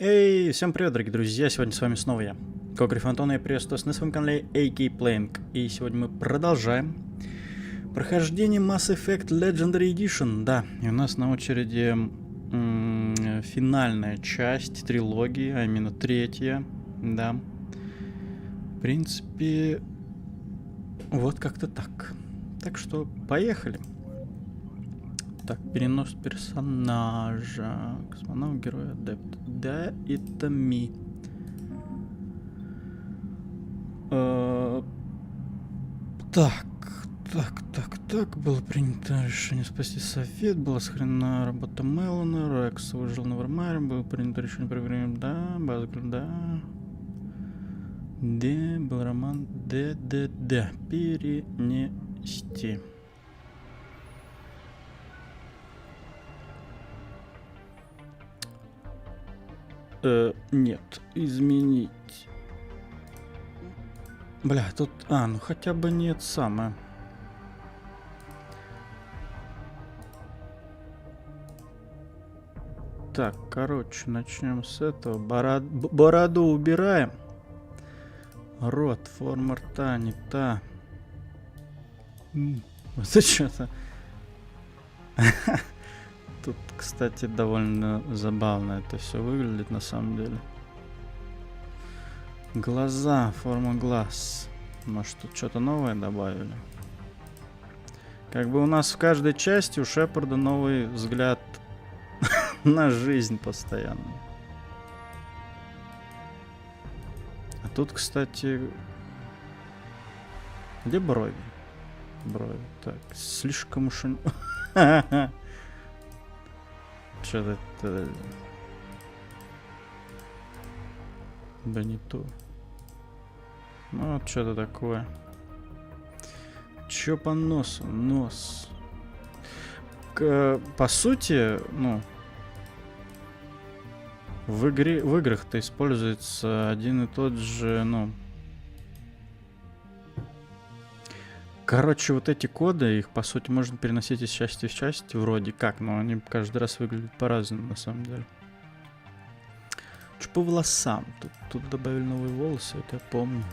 Эй, всем привет, дорогие друзья, сегодня с вами снова я, Когриф Антон, и я приветствую вас на своем канале AK Playing. И сегодня мы продолжаем прохождение Mass Effect Legendary Edition, да, и у нас на очереди финальная часть трилогии, а именно третья, да. В принципе, вот как-то так. Так что, поехали. Так, перенос персонажа. Космонавт, герой, адепт. Да, это ми. Так. Было принято решение спасти совет. Была сохранена работа Мелана. Рекс выжил на Вармаре. Было принято решение проверить. Да, Базгл, да. Д, был роман. Д. Перенести. Нет, изменить. Бля, тут... ну хотя бы нет самое. Так, короче, начнем с этого. Бороду убираем. Рот, форма рта, не та. Это что-то... Тут, кстати, довольно забавно это все выглядит на самом деле. Глаза, форма глаз. Может, тут что-то новое добавили? Как бы у нас в каждой части у Шепарда новый взгляд на жизнь постоянно. А тут, кстати... Где брови? Брови. Так, слишком уж... Что-то... Да не то. Ну, вот что-то такое. Чё по носу? Нос. По сути, ну... В играх-то используется один и тот же, ну... Короче, вот эти коды, их, по сути, можно переносить из части в часть, вроде как, но они каждый раз выглядят по-разному, на самом деле. Что по волосам? Тут добавили новые волосы, это я помню.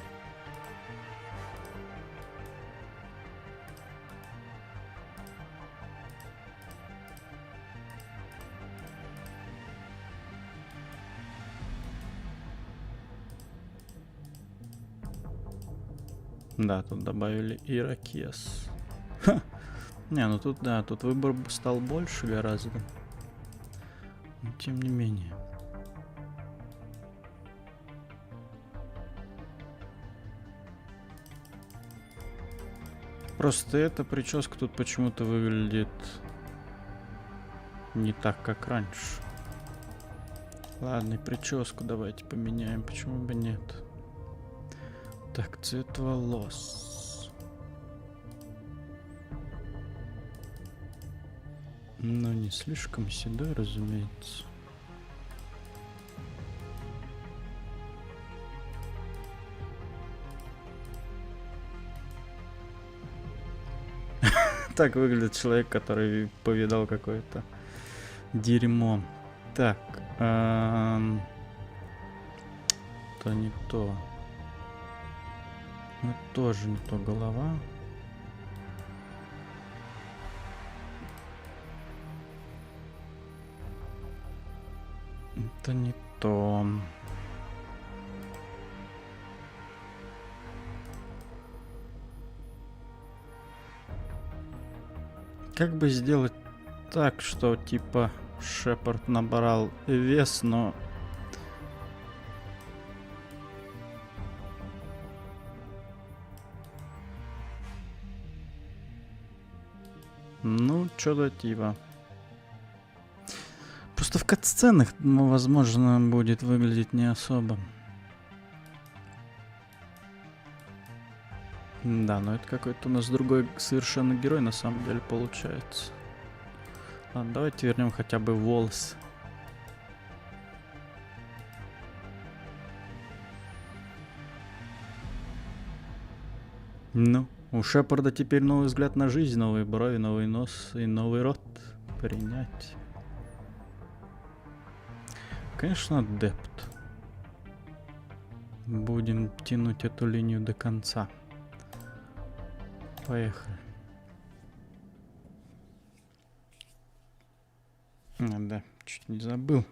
Да, тут добавили ирокез. Ха. Не, ну тут, да, тут выбор стал больше гораздо. Но тем не менее. Просто эта прическа тут почему-то выглядит не так, как раньше. Ладно, и прическу давайте поменяем, почему бы нет. Так, цвет волос. Но не слишком седой, разумеется. Так выглядит человек, который повидал какое-то дерьмо. Так, то не то. Ну, тоже не то голова. Это не то. Как бы сделать так, что типа Шепард набрал вес, но... Ну, что-то типа. Просто в кат-сценах, ну, возможно, будет выглядеть не особо. Да, но это какой-то у нас другой совершенно герой на самом деле получается. Ладно, давайте вернем хотя бы волосы. Ну, у Шепарда теперь новый взгляд на жизнь, новые брови, новый нос и новый рот. Принять. Конечно, адепт. Будем тянуть эту линию до конца. Поехали. Да, чуть не забыл.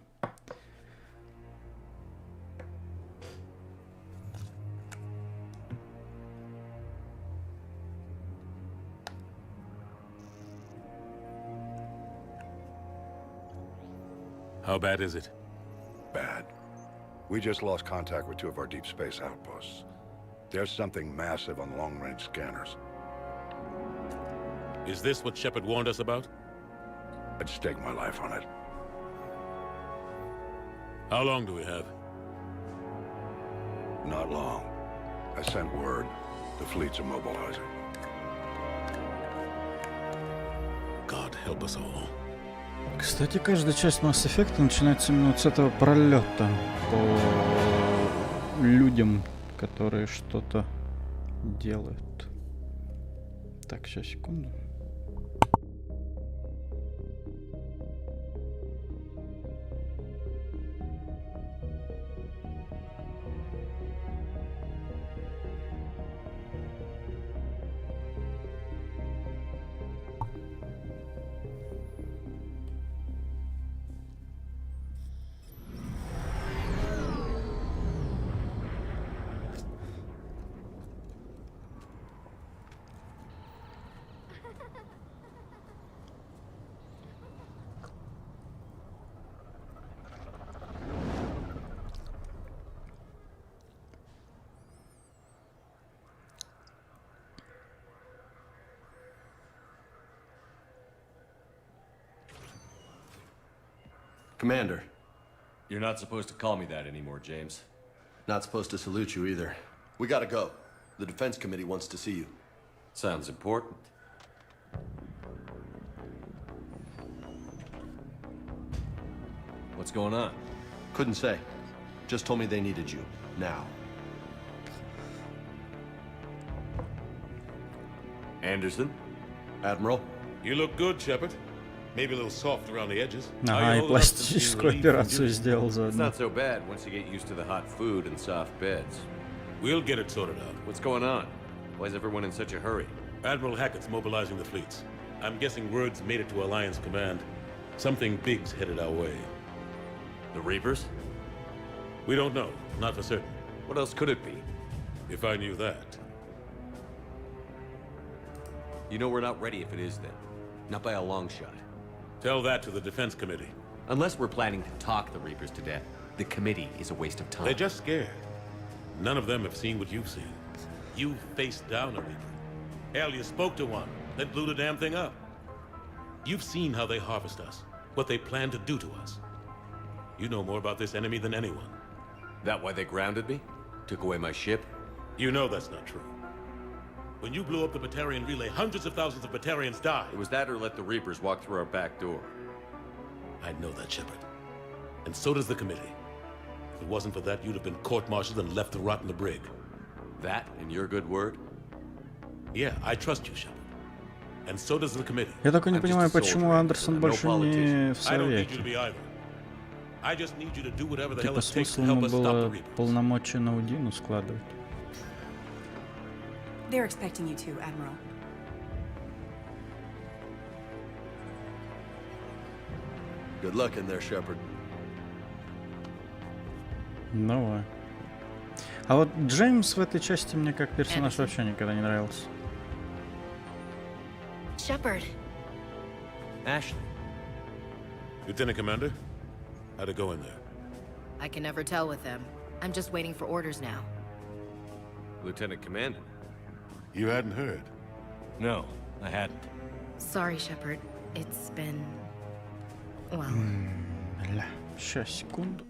How bad is it? Bad. We just lost contact with two of our deep space outposts. There's something massive on long-range scanners. Is this what Shepard warned us about? I'd stake my life on it. How long do we have? Not long. I sent word. The fleets are mobilizing. God help us all. Кстати, каждая часть Mass Effect начинается именно вот с этого пролета по людям, которые что-то делают. Так, сейчас, секунду. Commander. You're not supposed to call me that anymore, James. Not supposed to salute you either. We gotta go. The Defense Committee wants to see you. Sounds important. What's going on? Couldn't say. Just told me they needed you. Now. Anderson? Admiral? You look good, Shepard. Maybe a little soft around the edges. Ага, и пластическую операцию сделал It's заодно. not so bad once you get used to the hot food and soft beds. We'll get it sorted out. What's going on? Why is everyone in such a hurry? Admiral Hackett's mobilizing the fleets. I'm guessing word's made it to Alliance Command. Something big's headed our way. The Reapers? We don't know, not for certain. What else could it be? If I knew that. You know we're not ready if it is then. Not by a long shot. Tell that to the Defense Committee. Unless we're planning to talk the Reapers to death, the committee is a waste of time. They're just scared. None of them have seen what you've seen. You faced down a Reaper. Hell, you spoke to one, then blew the damn thing up. You've seen how they harvest us, what they plan to do to us. You know more about this enemy than anyone. That why they grounded me? Took away my ship? You know that's not true. When you blew up the Batarian relay, hundreds of thousands of Batarians died. It was that or let the Reapers walk through our back door. I know that, Shepard. And so does the committee. If it wasn't for that, you'd have been court-martialed and left to rot in the brig. That and your good word? Yeah, I trust you, Shepard. And so does the committee. Я только не I'm just понимаю, a почему soldier, Андерсон no больше не politician. в I don't need you to Совете. be either. I just need you to do whatever the hell Типа it takes смысл to help ему us stop the было Reapers. полномочия на Удину складывать. They're expecting you to, Admiral. Good luck in there, Shepard. Давай. А вот Джеймс в этой части мне как персонаж вообще никогда не нравился. Shepard. Ashley. Lieutenant Commander, how'd it go in there? I can never tell with them. I'm just waiting for orders now. Lieutenant Commander. You hadn't heard. No, I hadn't. Sorry, Shepard. It's been... well... Бля, сейчас, секунду.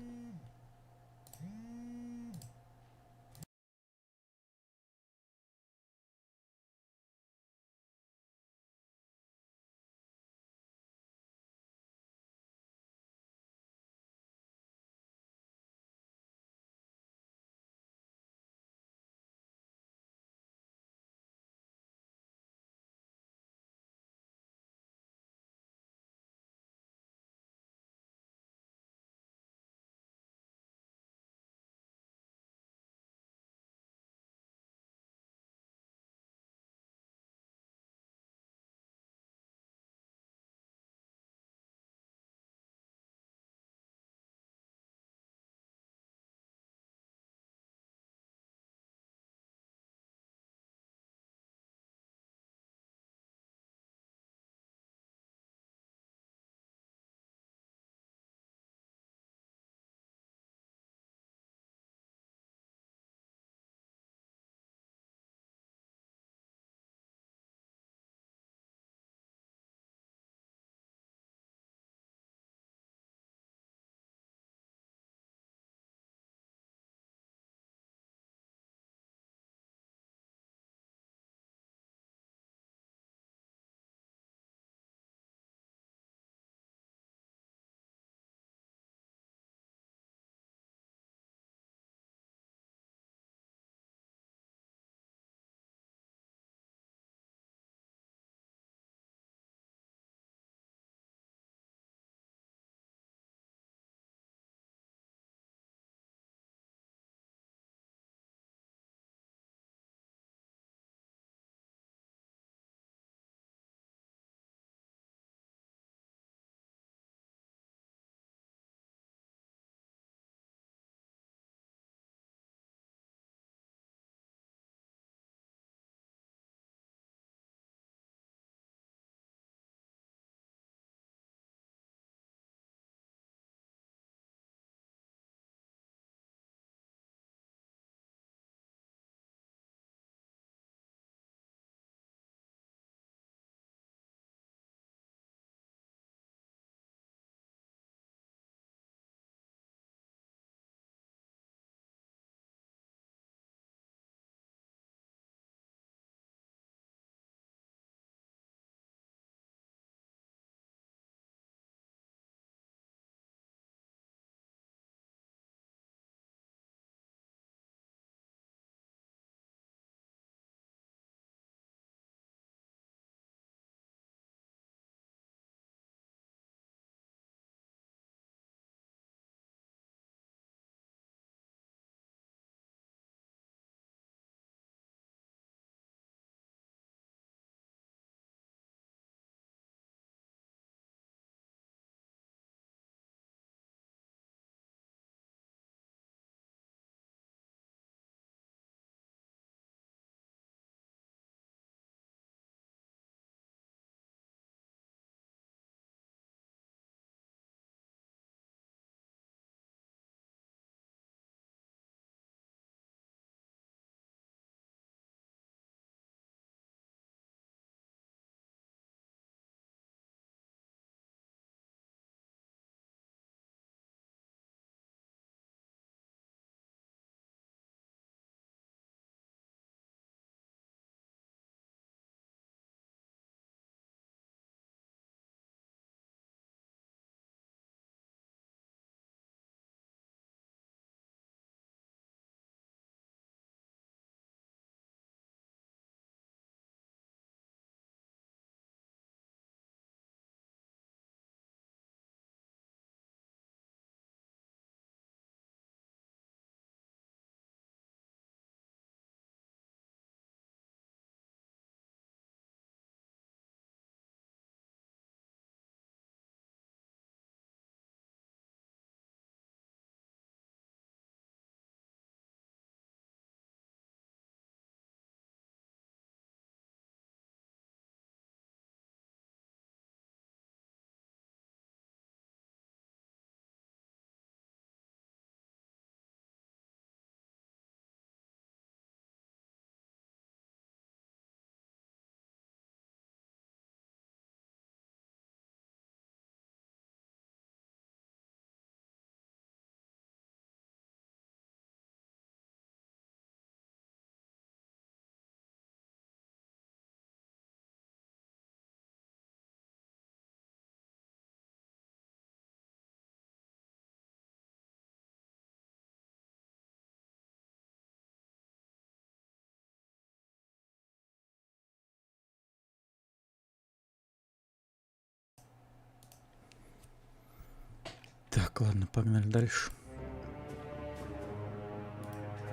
Так, ладно, погнали дальше.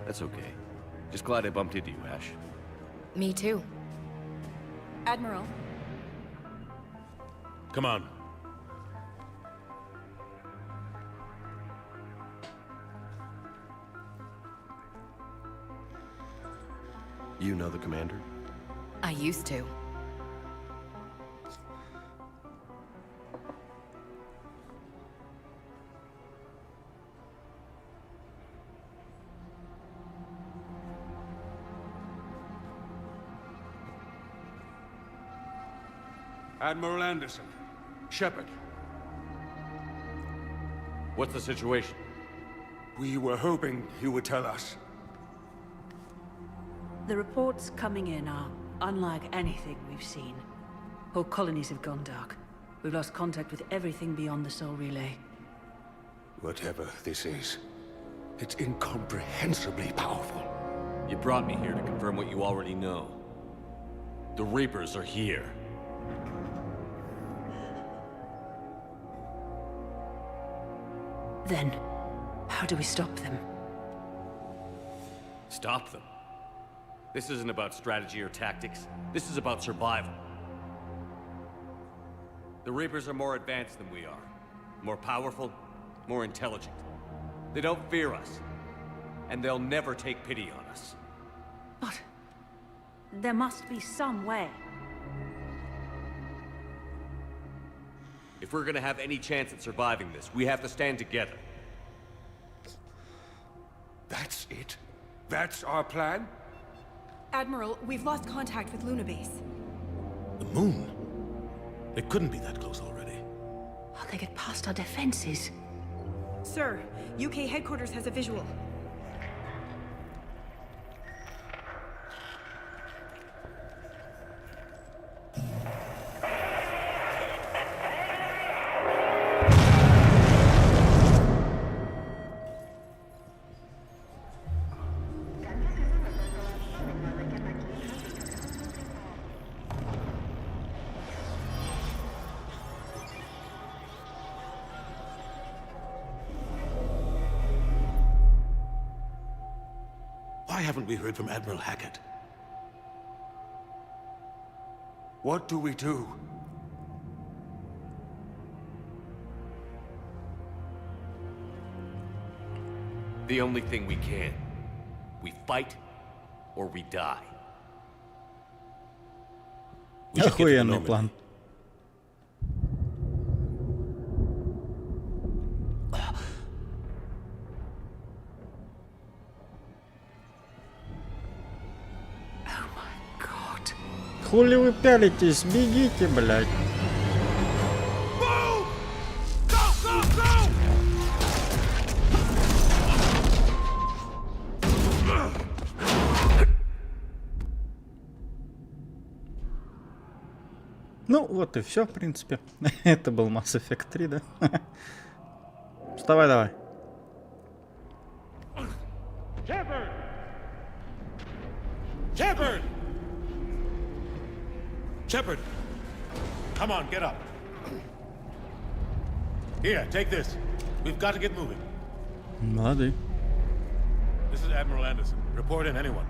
That's okay. Just glad I bumped into you, Ash. Me too. Admiral, Come on. You know the commander? I used to. Admiral Anderson. Shepard. What's the situation? We were hoping you would tell us. The reports coming in are unlike anything we've seen. Whole colonies have gone dark. We've lost contact with everything beyond the Soul Relay. Whatever this is, it's incomprehensibly powerful. You brought me here to confirm what you already know. The Reapers are here. Then, how do we stop them? Stop them. This isn't about strategy or tactics. This is about survival. The Reapers are more advanced than we are. More powerful, more intelligent. They don't fear us. And they'll never take pity on us. But there must be some way. If we're gonna have any chance at surviving this, we have to stand together. That's it? That's our plan? Admiral, we've lost contact with Luna Base. The moon? It couldn't be that close already. How'd they get past our defenses? Sir, UK headquarters has a visual. Why haven't we heard from Admiral Hackett? What do we do? The only thing we can. We fight, or we die. We should get to the Охуенный Normandy. план. Хули вы пялитесь? Бегите, блядь. Ну, вот и все, в принципе. Это был Mass Effect 3, да? Вставай давай. Shepard! Shepard! Shepard! Come on, get up. Here, take this. We've got to get moving. Молодые. This is Admiral Anderson. Report in, anyone.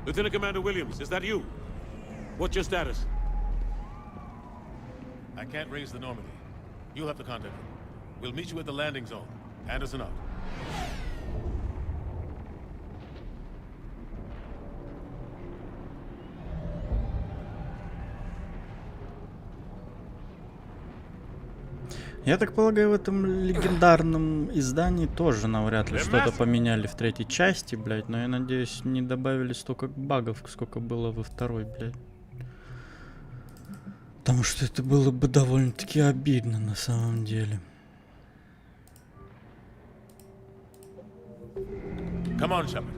Lieutenant Commander Williams, is that you? What's your status? I can't raise the Normandy. You'll have to contact them. We'll meet you at the landing zone. Anderson out. Я так полагаю, в этом легендарном издании тоже навряд ли что-то поменяли в третьей части, блядь. Но я надеюсь, не добавили столько багов, сколько было во второй, блядь. Потому что это было бы довольно-таки обидно на самом деле. Come on, Shepard.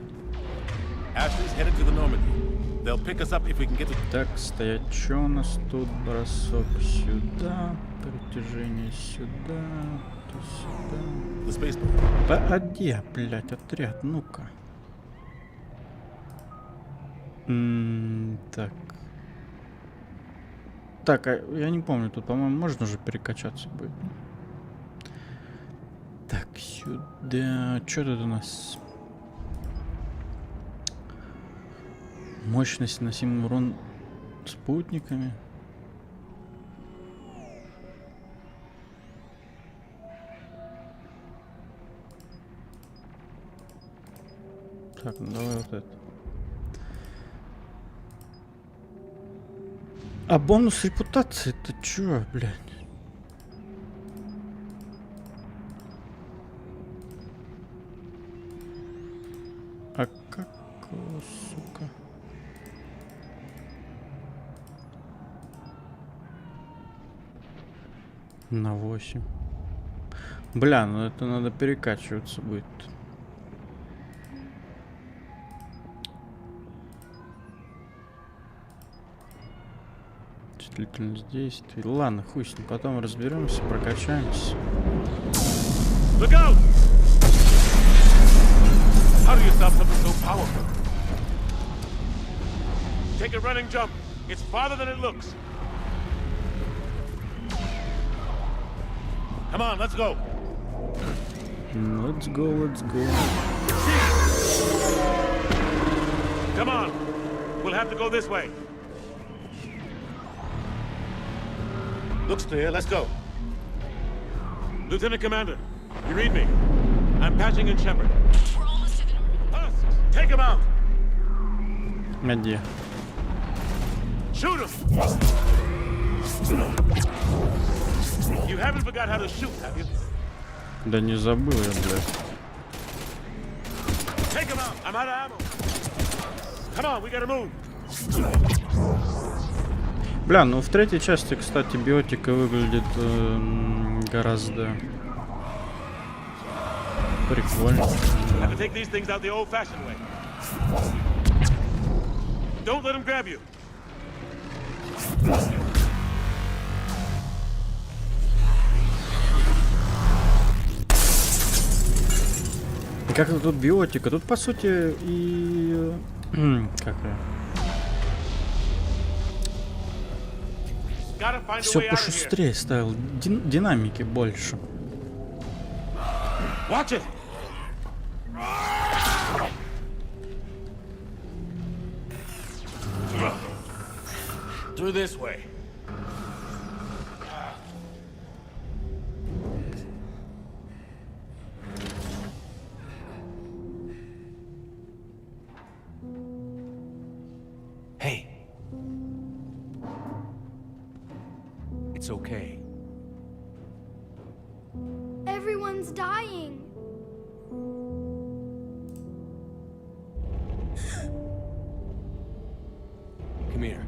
Ashley's headed to the Normandy. They'll pick us up if we can get to... Так, стоять, что у нас тут? Бросок сюда, притяжение сюда, то сюда. The spaceport. Погоди, блядь, отряд, ну-ка. Так. Так, а я не помню, тут, по-моему, можно же перекачаться будет. сюда. Что тут у нас? Мощность, носимый урон спутниками. Так, ну давай вот это. А бонус репутации это чё, блядь? А как, сука? На 8. Бля, ну это надо перекачиваться будет. Длительность действий. Ладно, хуй с ним, потом разберемся, прокачаемся. Look out! How do you stop something so powerful? Take a running jump. It's farther than it looks. Come on, let's go. Let's go, let's go. Come on. We'll have to go this way. Looks clear. Let's go. Lieutenant Commander, you read me? I'm patching in Shepard. We're almost to the... Us! Take him out! Где? Shoot him! You haven't forgot how to shoot, have you? Да не забыл я, блядь. Take him out! I'm out of ammo! Come on, we gotta move! Бля, ну в третьей части, кстати, биотика выглядит гораздо прикольно. Have to take these things out the old-fashioned way. Don't let him grab you. И как это тут биотика? Тут, по сути, и... как все пошустрее ставил. Динамики больше. Watch it. Through this way. Hey. It's okay. Everyone's dying. Come here.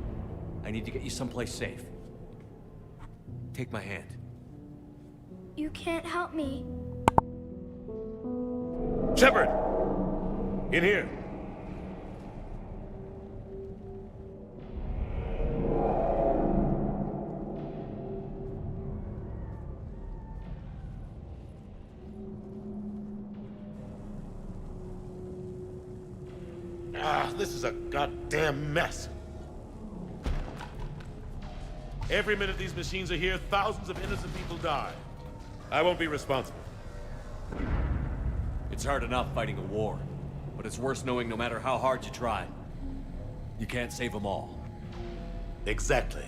I need to get you someplace safe. Take my hand. You can't help me. Shepard! In here. This is a goddamn mess. Every minute these machines are here, thousands of innocent people die. I won't be responsible. It's hard enough fighting a war, but it's worse knowing no matter how hard you try, you can't save them all. Exactly.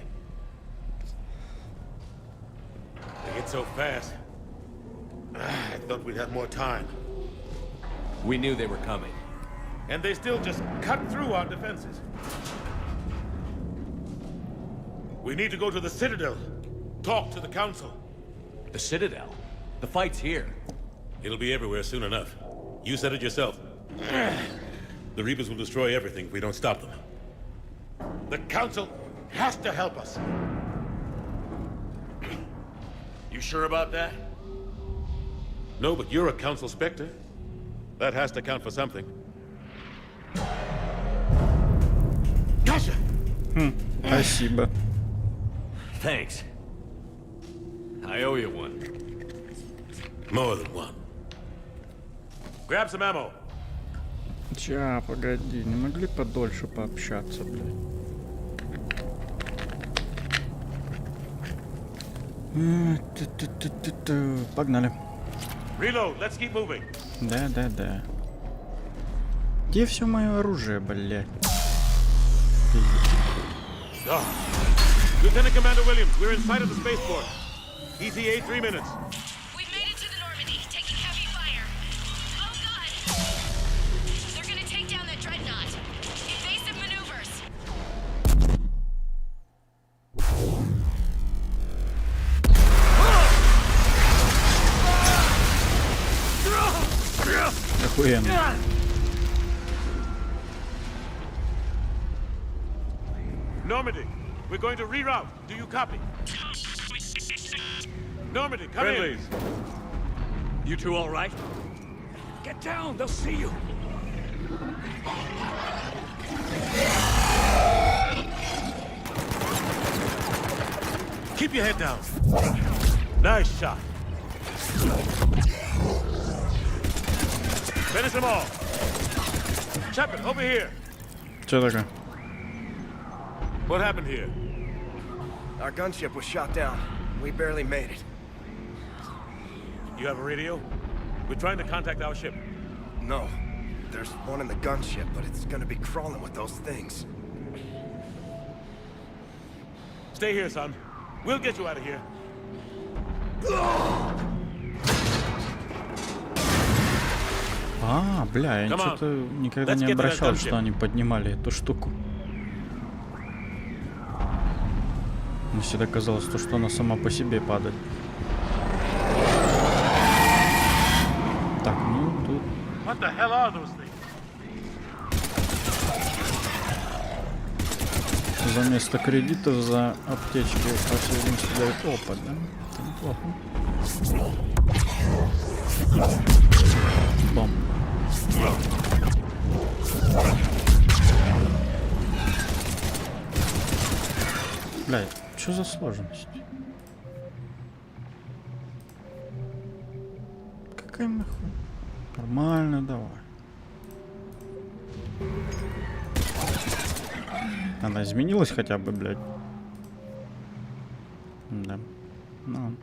They get so fast. I thought we'd have more time. We knew they were coming. And they still just cut through our defenses. We need to go to the Citadel. Talk to the Council. The Citadel? The fight's here. It'll be everywhere soon enough. You said it yourself. The Reapers will destroy everything if we don't stop them. The Council has to help us. You sure about that? No, but you're a Council Spectre. That has to count for something. Gotcha! Спасибо. Thanks. I owe you one. More than one. Grab some ammo. Ча, погоди, не могли подольше пообщаться, блядь. Погнали. Reload. Let's keep moving. Да. Где все мое оружие, блядь? Lieutenant Commander Williams, we're in sight of the spaceport. ETA 3 minutes. We've made it to the Normandy, taking heavy fire. Oh god! They're gonna take down that dreadnought. Invasive maneuvers. Охуенно. Normandy, we're going to reroute. Do you copy? Normandy, come in. You two all right? Get down, they'll see you. Keep your head down. Nice shot. Finish them all. Shepard, over here. Что такое? What happened here? Our gunship was shot down. We barely made it. You have a radio? We're trying to contact our ship. No. There's one in the gunship, but it's gonna be crawling with those things. Stay here, son. We'll get you out of here. А, бля, я что-то никогда не обращал, что они поднимали эту штуку. Мне всегда казалось, что она сама по себе падает. Так, ну тут... What the hell are those things? За место кредитов, за аптечки, по всей видимости, дают опыт, да? Это неплохо. Бом. Бля, что за сложность? Какая нахуй? Нормально, давай. Она изменилась хотя бы, блядь. Да. Ну.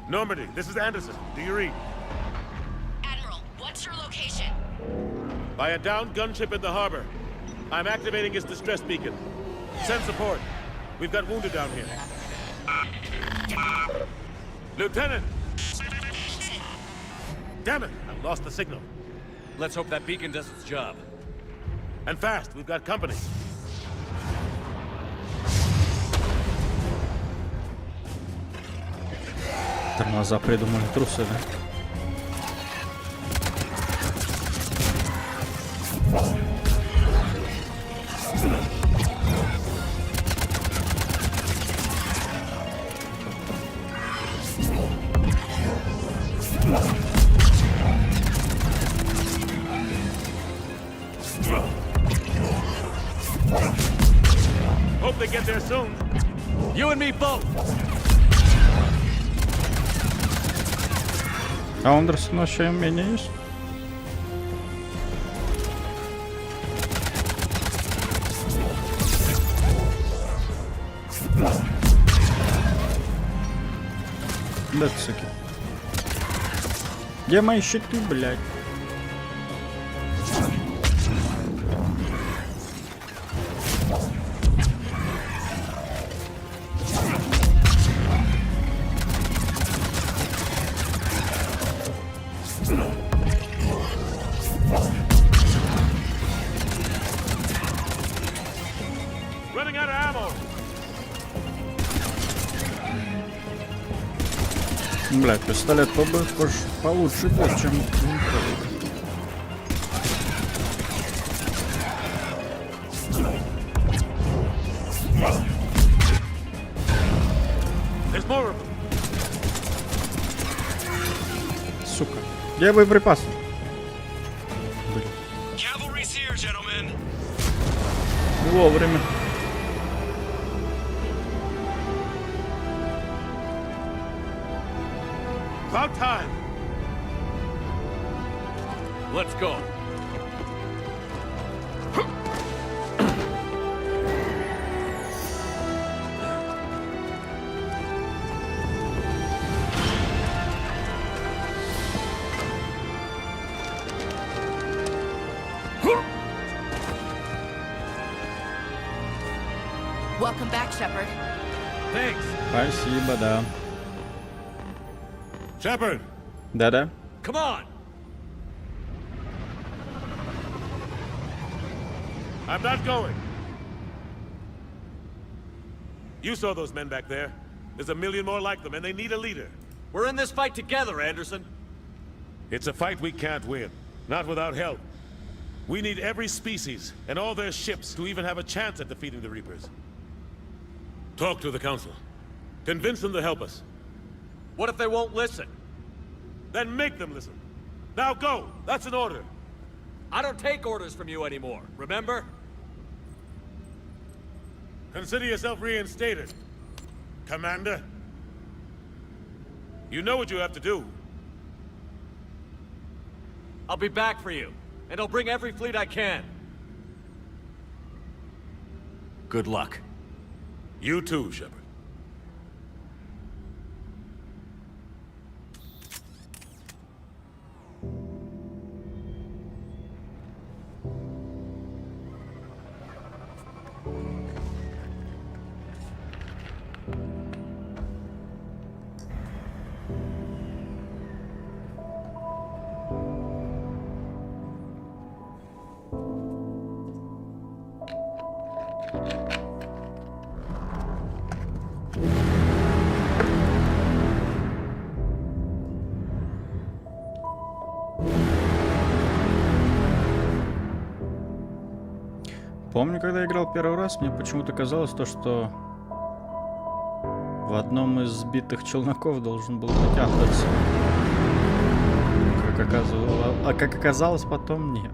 Normandy, this is Anderson. Do you read? Admiral, what's your location? By a downed gunship in the harbor. I'm activating its distress beacon. Send support. We've got wounded down here. Lieutenant! Damn it! I've lost the signal. Let's hope that beacon does its job. And fast. We've got company. Тормоза придумали трусы, да? Hope they get there soon. You and me both. А у Андерсона еще умение есть? Да, суки. Где мои щиты, блядь? Running out of ammo. Блядь, пистолет получше будет, чем... There's more of them. Сука. Где боеприпасы? Блин. Вовремя. About time. Let's go. Welcome back, Shepard. Thanks. Спасибо, да. Shepard, Да-да. Come on. I'm not going. You saw those men back there. There's a million more like them, and they need a leader. We're in this fight together, Anderson. It's a fight we can't win. Not without help. We need every species and all their ships to even have a chance at defeating the Reapers. Talk to the Council. Convince them to help us. What if they won't listen? Then make them listen. Now go! That's an order. I don't take orders from you anymore, remember? Consider yourself reinstated, Commander. You know what you have to do. I'll be back for you, and I'll bring every fleet I can. Good luck. You too, Shepard. Помню, когда я играл первый раз, мне почему-то казалось то, что в одном из сбитых челноков должен был быть Андерсон. Как оказалось, потом нет.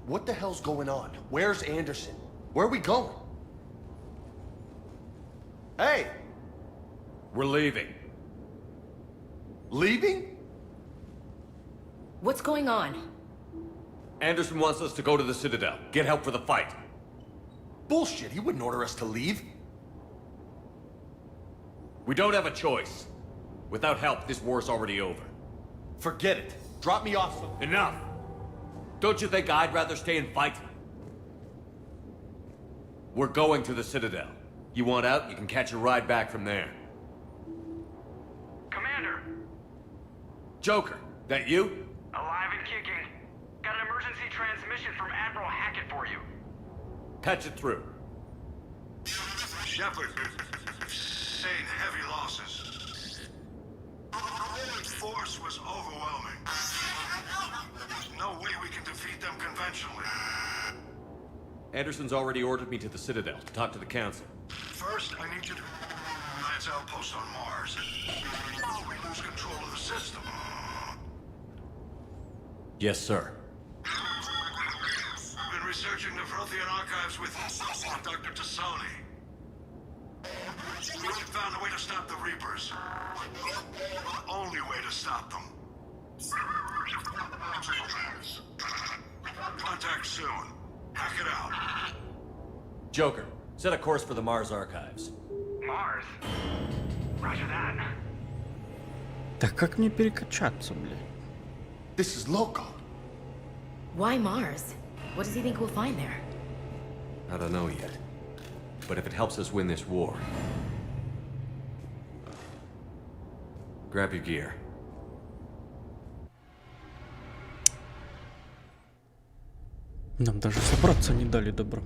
What the hell's going on? Where's Anderson? Where are we going? Hey! We're leaving. Leaving? What's going on? Anderson wants us to go to the Citadel, get help for the fight. Bullshit, he wouldn't order us to leave. We don't have a choice. Without help, this war's already over. Forget it. Drop me off. Enough! Don't you think I'd rather stay and fight? We're going to the Citadel. You want out, you can catch a ride back from there. Commander! Joker, that you? Alive and kicking. Got an emergency transmission from Admiral Hackett for you. Patch it through. Shepard, sustained heavy losses. The force was overwhelming. There's no way we can defeat them conventionally. Anderson's already ordered me to the Citadel to talk to the Council. First, I need you to Alliance outpost on Mars. We lose control of the system. Yes, sir. Been researching the Prothean archives with Dr. Tassoni. We found a way to stop the Reapers. The only way to stop them. Contact soon. Hack it out. Joker, set a course for the Mars archives. Mars? Roger that. Так как мне перекачаться, блядь? This is loco. Why Mars? What does he think we'll find there? I don't know yet. But if it helps us win this war... Grab your gear. Нам даже собраться не дали добро.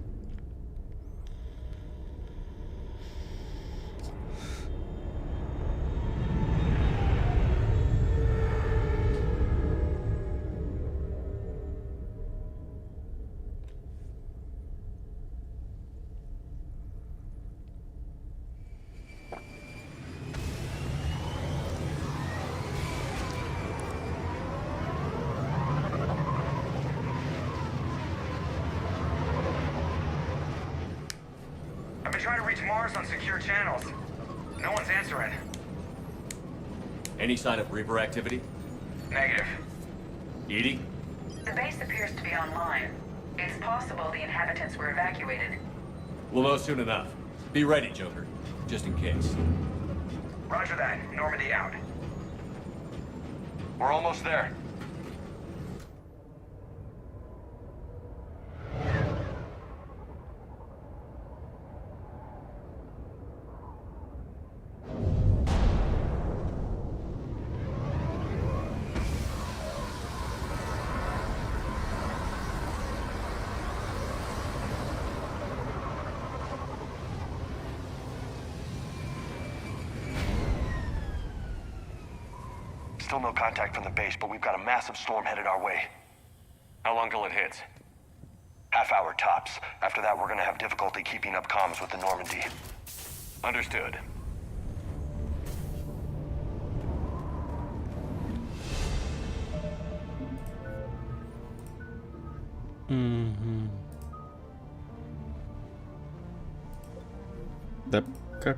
I've been trying to reach Mars on secure channels. No one's answering. Any sign of Reaper activity? Negative. EDI? The base appears to be online. It's possible the inhabitants were evacuated. We'll know soon enough. Be ready, Joker. Just in case. Roger that. Normandy out. We're almost there. Still no contact from the base, but we've got a massive storm headed our way. How long till it hits? Half hour tops. After that, we're gonna have difficulty keeping up comms with the Normandy. Understood. Да как?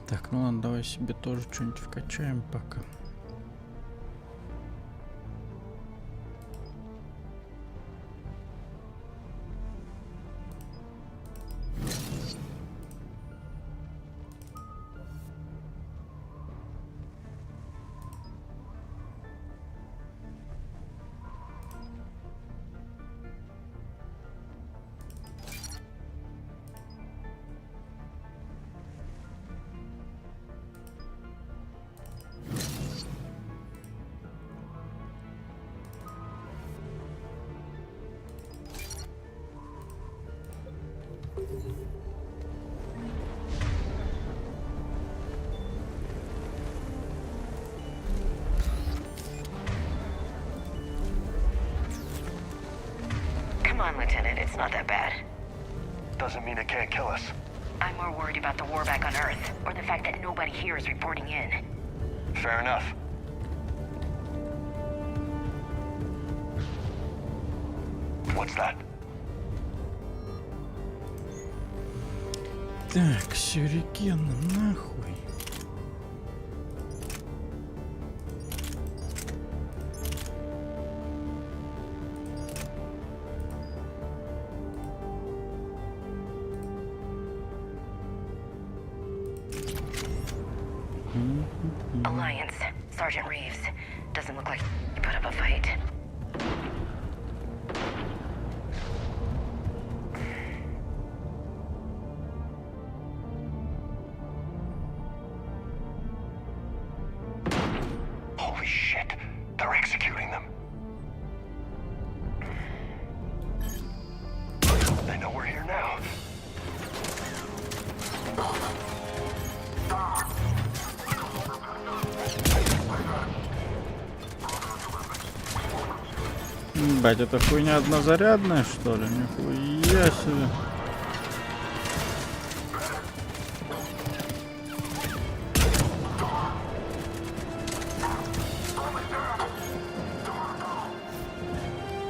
Так, ну ладно, давай себе тоже что-нибудь вкачаем пока. Come on, Lieutenant. It's not that bad. Doesn't mean it can't kill us. I'm more worried about the war back on Earth, or the fact that nobody here is reporting in. Fair enough. What's that? Так, сюрикен, нахуй. Alliance. Sergeant Reeves. Doesn't look like he put up a fight. Holy shit. They're executing them. They know we're here now. Бать, это хуйня однозарядная, что ли? Нихуя себе.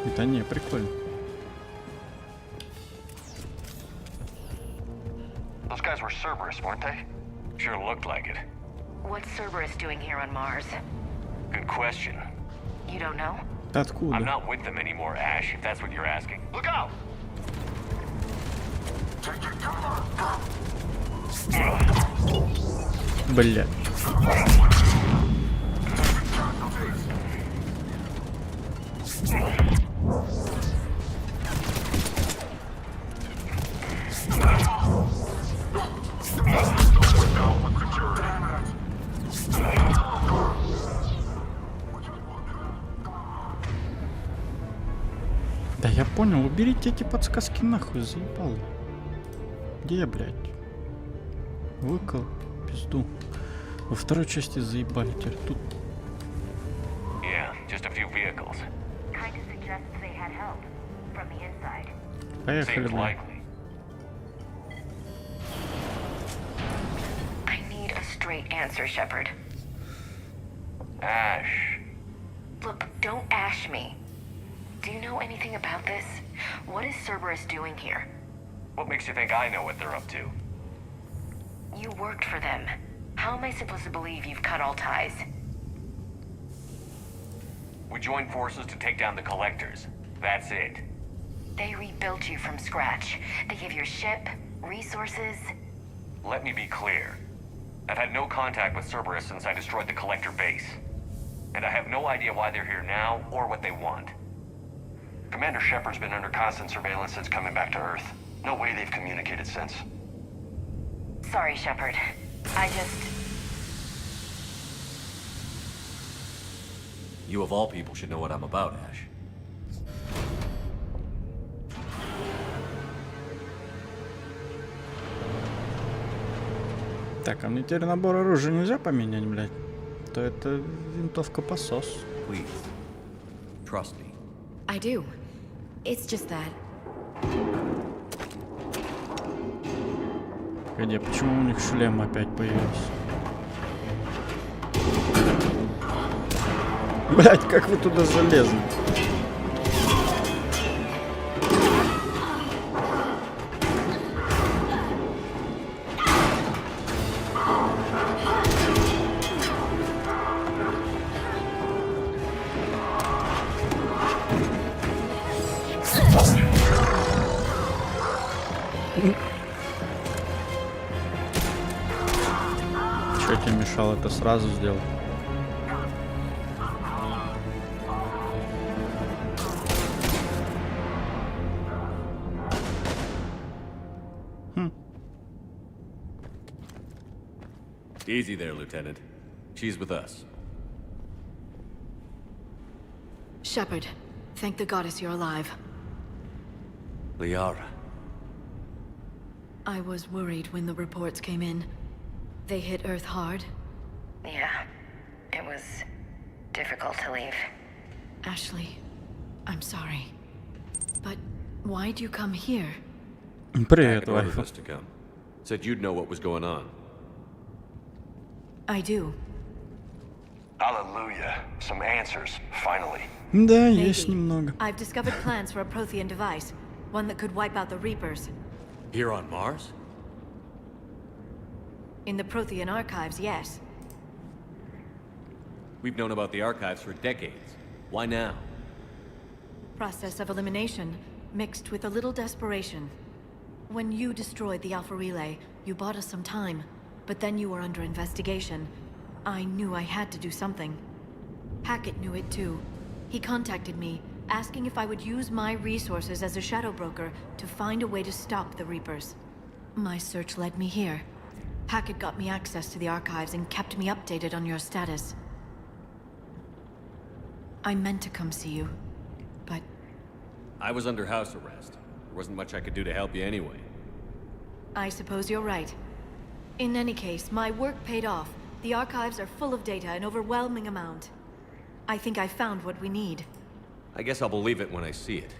Это не, прикольно. Those guys were Cerberus, weren't they? Sure looked like it. What's Cerberus doing here on Mars? Good question. You don't know? Откуда? I'm not with them anymore, Ash, if that's what you're asking. Look out! Бля. Да я понял, уберите эти подсказки нахуй, заебал. Где я, блядь? Выкол, пизду. Во второй части заебали, теперь тут. Yeah, just a few vehicles. Kinda suggests they had help from the inside. Поехали, Seems блядь. likely. I need a straight answer, Shepard. Ash. Look, don't ash me. Do you know anything about this? What is Cerberus doing here? What makes you think I know what they're up to? You worked for them. How am I supposed to believe you've cut all ties? We joined forces to take down the Collectors. That's it. They rebuilt you from scratch. They gave your ship, resources. Let me be clear. I've had no contact with Cerberus since I destroyed the Collector base. And I have no idea why they're here now or what they want. Commander Shepard's been under constant surveillance since coming back to Earth. No way they've communicated since. Sorry, Shepard. I just... You of all people should know what I'm about, Ash. Так, а мне теперь набор оружия нельзя поменять, блядь? То это винтовка посос. Please. Trust me. I do. It's just that. Где, почему у них шлем опять появился? Блять, как вы туда залезли? Что тебе мешало это сразу сделать? Easy there, Lieutenant. She's with us. Shepard, thank the goddess you're alive. Liara. I was worried when the reports came in. They hit Earth hard. Yeah. It was difficult to leave. Ashley, I'm sorry. But Why'd you come here? Привет, Hackett ordered вайфу. us to come. Said you'd know what was going on. I do. Hallelujah. Some answers, finally. Да, есть Maybe. немного. I've discovered plans for a Prothean device. One that could wipe out the Reapers. Here on Mars? In the Prothean archives, yes. We've known about the archives for decades. Why now? Process of elimination, mixed with a little desperation. When you destroyed the Alpha Relay, you bought us some time. But then you were under investigation. I knew I had to do something. Hackett knew it too. He contacted me, asking if I would use my resources as a shadow broker to find a way to stop the Reapers. My search led me here. Hackett got me access to the archives and kept me updated on your status. I meant to come see you, but... I was under house arrest. There wasn't much I could do to help you anyway. I suppose you're right. In any case, my work paid off. The archives are full of data, an overwhelming amount. I think I found what we need. I guess I'll believe it when I see it.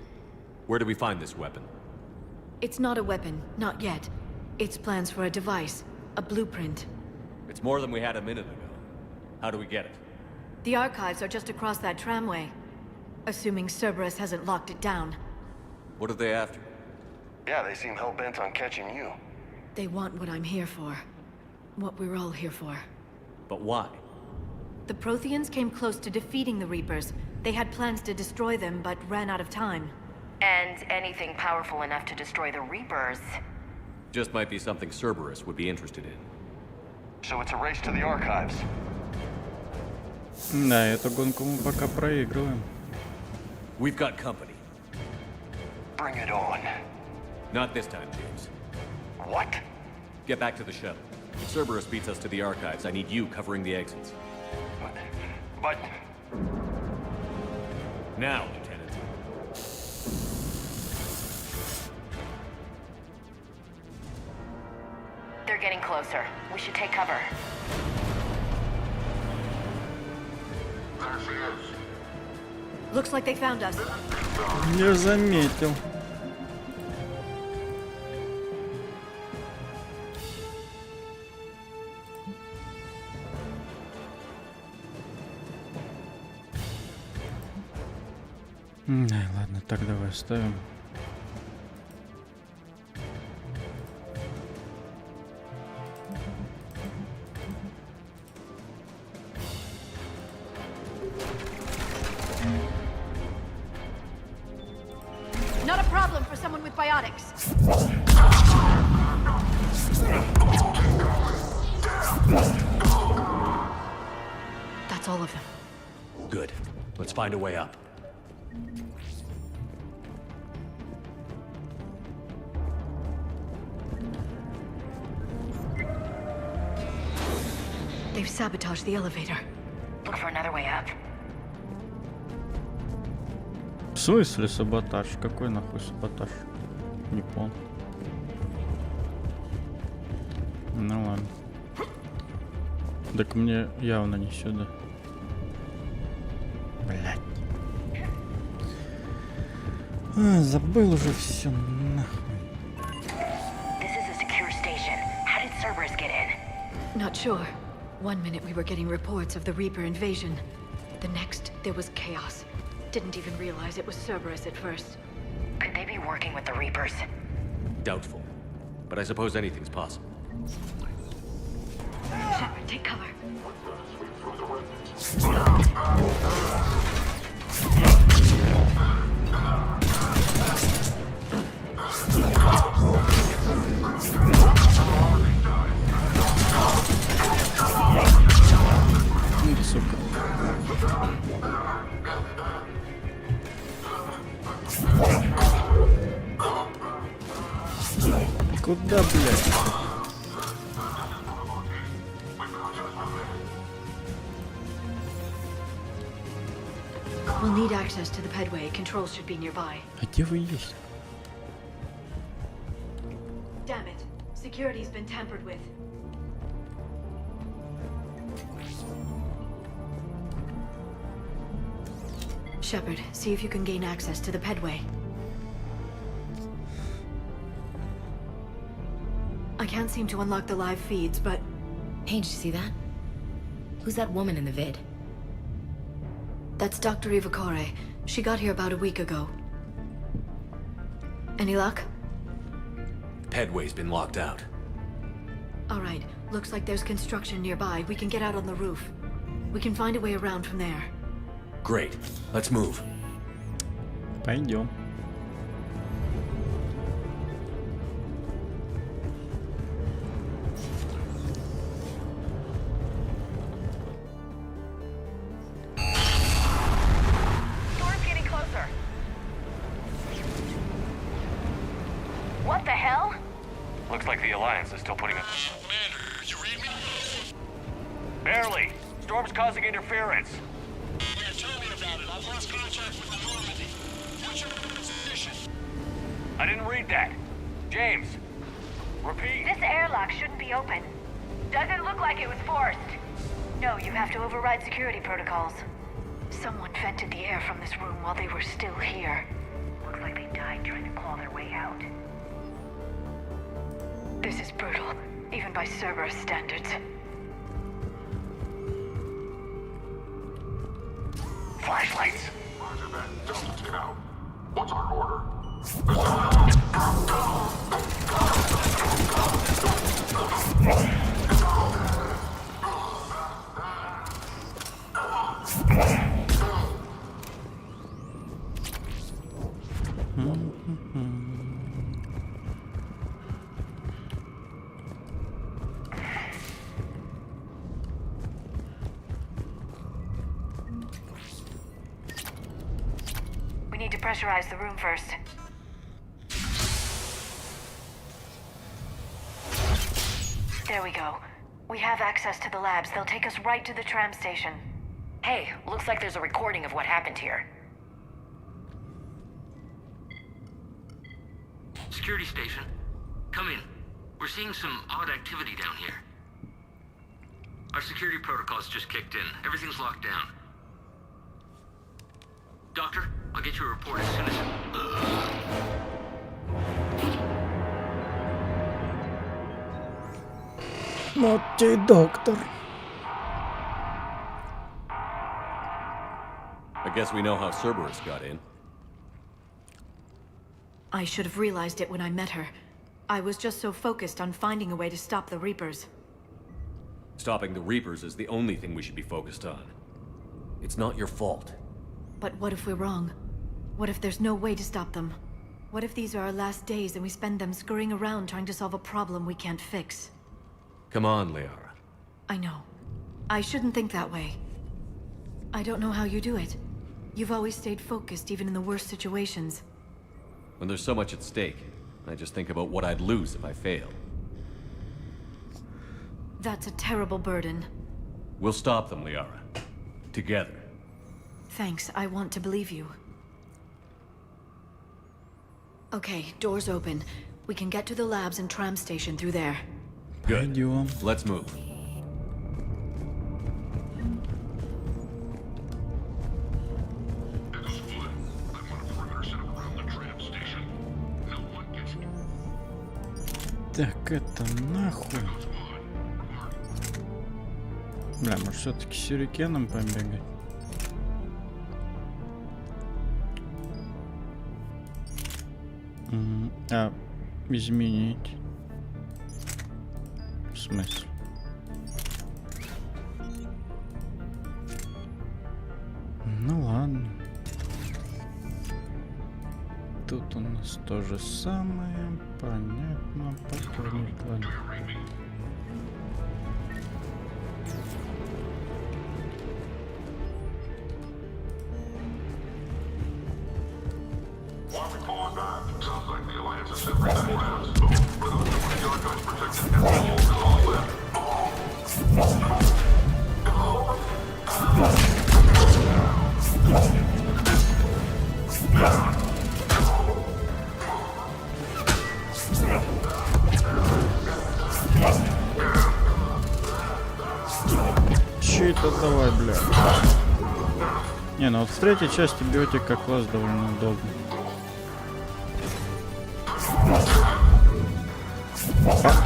Where do we find this weapon? It's not a weapon, not yet. It's plans for a device, a blueprint. It's more than we had a minute ago. How do we get it? The archives are just across that tramway. Assuming Cerberus hasn't locked it down. What are they after? Yeah, they seem hell-bent on catching you. They want what I'm here for. What we're all here for. But why? The Protheans came close to defeating the Reapers. They had plans to destroy them, but ran out of time. And anything powerful enough to destroy the Reapers. Just might be something Cerberus would be interested in. So it's a race to the archives. Да, эту гонку мы пока проигрываем. We've got company. Bring it on. Not this time, James. What? Get back to the shuttle. If Cerberus beats us to the archives, I need you covering the exits. But... Now, Lieutenant. They're getting closer. We should take cover. Looks like they found us. Я заметил. Ладно, так давай ставим. Not a problem for someone with biotics. That's all of them. Good. Let's find a way up. They've sabotaged the elevator. Look for another way up. В смысле саботаж? Какой нахуй саботаж? Не понял. Ну ладно. Так мне явно не сюда. Блять. Забыл уже все. Нахуй. This is a secure station. How did Cerberus get in? Not sure. One minute we were getting reports of the Reaper invasion. The next, there was chaos. Didn't even realize it was Cerberus at first. Could they be working with the Reapers? Doubtful. But I suppose anything's possible. Shepard, take cover. Сука. Куда, блядь? We'll need access to the pedway. Controls should be nearby. А где вы есть? Damn it. Security's been tampered with. Shepard, see if you can gain access to the pedway. can't seem to unlock the live feeds, but... Hey, did you see that? Who's that woman in the vid? That's Dr. Ivakore. She got here about a week ago. Any luck? Headway's been locked out. Alright, looks like there's construction nearby. We can get out on the roof. We can find a way around from there. Great. Let's move. Пойдем. Storm's getting closer. What the hell? Looks like the Alliance is still putting up. Commander, you read me? Barely. Storm's causing interference. Yeah, tell me about it. I've lost contact with the Normandy. What's your position? I didn't read that. James, repeat. This airlock shouldn't be open. Doesn't look like it was forced. No, you have to override security protocols. Someone vented the air from this room while they were still here. Looks like they died trying to claw their way out. This is brutal, even by Cerberus standards. Flashlights. Roger that. Delta team out. What's our order? We need to pressurize the room first. There we go. We have access to the labs. They'll take us right to the tram station. Hey, looks like there's a recording of what happened here. Security station. Come in. We're seeing some odd activity down here. Our security protocols just kicked in. Everything's locked down. Doctor, I'll get you a report as soon as... Naughty doctor. I guess we know how Cerberus got in. I should have realized it when I met her. I was just so focused on finding a way to stop the Reapers. Stopping the Reapers is the only thing we should be focused on. It's not your fault. But what if we're wrong? What if there's no way to stop them? What if these are our last days and we spend them scurrying around trying to solve a problem we can't fix? Come on, Liara. I know. I shouldn't think that way. I don't know how you do it. You've always stayed focused even in the worst situations. When there's so much at stake, I just think about what I'd lose if I fail. That's a terrible burden. We'll stop them, Liara. Together. Thanks, I want to believe you. Okay, doors open. We can get to the labs and tram station through there. Good. Let's move. Так, это нахуй. Бля, может все-таки сюрикеном побегать? А, изменить. В смысле? Ну ладно. Тут у нас то же самое. Понятно. Повторный план. Чей-то давай, бля. Не, ну вот в третьей части биотика класс довольно удобный.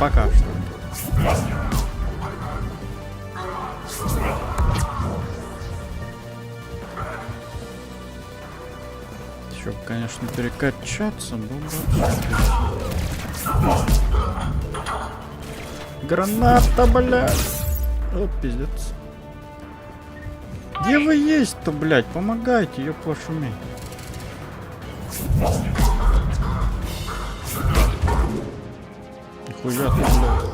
Пока что. Еще, конечно, перекачаться было бы. Граната, блядь! О, пиздец. Где вы есть-то, блядь? Помогайте, ёб вашу мать. Нихуя ты, блядь.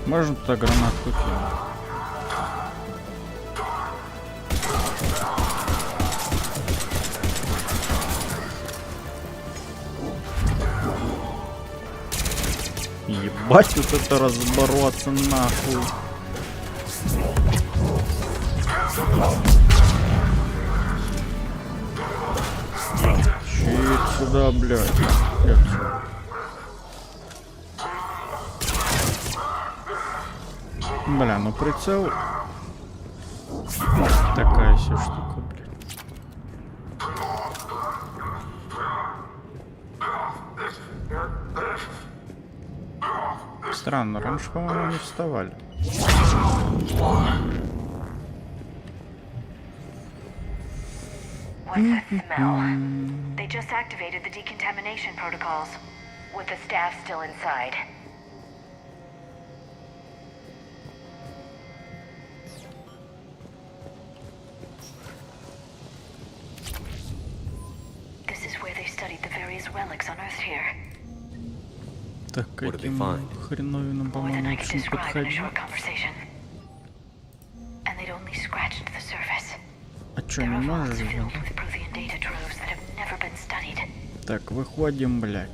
Можно туда гранатку кинуть? Ебать, вот это разбороться нахуй. Щит сюда, блядь. Бля, ну прицел такая себе штука, блядь. Странно, раньше, по-моему, не вставали. What's that smell? They just activated the decontamination protocols, with the staff still inside. This is where they studied the various relics unearthed here. Так, каким хреновинам, по-моему, очень подходить. А чё, не можешь? Так, выходим, блядь.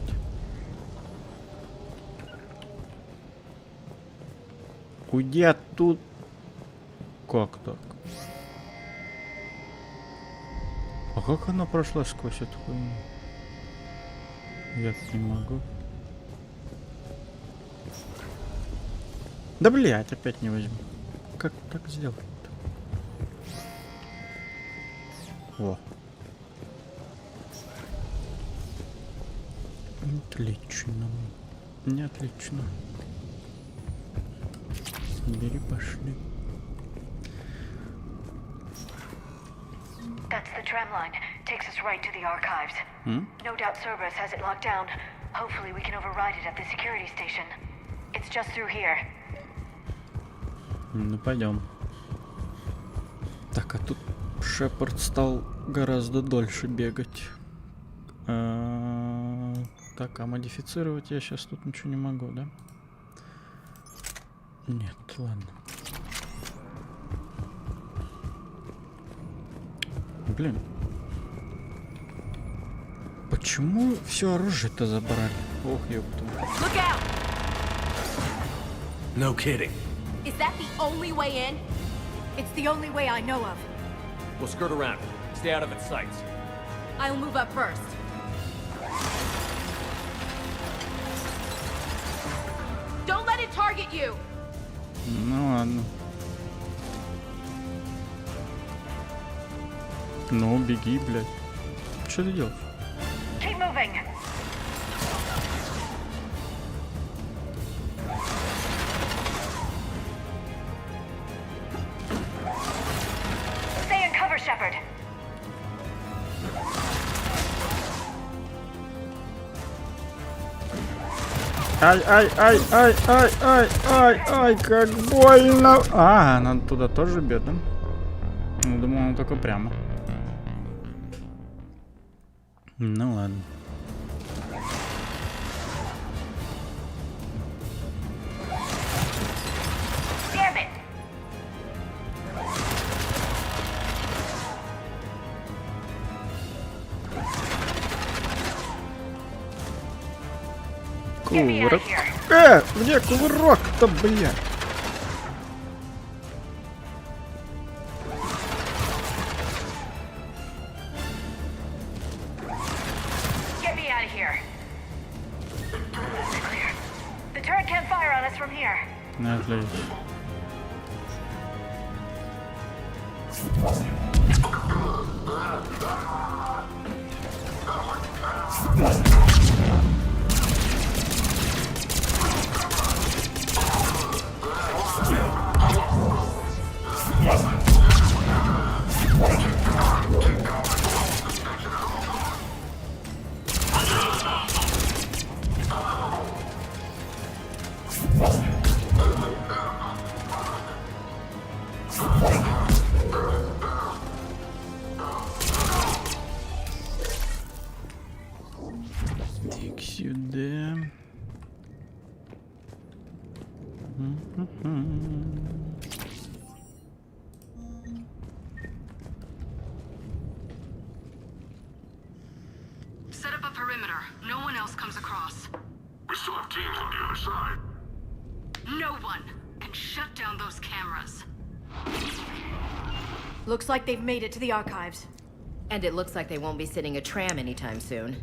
Уйди оттуда. Как так? А как она прошла сквозь эту хуйню? Я не могу. Да блять, опять не возьму. Как так сделать-то? О. Отлично. Не отлично. Бери, пошли. That's the tram line. Takes us right to the archives. No doubt Cerberus has it locked down. Hopefully we can override it at the security station. It's just through here. Ну пойдем. Так, а тут Шепард стал гораздо дольше бегать. Так, а модифицировать я сейчас тут ничего не могу, да? Нет, ладно. Блин. Почему все оружие-то забрали? Ох, ёпта. No kidding. Is that the only way in? It's the only way I know of. We'll skirt around. Stay out of its sights. I'll move up first. Don't let it target you. Ну ладно. Ну, беги, блядь. Что ты делаешь? Keep moving. Stay in cover, Shepard. Ай, как больно. А, надо туда тоже бедом. Ну, думал, он только прямо. Ну ладно. Кувырок. Где кувырок-то, блядь? Get me out of here. Clear. The turret can't fire on us from here. Отлично. Так, сюда. Set up a perimeter. No one else comes across. We still have teams on the other side. No one. And shut down those cameras. Looks like they've made it to the archives. And it looks like they won't be sitting a tram anytime soon.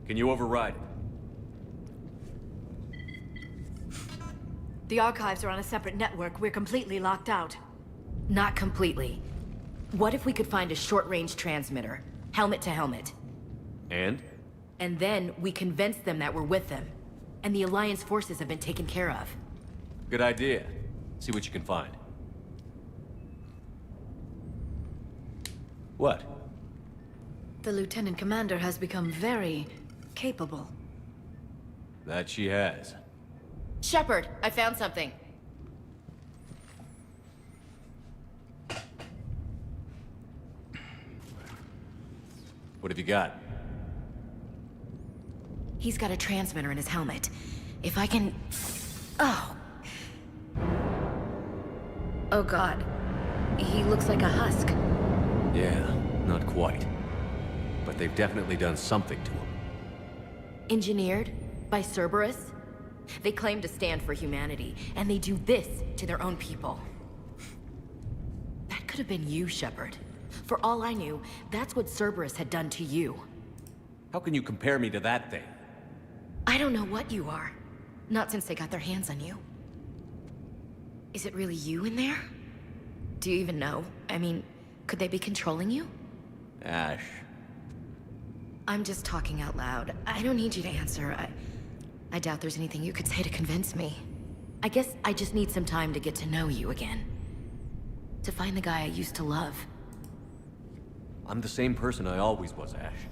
Can you override it? The archives are on a separate network. We're completely locked out. Not completely. What if we could find a short-range transmitter? Helmet to helmet. And? And then we convince them that we're with them. And the Alliance forces have been taken care of. Good idea. See what you can find. What? The Lieutenant Commander has become very capable. That she has. Shepard, I found something. What have you got? He's got a transmitter in his helmet. If I can... Oh. Oh god. He looks like a husk. Yeah, not quite. But they've definitely done something to him. Engineered by Cerberus? They claim to stand for humanity, and they do this to their own people. That could have been you, Shepard. For all I knew, that's what Cerberus had done to you. How can you compare me to that thing? I don't know what you are. Not since they got their hands on you. Is it really you in there? Do you even know? I mean, could they be controlling you? Ash. I'm just talking out loud. I don't need you to answer. I doubt there's anything you could say to convince me. I guess I just need some time to get to know you again. To find the guy I used to love. I'm the same person I always was, Ash.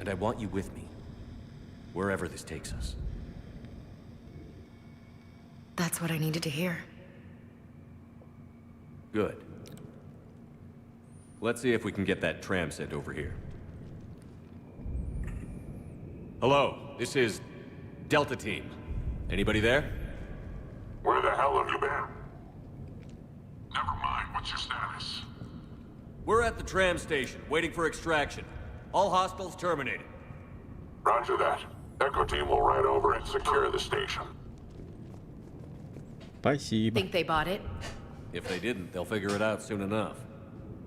And I want you with me. Wherever this takes us. That's what I needed to hear. Good. Let's see if we can get that tram sent over here. Hello, this is Delta Team. Anybody there? Where the hell have you been? Never mind, what's your status? We're at the tram station, waiting for extraction. All hostiles terminated. Roger that. Echo Team will ride over and secure the station. Спасибо. Think they bought it? If they didn't, they'll figure it out soon enough.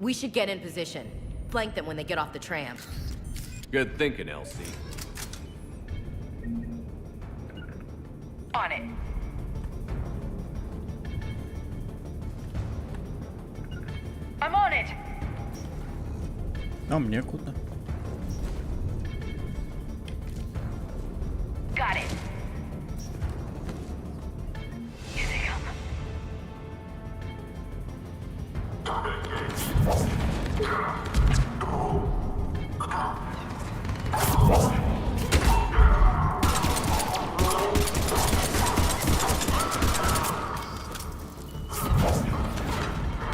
We should get in position. Flank them when they get off the tram. Good thinking, LC. On it. I'm on it. А мне куда? Got it. Here they come.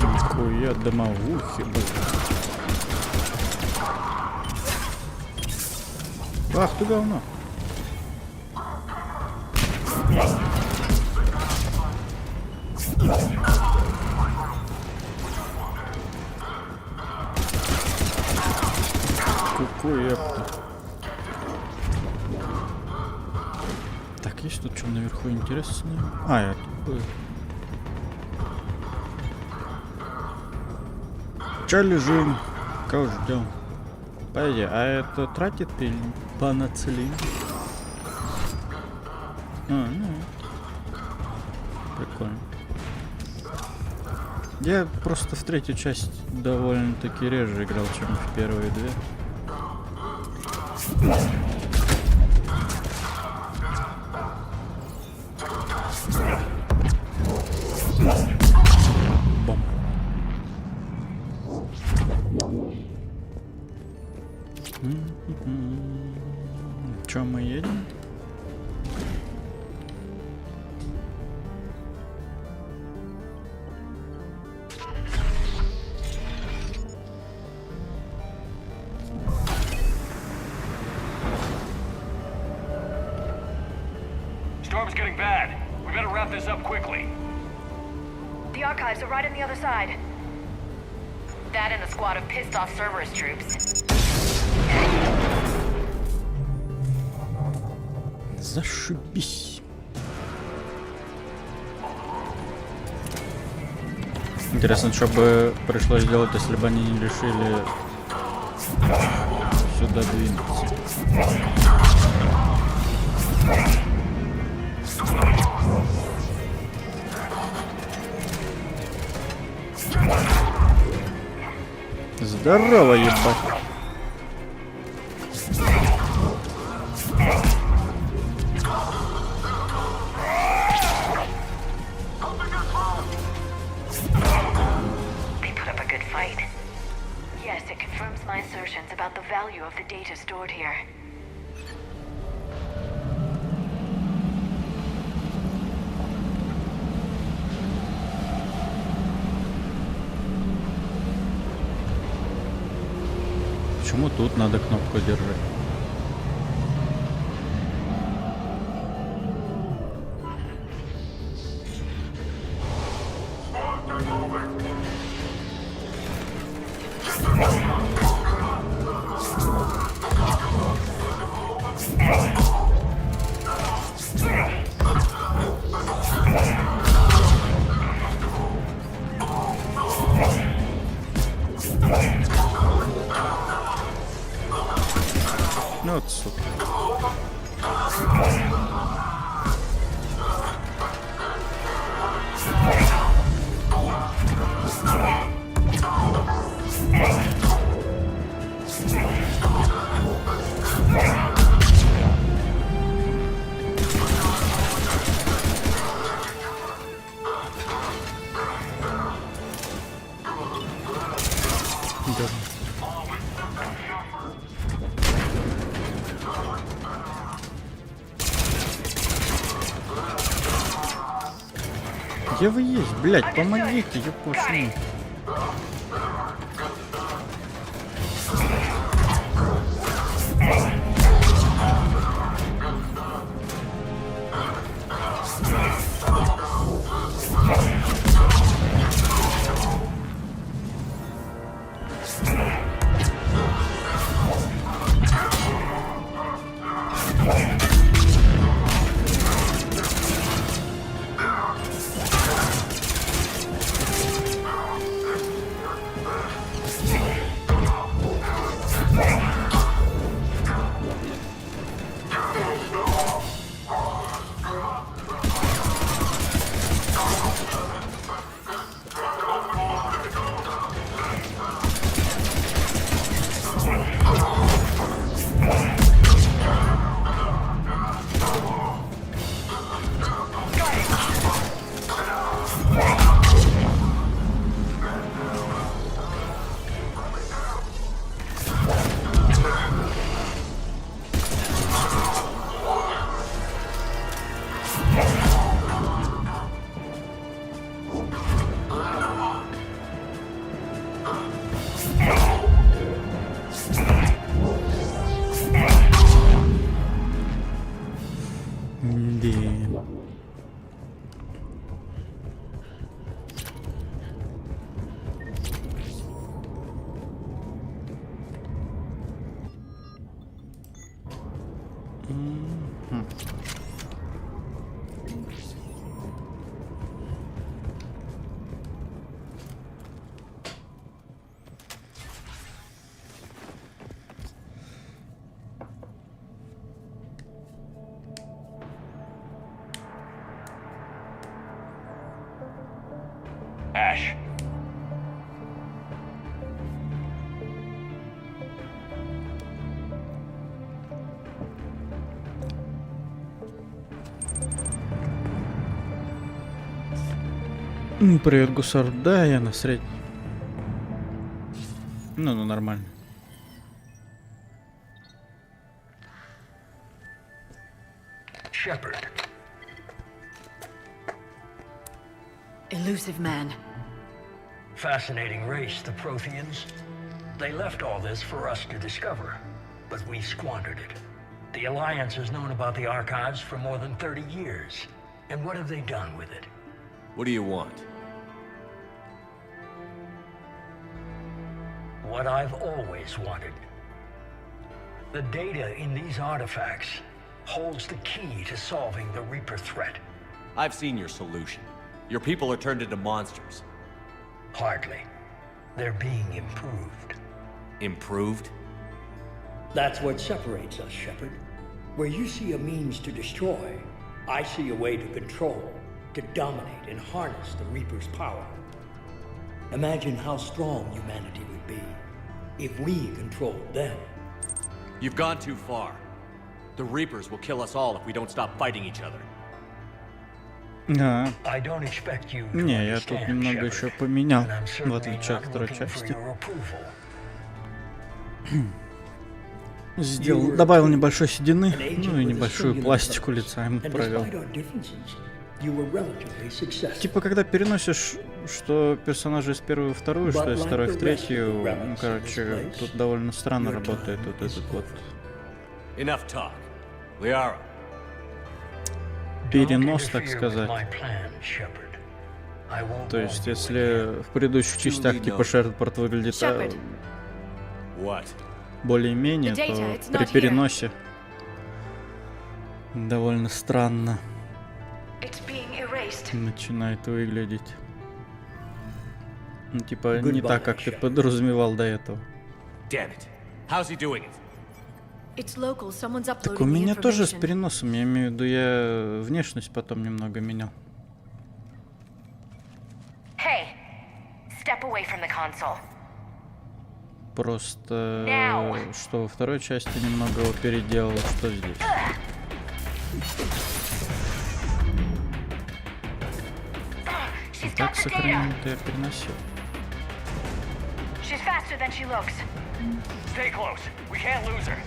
Нихуя домовухи, блин. Ах ты говно. Кукуепта. Так, есть тут что наверху интересное? А, я тут был. Че лежим? Кого ждем? Пойди, а это тратит или панацелин? А, ну. Прикольно. Я просто в третью часть довольно-таки реже играл, чем в первые две. Бом. Чё, мы едем? Storm's getting bad. We better wrap this up quickly. The archives are right on the other side. That and a squad of pissed off Cerberus troops. Зашибись. Интересно, что бы пришлось делать, если бы они не решили сюда двинуться. Здорово, ебать. They put up a good fight. Yes, it confirms my assertions about the value of the data stored here. Почему тут надо кнопку держать? Ну вот, сука. Где вы есть, блядь, помогите, ёпошину. cache. Привет, гусар. Да, я на средней. Ну, нормально. Shepard. Elusive man. Fascinating race, the Protheans. They left all this for us to discover, but we squandered it. The Alliance has known about the archives for more than 30 years. And what have they done with it? What do you want? What I've always wanted. The data in these artifacts holds the key to solving the Reaper threat. I've seen your solution. Your people are turned into monsters. Hardly. They're being improved. Improved? That's what separates us, Shepard. Where you see a means to destroy, I see a way to control, to dominate and harness the Reaper's power. Imagine how strong humanity would be if we controlled them. You've gone too far. The Reapers will kill us all if we don't stop fighting each other. Да. I don't expect you to Не, я тут understand, немного Shepard, еще поменял, and I'm в certainly отличие от not второй looking for части. your approval. Сделал, добавил небольшой седины, ну и небольшую пластику лица ему провел. Типа, когда переносишь, что персонажи из первой во вторую, что из второй в третью, ну, короче, тут довольно странно работает вот этот вот перенос, так сказать. То есть, если в предыдущих частях типа Шепард выглядит более-менее, то при переносе довольно странно начинает выглядеть. Ну, типа, не так, как ты подразумевал до этого. Так у меня тоже с переносом, я имею в виду, я внешность потом немного менял. Hey, step away from the console. Просто, что во второй части немного его переделал, что здесь. И так сохранить я переносил. She's faster than she looks. Stay close. We can't lose her.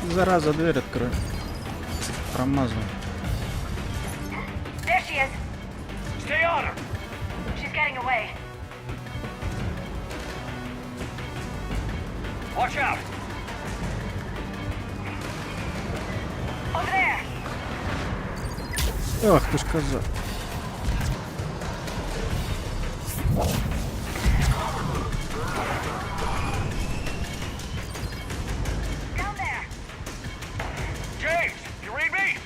Зараза, дверь открой. Промазывай. There she is. Stay on her. She's getting away. Watch out. Over there. Ах ты ж коза. Down there. James, you read me?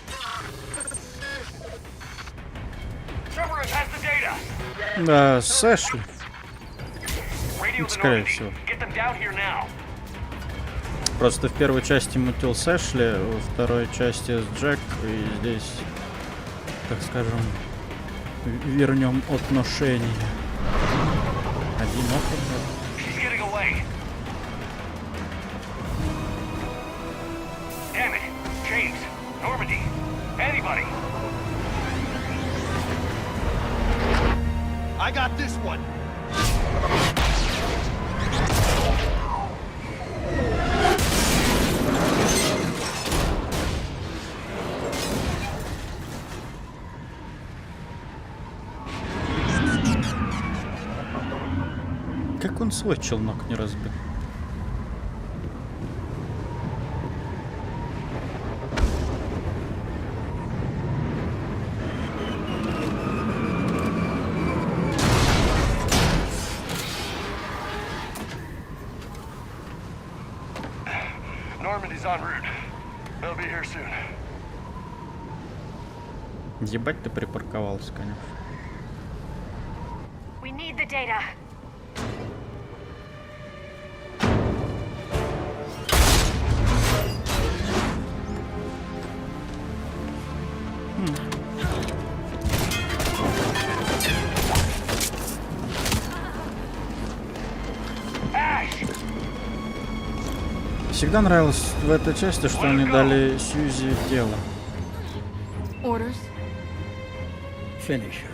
Cerberus has the data. Да, с Эшли. Radio the Скорее Normandy. всего. Get them down here now. Просто в первой части мутил с Эшли, во второй части с Джек, и здесь, так скажем, вернем отношения. Одинокий. She's getting away. Damn it. James, Normandy, anybody. I got this one. Как он свой челнок не разбил? Normandy's en route. They'll be here soon. Ебать ты припарковался, конечно. We need the data. Всегда нравилось в этой части, что они дали Сьюзи тело. Orders? Finish her.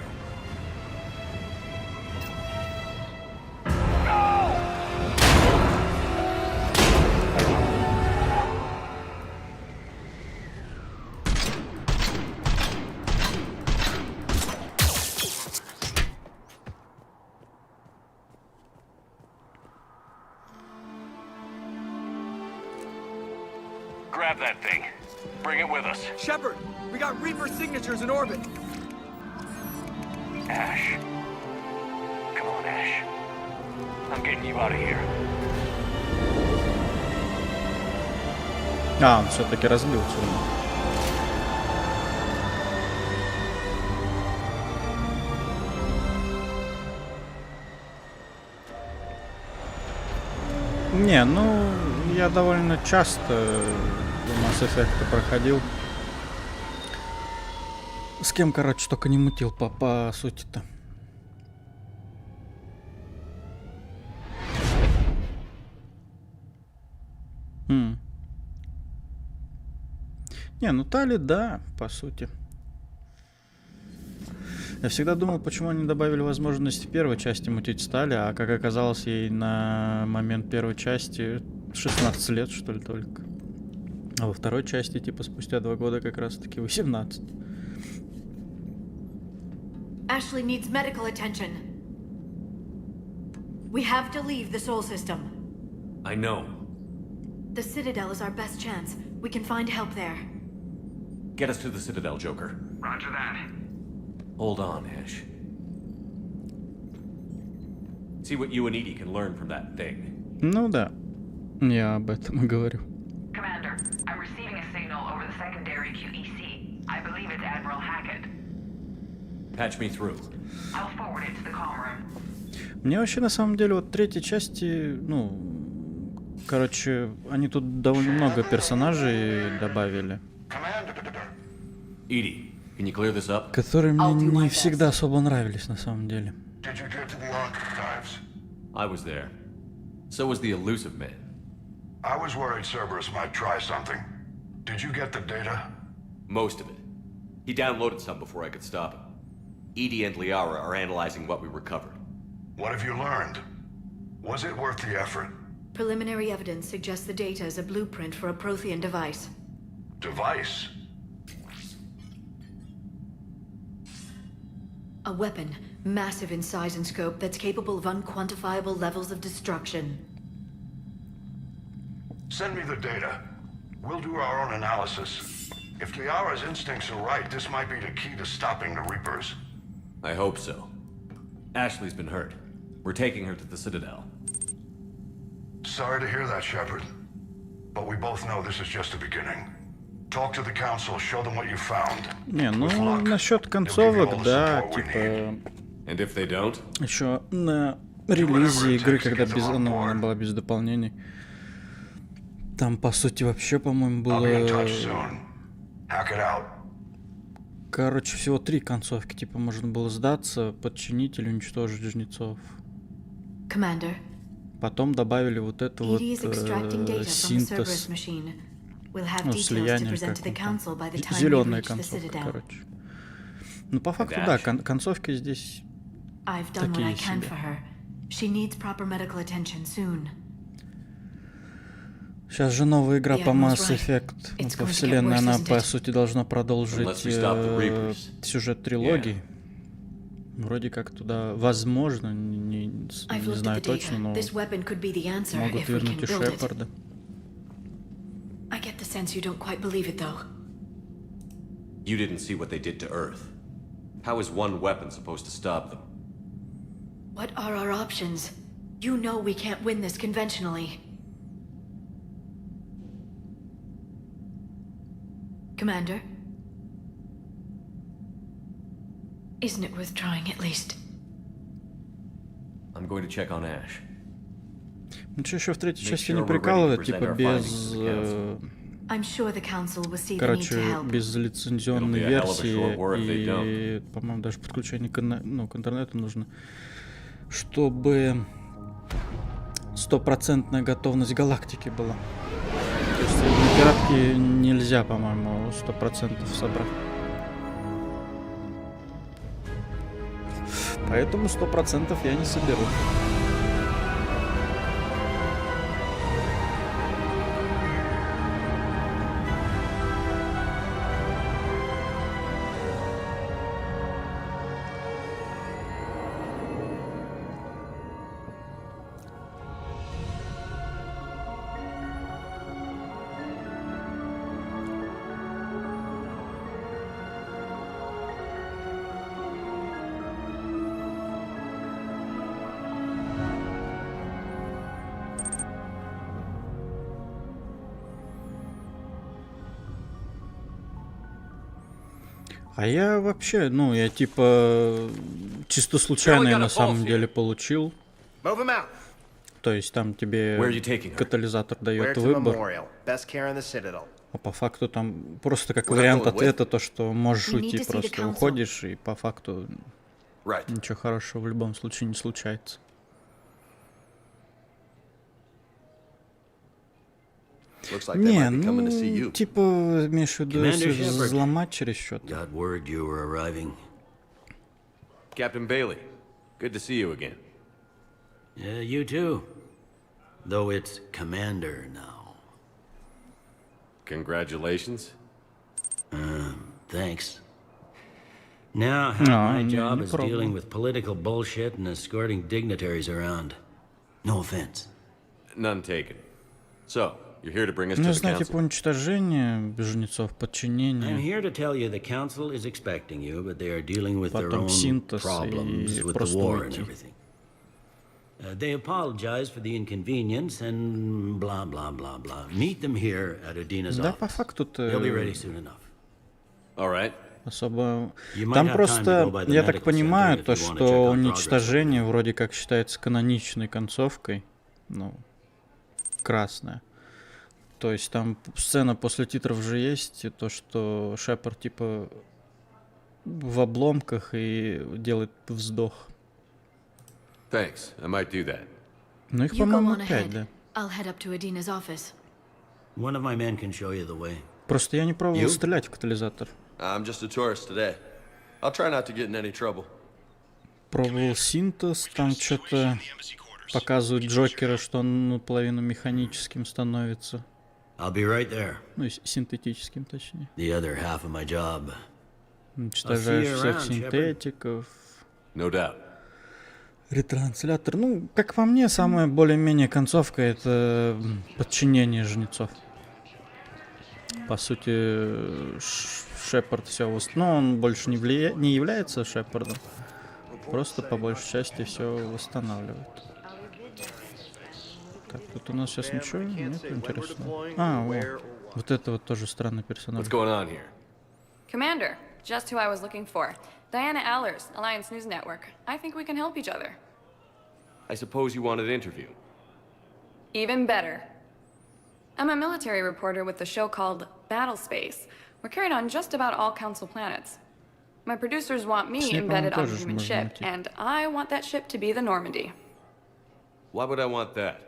Grab that thing. Bring it with us. Shepard, we got Reaper signatures in orbit. Ash. Come on, Ash. I'm getting you out of here. А, он все-таки разбил тюрьму. Не, ну, я довольно часто Mass Effect проходил. С кем, короче, только не мутил по сути-то. Не, ну Тали, да, по сути. Я всегда думал, почему они добавили возможность в первой части мутить Стали, а как оказалось, ей на момент первой части 16 лет, что ли, только. А во второй части, типа, спустя 2 года как раз-таки 18. Ashley needs medical attention. We have to leave the Sol system. I know. The Citadel is our best chance. We can find help there. Get us to the Citadel, Joker. Roger that. Hold on, Ash. See what you and Edie can learn from that thing. Ну да, я об этом и говорю. Commander, I'm receiving a signal over the secondary QEC. I believe it's Admiral Hackett. Patch me through. I'll forward it to the comm room. Мне вообще на самом деле вот третьей части, ну, короче, они тут довольно много персонажей добавили, Edie, can you clear this up? которые мне не всегда особо нравились на самом деле. Did you get to the archives? I was there. So was the elusive man. I was worried Cerberus might try something. Did you get the data? Most of it. He downloaded some before I could stop him. Edie and Liara are analyzing what we recovered. What have you learned? Was it worth the effort? Preliminary evidence suggests the data is a blueprint for a Prothean device. Device? A weapon, massive in size and scope, that's capable of unquantifiable levels of destruction. Send me the data. We'll do our own analysis. If Liara's instincts are right, this might be the key to stopping the Reapers. I hope so. Ashley's been hurt. We're taking her to the Citadel. Sorry to hear that, Shepard. But we both know this is just the beginning. Talk to the Council, show them what you found. Не, ну насчет концовок, да, типа. And if they don't? Еще на релизе игры, когда без, ну, она была без дополнений. Там, по сути, вообще, по-моему, было... Короче, всего 3 концовки. Типа, можно было сдаться, подчинить или уничтожить жнецов. Commander. Потом добавили вот это вот синтез. Ну, слияние как-то. Зеленая концовка, короче. Ну, по факту, да, концовки здесь такие себе. Сейчас же новая игра по Mass Effect, ну, по вселенной, она, по сути, должна продолжить сюжет трилогии. Вроде как туда, возможно, не знаю точно, но могут вернуть и Шепарда. You didn't see what they did to Earth. How is one weapon supposed to stop them? What are our options? You know we can't win this conventionally. Commander? Isn't it worth trying at least? I'm going to check on Ash. Ну что, еще в третьей части не прикалывают, типа без... Короче, без лицензионной версии и, по-моему, даже подключение к интернету нужно, чтобы 100% готовность галактики была. На пиратке нельзя, по-моему, 100% собрать. Поэтому 100% я не соберу. А я вообще, ну, я типа чисто случайно на самом деле получил. То есть там тебе катализатор дает выбор. А по факту там просто как вариант ответа то, что можешь уйти, просто уходишь, и по факту ничего хорошего в любом случае не случается. Не, ну, типа, имеешь в виду, если взломать через счет. Captain Bailey, good to see you again. Yeah, you too. Though it's Commander now. Congratulations. Thanks. Now, half my job is dealing with political bullshit and escorting dignitaries around. No offense. None taken. So, you're here to bring us to Ну, the знаете, council? по уничтожению жнецов, I'm подчинения, here to tell you the council is expecting you, but they are dealing with their потом own синтез problems и with the просто war and уйти. everything. They apologize for the inconvenience and blah blah blah blah. Meet them here at Udina's Да, office. по факту-то They'll be ready soon enough. All right. особо... You might Там have time to просто, go by the я так medical понимаю, center if то, you wanna check что on progress. уничтожение вроде как считается каноничной концовкой. Ну, красная. То есть там сцена после титров же есть, и то, что Шепард типа в обломках и делает вздох. Thanks. I might do that. Ну их, You go по-моему, on 5, ahead. да. I'll head up to Adina's office. One of my men can show you the way. Просто я не пробовал стрелять в катализатор. I'm just a tourist today. I'll try not to get in any trouble. Пробовал синтез, там что-то показывают Джокера, что он наполовину механическим становится. I'll be right there. Ну, синтетическим, точнее. The other half of my job. Уничтожаешь I'll see you всех around, синтетиков. No doubt. Ретранслятор. Ну, как по мне, самая более-менее концовка — это подчинение жнецов. По сути, Шепард все... Ну, он больше не является Шепардом. Просто по большей части все восстанавливает. Так, тут у нас сейчас ничего нет интересного. А, вот это вот тоже странный персонаж. What's going on here? Commander, just who I was looking for. Diana Allers, Alliance News Network. I think we can help each other. I suppose you wanted an interview. Even better. I'm a military reporter with the show called Battle Space. We're carried on just about all Council planets. My producers want me embedded on a human ship, and I want that ship to be the Normandy. Why would I want that?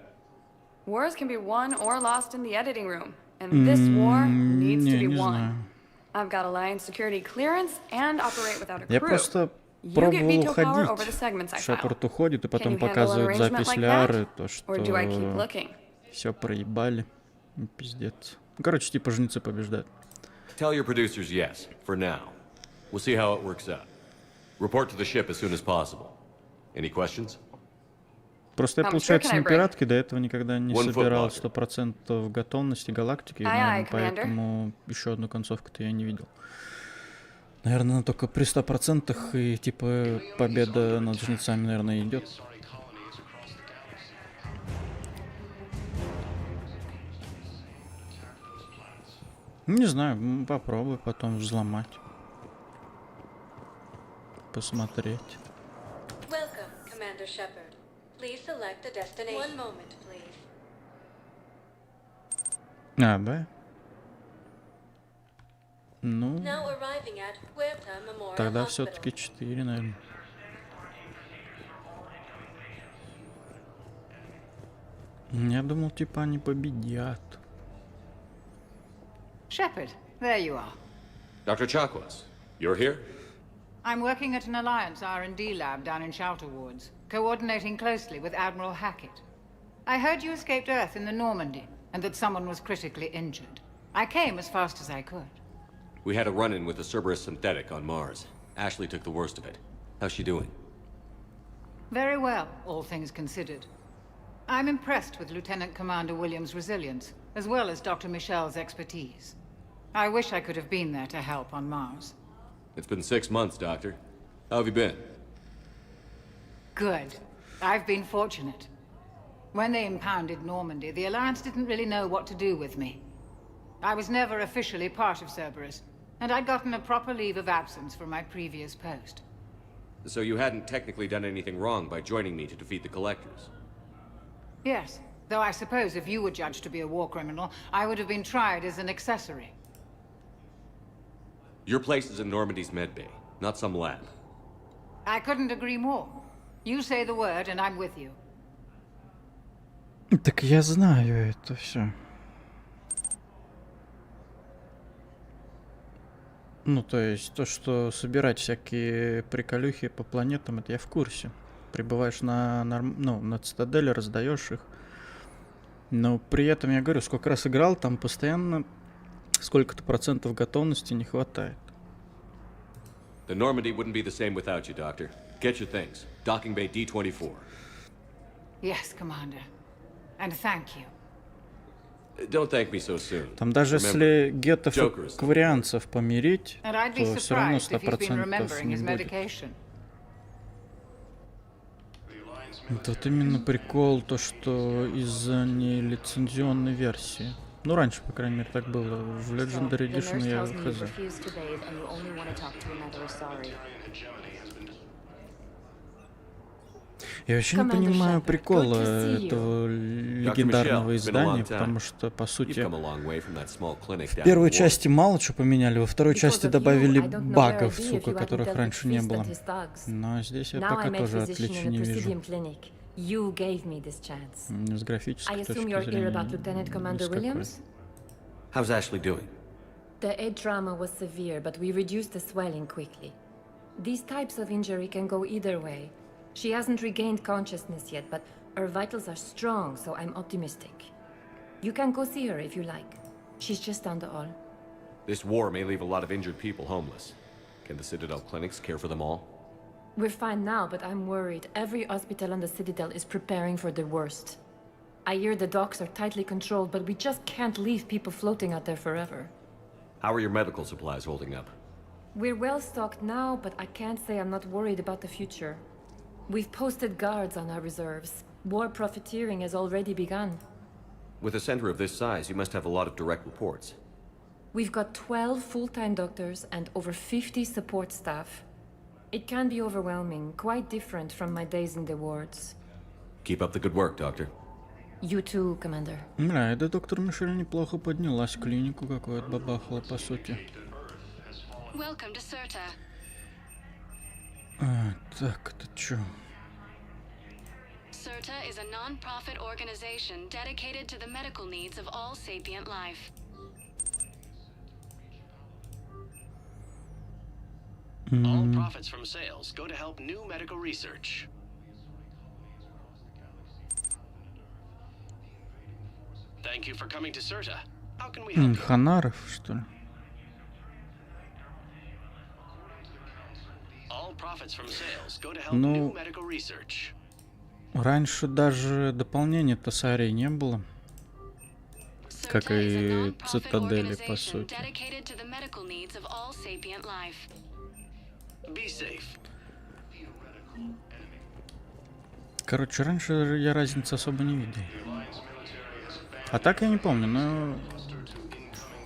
Wars can be won or lost in the editing room, and this war needs to be won. I've got Alliance security clearance and operate without a crew. Я просто пробовал уходить. Шепард уходит, и потом показывают запись Лиары, то, что все проебали. Пиздец. Ну, короче, типа жнецы побеждают. Tell your producers yes, for now. We'll see how it works out. Report to the ship as soon as possible. Any questions? Просто я, получается, на пиратке до этого никогда не собирал 100% готовности галактики, наверное, поэтому еще одну концовку-то я не видел. Наверное, она только при 100% и типа победа над жнецами, наверное, идет. Не знаю, попробуй потом взломать. Посмотреть. Welcome, Commander Shepard. Please select a destination. One moment, please. А, да? Ну, Now arriving at Huerta Memorial тогда Hospital. все-таки 4, наверное. Я думал, типа, они победят. Shepard, there you are. Dr. Chakwas, you're here? I'm working at an Alliance R&D lab down in Shelter Wards, coordinating closely with Admiral Hackett. I heard you escaped Earth in the Normandy, and that someone was critically injured. I came as fast as I could. We had a run-in with the Cerberus synthetic on Mars. Ashley took the worst of it. How's she doing? Very well, all things considered. I'm impressed with Lieutenant Commander Williams' resilience, as well as Dr. Michel's expertise. I wish I could have been there to help on Mars. It's been 6 months, Doctor. How have you been? Good. I've been fortunate. When they impounded Normandy, the Alliance didn't really know what to do with me. I was never officially part of Cerberus, and I'd gotten a proper leave of absence from my previous post. So you hadn't technically done anything wrong by joining me to defeat the Collectors? Yes, though I suppose if you were judged to be a war criminal, I would have been tried as an accessory. Your place is in Normandy's medbay, not some lab. I couldn't agree more. You say the word, and I'm with you. Так я знаю это все. Ну, то есть, то, что собирать всякие приколюхи по планетам, это я в курсе. Прибываешь на цитадели, раздаешь их. Но при этом, я говорю, сколько раз играл, там постоянно сколько-то процентов готовности не хватает. The Normandy wouldn't be the same without you, Doctor. Get your things. Docking bay D-24. Yes, Commander. And thank you. Don't thank me so soon. Там даже если гетов и кварианцев помирить, то все равно 100% не будет. Тут именно прикол то, что из-за нелицензионной версии. Ну, раньше, по крайней мере, так было. В Legendary Edition я хз. Я вообще не понимаю прикола этого легендарного издания, потому что, по сути, в первой части мало чего поменяли, во второй части добавили багов, сука, которых раньше не было. Но здесь я пока тоже отличий не вижу. С графической точки зрения. How's Ashley doing? The head trauma was severe, but we reduced the swelling quickly. These types of injury can go either way. She hasn't regained consciousness yet, but her vitals are strong, so I'm optimistic. You can go see her if you like. She's just down the hall. This war may leave a lot of injured people homeless. Can the Citadel clinics care for them all? We're fine now, but I'm worried. Every hospital on the Citadel is preparing for the worst. I hear the docks are tightly controlled, but we just can't leave people floating out there forever. How are your medical supplies holding up? We're well stocked now, but I can't say I'm not worried about the future. We've posted guards on our reserves. War profiteering has already begun. With a center of this size, you must have a lot of direct reports. We've got 12 full-time doctors and over 50 support staff. It can be overwhelming, quite different from my days in the wards. Keep up the good work, Doctor. You too, Commander. Да, это доктор Мишель неплохо поднялась, клинику какую-то бабахала, по сути. Welcome to Certa. Так, это чё? Certa is a non-profit organization dedicated to the medical needs of all sapient life. All profits from sales go to help new medical research. Thank you for coming to Certa. How can we help you? Ханаров, что ли? All profits from sales go to help new medical research. Раньше даже дополнения Тасарей не было. Как и Цитадели, по сути. Короче, раньше я разницы особо не видел. А так я не помню, но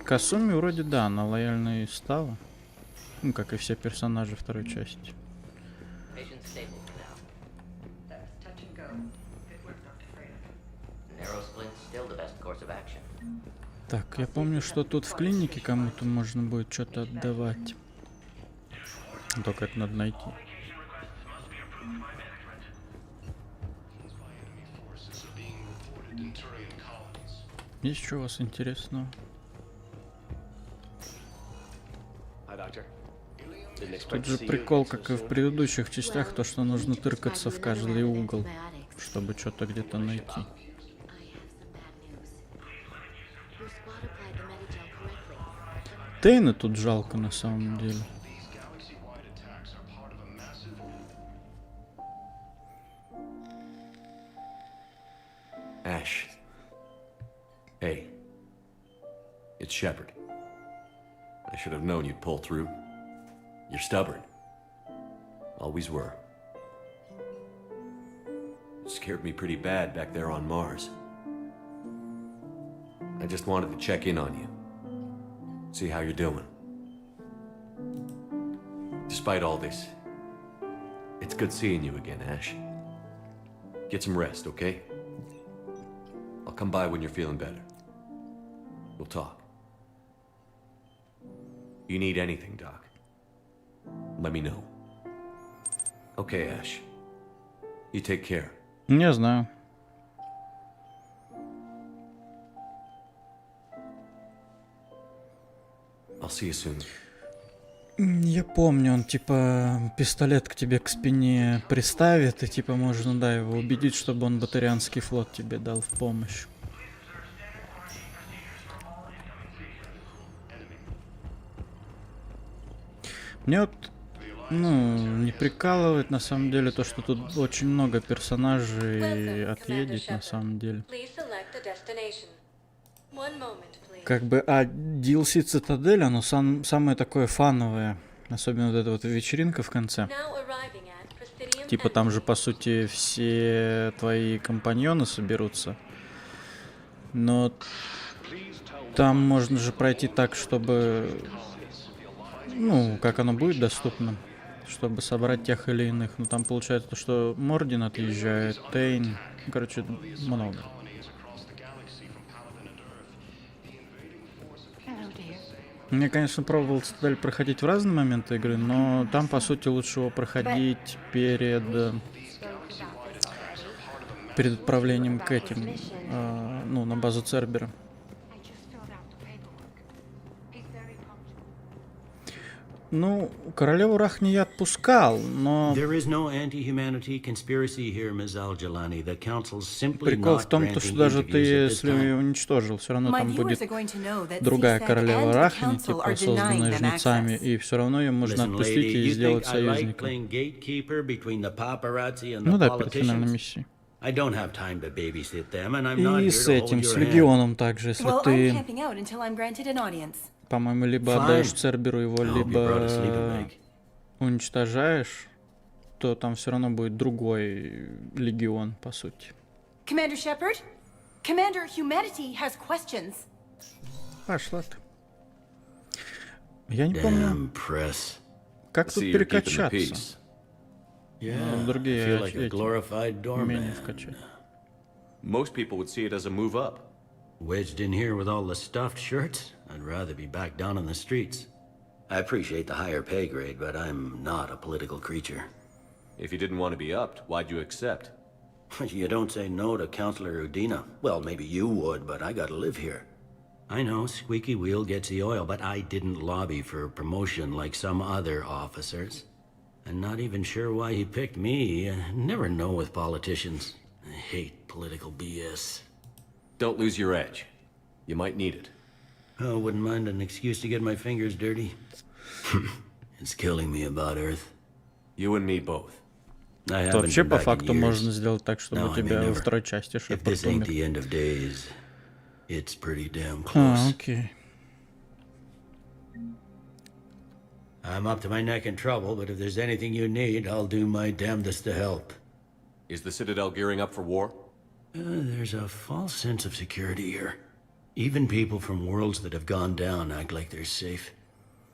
Касуми вроде да, она лояльной стала. Ну, как и все персонажи второй части. Так, я помню, что тут в клинике кому-то можно будет что-то отдавать. Только это надо найти. Есть что у вас интересного? Тут же прикол, как и в предыдущих частях, то, что нужно тыркаться в каждый угол, чтобы что-то где-то найти. Тейна тут жалко на самом деле. Ash. Hey. It's Shepard. I should have known you'd pull through. You're stubborn. Always were. It scared me pretty bad back there on Mars. I just wanted to check in on you. See how you're doing. Despite all this, it's good seeing you again, Ash. Get some rest, okay? I'll come by when you're feeling better. We'll talk. You need anything, Doc, let me know. Okay, Ash. You take care. Не знаю. I'll see you soon. Я помню, он типа пистолет к тебе к спине приставит, и типа можно, да, его убедить, чтобы он батарианский флот тебе дал в помощь. Мне вот, не прикалывает на самом деле то, что тут очень много персонажей отъедет на самом деле. Как бы, DLC Цитадель, оно самое такое фановое. Особенно вот эта вот вечеринка в конце. Типа там же, по сути, все твои компаньоны соберутся. Но там можно же пройти так, чтобы... как оно будет доступно. Чтобы собрать тех или иных. Но там получается, что Мордин отъезжает, Тейн. Короче, много. Я, конечно, пробовал Цитадель проходить в разные моменты игры, но там, по сути, лучше его проходить перед отправлением к этим, на базу Цербера. Королеву Рахни я отпускал, но... Прикол в том, что даже ты, если ее уничтожил, все равно там будет другая королева Рахни, типа созданная жнецами, и все равно ее можно отпустить и сделать союзником. Перед финальной миссией. И с этим, с Легионом также, если ты... По-моему, либо отдаешь Церберу его, либо уничтожаешь, то там все равно будет другой легион, по сути. Commander Shepard? Commander, humanity has questions. Пошла ты. Я не помню, как тут перекачаться. Другие умения вкачать. Most people would see it as a move up. Wedged in here with all the stuffed shirts? I'd rather be back down on the streets. I appreciate the higher pay grade, but I'm not a political creature. If you didn't want to be upped, why'd you accept? You don't say no to Counselor Udina. Well, maybe you would, but I gotta live here. I know, squeaky wheel gets the oil, but I didn't lobby for promotion like some other officers. I'm not even sure why he picked me. I never know with politicians. I hate political BS. Don't lose your edge. You might need it. Oh, wouldn't mind an excuse to get my fingers dirty. It's killing me about Earth. You and me both. Вообще, по факту, можно сделать так, чтобы у тебя во второй части Шепард умер. Окей. I'm up to my neck in trouble, but if there's anything you need, I'll do my damnedest to help. Is the Citadel gearing up for war? There's a false sense of security here. Even people from worlds that have gone down act like they're safe.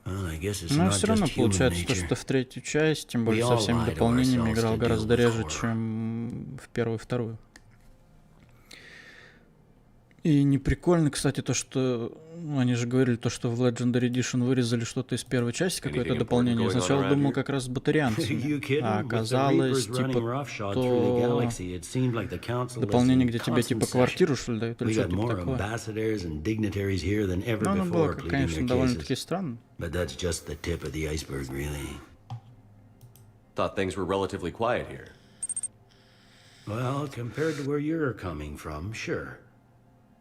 Well, I guess it's not все равно just human получается, nature. что в третью часть, тем более со всеми дополнениями, играл гораздо реже, чем в первую и вторую. И не прикольно, кстати, то, что... Ну, они же говорили, то, что в Legendary Edition вырезали что-то из первой части, какое-то дополнение. Я сначала думал как раз с батарианцами, а оказалось, типа, то... дополнение, где тебе, типа, квартиру, что ли, дают, или что-то типа такое. Ну, оно было, конечно, довольно-таки странно. Thought things were relatively quiet here. Well, compared to where you're coming from, sure.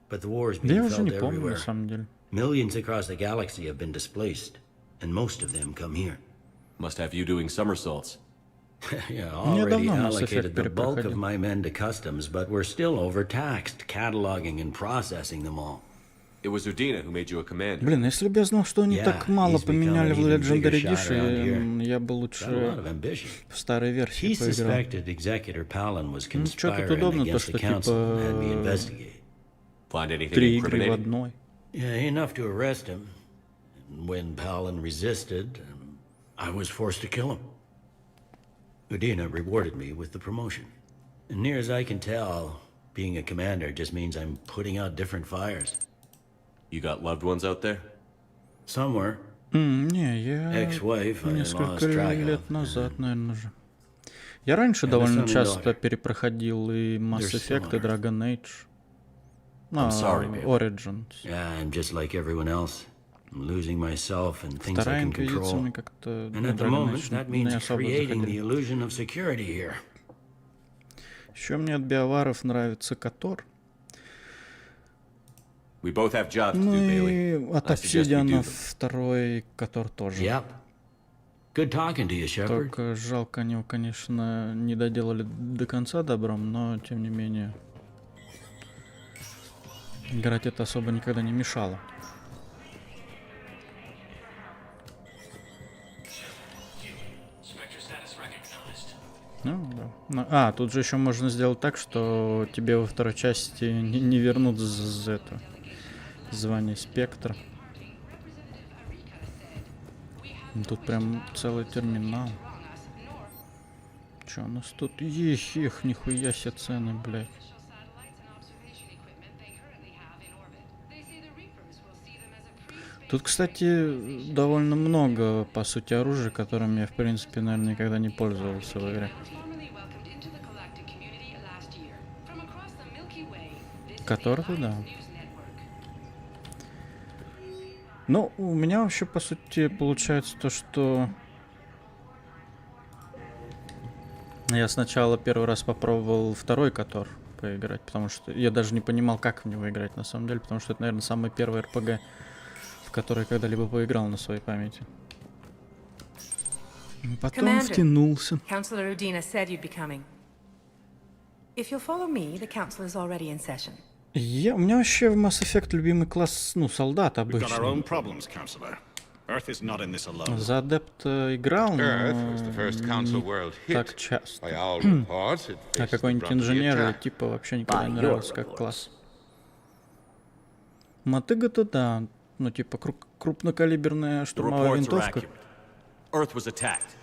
But the war's Да я being уже felt не помню, на everywhere. самом деле. Millions across the galaxy have been displaced, and most of them come here. Must have you doing somersaults. Yeah, Я already давно Mass allocated Effect the bulk of перепроходил. my men to customs, but we're still overtaxed, cataloging and processing them all. It was Udina who made you a commander. Блин, если бы я знал, что они Yeah, так мало he's поменяли в become an even Legendary bigger shot around Edition, here. я бы Got a lot лучше of ambition. в старой версии He поиграл. suspected Executor Palin was Ну, что тут conspiring удобно, то, against что the council and had me типа investigate. Find anything 3 игры в incriminating? одной. Yeah, enough to arrest him. And when Palin resisted, I was forced to kill him. Udina rewarded me with the promotion. And near as I can tell, being a commander just means I'm putting out different fires. You got loved ones out there? Somewhere. Не, я Ex-wife, I несколько lost track of. лет назад, наверное же. Я раньше And a довольно son and часто daughter. перепроходил и Mass They're Effect, и similar. Dragon Age. I'm sorry, babe. Origins. Yeah, I'm just like everyone else. I'm losing myself and things I Вторая can Инквизиция control. мне как-то... And ну, at the Dragon moment, Age that не means особо creating the заходили. illusion of security here. Еще мне от биоваров нравится Котор. We both have jobs to Ну do, и Bailey. от I suggest we do Obsidian them. второй Котор тоже. Yep. Good talking to you, Shepard. Только жалко, они его, конечно, не доделали до конца добром, но тем не менее играть это особо никогда не мешало. Ну, да. Тут же еще можно сделать так, что тебе во второй части не вернут это звание Спектра. Тут прям целый терминал. Че у нас тут? Эх, нихуя себе цены, блядь. Тут, кстати, довольно много, по сути, оружия, которым я, в принципе, наверное, никогда не пользовался в игре. Который-то, да. Ну, у меня вообще, по сути, получается то, что... Я сначала первый раз попробовал второй Котор поиграть, потому что я даже не понимал, как в него играть, на самом деле, потому что это, наверное, самый первый РПГ, в который я когда-либо поиграл на своей памяти. И потом втянулся. Councillor Udina said you'd be coming. If you'll follow me, the council is already in session. У меня вообще в Mass Effect любимый класс, ну, солдат We've got our own обычно. problems, Councillor. Earth is not in this alone. За адепта играл, но Earth was the first council world не hit. так часто. By all reports, it А faces какой-нибудь the brunt of the инженер или attack. типа вообще никогда не By нравился your как класс. Мотыга-то да, ну типа крупнокалиберная The штурмовая reports are винтовка. accurate. Earth was attacked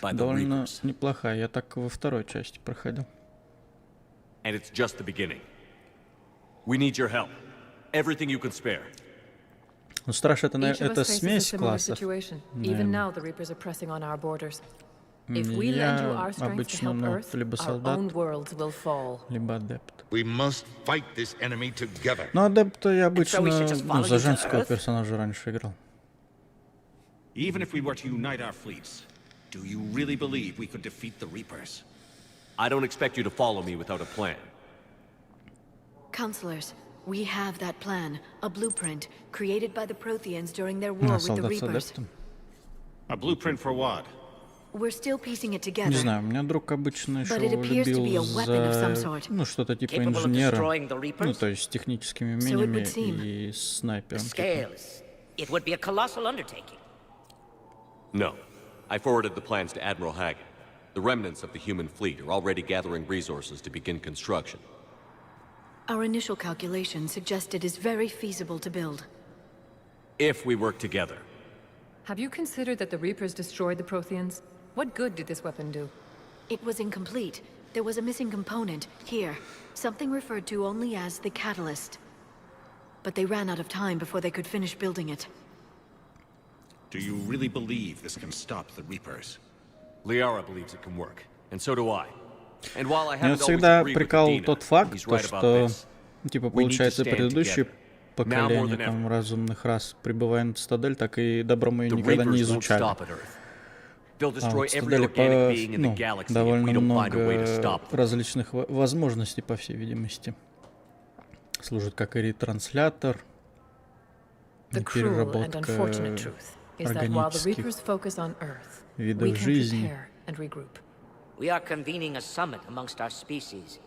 by the Довольно Reapers. неплохая, я так во второй части проходил. And it's just the beginning. We need your help. Everything you can spare. Ну, страж это, Each of это us faces a смесь similar классов. situation. Even Наверное. now, the Reapers are pressing on our borders. If we lend you Я our strength to обычно, help ну, Earth, либо our солдат, own worlds will fall. либо адепт. We must fight this enemy together. Ну, адепта я so обычно, we should just ну, follow за you to женского Earth? персонажа раньше играл. Even if we were to unite our fleets, do you really believe we could defeat the Reapers? I don't expect you to follow me without a plan. Counselors, we have that plan, a blueprint created by the Protheans during their war with the Солдат с Reapers. адептом. A blueprint for what? We're still piecing it Не together. знаю, у меня друг обычно еще But it appears to be a любил weapon of some за, sort. ну, что-то типа Capable of инженера, destroying the Reapers? ну, то есть с техническими So it would умениями seem. и снайпером. типа. Scales. It would be a colossal undertaking. No. I forwarded the plans to Admiral Hagen. The remnants of the human fleet are already gathering resources to begin construction. Our initial calculations suggest it is very feasible to build. If we work together. Have you considered that the Reapers destroyed the Protheans? What good did this weapon do? It was incomplete. There was a missing component, here. Something referred to only as the catalyst. But they ran out of time before they could finish building it. Do you really believe this can stop the Reapers? Liara believes it can work, and so do I. And while I Меня haven't always всегда agreed with прикал Udina, тот факт, he's то, right about что, this. типа, We need to получается, stand предыдущие together. поколения там разумных рас, прибывая на Цитадель, так и добром ее никогда не изучали. А вот в Цитадели довольно много различных возможностей, по всей видимости. Служит как и ретранслятор, и переработка органических видов жизни. We are convening a summit amongst our species.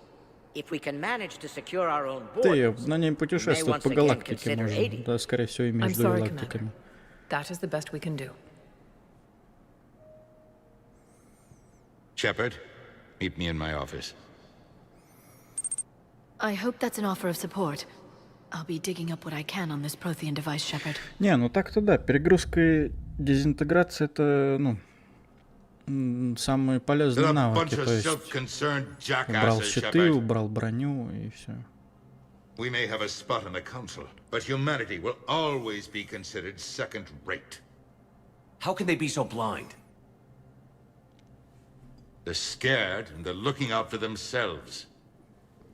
If we can manage to secure our own Да, borders, на ней путешествовать по галактике можно, да, скорее всего, и между галактиками. That is the best we can do. Shepard, meet me in my office. I hope that's an offer of support. I'll be digging up what I can on this Prothean device, Shepard. Не, ну так-то да, перегрузка и дезинтеграция — это, ну, самые полезные навыки, то есть убрал щиты, убрал броню и все. We may have a spot in the council, but humanity will always be considered second-rate. How can they be so blind? They're scared and they're looking out for themselves.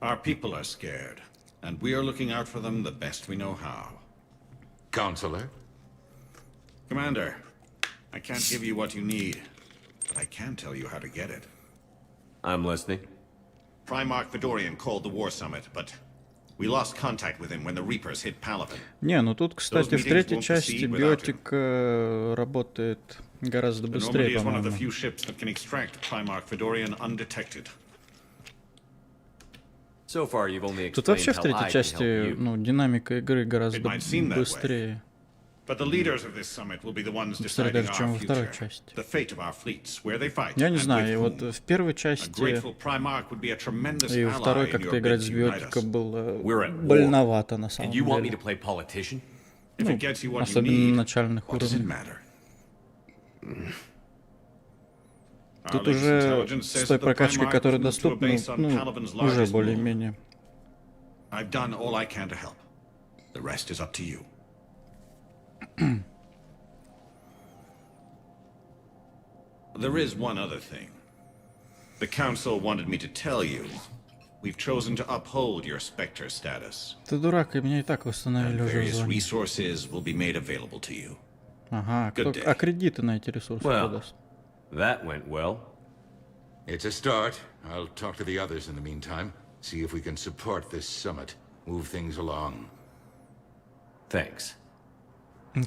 Our people are scared, and we are looking out for them the best we know how. Counselor? Commander, I can't give you what you need, but I can tell you how to get it. I'm listening. Primarch Fedorian called the War Summit, but we lost contact with him when the Reapers hit Palaven. Не, ну тут, кстати, в третьей части биотика работает гораздо быстрее, по-моему. Тут вообще в третьей части, ну, динамика игры гораздо быстрее. Быстрее даже, чем во второй части. Я не знаю, и вот в первой части и во второй как-то играть с биотика было больновато на самом деле. Ну, особенно на начальных уровнях. Тут уже с той прокачкой, которая доступна, ну, уже более-менее. There is one other thing. The Council wanted me to tell you. We've chosen to uphold your Spectre status. Ты дурак, и меня и так восстановили уже Various звание. resources will be made available to you. Ага, а кредиты на эти ресурсы кто даст? That went well. It's a start. I'll talk to the others in the meantime. See if we can support this summit. Move things along. Thanks.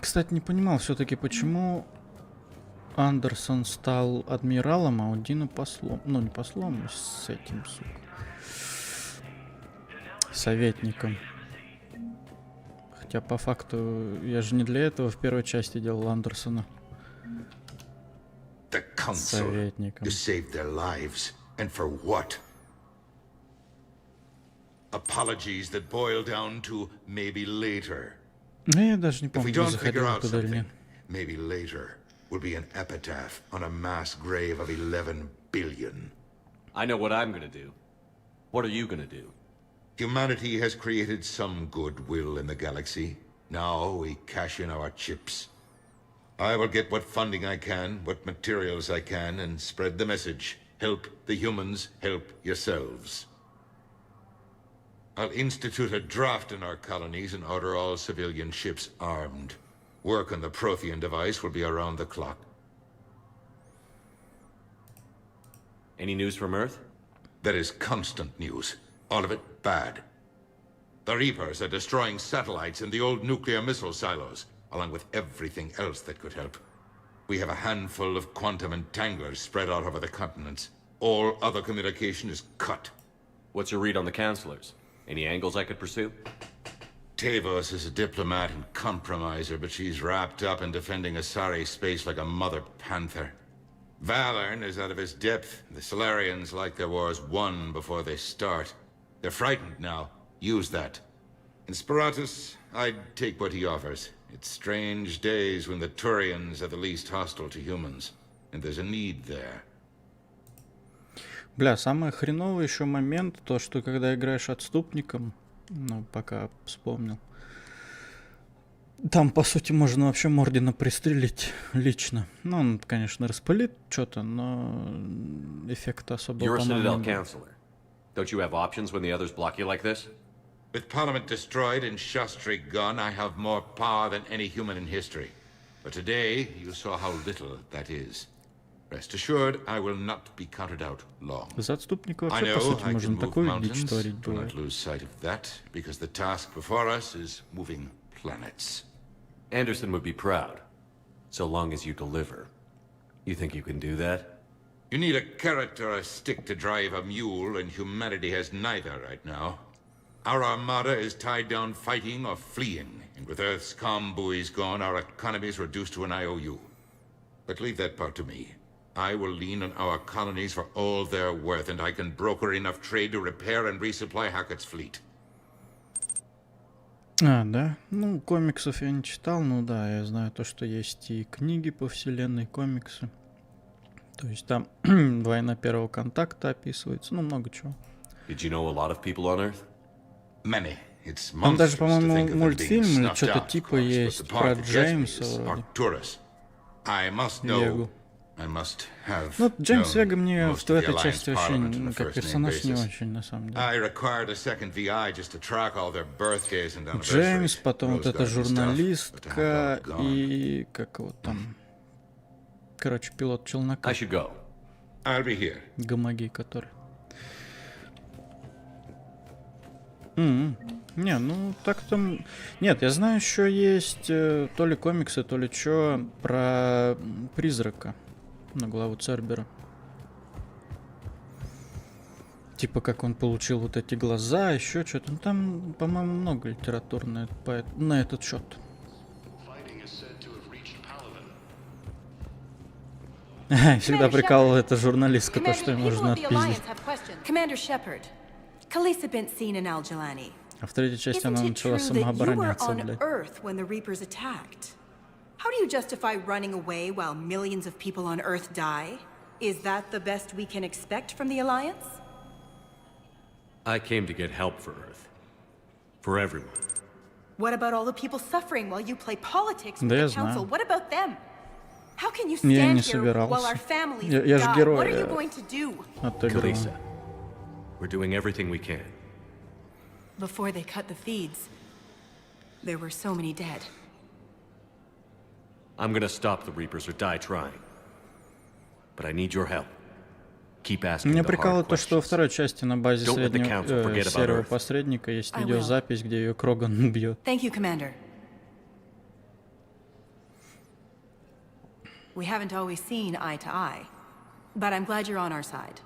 Кстати, не понимал все-таки, почему Андерсон стал адмиралом, а Удина послом. Ну, не послом, а с этим, сука. Советником. Хотя, по факту, я же не для этого в первой части делал Андерсона советником. To save their lives. And for what? Apologies that boil down to maybe later. Ну, я даже не If we помню, don't заходил figure out туда или something, нет. maybe later will be an epitaph on a mass grave of 11 billion. I know what I'm gonna do. What are you gonna do? Humanity has created some goodwill in the galaxy. Now we cash in our chips. I will get what funding I can, what materials I can, and spread the message. Help the humans, help yourselves. I'll institute a draft in our colonies and order all civilian ships armed. Work on the Prothean device will be around the clock. Any news from Earth? There is constant news. All of it bad. The Reapers are destroying satellites and the old nuclear missile silos, along with everything else that could help. We have a handful of quantum entanglers spread out over the continents. All other communication is cut. What's your read on the counselors? Any angles I could pursue? Tavos is a diplomat and compromiser, but she's wrapped up in defending Asari space like a mother panther. Valorn is out of his depth. The Solarians like their wars won before they start. They're frightened now. Use that. In Sparatus, I'd take what he offers. It's strange days when the Turians are the least hostile to humans. And there's a need there. Бля, самый хреновый еще момент, то, что когда играешь отступником, ну, пока вспомнил, там, по сути, можно вообще Мордина пристрелить лично. Ну, он, конечно, распылит что-то, но эффекта особого, по-моему, не будет. Don't you have options when the others block you like this? With Parliament destroyed and Shastri gone, I have more power than any human in history. But today, you saw how little that is. Rest assured, I will not be counted out long. За отступника I вообще, по know сути, I can можно move такую дичь mountains. творить, Do бывает. not lose sight of that, because the task before us is moving planets. Anderson would be proud, so long as you deliver. You think you can do that? You need a carrot or a stick to drive a mule, and humanity has neither right now. Our armada is tied down fighting or fleeing, and with Earth's comm buoys gone, our economy is reduced to an IOU. But leave that part to me. I will lean on our colonies for all they're worth, and I can broker enough trade to repair and resupply Hackett's fleet. А, да? Ну, комиксов я не читал, ну да, я знаю то, что есть и книги по вселенной, комиксы. То есть там война первого контакта описывается, ну, много чего. Did you know a lot of people on Earth? Many. It's Там даже, monstrous to по-моему, think of them being мультфильм или snuffed что-то out, типа of course, but есть the part про that gets me Джеймса is вроде. Arcturus. I must know. Вегу. I must have Ну, Джеймс Вега мне known в most of the этой Alliance части вообще, Parliament on ну, a как first-name персонаж не basis. очень, на самом деле. I required a second VI just to track all their birthdays and Джеймс, anniversaries. потом вот эта Rose garden stuff, but to have журналистка that gone. и как его там, короче, пилот челнока. I should go. I'll be here. Гомогей, который. Не, ну так там... Нет, я знаю, еще есть то ли комиксы, то ли что про призрака на главу Цербера. Типа, как он получил вот эти глаза, еще что-то. Ну, там, по-моему, много литературы на этот счет. Всегда прикалывала эта журналистка, то, что ей можно отпиздить. Commander Shepard, Khaleesi been seen in Al Jalani. А в третьей части она Isn't it начала true that you were самообороняться, on блядь. Earth when the Reapers attacked? How do you justify running away while millions of people on Earth die? Is that the best we can expect from the Alliance? I came to get help for Earth. For everyone. What about all the people suffering while you play politics with Да, я the Council? знаю. What about them? How can you Я stand не here while our собирался. families Я же die? What are you героя going to do? отыгрывал. Khaleesi, we're doing everything we can. Before they cut the feeds, there were so many dead. I'm gonna stop the Reapers or die trying. But I need your help. Keep asking Меня the hard прикалывает то, что во questions. второй части на базе Don't let the council forget about серого Earth. посредника есть I will. видеозапись, где ее Кроган бьет. Thank you, Commander. We haven't always seen eye to eye, but I'm glad you're on our side.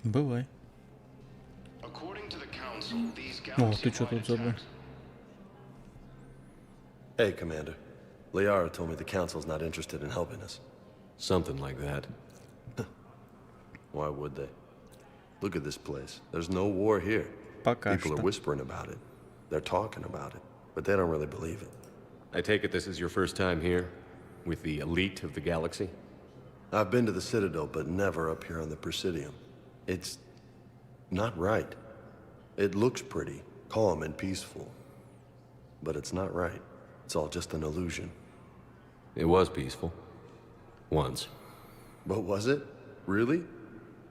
Бывай. According to the Council, these О, ты что тут забыл? Hey, Commander. Liara told me the Council's not interested in helping us. Something like that. Why would they? Look at this place. There's no war here. Пока People что. are whispering about it. They're talking about it, but they don't really believe it. I take it this is your first time here? With the elite of the galaxy? I've been to the Citadel, but never up here on the Presidium. It's not right. It looks pretty, calm and peaceful. But it's not right. It's all just an illusion. It was peaceful. Once. But was it? Really?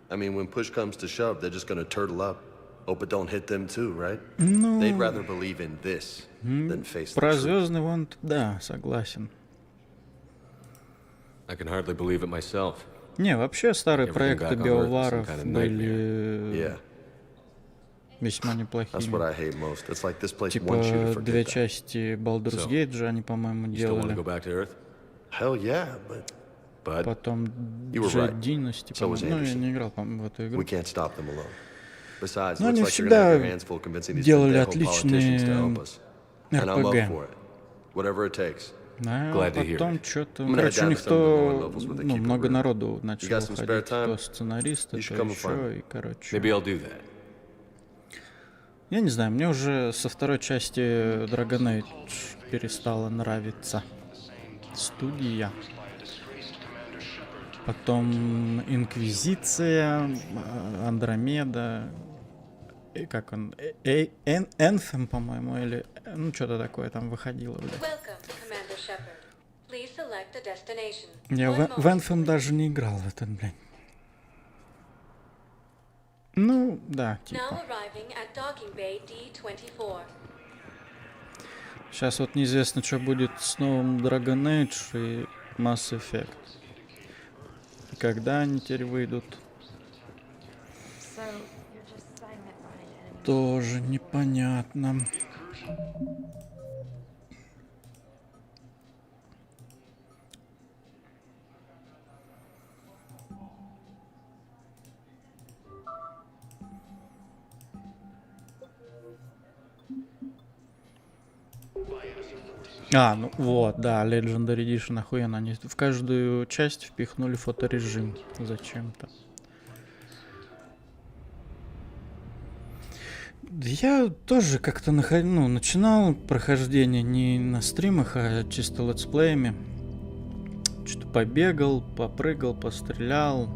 I mean, when push comes to shove, they're just gonna turtle up. Hope it don't hit them too, right? Ну, They'd rather believe in this than face the про truth. Звездный вон, да, согласен. I can hardly believe it myself. Не, вообще старые Everything проекты back on Earth is some биоваров kind of были Yeah, весьма that's what неплохими. I hate most. It's like this place wants you to Типа forget две that. части Baldur's So, Gate же они, по-моему, You still want to делали. go back to Earth? Hell yeah, but But Потом You were Джет right. Династи, So was по-моему. Ну, я Anderson. не играл, по-моему, в эту игру. we can't stop them alone. Besides, Но looks они like you're gonna have всегда your hands full convincing these делали damn politicians to help отличные us. And I'm up РПГ. for it. Whatever it takes. А Glad to hear потом it. что-то... I'm gonna Короче, head у down них to some of the lower то levels where they ну, keep it много real. народу You начало got some spare ходить, time? то сценаристы, You should то come and find еще, me. и, короче... maybe I'll do that. Я не знаю, мне уже со второй части Dragon Age перестало нравиться. Студия. by a disgraced Commander Shepard to Потом Инквизиция, Андромеда, и как он, Энфем, по-моему, или, ну, что-то такое там выходило, блядь. Я в Энфем даже не играл в этот, блядь. Ну, да, типа. Сейчас вот неизвестно, что будет с новым Dragon Age и Mass Effect. Когда они теперь выйдут, тоже непонятно. А, ну вот, да, Legendary Edition охуенно. Они в каждую часть впихнули фоторежим зачем-то. Я тоже как-то начинал прохождение не на стримах, а чисто летсплеями. Что-то побегал, попрыгал, пострелял.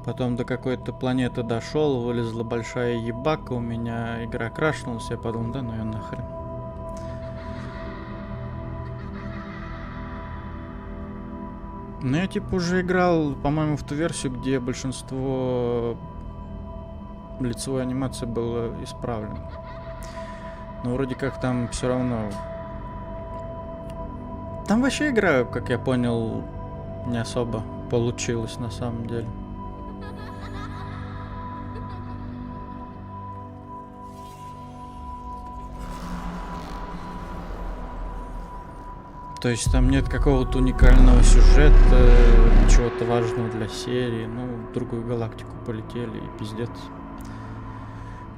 Потом до какой-то планеты дошел, вылезла большая ебака, у меня игра крашнулась, я подумал, да ну ее нахрен. Ну, я типа уже играл, по-моему, в ту версию, где большинство лицевой анимации было исправлено. Но вроде как там все равно... Там вообще игра, как я понял, не особо получилась на самом деле. То есть там нет какого-то уникального сюжета, чего-то важного для серии. Ну, в другую галактику полетели и пиздец.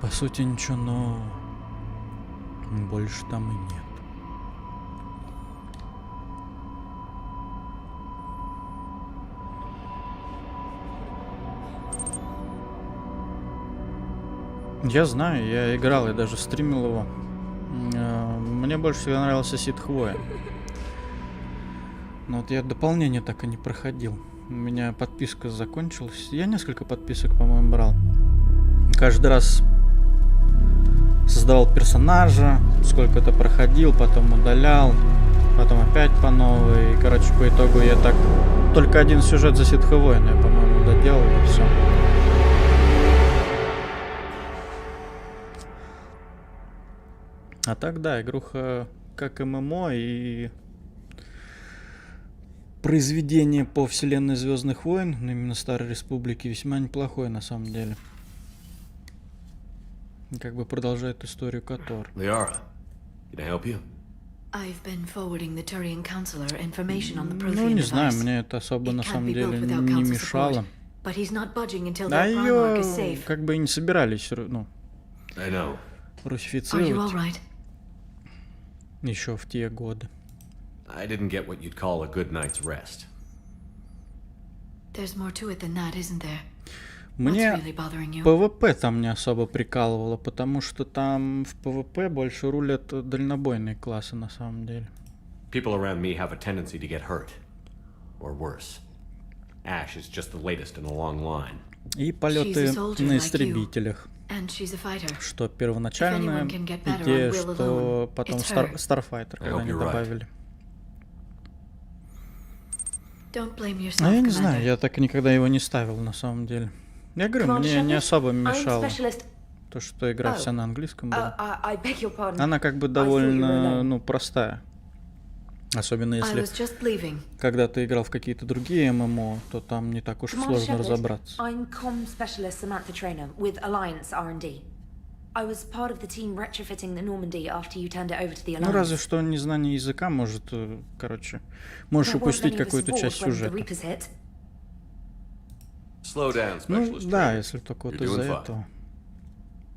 По сути ничего нового больше там и нет. Я знаю, я играл, я даже стримил его. Мне больше всего нравился Сид Хвоя. Но вот я дополнение так и не проходил. У меня подписка закончилась. Я несколько подписок, по-моему, брал. Каждый раз создавал персонажа, сколько-то проходил, потом удалял, потом опять по новой. И, короче, по итогу я так... Только один сюжет за Ситха Воина я, по-моему, доделал, и все. А так, да, игруха как ММО и... произведение по вселенной Звездных войн, именно Старой Республики, весьма неплохое на самом деле. Как бы продолжает историю Котор. Liara, can I help you? I've been forwarding the Turian counselor information on the Prothean Ну, не знаю, device. мне это особо на It can't самом be деле built without не council мешало. support, but he's not budging until Да their Primarch is ее safe. как бы и не собирались, ну, I know. Are you all русифицировать right? еще в те годы. I didn't get what you'd call a good night's rest. There's more to it than that, isn't there? Мне What's really bothering you? ПВП там не особо прикалывало, потому что там в ПВП больше рулят дальнобойные классы на самом деле. People around me have a tendency to get hurt. Or worse. Ash is just the latest in a long line. И полеты на истребителях. And she's a fighter. Что первоначальная If anyone can get better идея, on Will что alone, потом it's her. Starfighter, когда они добавили. Don't blame yourself, Ну, я не Commander. знаю, я так никогда его не ставил на самом деле. Я говорю, Commander мне не Shepard, особо I'm мешало specialist. то, что игра вся на английском была. I beg your pardon. Она как бы I thought you were довольно, alone. ну, простая. Особенно I если was just leaving. когда ты играл в какие-то другие ММО, то там не так уж Commander сложно Shepard, разобраться. I'm comm specialist Samantha Trainer with Alliance R&D. I was part of the team retrofitting the Normandy after you turned it over to the Ну, разве Alliance. что незнание языка может, короче, можешь There weren't упустить many of us какую-то aboard часть when the сюжета. Reapers hit. Slow down, Ну, specialist. да, trainer. если только вот You're из-за doing fine. этого.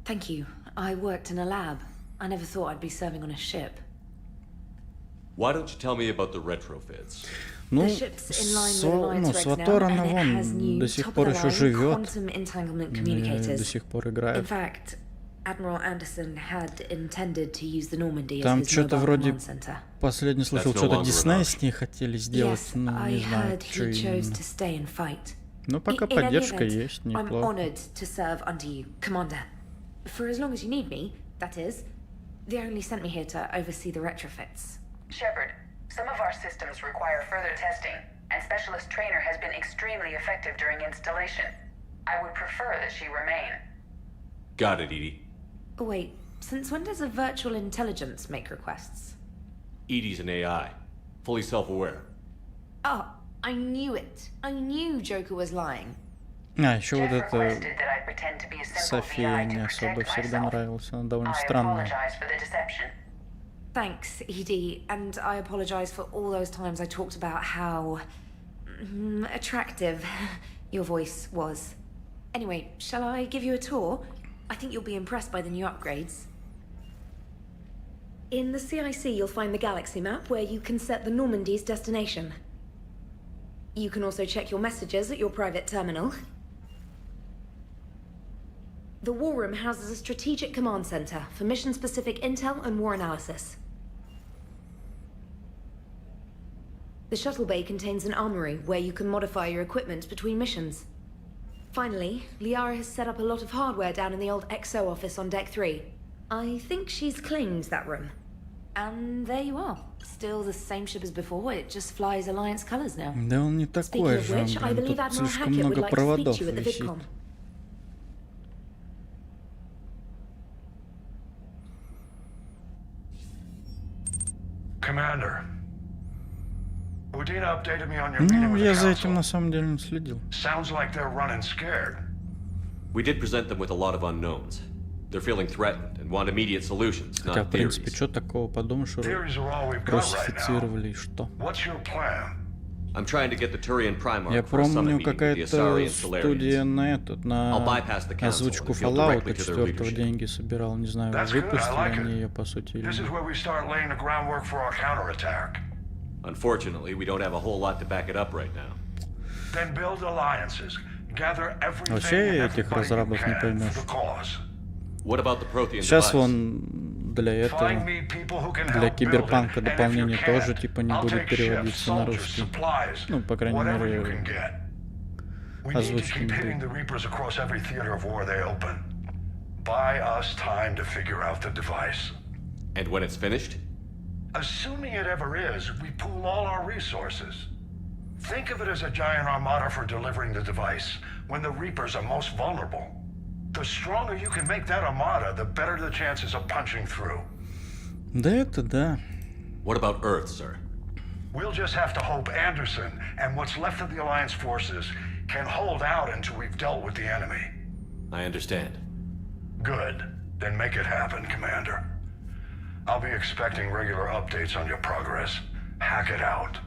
Thank you. I worked in a lab. I never thought I'd be serving on a ship. Why don't you tell me about the retrofits? Ну, The ship's in line with Alliance regs now, Сваторана and it has вон new до сих пор еще top-of-the-line живет. quantum entanglement До communicators. сих пор In играет. fact, Admiral Anderson had intended to use the Normandy as Там his что-то mobile вроде command center. последний слышал, что-то Дисней с ней хотели сделать, Yes, ну I не знаю, heard что he chose именно. to stay and fight. Ну пока In any поддержка event, есть, I'm неплохо. honored to serve under you, Commander. For as long as you need me, that is. They only sent me here to oversee the retrofits. Shepard, some of our systems require further testing, and Specialist Trainer has been extremely effective during installation. I would prefer that she remain. Got it, Edie. Oh, wait, since when does a virtual intelligence make requests? Edie's an AI, fully self-aware. Oh, I knew it. I knew Joker was lying. А, еще вот Jeff это requested that I pretend to be a simple София VI мне to особо protect всегда myself. нравилась, она довольно I странная. apologize for the deception. Thanks, Edie, and I apologize for all those times I talked about how attractive your voice was. Anyway, shall I give you a tour? I think you'll be impressed by the new upgrades. In the CIC, you'll find the galaxy map where you can set the Normandy's destination. You can also check your messages at your private terminal. The War Room houses a strategic command center for mission-specific intel and war analysis. The shuttle bay contains an armory where you can modify your equipment between missions. Finally, Liara has set up a lot of hardware down in the old XO office on Deck 3. I think she's claimed that room. And there you are. Still the same ship as before, it just flies Alliance colors now. Да он не такой Speaking of же, он which, I прям believe тут Admiral слишком Hackett would много like to speak проводов to you at the висит. VidCon. Commander, Udina updated me on your meeting Ну, with я the за этим Council. на самом деле не следил. Sounds like they're running scared. We did present them with a lot of unknowns. They're feeling threatened and want immediate solutions, Хотя, в not принципе, theories. что такого, подумаешь, Theories are all we've got right now. русифицировали и что? What's your plan? I'm trying to get the Turian Primarch Я for a summit помню, meeting with the какая-то Asari and студия Solarians. на этот, I'll на bypass the council озвучку and appeal Fallout directly to their 4 leadership. деньги собирал, не знаю, That's good, I выпустили like они it. ее по сути или This is нет. where we start laying the groundwork for our counterattack. Unfortunately, we don't have a whole lot to back it up right now. Then build alliances. Gather everything Вообще and этих everybody you разрабов не can поймешь. for the cause. What about the Prothean Сейчас device? вон для этого, Find me people who can для help build it, Киберпанка and if you дополнение can't, тоже типа не I'll будет take переводиться ships, на soldiers, русский. supplies, Ну, по крайней whatever you мере, can get. We need to озвучки не keep hitting будет. the Reapers across every theater of war they open. Buy us time to figure out the device. And when it's finished? Assuming it ever is, we pool all our resources. Think of it as a giant armada for delivering the device when the Reapers are most vulnerable. The stronger you can make that armada, the better the chances of punching through. Да это да. What about Earth, sir? We'll just have to hope Anderson and what's left of the Alliance forces can hold out until we've dealt with the enemy. I understand. Good. Then make it happen, Commander. I'll be expecting regular updates on your progress. Hack it out.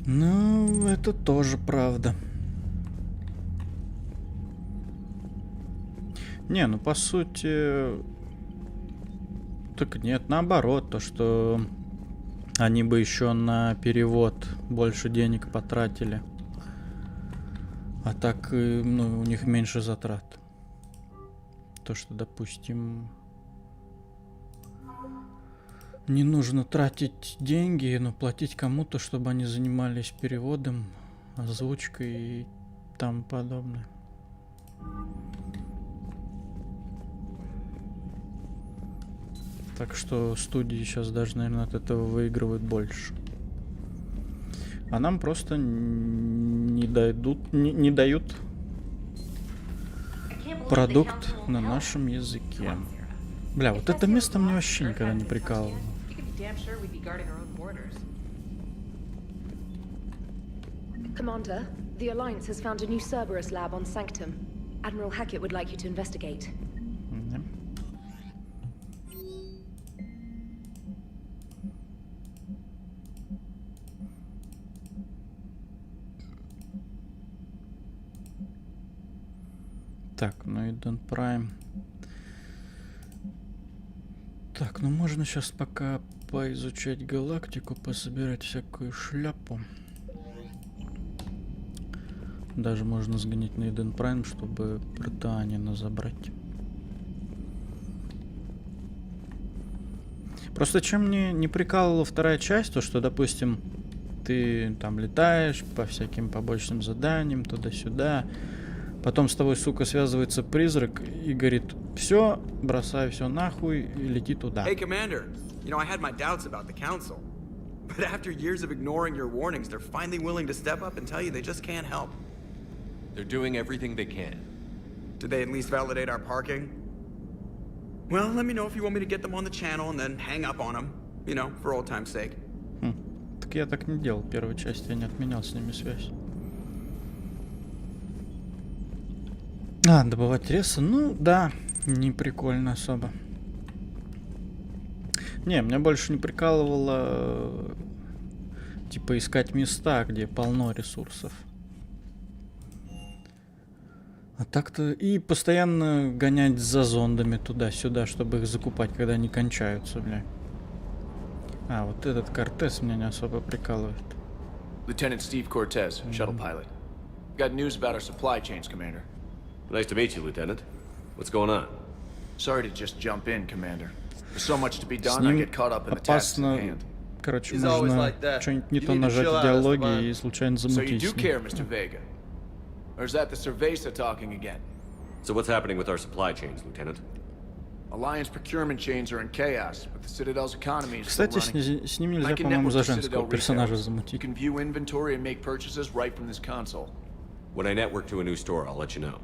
Ну, это тоже правда. Не, ну по сути... Так нет, наоборот, то что они бы еще на перевод больше денег потратили. А так, ну, у них меньше затрат. То, что, допустим, не нужно тратить деньги, но платить кому-то, чтобы они занимались переводом, озвучкой и тому подобное. Так что студии сейчас даже, наверное, от этого выигрывают больше. А нам просто не дают продукт на нашем языке. Бля, вот это место мне вообще никогда не прикалывало. Commander, the Alliance has found a new Cerberus lab on Sanctum. Admiral Hackett would like you to investigate. Так, ну и Дон Прайм. Так, ну можно сейчас пока поизучать галактику, пособирать всякую шляпу. Даже можно сгонять на Eden Prime, чтобы протеанина забрать. Просто чем мне не прикалывала вторая часть, то что, допустим, ты там летаешь по всяким побочным заданиям, туда-сюда, потом с тобой, сука, связывается призрак и говорит: все, бросай все нахуй и лети туда. Hey, Commander. You know, I had my doubts about the Council. But after years of ignoring your warnings, they're finally willing to step up and tell you they just can't help. They're doing everything they can. Did they at least validate our parking? Well, let me know if you want me to get them on the channel and then hang up on them. You know, for old time's sake. Так я так не делал. Первой части я не отменял с ними связь. А, добывать ресы? Ну, да, не прикольно особо. Не, меня больше не прикалывало, типа, искать места, где полно ресурсов. А так-то и постоянно гонять за зондами туда-сюда, чтобы их закупать, когда они кончаются, бля. А, вот этот Кортес меня не особо прикалывает. Lieutenant Steve Cortez, shuttle pilot. Got news about our supply chains, Commander. Nice to meet you, Lieutenant. What's going on? Sorry to just jump in, Commander. There's so much to be done, I get caught up in the tasks at hand. Короче, можно что-нибудь не то нажать в диалоге и случайно замутить. So you do care, Mr. Vega? Or is that the Cerveza talking again? So what's happening with our supply chains, Lieutenant? Alliance procurement chains are in chaos, but the Citadel's economy is still Кстати, running. с ним нельзя, по-моему, за женского персонажа замутить. You can view inventory and make purchases right from this console. When I network to a new store, I'll let you know.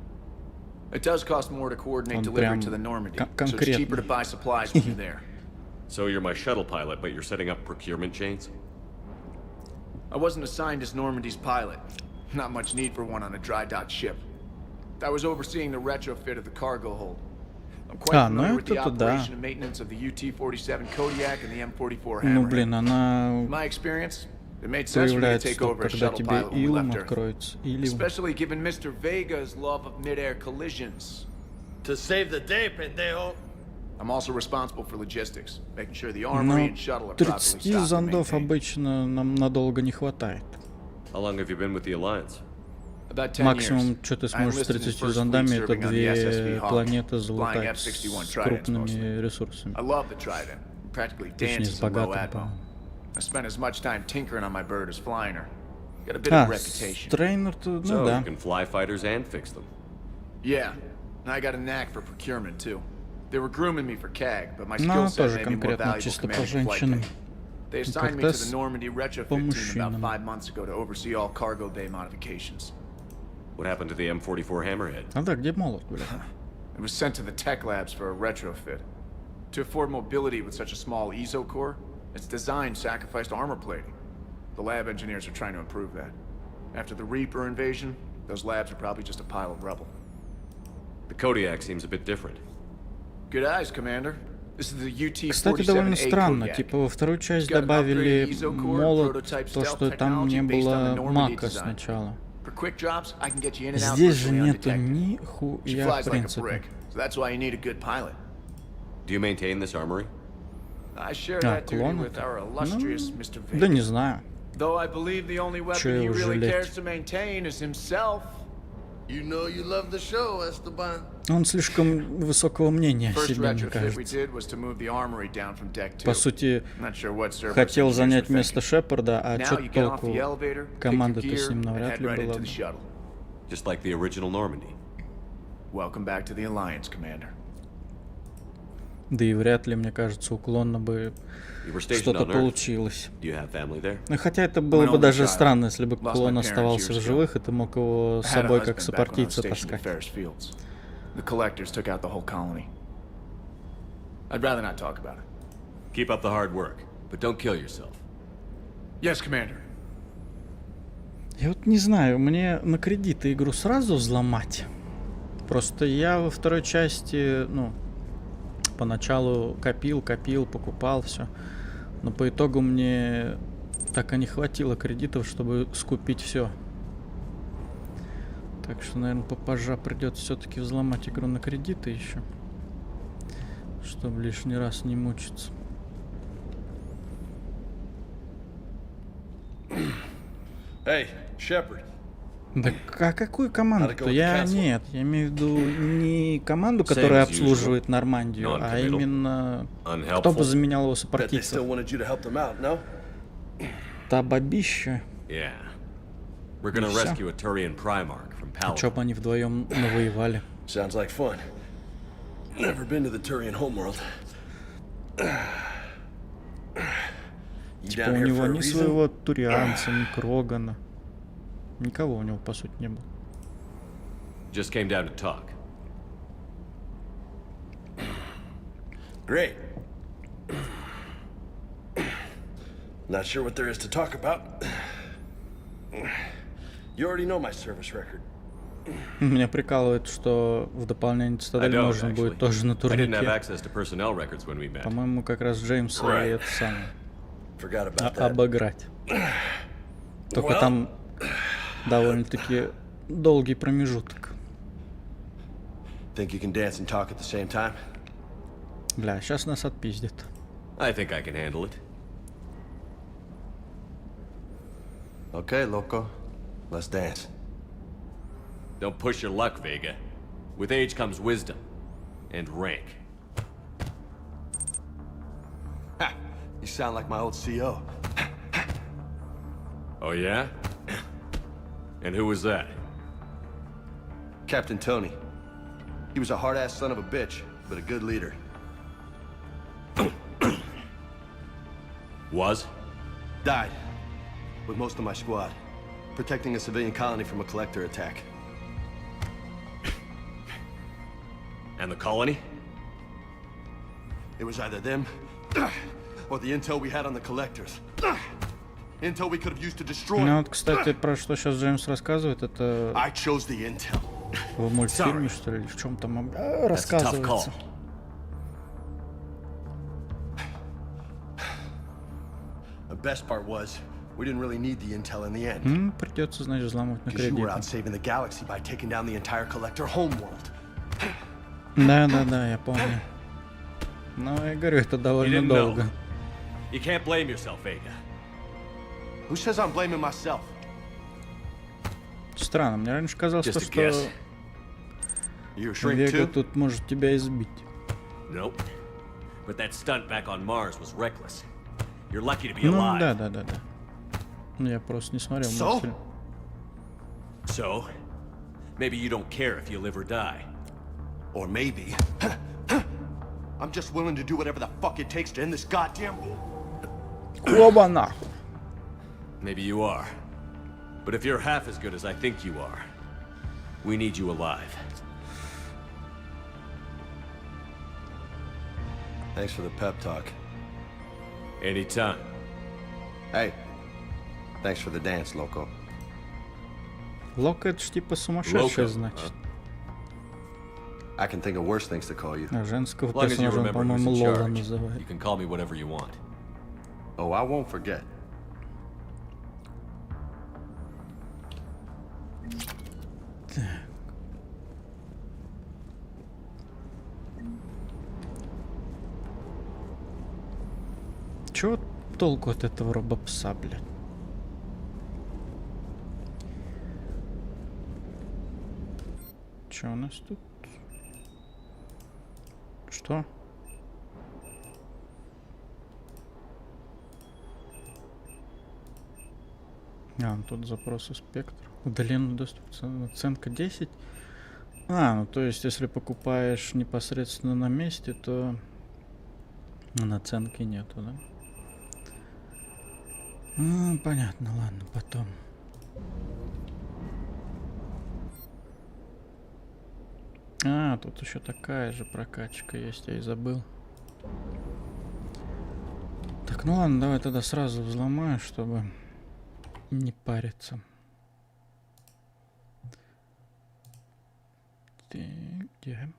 It does cost more to coordinate delivery to the Normandy, so it's cheaper to buy supplies when you're there. So you're my shuttle pilot, but you're setting up procurement chains? I wasn't assigned as Normandy's pilot. Not much need for one on a dry dock ship. I was overseeing the retrofit of the cargo hold. I'm quite familiar with the operation and maintenance of the UT-47 Kodiak and the M44 Hammerhead. Ну, блин, она In my experience, it made sense for me to take over as shuttle pilot when we left Earth. Especially given Mr. Vega's love of mid-air collisions. To save the day, pendejo. I'm also responsible for logistics, making sure the armory and shuttle are properly stocked 30 and зондов maintained. обычно нам надолго не хватает. How long have you been with the Alliance? Максимум, что ты сможешь с 30 зондами, это 2 планеты залутать с крупными ресурсами. Точнее, с богатым. I spent as much time tinkering on my bird as flying her. Got a bit of a reputation. Трейнер-то, ну So да. you can fly fighters and fix them. Yeah, and I got a knack for procurement too. They were grooming me for CAG, but my Ну, skill set тоже made me more конкретно valuable чисто по commanding flight женщинам. day. They assigned me to the Normandy retrofit team about 5 months ago to oversee all cargo bay modifications. What happened to the M44 Hammerhead? А да, где молот, бля? It was sent to the tech labs for a retrofit. To afford mobility with such a small ESO core, its design sacrificed armor plating. The lab engineers are trying to improve that. After the Reaper invasion, those labs are probably just a pile of rubble. The Kodiak seems a bit different. Good eyes, Commander. This is the UT-47A Кстати, довольно странно, Kodiak. типа во вторую часть добавили молот, то, что там не было мака сначала. For quick drops, I can get you in and out Здесь же virtually нету undetected. нихуя, She в flies like a принципе. brick, so that's why you need a good pilot. Do you maintain this armory? I share А, that duty клон with это? our illustrious Mr. Ну, да Vega. не знаю. Though I believe the only Чё weapon he его really жалеть? cares to maintain is himself. You know you love the show, Esteban. Он слишком высокого мнения о First себе, мне retrofit we кажется. did was to move the armory down from deck 2. По сути, Not sure what Cerberus хотел engineers занять were место thinking. Шепарда, а Now чё you get off толку? the elevator, pick your Команда-то gear, с ним and навряд head ли right была into бы. the shuttle. Just like the original Normandy. Welcome back to the Alliance, Commander. Да и вряд ли, мне кажется, уклонно бы You were stationed что-то on Earth. получилось. Do you have family there? Ну, хотя это было бы даже странно, если бы клон оставался в живых, и ты мог его с собой как сопартийца таскать. The collectors took out the whole colony. I'd rather not talk about it. Keep up the hard work, but don't kill yourself. Yes, Commander. Я вот не знаю, мне на кредиты игру сразу взломать. Просто я во второй части, ну, поначалу копил, покупал все. Но по итогу мне так и не хватило кредитов, чтобы скупить все. Так что, наверное, попозже придется все-таки взломать игру на кредиты еще. Чтобы лишний раз не мучиться. Hey, Shepard. Да а какую команду-то? Нет, я имею в виду не команду, которая обслуживает Нормандию, а именно кто бы заменял его сопартийцев. Та бабища. А чё бы они вдвоем навоевали? Типа у него ни своего турианца, ни Крогана. Никого у него, по сути, не было. Just came down to talk. Great. Not sure what there is to talk about. You already know my service record. Меня прикалывает, что в дополнение Цитадель можно будет тоже на турнике. По-моему, как раз Джеймса и это самое обыграть. Только там довольно-таки долгий промежуток. Бля, сейчас нас отпиздят. I think I can handle it. Okay, loco. Let's dance. Don't push your luck, Vega. With age comes wisdom. And rank. Ha! You sound like my old CO. Oh yeah? And who was that? Captain Tony. He was a hard-ass son of a bitch, but a good leader. Was? Died. With most of my squad. Protecting a civilian colony from a collector attack. And the colony? It was either them, or the intel we had on the collectors. Intel we could have used to destroy. Ну вот, кстати, про что сейчас Джеймс рассказывает, это в мультфильме, что ли, в чем там рассказывается. The best part was, we didn't really need the intel in the end. Придется, значит, взломать на кредит. You were out saving the galaxy by taking down the entire collector homeworld. Да, я помню. Но я говорю, это довольно долго. You can't blame yourself, Vega. Who says I'm blaming myself? Странно, мне раньше казалось, что Вега тут может тебя избить. Nope. But that stunt back on Mars was reckless. You're lucky to be alive. Ну, да. Ну, я просто не смотрел мультфильм. So, maybe you don't care if you live or die. Or maybe I'm just willing to do whatever the fuck it takes to end this goddamn war. Оба-на! Maybe you are. But if you're half as good as I think you are, we need you alive. Thanks for the pep talk. Anytime. Hey, thanks for the dance, Loco. Локо это ж типа сумасшедший, значит. I can think of worse things to call you. А женского персонажа он, по-моему, Лола называет. You can call me whatever you want. Oh, I won't forget. Так. Чего толку от этого робопса, блядь? Что у нас тут? Что? Тут запросы спектр. Удаленный доступ, оценка 10. Ну то есть, если покупаешь непосредственно на месте, то наценки нету, да? Понятно, ладно, потом. Тут еще такая же прокачка есть, я и забыл. Так, ну ладно, давай тогда сразу взломаю, чтобы не париться. Так, где?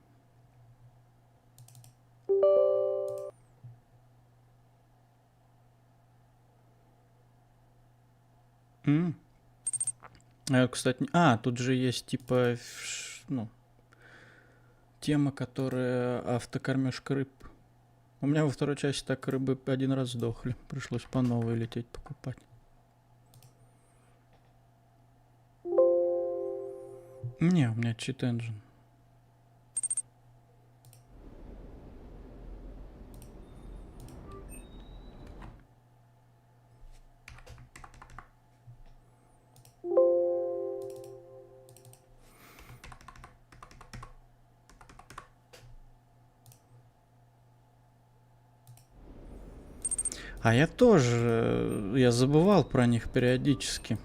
Кстати, тут же есть типа, тема, которая автокормежка рыб. У меня во второй части так рыбы один раз сдохли. Пришлось по новой лететь покупать. Не, у меня cheat engine. А я тоже, я забывал про них периодически.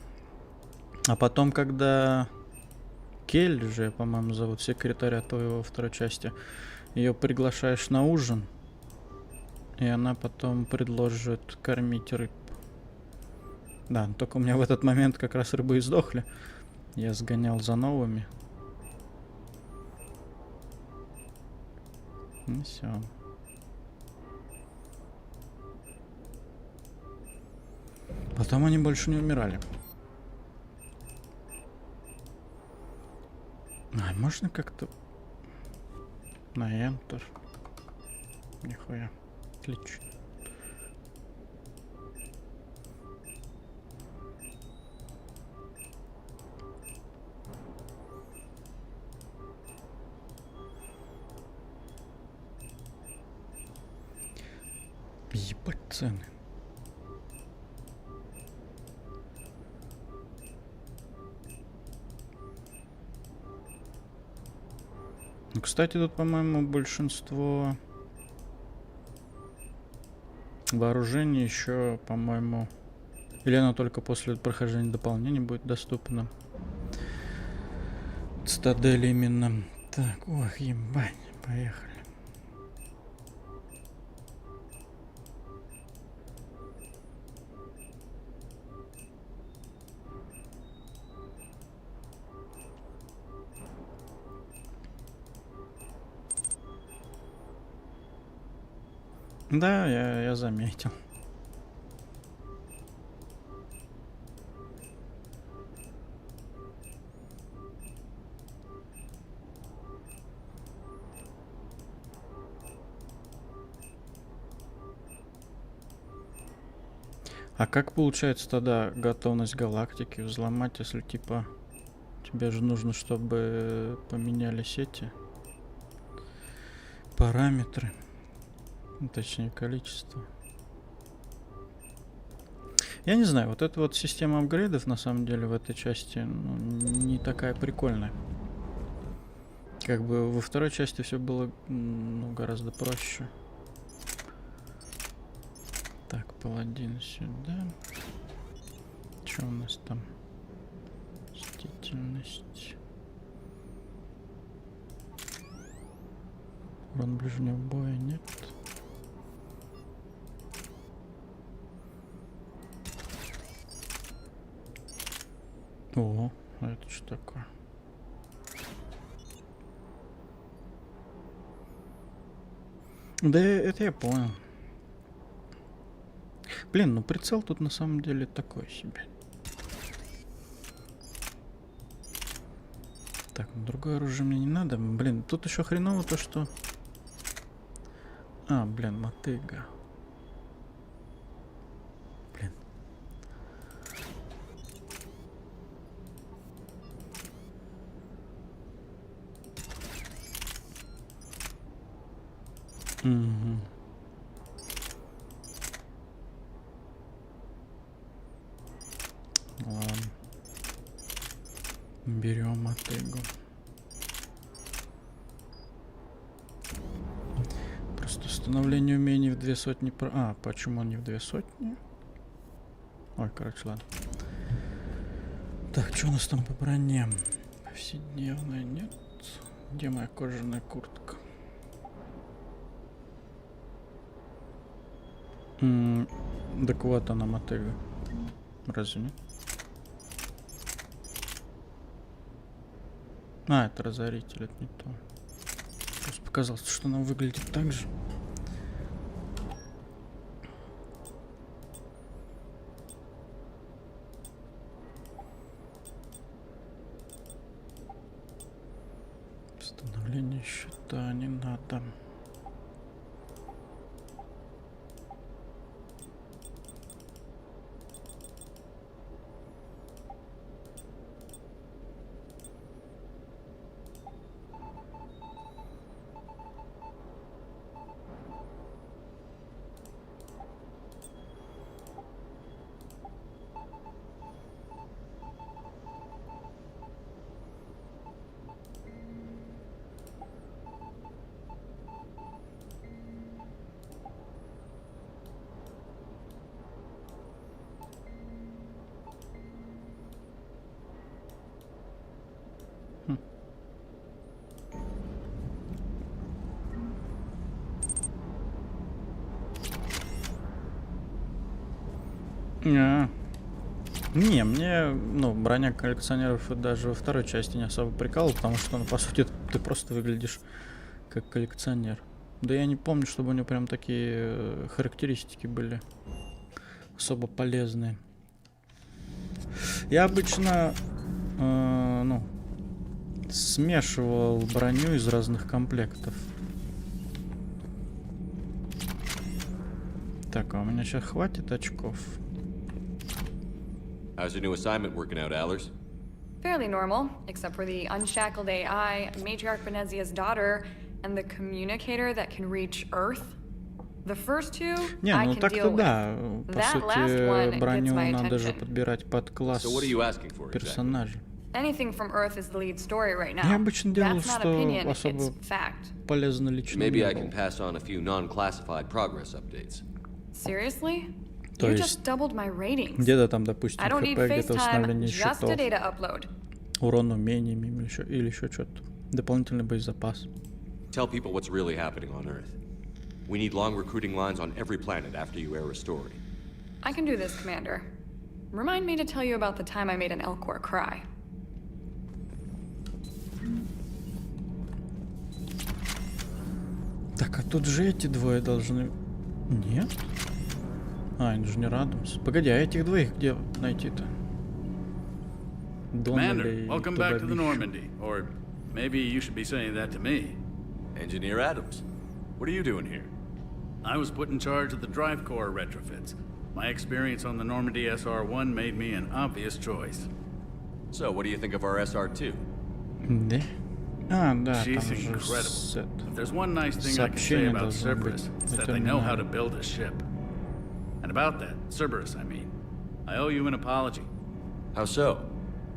А потом, когда Келли же, по-моему, зовут секретаря твоего во второй части, ее приглашаешь на ужин, и она потом предложит кормить рыб. Да, только у меня в этот момент как раз рыбы и сдохли. Я сгонял за новыми. И все. Потом они больше не умирали. А, можно как-то на Enter? Нихуя. Отлично. Ебать цены. Ну, кстати, тут, по-моему, большинство вооружений еще, по-моему, или оно только после прохождения дополнения будет доступно. Цитадель именно. Так, ох, ебать, поехали. Да, я заметил. А как получается тогда готовность галактики взломать, если типа тебе же нужно, чтобы поменялись эти параметры? Точнее, количество. Я не знаю, вот эта вот система апгрейдов на самом деле в этой части не такая прикольная. Как бы во второй части все было гораздо проще. Так, паладин сюда. Что у нас там? Мстительность. Урон ближнего боя нет. О, а это что такое? Да, это я понял. Блин, ну прицел тут на самом деле такой себе. Так, ну другое оружие мне не надо. Блин, тут еще хреново то, что... А, блин, мотыга. Блин. Угу. Ладно. Берем мотыгу. Просто установление умений в 200 про... А, почему он не в 200? Ой, короче, ладно. Так, что у нас там по броне? Повседневная нет. Где моя кожаная куртка? Так вот она, мотыга. Разве нет? А, это разоритель, это не то. Просто показалось, что она выглядит так же. Восстановление счета не надо. Не, мне, ну, броня коллекционеров даже во второй части не особо прикалывала, потому что, ну, по сути, ты просто выглядишь как коллекционер. Да я не помню, чтобы у него прям такие характеристики были особо полезные. Я обычно, ну, смешивал броню из разных комплектов. Так, а у меня сейчас хватит очков? How's your new assignment working out, Allers? Fairly normal, except for the unshackled AI, Matriarch Benezia's daughter, and the communicator that can reach Earth. The first two, Не, I ну can так-то deal with. да. По That last one сути, gets броню my надо же attention. подбирать под класс персонажа. Anything from Earth is the lead story right now. Я обычно делал, That's not что opinion, особо it's fact. полезно лично Maybe не I было. can pass on a few non-classified progress updates. Seriously? То You есть just doubled my ratings. где-то там, допустим, I don't need ХП, где-то FaceTime, восстановление just a щитов, data upload. урон умениями или еще что-то. Дополнительный боезапас. Tell people what's really happening on Earth. We need long recruiting lines on every planet after you air a story. I can do this, Commander. Remind me to tell you about the time I made an Elcor cry. Так, а тут же эти двое должны... Нет? А, инженер Адамс. Погоди, а этих двоих где найти-то? Commander, welcome back to the Normandy. Or maybe you should be saying that to me. Engineer Adams, what are you doing here? I was put in charge of the drive core retrofits. My experience on the Normandy SR-1 made me an obvious choice. So, what do you think of our SR-2? Да? А, да, She's там же incredible. If there's one nice thing I can say about Cerberus, it's that they know how to build a ship. And about that, Cerberus, I mean, I owe you an apology. How so?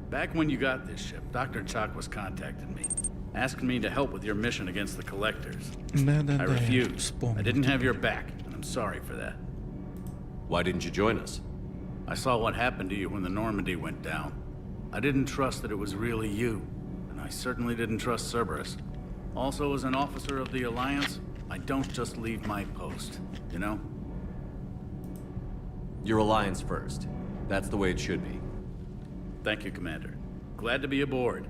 Back when you got this ship, Dr. Chakwas contacted me, asking me to help with your mission against the Collectors. I refused. I didn't have your back, and I'm sorry for that. Why didn't you join us? I saw what happened to you when the Normandy went down. I didn't trust that it was really you, and I certainly didn't trust Cerberus. Also, as an officer of the Alliance, I don't just leave my post, you know? Your Alliance first. That's the way it should be. Thank you, Commander. Glad to be aboard.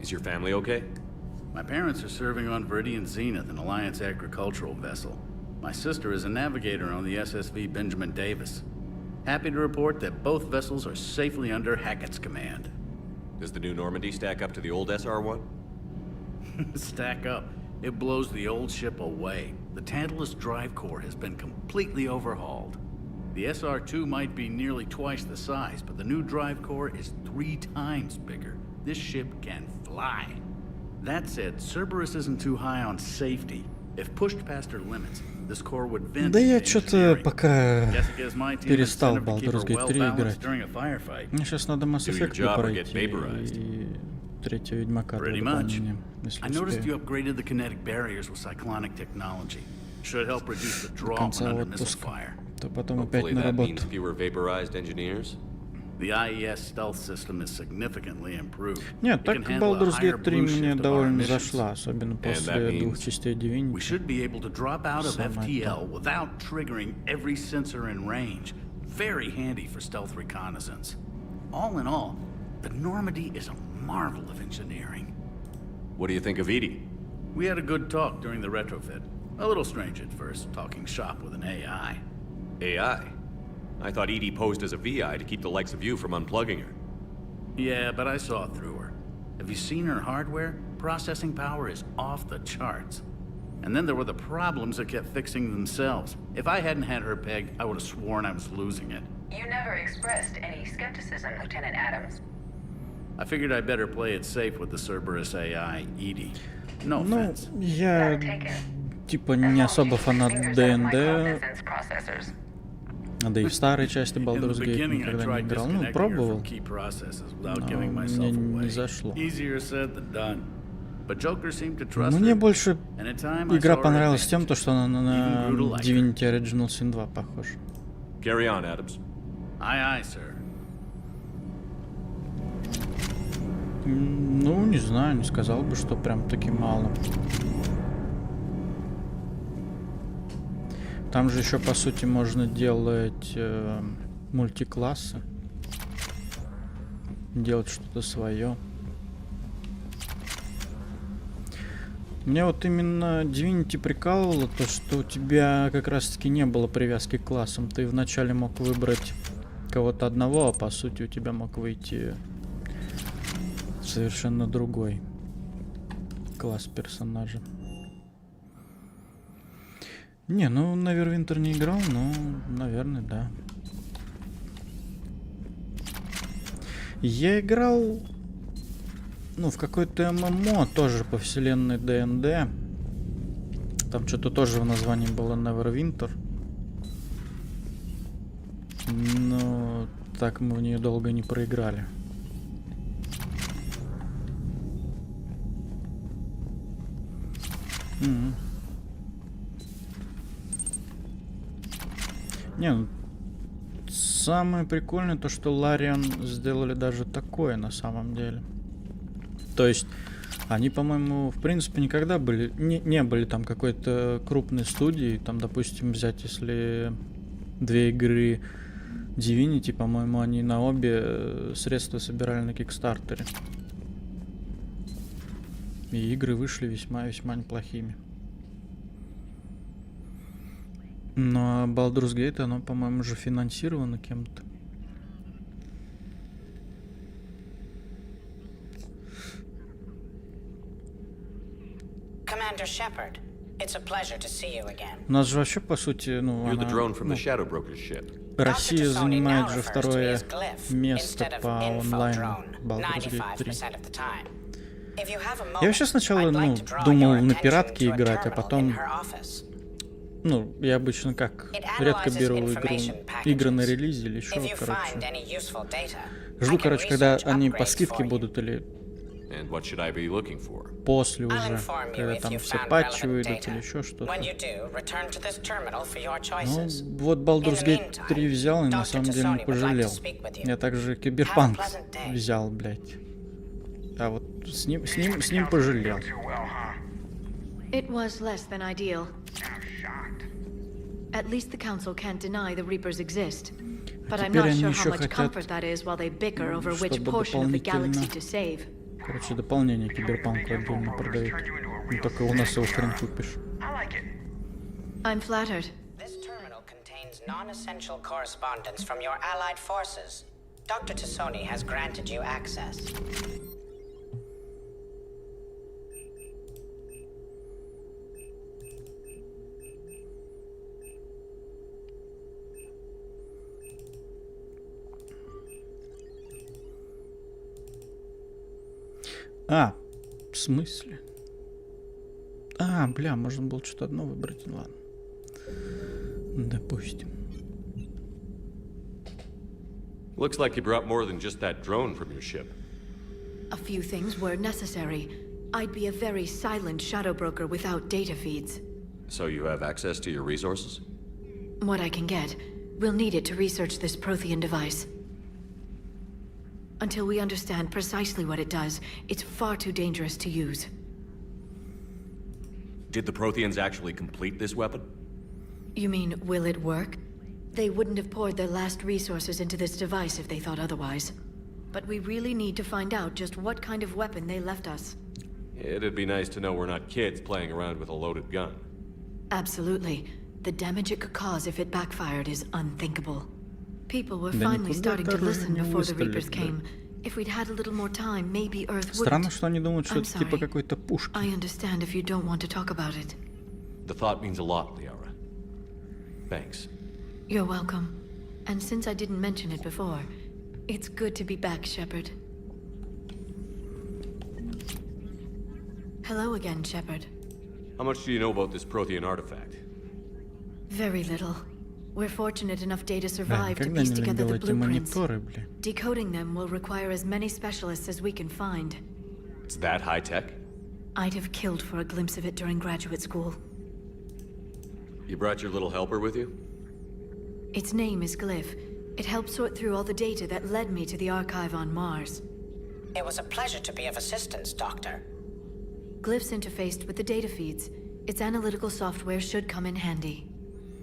Is your family okay? My parents are serving on Viridian Zenith, an Alliance agricultural vessel. My sister is a navigator on the SSV Benjamin Davis. Happy to report that both vessels are safely under Hackett's command. Does the new Normandy stack up to the old SR-1? Stack up. It blows the old ship away. The Tantalus drive core has been completely overhauled. The SR-2 might be nearly twice the size, but the new drive core is 3 times bigger. This ship can fly. That said, Cerberus isn't too high on safety. If pushed past her limits, this core would vent. Да я что-то пока перестал Baldur's Gate 3 играть. Мне сейчас надо Mass Effect пройти и третьего Ведьмака для дополнения, если I noticed you успею. upgraded the kinetic barriers with cyclonic technology. Should help reduce the draw конца when under missile отпуска. fire. То потом опять Hopefully на that means работу. fewer vaporized engineers. The IES stealth system is significantly improved. Нет, It так can handle a Baldur's higher Gate 3 blue мне shift of our довольно emissions. зашла, особенно после двух частей Divinity. We should be able to drop out of Самое FTL without triggering every sensor in range. Very handy for stealth reconnaissance. All in all, the Normandy is a marvel of engineering. What do you think of Edie? We had a good talk during the retrofit. A little strange at first, talking shop with an AI. AI? I thought Edie posed as a VI to keep the likes of you from unplugging her. Yeah, but I saw through her. Have you seen her hardware? Processing power is off the charts. And then there were the problems that kept fixing themselves. If I hadn't had her pegged, I would have sworn I was losing it. You never expressed any skepticism, Lieutenant Adams. I figured I'd better play it safe with the Cerberus AI, Edie. No Ну, offense. я типа не особо фанат ДНД, да и в старой части Baldur's Gate никогда не играл. Ну, пробовал, но мне не зашло. Мне больше игра понравилась тем, что она на Divinity Original Sin 2 похожа. Carry on, Adams. Aye, aye, sir. Ну, не знаю, не сказал бы, что прям таки мало. Там же еще, по сути, можно делать мультиклассы. Делать что-то свое. Мне вот именно Divinity прикалывало то, что у тебя как раз-таки не было привязки к классам. Ты вначале мог выбрать кого-то одного, а по сути у тебя мог выйти совершенно другой класс персонажа. Не, ну, на Neverwinter не играл, но, наверное, да. Я играл, ну, в какой-то ММО, тоже по вселенной ДНД. Там что-то тоже в названии было Neverwinter. Но так мы в нее долго не проиграли. Не, ну, самое прикольное то, что Лариан сделали даже такое на самом деле. То есть они, по-моему, в принципе никогда были не были там какой-то крупной студии. Там, допустим, взять, если 2 игры Divinity, по-моему, они на обе средства собирали на Кикстартере. И игры вышли весьма-весьма неплохими. Но Baldur's Gate, оно, по-моему, же финансировано кем-то. Commander Shepard, it's a pleasure to see you again. У нас же вообще, по сути, ну, You're the она, drone from ну, the Shadow Broker's ship. Россия занимает же второе место по онлайн Baldur's Gate 3. Я вообще сначала, ну, думал на пиратке играть, а потом... Ну, я обычно как, редко беру игры на релизе или еще, короче. Жду, короче, когда они по скидке будут или после уже, когда там все патчи выйдут или еще что-то. Ну, вот Baldur's Gate 3 взял и на самом деле не пожалел. Я также Киберпанк взял, блядь. А вот с ним пожалел. It was less than ideal. At least the Council can't deny the Reapers exist. But I'm not sure how much comfort that is while they bicker over which portion of the galaxy to save. Короче, дополнение Киберпанку отдельно продают. Ну, только у нас его хрен купишь. I'm flattered. This terminal contains non-essential correspondence from your allied forces. Dr. Tassoni has granted you access. А, в смысле? А, бля, можно было что-то одно выбрать. Ну ладно. Допустим. Looks like you brought more than just that drone from your ship. A few things were necessary. I'd be a very silent shadow broker without data feeds. So you have access to your resources? What I can get. We'll need it to research this Prothean device. Until we understand precisely what it does, it's far too dangerous to use. Did the Protheans actually complete this weapon? You mean, will it work? They wouldn't have poured their last resources into this device if they thought otherwise. But we really need to find out just what kind of weapon they left us. It'd be nice to know we're not kids playing around with a loaded gun. Absolutely. The damage it could cause if it backfired is unthinkable. People were finally starting to listen before the Reapers came. If we'd had a little more time, maybe Earth would. Странно, что они думают, что это типа какой-то пушки. I understand if you don't want to talk about it. The thought means a lot, Liara. Thanks. You're welcome. And since I didn't mention it before, it's good to be back, Shepard. Hello again, Shepard. How much do you know about this Prothean artifact? Very little. We're fortunate enough data survived to piece together the blueprints. Decoding them will require as many specialists as we can find. It's that high-tech? I'd have killed for a glimpse of it during graduate school. You brought your little helper with you? Its name is Glyph. It helped sort through all the data that led me to the archive on Mars. It was a pleasure to be of assistance, Doctor. Glyph's interfaced with the data feeds. Its analytical software should come in handy.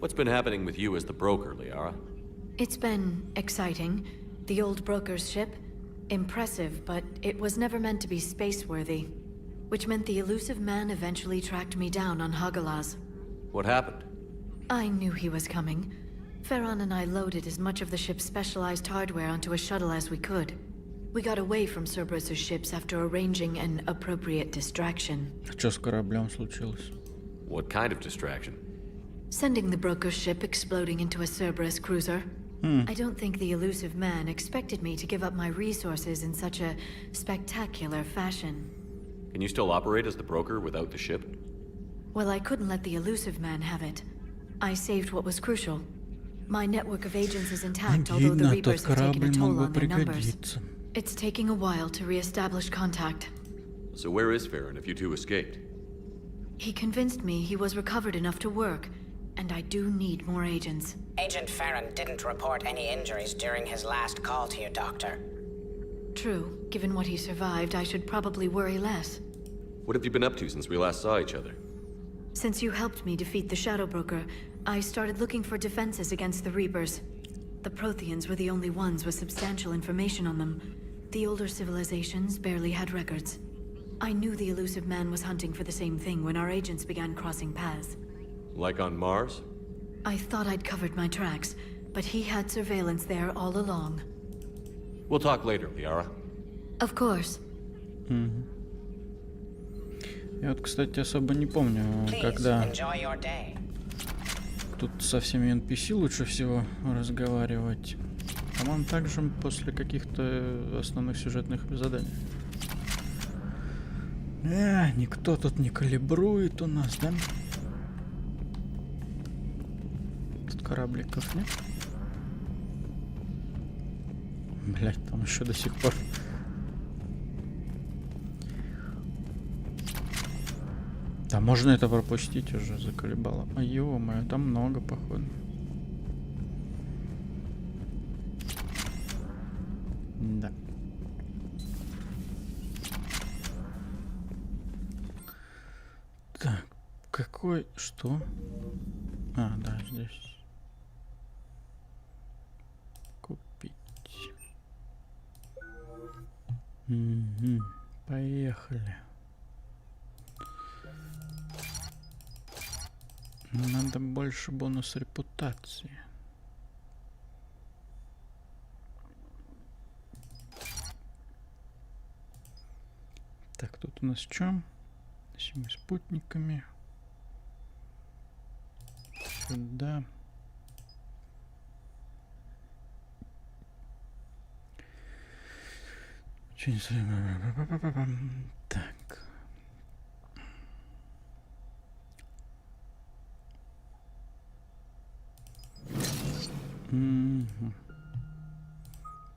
What's been happening with you as the broker, Liara? It's been exciting. The old broker's ship, impressive, but it was never meant to be space-worthy. Which meant the elusive man eventually tracked me down on Hagalaz. What happened? I knew he was coming. Farron and I loaded as much of the ship's specialized hardware onto a shuttle as we could. We got away from Cerberus's ships after arranging an appropriate distraction. Что с кораблем случилось? What kind of distraction? Sending the broker's ship exploding into a Cerberus cruiser. I don't think the elusive man expected me to give up my resources in such a spectacular fashion. Can you still operate as the broker without the ship? Well, I couldn't let the elusive man have it. I saved what was crucial. My network of agents is intact, although the Reapers have taken a toll on their numbers. It's taking a while to re-establish contact. So where is Farron if you two escaped? He convinced me he was recovered enough to work, and I do need more agents. Agent Farron didn't report any injuries during his last call to you, Doctor. True. Given what he survived, I should probably worry less. What have you been up to since we last saw each other? Since you helped me defeat the Shadow Broker, I started looking for defenses against the Reapers. The Protheans were the only ones with substantial information on them. The older civilizations barely had records. I knew the elusive man was hunting for the same thing when our agents began crossing paths. Like on Mars? I thought I'd covered my tracks, but he had surveillance there all along. We'll talk later, Liara. Of course. Я вот, кстати, особо не помню, когда тут со всеми NPC лучше всего разговаривать. По-моему, также после каких-то основных сюжетных заданий. Никто тут не калибрует у нас, да? Тут корабликов нет? Блять, там еще до сих пор. Да можно это пропустить уже, заколебало. А ё-моё, там много, походу. Да. Так, какой... Что? А, да, здесь. Купить. Поехали. Надо больше бонус репутации. Так, тут у нас что? С 7 спутниками. Сюда. Так.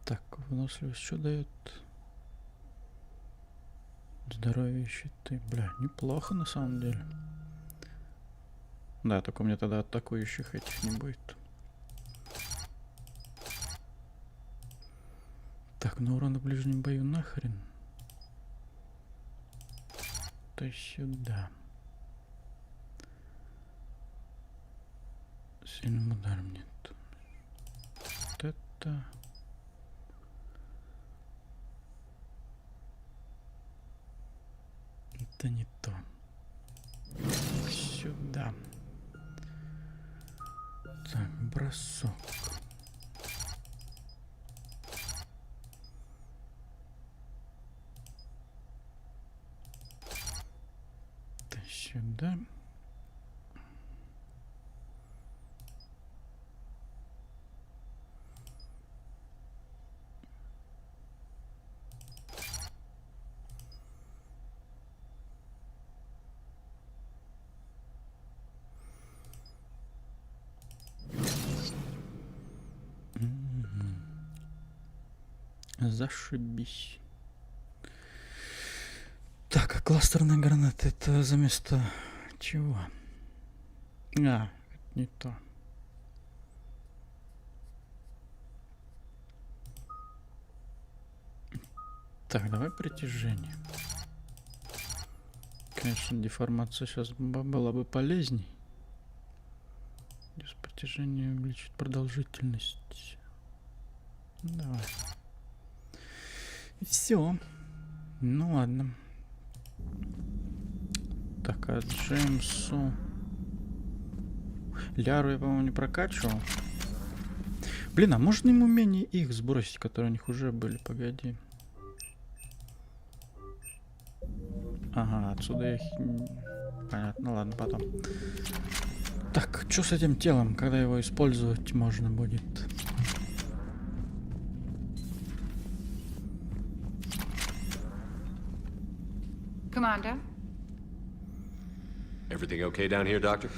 Так, выносливость что дает? Здоровье, щиты. Бля, неплохо на самом деле. Да, только у меня тогда атакующих этих не будет. Так, ну урон в ближнем бою нахрен. То сюда. Сильным ударом нет. Вот это. Это не то. Сюда. Так, бросок. Это сюда. Зашибись. Так, а кластерная граната это за место чего? А, это не то. Так, давай притяжение. Конечно, деформация сейчас была бы полезней. Растяжение увеличит продолжительность. Давай. Все. Ну ладно. Так, а Джеймсу... Ляру я, по-моему, не прокачивал. Блин, а можно им умение их сбросить, которые у них уже были? Погоди. Ага, отсюда я их... Понятно, ладно, потом. Так, что с этим телом, когда его использовать можно будет? Commander? Everything okay down here, Doctor?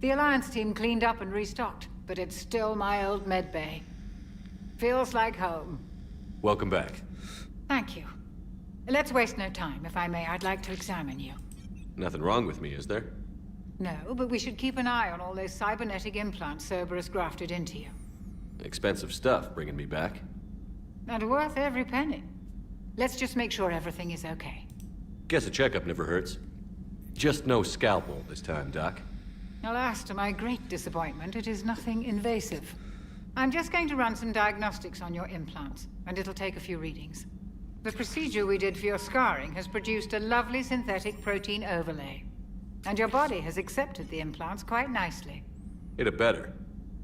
The Alliance team cleaned up and restocked, but it's still my old med bay. Feels like home. Welcome back. Thank you. Let's waste no time. If I may, I'd like to examine you. Nothing wrong with me, is there? No, but we should keep an eye on all those cybernetic implants Cerberus grafted into you. Expensive stuff bringing me back. And worth every penny. Let's just make sure everything is okay. Guess a checkup never hurts. Just no scalpel this time, Doc. Alas, to my great disappointment, it is nothing invasive. I'm just going to run some diagnostics on your implants, and it'll take a few readings. The procedure we did for your scarring has produced a lovely synthetic protein overlay. And your body has accepted the implants quite nicely. Hit it better.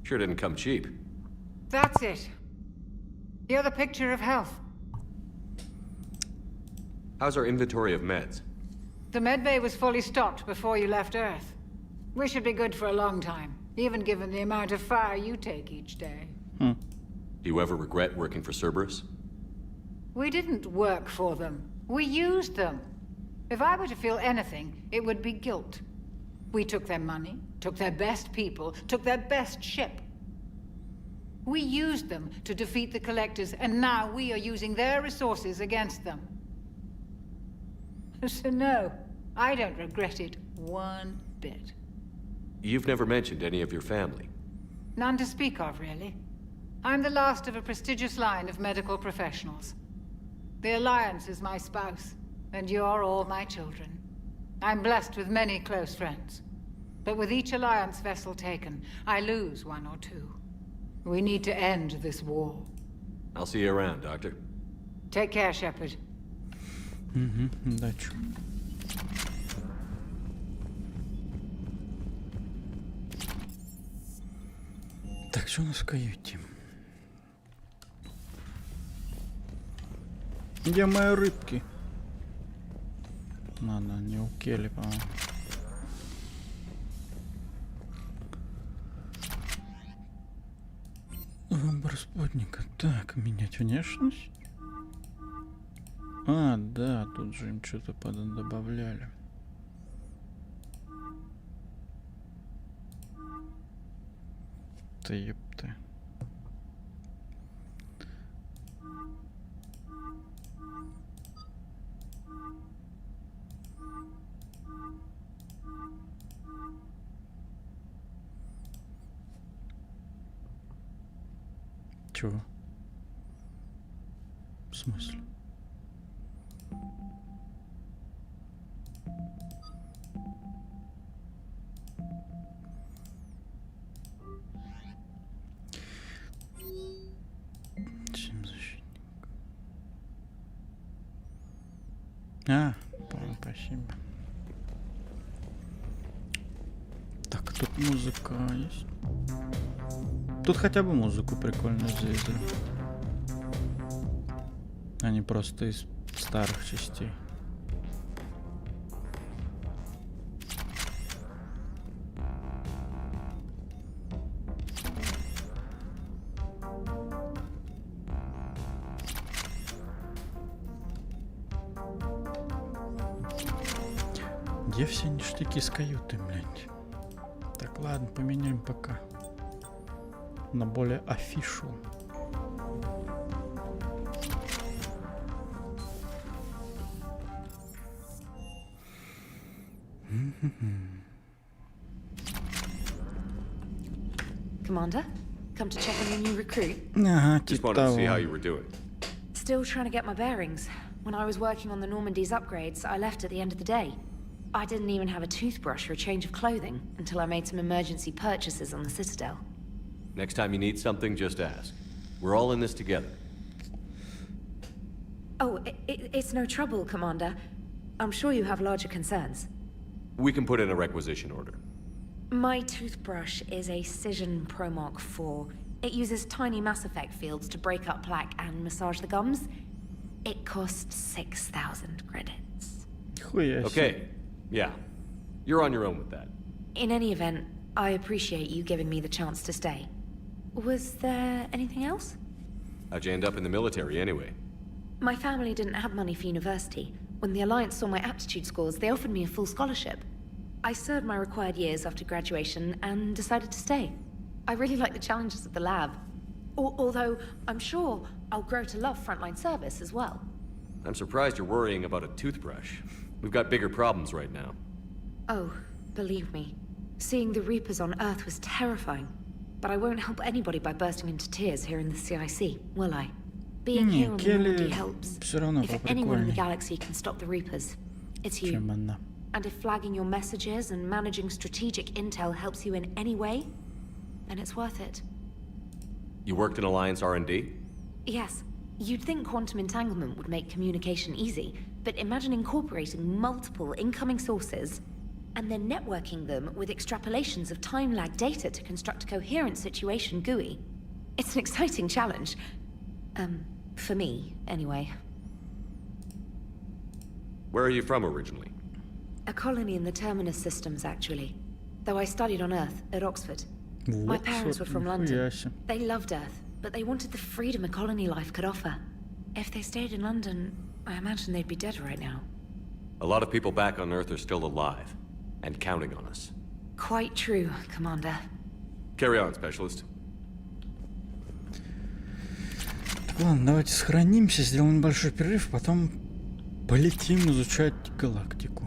Sure didn't come cheap. That's it. You're the picture of health. How's our inventory of meds? The medbay was fully stocked before you left Earth. We should be good for a long time, even given the amount of fire you take each day. Do you ever regret working for Cerberus? We didn't work for them. We used them. If I were to feel anything, it would be guilt. We took their money, took their best people, took their best ship. We used them to defeat the Collectors, and now we are using their resources against them. So no, I don't regret it one bit. You've never mentioned any of your family. None to speak of, really. I'm the last of a prestigious line of medical professionals. The Alliance is my spouse, and you're all my children. I'm blessed with many close friends. But with each Alliance vessel taken, I lose one or two. We need to end this war. I'll see you around, Doctor. Take care, Shepard. Удачи. Так, что у нас в каюте? Где мои рыбки? Ладно, не у Келли, по-моему. Выбор спутника. Так, менять внешность. А, да, тут же им что-то добавляли. Да ёпта. Чего? В смысле? Чем защитник? А, понял, спасибо. Так, тут музыка есть. Тут хотя бы музыку прикольно сделали. А не просто из старых частей. Где все ништяки с каюты, блядь? Так, ладно, поменяем пока на более official. Commander, come to check on your new recruit. Just wanted to see how you were doing. Still trying to get my bearings. When I was working on the Normandy's upgrades, I left at the end of the day. I didn't even have a toothbrush or a change of clothing until I made some emergency purchases on the Citadel. Next time you need something, just ask. We're all in this together. Oh, it's no trouble, Commander. I'm sure you have larger concerns. We can put in a requisition order. My toothbrush is a Cision Pro Mark IV. It uses tiny Mass Effect fields to break up plaque and massage the gums. It costs 6,000 credits. Okay, yeah. You're on your own with that. In any event, I appreciate you giving me the chance to stay. Was there anything else? How'd you end up in the military anyway? My family didn't have money for university. When the Alliance saw my aptitude scores, they offered me a full scholarship. I served my required years after graduation and decided to stay. I really like the challenges of the lab. Although, I'm sure I'll grow to love frontline service as well. I'm surprised you're worrying about a toothbrush. We've got bigger problems right now. Oh, believe me. Seeing the Reapers on Earth was terrifying. But I won't help anybody by bursting into tears here in the CIC, will I? Being here on the Normandy helps. If anyone in the galaxy can stop the Reapers, it's you. And if flagging your messages and managing strategic intel helps you in any way, then it's worth it. You worked in Alliance R&D? Yes. You'd think quantum entanglement would make communication easy, but imagine incorporating multiple incoming sources and then networking them with extrapolations of time-lag data to construct a coherent situation GUI. It's an exciting challenge. For me, anyway. Where are you from originally? A colony in the Terminus systems, actually. Though I studied on Earth, at Oxford. My parents were from London. They loved Earth, but they wanted the freedom a colony life could offer. If they stayed in London, I imagine they'd be dead right now. A lot of people back on Earth are still alive, and counting on us. Quite true, Commander. Carry on, Specialist. Ладно, давайте сохранимся, сделаем небольшой перерыв, потом полетим изучать галактику.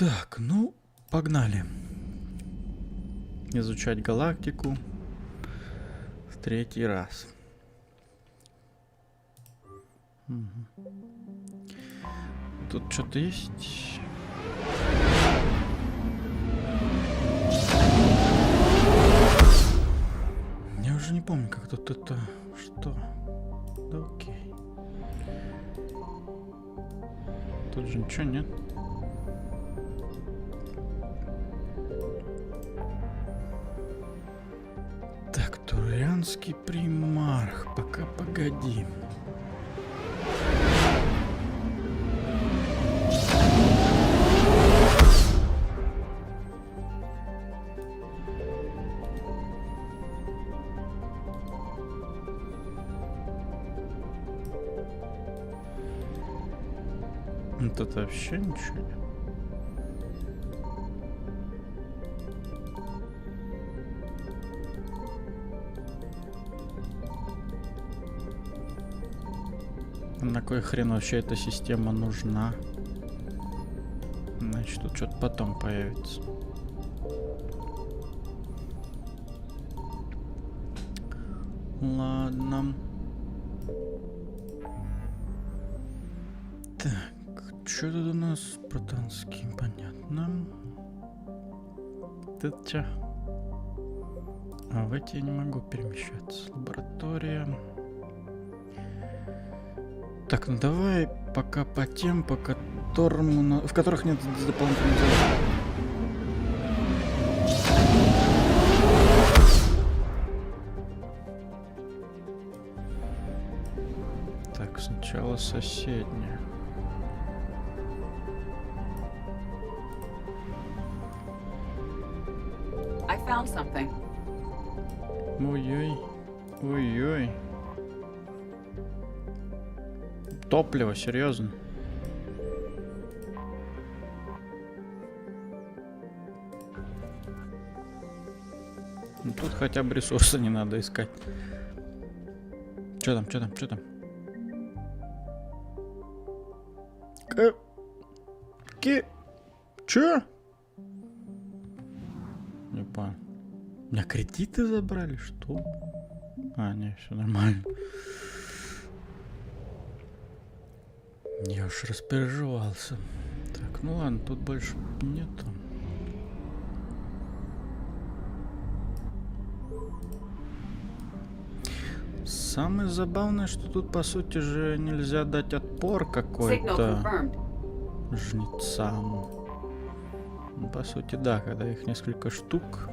Так, ну, погнали. Изучать галактику в 3-й раз. Угу. Тут что-то есть? Я уже не помню, как тут это... Что? Да окей. Тут же ничего нет. Так, турианский примарх. Пока погоди. Тут вообще ничего нет. На кой хрен вообще эта система нужна? Значит, тут что-то потом появится. Ладно. Так, что тут у нас? Протанский, понятно. Тут что? А в эти я не могу перемещаться. Лаборатория. Так, ну давай пока по тем, по которым в которых нет дополнительных заданий. Так, сначала соседняя. I found something. Ой-ой. Ой-ой. Топливо, серьезно. Ну, тут хотя бы ресурсы не надо искать. Чё там, чё там, чё там? Чё? Не понял. У меня кредиты забрали, что? А, не, все нормально. Я уж распереживался. Так, ну ладно, тут больше нету. Самое забавное, что тут по сути же нельзя дать отпор какой-то жнецам. Ну, по сути, да, когда их несколько штук.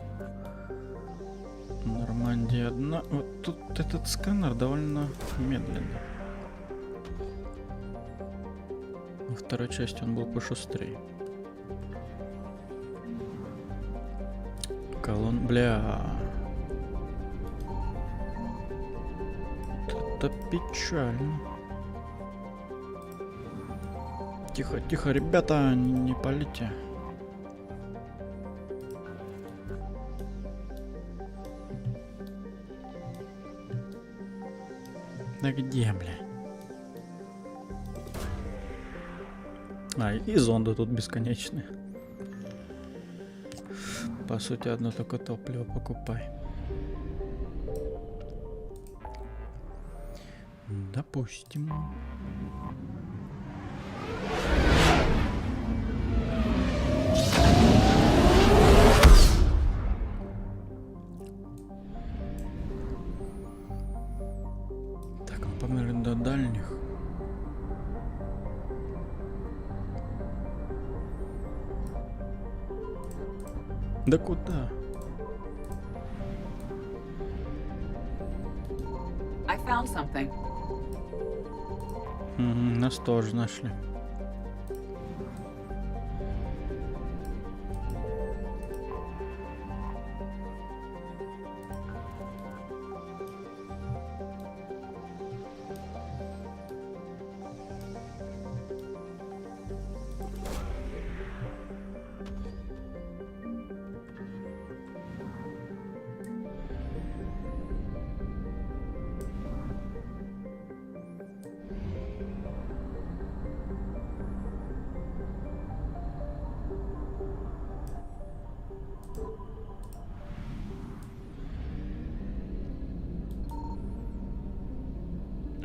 Нормандия одна. Вот тут этот сканер довольно медленный. Во второй части он был пошустрее. Колон... Бля. Это печально. Тихо, тихо, ребята, не палите. Да где, бля? А, и зонды тут бесконечные. По сути, одно только топливо покупай. Допустим. Так, мы погнали до дальних. Да куда? I found something. Нас тоже нашли.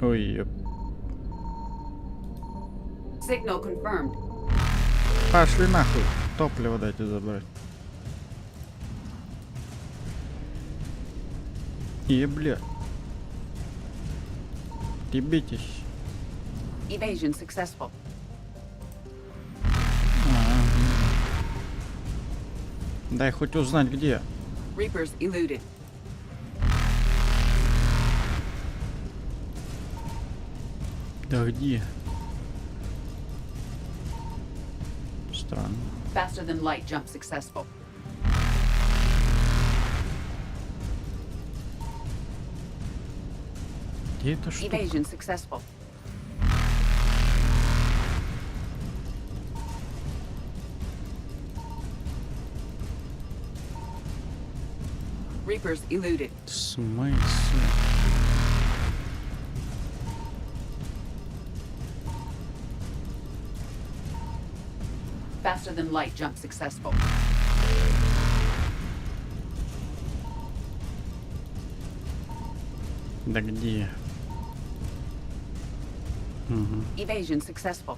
Ой, ёп. Signal confirmed. Пошли нахуй. Топливо дайте забрать. Бля. Ебитесь. Evasion successful. Дай хоть узнать где. Reapers eluded. Да где? Странно. Faster than light jump successful. Где эта штука? Evasion successful. Reapers eluded. В смысле? Faster than light jump successful. Да где? Угу. Evasion successful.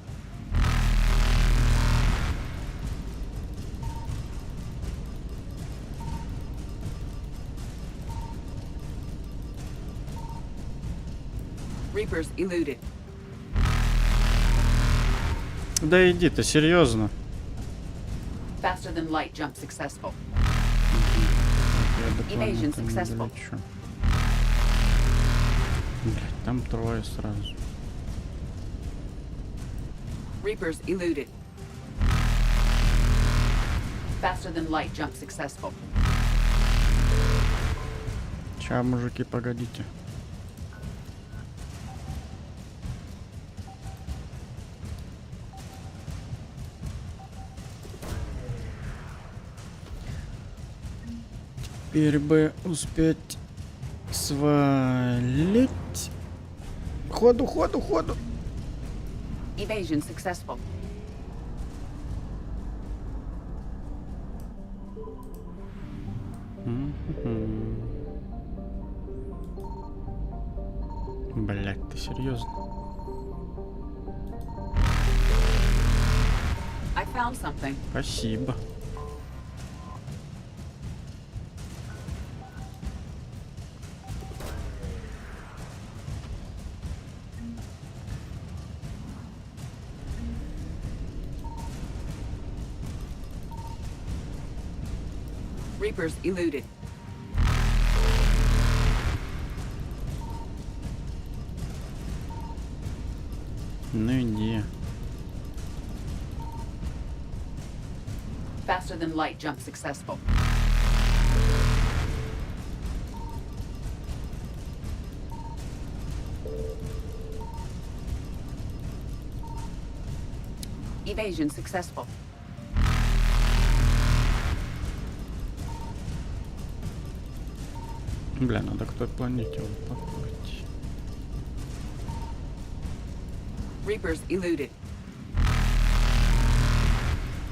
Reapers eluded. Да иди ты, серьезно? Faster than light jump successful. Я Evasion successful. Блять, там трое сразу. Reapers eluded. Faster than light jump successful. Ща, мужики, погодите. Теперь бы успеть свалить. Ходу, ходу, ходу. Evasion successful. Блять, ты серьезно? I found something. Спасибо. Reapers eluded. Ну иди. Faster than light jump successful. Evasion successful. Бля, надо к той планете попасть. Reapers eluded.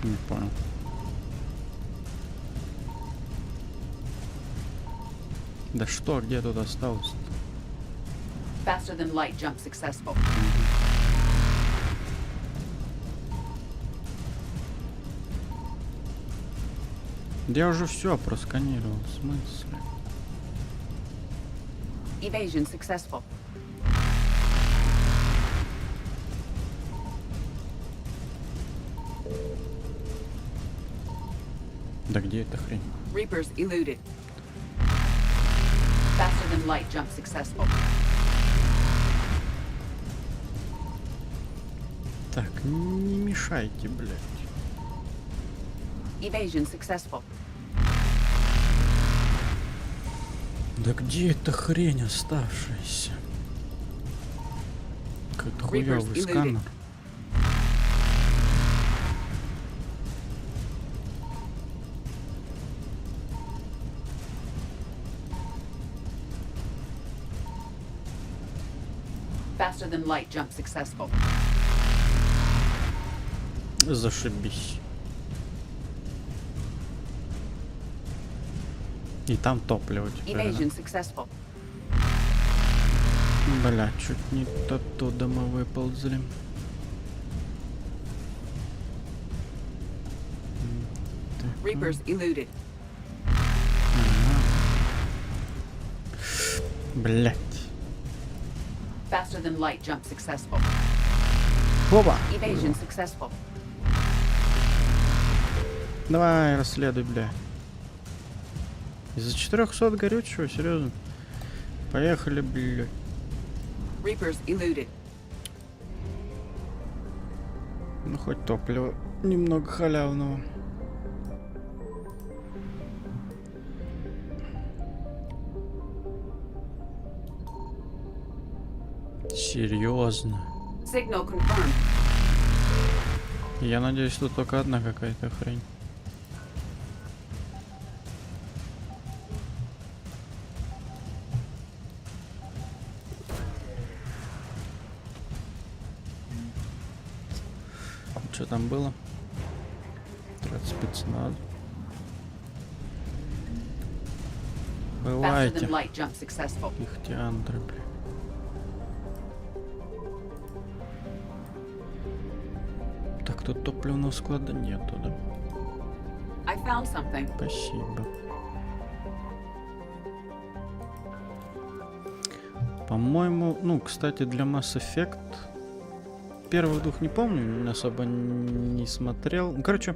Не понял. Да что, где тут осталось? Faster than light jump successful. Я уже все просканировал, в смысле? Evasion successful. Да где эта хрень? Reapers eluded. Faster than light jump successful. Так, не мешайте, блядь. Evasion successful. Да где эта хрень оставшаяся? Какой-то хуёвый сканер. Faster than light jump successful. Зашибись. И там топливо теперь. Evasion successful. Бля, чуть не оттуда мы выползли. Reapers eluded. Блять. Faster than light jump successful. Опа! Evasion successful. Давай, расследуй, бля. Из-за 400 горючего? Серьезно? Поехали, бля. Reapers eluded. Ну, хоть топливо немного халявного. Серьезно? Signal confirmed. Я надеюсь, тут только одна какая-то хрень. Что там было? Спецназ. Бывайте. Ихтиандры, бля. Так, тут топливного склада нету, да? I found something. Спасибо. По-моему, ну, кстати, для Mass Effect первых двух не помню, особо не смотрел. Ну, короче,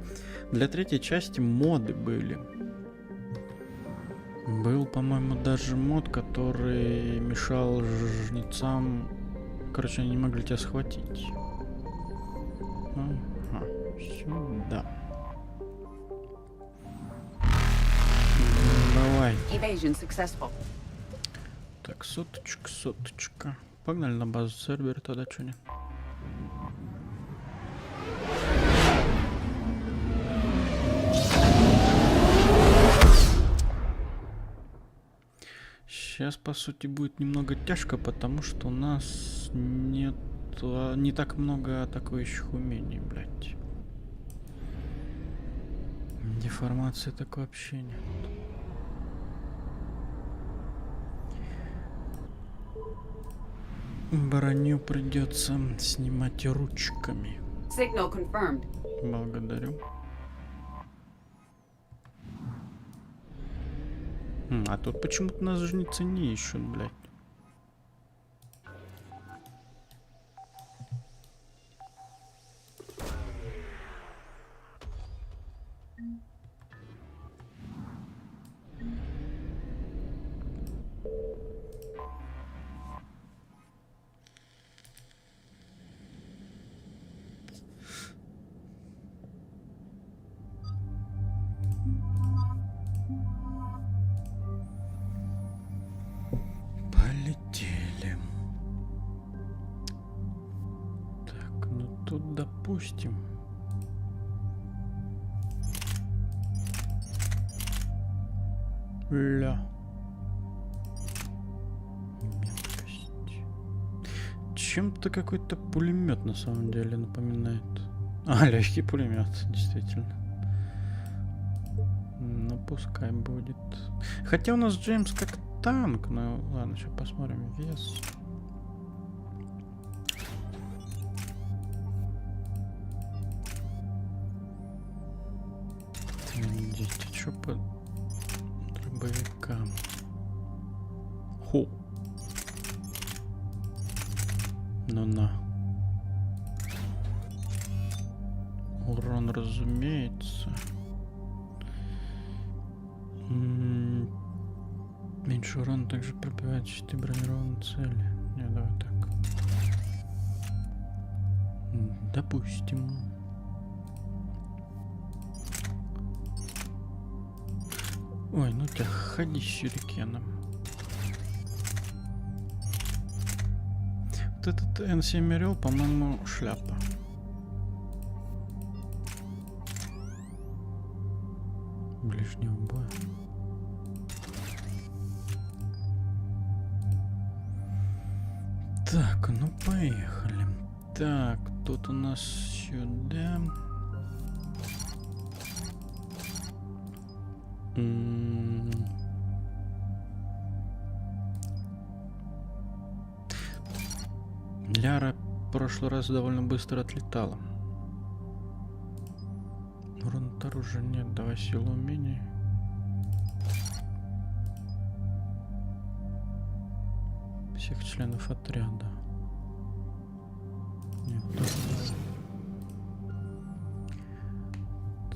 для третьей части моды были. Был, по-моему, даже мод, который мешал жнецам. Короче, они не могли тебя схватить. Ага, сюда. Давай. Evasion successful. Так, соточка. Погнали на базу сервера, тогда что нет. Сейчас, по сути, будет немного тяжко, потому что у нас нет не так много атакующих умений, блядь. Деформации так вообще нет. Броню придется снимать ручками. Signal confirmed. Благодарю. А тут почему-то нас жнецы не ищут, блядь. Полетели. Так, ну тут допустим. Ля. Меткость. Чем-то какой-то пулемет на самом деле напоминает. А, легкий пулемет, действительно. Ну, пускай будет. Хотя у нас Джеймс как танк, но ладно, сейчас посмотрим вес. Идите, что по дробовикам? Ху. Ну на. Урон, разумеется. Меньше урона также пробивает щиты бронированной цели. Не, давай так. Допустим. Ой, ну ты ходи с сюрикеном. Вот этот N7 Орел, по-моему, шляпа. Ближнего боя. Так, ну поехали. Так, тут у нас сюда. Ляра в прошлый раз довольно быстро отлетала. Урон от оружия нет, давай силу умений. Всех членов отряда. Нет,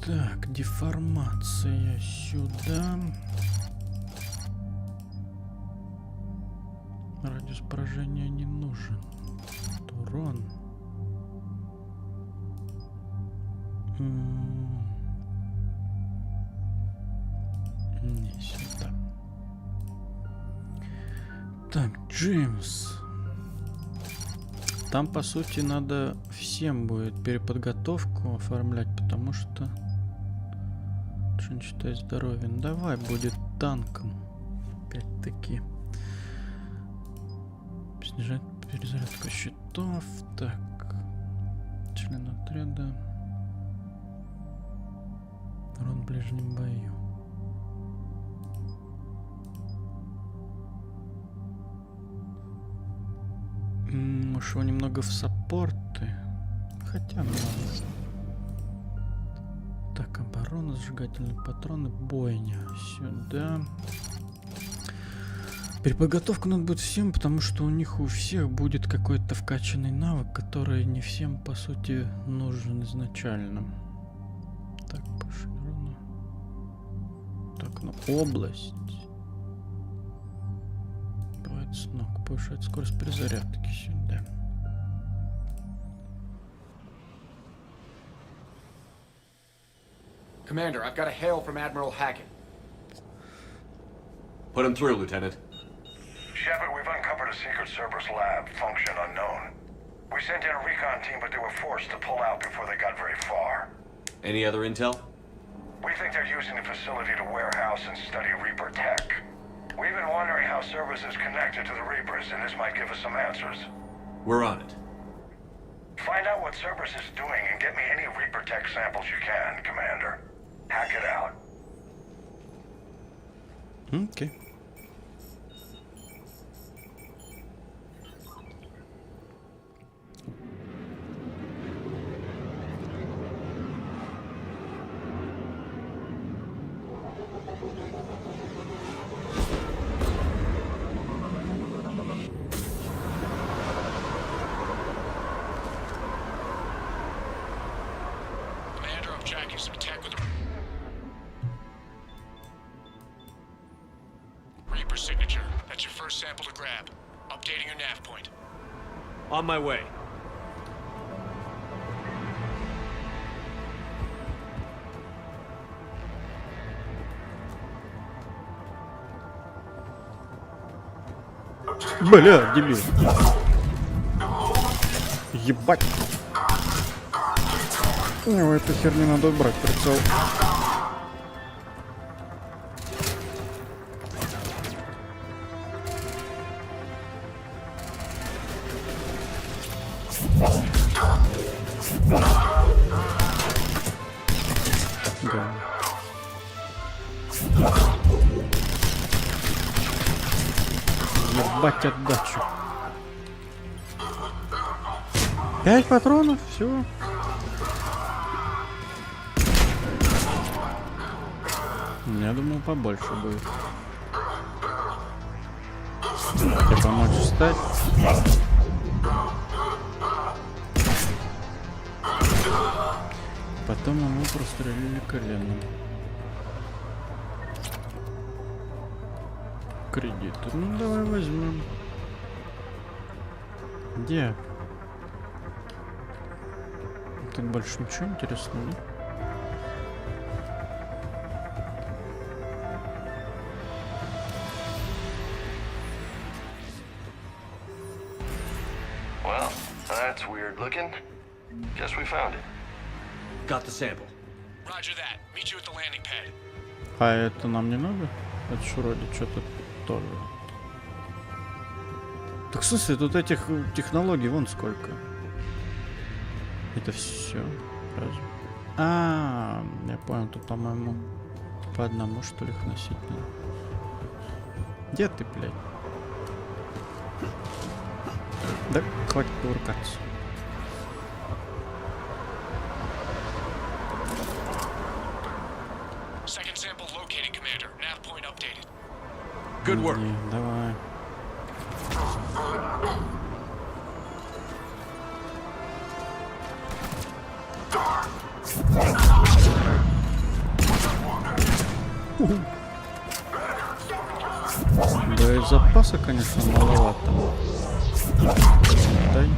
так, деформация сюда. Радиус поражения не нужен. Урон. Не сюда. Так, Джеймс. Там, по сути, надо всем будет переподготовку оформлять, потому что... Что не считай здоровье. Ну, давай, будет танком. Опять-таки. Снижать перезарядку щитов. Так. Член отряда. Урон в ближнем бою. Может, его немного в саппорты. Хотя много. Так, оборона, зажигательные патроны, бойня. Сюда. Переподготовку надо будет всем, потому что у них у всех будет какой-то вкачанный навык, который не всем, по сути, нужен изначально. Так, поширено. Так, ну, область. Бывает с ног. Повышает скорость перезарядки сюда. Commander, I've got a hail from Admiral Hackett. Put him through, Lieutenant. Shepard, we've uncovered a secret Cerberus lab, function unknown. We sent in a recon team, but they were forced to pull out before they got very far. Any other intel? We think they're using the facility to warehouse and study Reaper tech. We've been wondering how Cerberus is connected to the Reapers, and this might give us some answers. We're on it. Find out what Cerberus is doing and get me any Reaper tech samples you can, Commander. Hack it out. Okay. Some tech with Reaper signature. That's your first sample to grab. Updating your nav point. On my way. Бля, дебил. Ебать. Ну, эту херню надо убрать, прицел. Да. Ебать отдачу. 5 патронов, все. Я думал, побольше будет. Тебе помочь встать. Потом ему прострелили колено. Кредит. Ну давай возьмем. Где? Тут больше ничего интересного нет. That's weird looking. Guess we found it. Got the sample. Roger that. Meet you at the landing pad. А это нам не надо? Это ж вроде что-то тоже. Так в смысле, тут этих технологий вон сколько. Это все. Разве? А, я понял, тут, по-моему, по одному, что ли, их носить надо. Где ты, блядь? Да, хватит кувыркаться. Second sample located, Commander. Nav point updated. Good work. Давай. Да и запаса, конечно, маловато. Дай.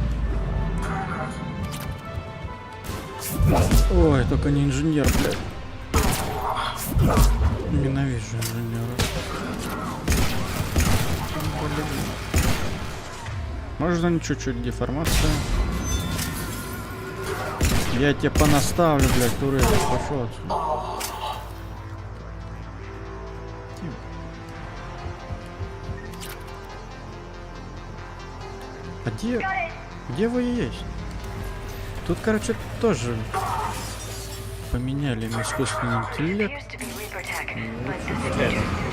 Ой, только не инженер, блядь. Ненавижу инженера. Можно чуть-чуть деформация. Я тебе понаставлю, блядь, турель. Пошел отсюда. А где вы есть? Тут, короче, тоже поменяли искусственный интеллект.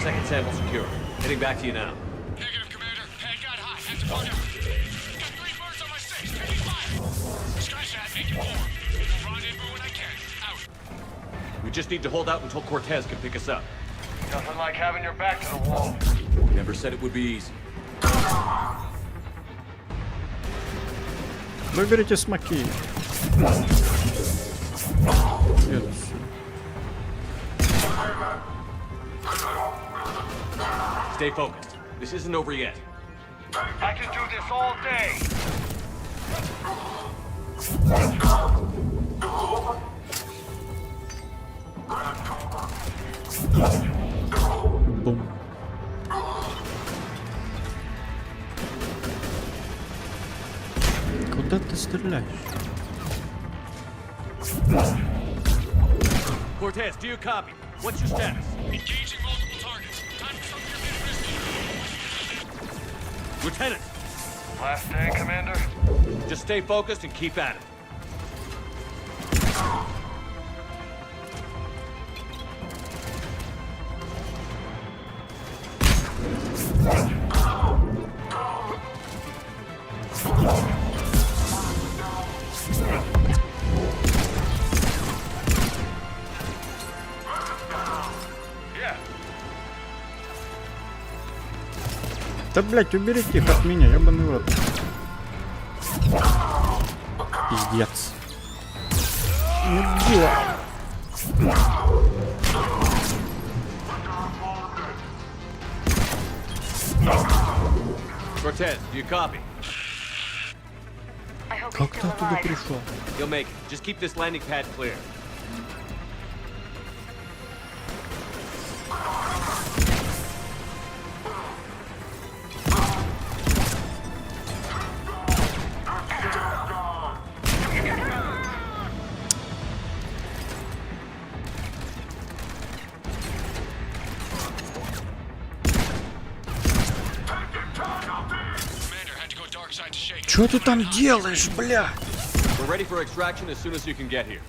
Second sample secure. Heading back to you now. Negative, Commander. Head got hot. Had to plug up. Got 3 birds on my 6. Taking fire. Skysat, make it warm. Rendezvous when I can. Out. We just need to hold out until Cortez can pick us up. Nothing like having your back to the wall. Never said it would be easy. Выберите смоки. Stay focused. This isn't over yet. I can do this all day. Бум. Куда ты стреляешь? Cortez, do you copy? What's your status? Engaging multiple targets. Time for something a bit risky. Lieutenant! Last day, Commander? Just stay focused and keep at it. Да, блядь, уберите их от меня, ебаный в рот. Пиздец. Мудила. Cortez, do you copy? Как ты оттуда пришел? You'll make it. Just keep this landing pad clear. Что ты там делаешь, бля? We're ready for extraction as soon as you can get here.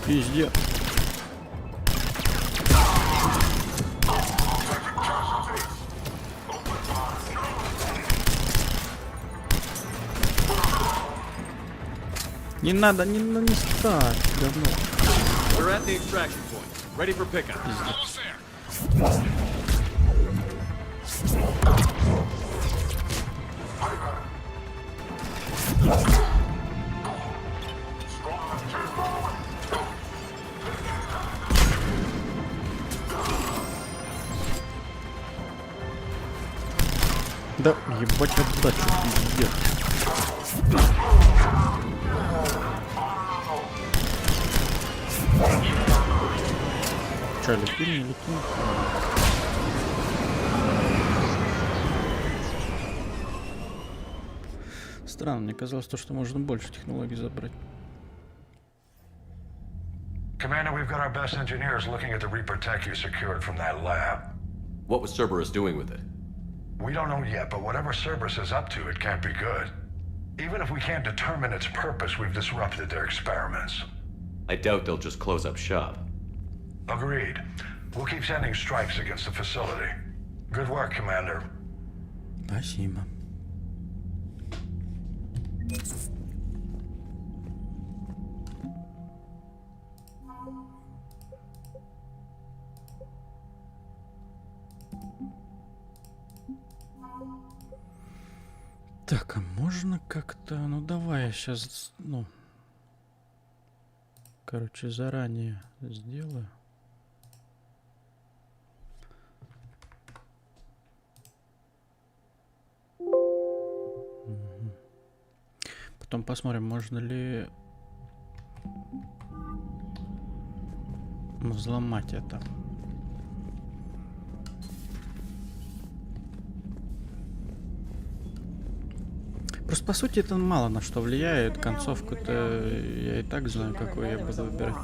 Пиздец. Не надо, не ставь, говно. We're at the extraction point. Ready for pickup. Almost there. Да, ебать отдачу, пиздец. Че, летим, не летим? Странно, мне казалось, что можно больше технологий забрать. Commander, we've got our best engineers looking at the Reaper tech you secured from that lab. What was Cerberus doing with it? We don't know yet, but whatever Cerberus is up to, it can't be good. Even if we can't determine its purpose, we've disrupted their experiments. I doubt they'll just close up shop. Agreed. We'll keep sending strikes against the facility. Good work, Commander. Спасибо. Так, а можно как-то... Ну, давай я сейчас... Ну... Короче, заранее сделаю. Угу. Потом посмотрим, можно ли взломать это. Просто, по сути, это мало на что влияет. Концовку-то я и так знаю, какую я буду выбирать.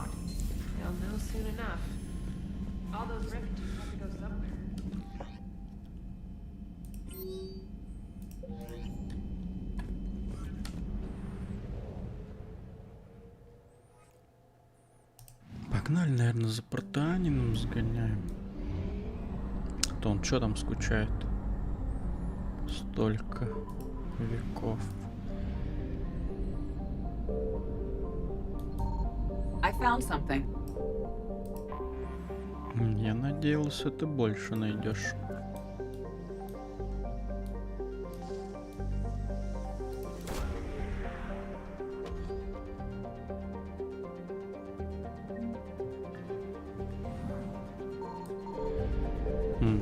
Погнали, наверное, за протеанином сгоняем. То он что там скучает? Столько веков. I found something. Я надеялся, ты больше найдешь.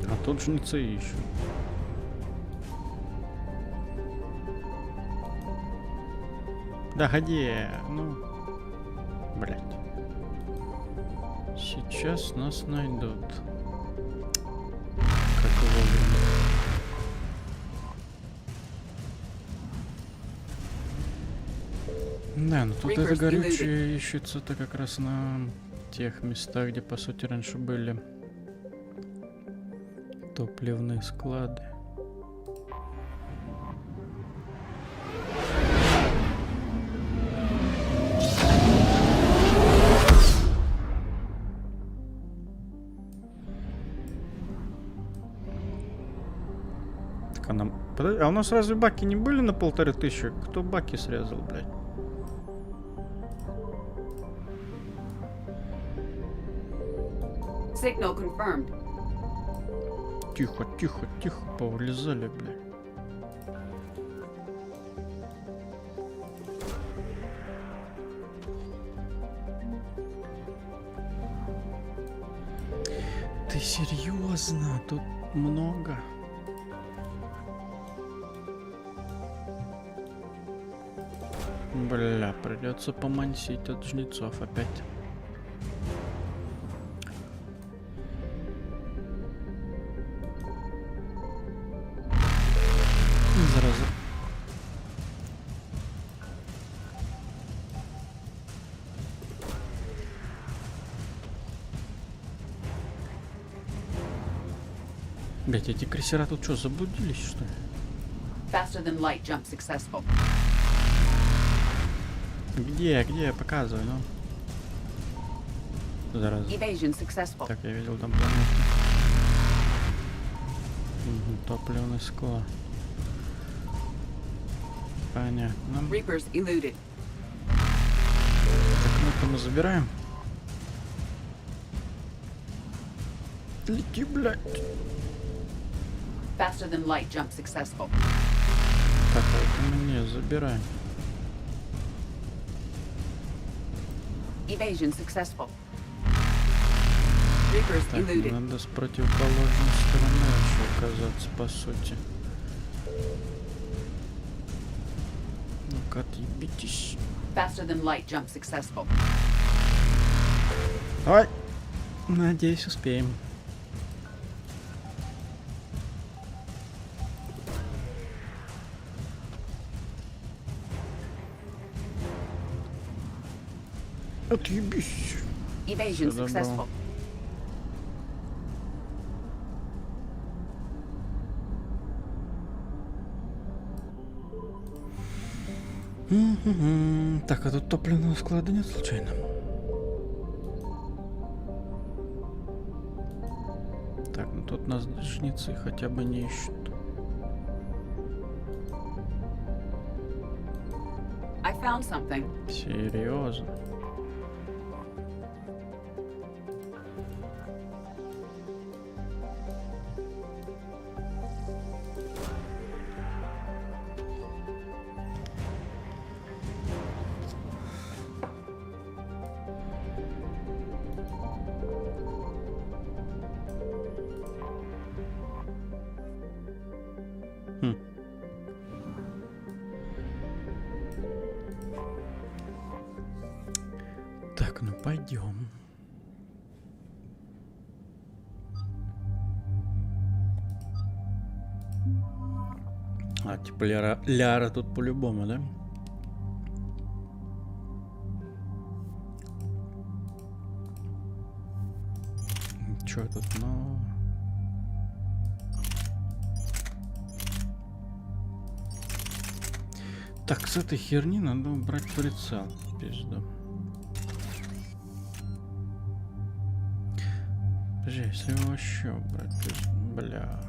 А тут жнецы ищут. Да, ходи, ну, блядь. Сейчас нас найдут. Как вовремя. Да, но тут это горючее ищется-то как раз на тех местах, где, по сути, раньше были топливные склады. Так, а подожди, а у нас разве баки не были на 1500? Кто баки срезал, блядь? Signal confirmed. Тихо, тихо, тихо, повылезали, блядь. Ты серьезно? Тут много. Бля, придется помансить от жнецов опять. Зараза. Блять, эти крейсера тут что, заблудились, что ли? Faster than light jump successful. Где? Показывай, ну. Зараза. Evasion successful. Так, я видел там планету. Топливный склад. Понятно. Reapers eluded. Так, ну-ка мы забираем. Лети, блядь. Faster than light jump successful. Так, а это мне забираем. Evasion successful. Reapers Так, eluded. надо с противоположной стороны еще оказаться, по сути. Ну-ка, отъебитесь. Faster than light jump successful. Давай. Надеюсь, успеем. Отъебись. Evasion successful. Так, а тут топливного склада нет случайно? Так, ну тут нас жнецы хотя бы не ищут. I found something. Серьезно? Так, ну пойдем. А, типа Ляра тут по-любому, да? Чё тут, ну... Так, с этой херни надо убрать прицел. Пизду. Подожди, если его вообще убрать, пизду. Бля.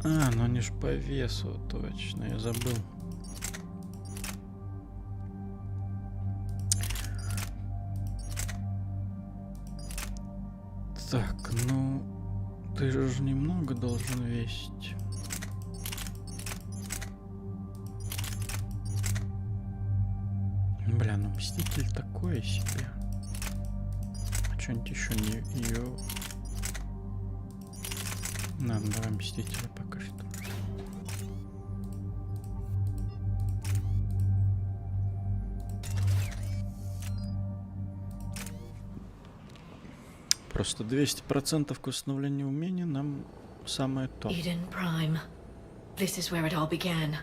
А, ну они ж по весу, точно, я забыл. Так, ну... Ты же немного должен весить. Бля, ну Мститель такое себе. А что-нибудь еще не ее. Нам давай Мстителя пока что. Просто 200% к восстановлению умения нам самое то. Eden Prime. This is where it all began.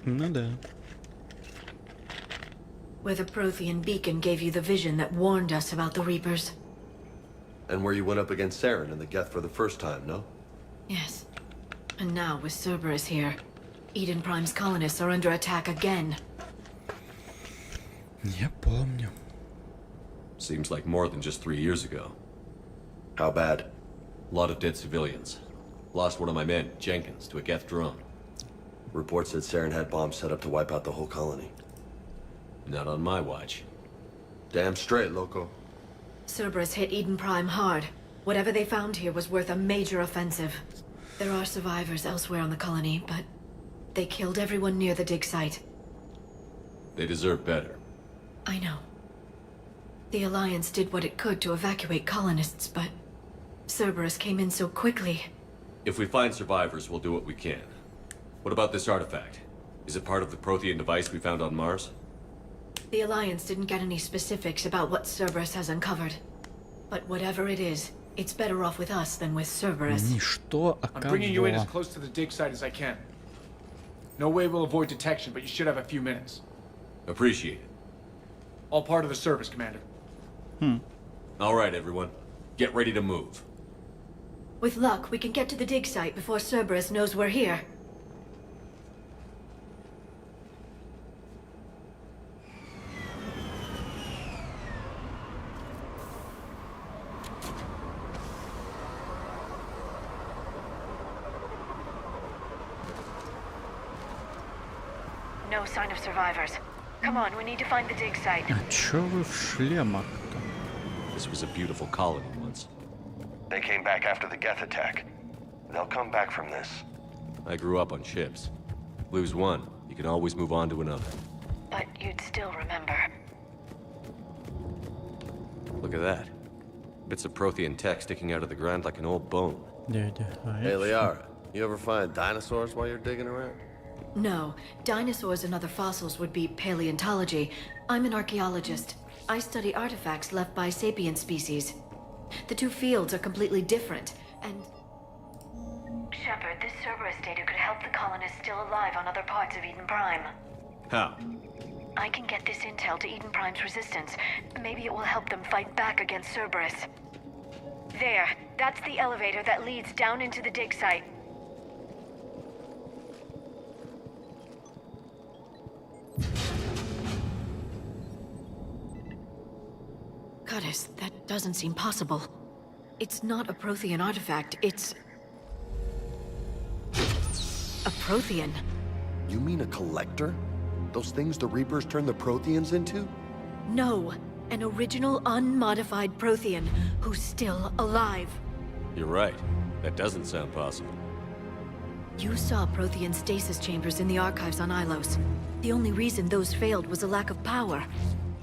Ну да. Where the Prothean beacon gave you the vision that warned us about the Reapers. And where you went up against Saren and the Geth for the first time, no? Yes. And now, with Cerberus here, Eden Prime's colonists are under attack again. Я помню. Seems like more than just 3 years ago. How bad? A lot of dead civilians. Lost one of my men, Jenkins, to a Geth drone. Reports said Saren had bombs set up to wipe out the whole colony. Not on my watch. Damn straight, loco. Cerberus hit Eden Prime hard. Whatever they found here was worth a major offensive. There are survivors elsewhere on the colony, but they killed everyone near the dig site. They deserve better. I know. The Alliance did what it could to evacuate colonists, but Cerberus came in so quickly. If we find survivors, we'll do what we can. What about this artifact? Is it part of the Prothean device we found on Mars? The Alliance didn't get any specifics about what Cerberus has uncovered. But whatever it is, it's better off with us than with Cerberus. Ничто, а I'm bringing you in as кого? close to the dig site as I can. No way we'll avoid detection, but you should have a few minutes. Appreciate it. All part of the service, Commander. All right, everyone. Get ready to move. With luck, we can get to the dig site before Cerberus knows we're here. No sign of survivors. Come on, we need to find the dig site. А чё вы в шлемах-то? This was a beautiful colony once. They came back after the Geth attack. They'll come back from this. I grew up on ships. Lose one, you can always move on to another. But you'd still remember. Look at that. Bits of Prothean tech sticking out of the ground like an old bone. Дядя, а Hey, это Liara, you ever find dinosaurs while you're digging around? No, dinosaurs and other fossils would be paleontology. I'm an archaeologist. I study artifacts left by sapient species. The two fields are completely different, and... Shepard, this Cerberus data could help the colonists still alive on other parts of Eden Prime. How? I can get this intel to Eden Prime's resistance. Maybe it will help them fight back against Cerberus. There, that's the elevator that leads down into the dig site. Goddess, that doesn't seem possible. It's not a Prothean artifact, it's... a Prothean. You mean a collector? Those things the Reapers turn the Protheans into? No, an original unmodified Prothean who's still alive. You're right. That doesn't sound possible. You saw Prothean stasis chambers in the archives on Ilos. The only reason those failed was a lack of power.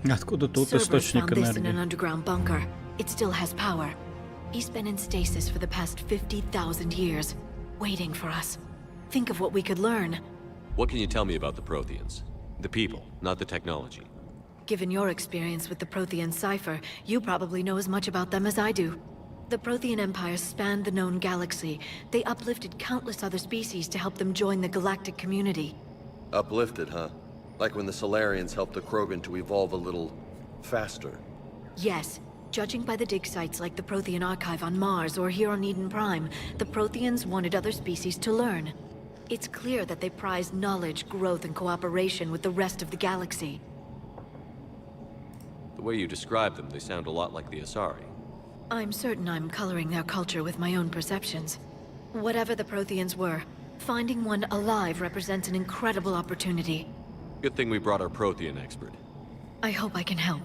Откуда тут Cerberus источник found this in an энергии? underground bunker. It still has power. He's been in stasis for the past 50,000 years, waiting for us. Think of what we could learn. What can you tell me about the Protheans? The people, not the technology. Given your experience with the Prothean cipher, you probably know as much about them as I do. The Prothean Empire spanned the known galaxy. They uplifted countless other species to help them join the galactic community. Uplifted, huh? Like when the Solarians helped the Krogan to evolve a little faster. Yes. Judging by the dig sites like the Prothean Archive on Mars or here on Eden Prime, the Protheans wanted other species to learn. It's clear that they prized knowledge, growth, and cooperation with the rest of the galaxy. The way you describe them, they sound a lot like the Asari. I'm certain I'm coloring their culture with my own perceptions. Whatever the Protheans were, finding one alive represents an incredible opportunity. Good thing we brought our Prothean expert. I hope I can help.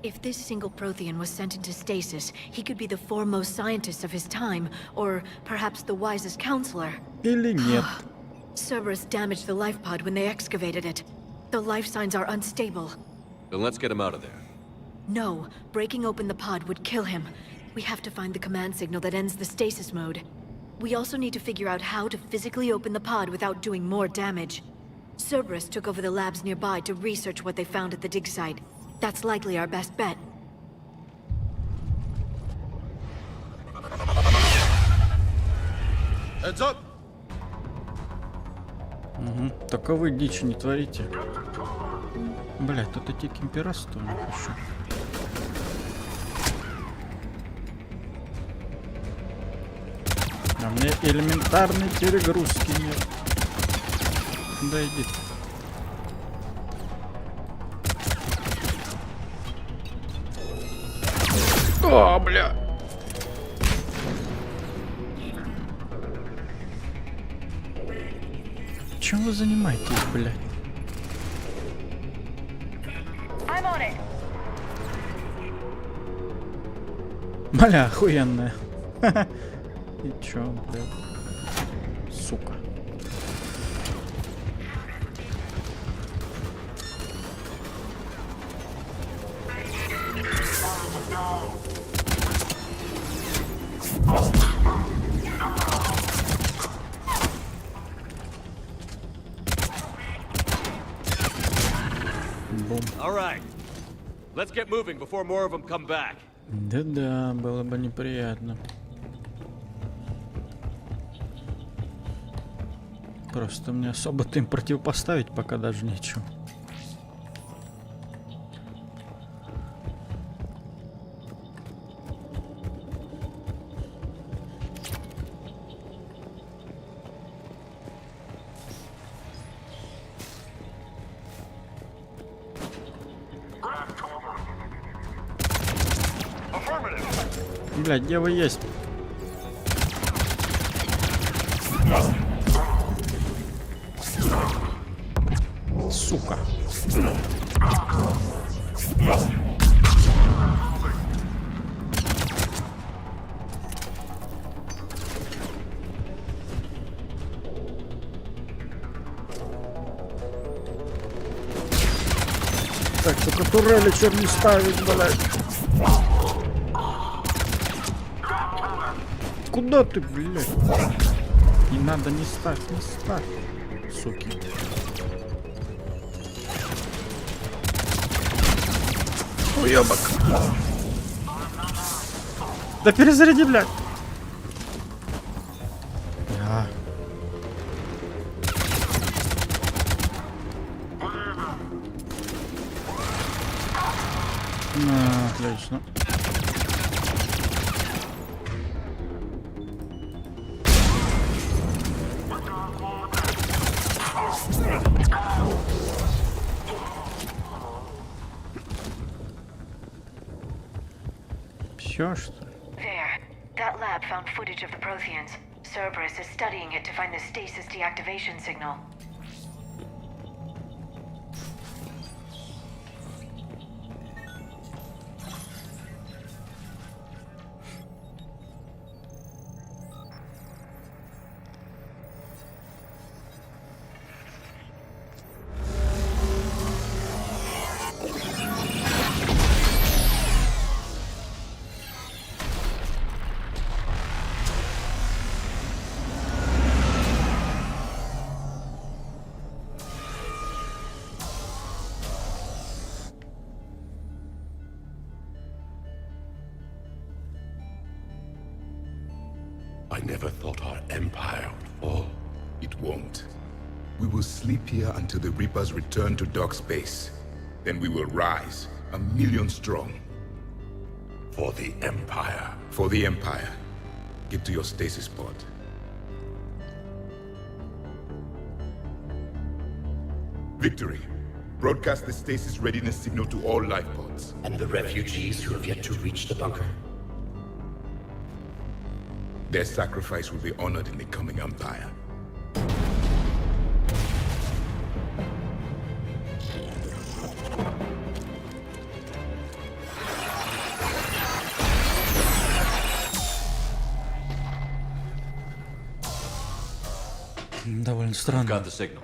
If this single Prothean was sent into stasis, he could be the foremost scientist of his time, or perhaps the wisest counselor. Или нет. Cerberus damaged the life pod when they excavated it. The life signs are unstable. Then let's get him out of there. No, breaking open the pod would kill him. We have to find the command signal that ends the stasis mode. We also need to figure out how to physically open the pod without doing more damage. Cerberus took over the labs nearby to research what they found at the dig site. That's likely our best bet. Heads up! Угу. Только вы дичь не творите. Блять, тут эти кемперасты у них еще. А мне элементарной перегрузки нет. Да иди. О, бля. Чем вы занимаетесь, блядь? Бля, охуенная. И чё, блядь? Сука. All right. Let's get moving before more of them come back. Да-да, было бы неприятно. Просто мне особо-то им противопоставить пока даже нечего. Блядь, где вы есть? Сука. Так, только турели чё не ставить, блядь. Куда ты, блядь? Не надо, не ставь, не ставь. Суки. Уёбок. Да перезаряди, блядь. А. Отлично. Все, что ли? There. that lab found footage of the Protheans. Cerberus is studying it to find the stasis deactivation signal. I never thought our empire would fall. It won't. We will sleep here until the Reapers return to dark space. Then we will rise, 1,000,000 strong. For the Empire. For the Empire. Get to your stasis pod. Victory. Broadcast the stasis readiness signal to all life pods. And the refugees who have yet to reach the bunker? Their sacrifice will be honored in the coming Empire. Довольно странно. Got the signal.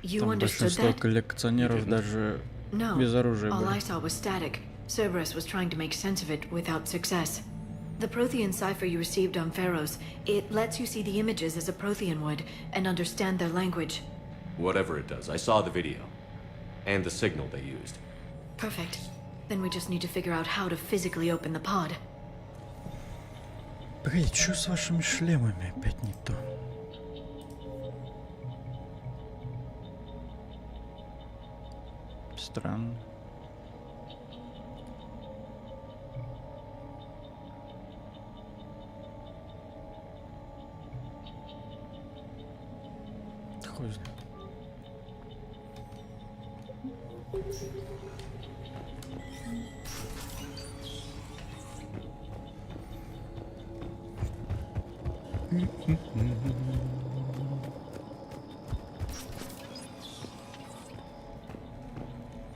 Там большинство коллекционеров даже без оружия All I были. saw was static. Cerberus was trying to make sense of it without success. The Prothean cipher you received on Pharaohs, it lets you see the images as a Prothean would and understand their language. Whatever it does, I saw the video. And the signal they used. Perfect. Then we just need to figure out how to physically open the pod. Погоди, что с вашими шлемами опять не то? Странно. Хуй знает.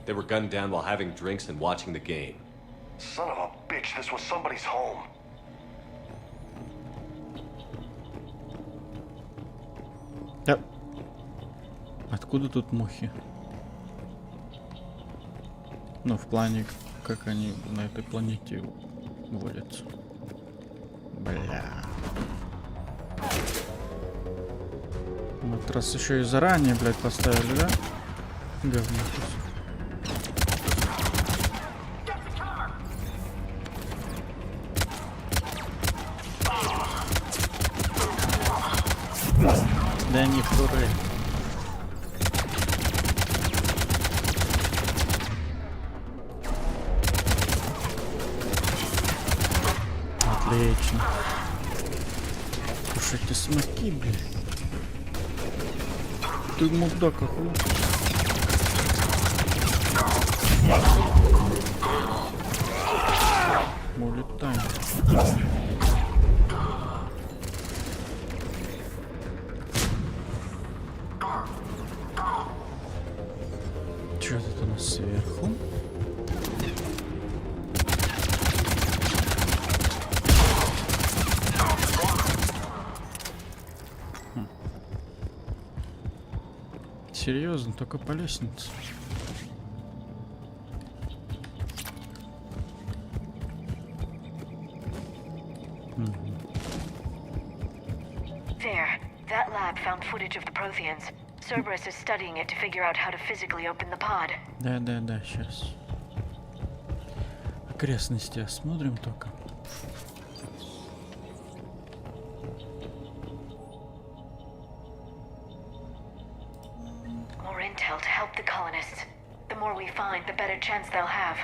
They were gunned down while having drinks and watching the game. Son of a bitch, this was somebody's home. Да. Откуда тут мухи? Ну, в плане, как они на этой планете водятся. Бля. Вот раз еще и заранее, блядь, поставили, да? Говно. Да не вторые. Отлично. Слушайте, смоки, блин. Ты мудак какой. Улетаем. Что тут у нас сверху? Серьезно, только по лестнице. There. That lab found footage of the Protheans. Cerberus is studying it to figure out how to physically open the pod. Да, сейчас. Окрестности осмотрим только. More intel to help the colonists. The more we find, the better chance they'll have.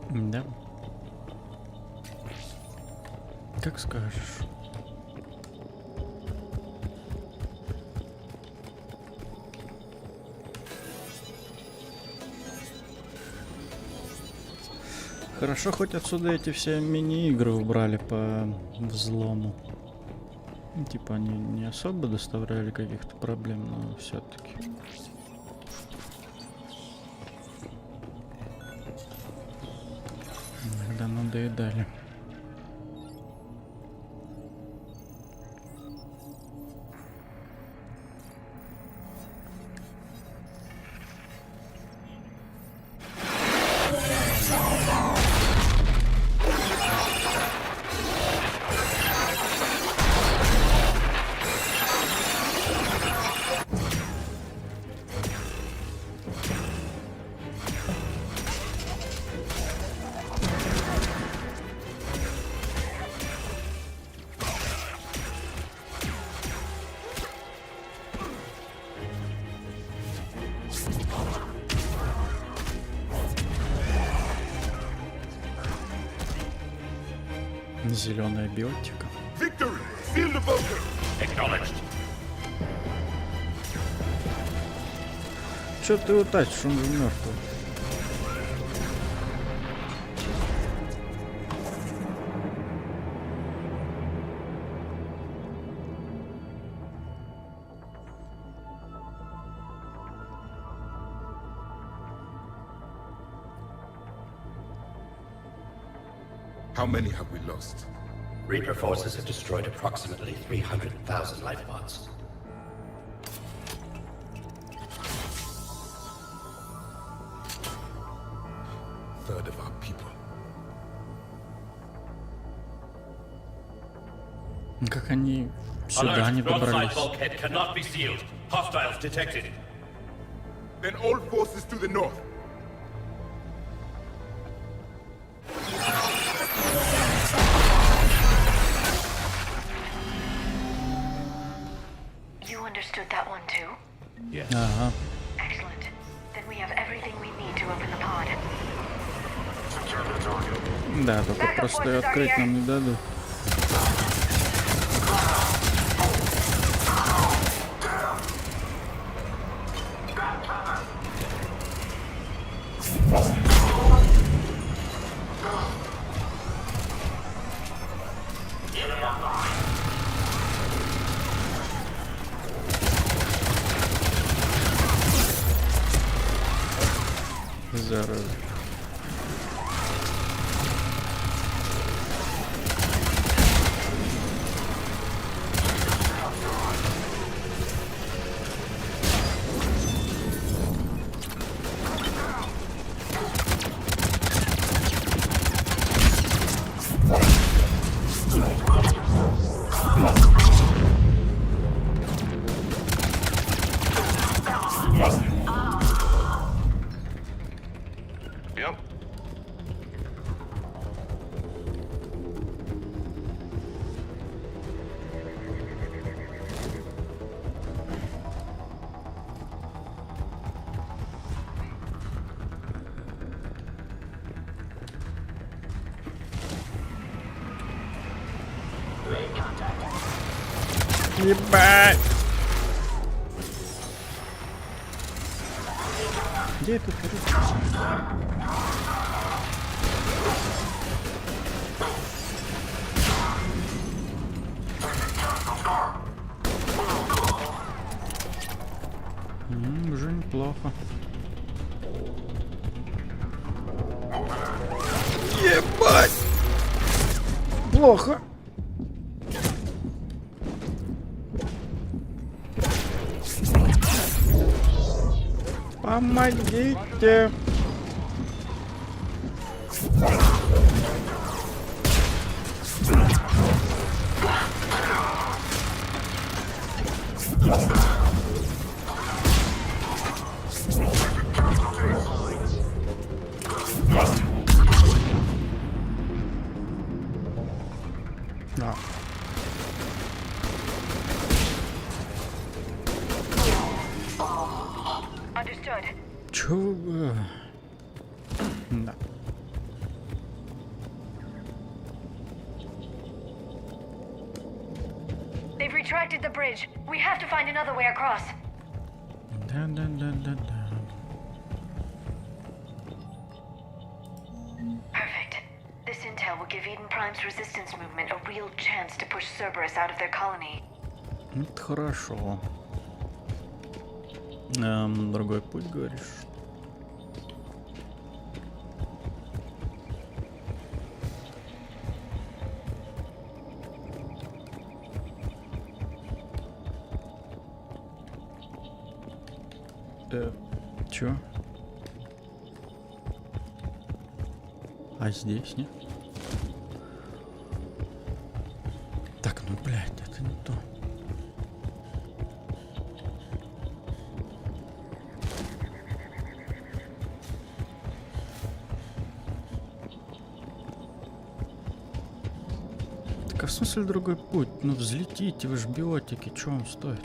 Да. Как скажешь. Хорошо, хоть отсюда эти все мини-игры убрали по взлому. Ну, типа они не особо доставляли каких-то проблем, но все-таки. Иногда надоедали. Зеленая биотика. Victory! Seal the bunker! Acknowledged. Чё ты его тащишь, он же мертвый. How many have we lost? Reaper forces have destroyed approximately 300,000 life pods. Third of our people. Как они сюда не добрались? Bulkhead cannot be sealed. Hostiles detected. Then all forces to the north. You understood that one too? Yes. Ага. Excellent. Then we have everything we need to open the pod. Да, только просто её открыть нам не дадут. Зараза. Yep. Ебать! Где этот короче? Уже неплохо. Ебать! Плохо. Помогите. Да. Understood. Чё вы... Да. They've retracted the bridge. We have to find another way across. Да. Perfect. will give Eden Prime's resistance movement a real chance to push Cerberus out of their colony. Это хорошо. Другой путь, говоришь? Чё? А здесь, нет? Так, ну, блядь, это не то. Так, а в смысле другой путь? Ну, взлетите, вы ж биотики, чё вам стоит?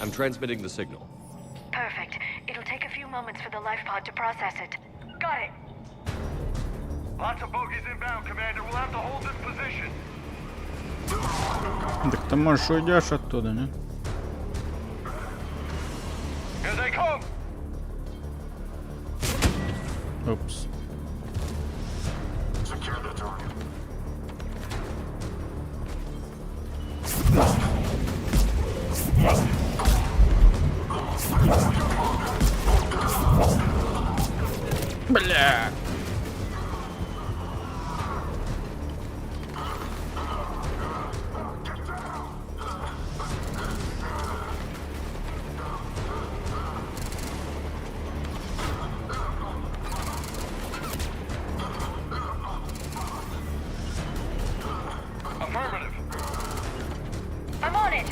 I'm transmitting the signal. Perfect. It'll take a few moments for the life pod to process it. Got it. Lots of bogies inbound, Commander. We'll have to hold this position. Так ты, можешь, уйдешь оттуда, не? Here they come. Упс. Secure the target. Бля. Affirmative. I'm on it.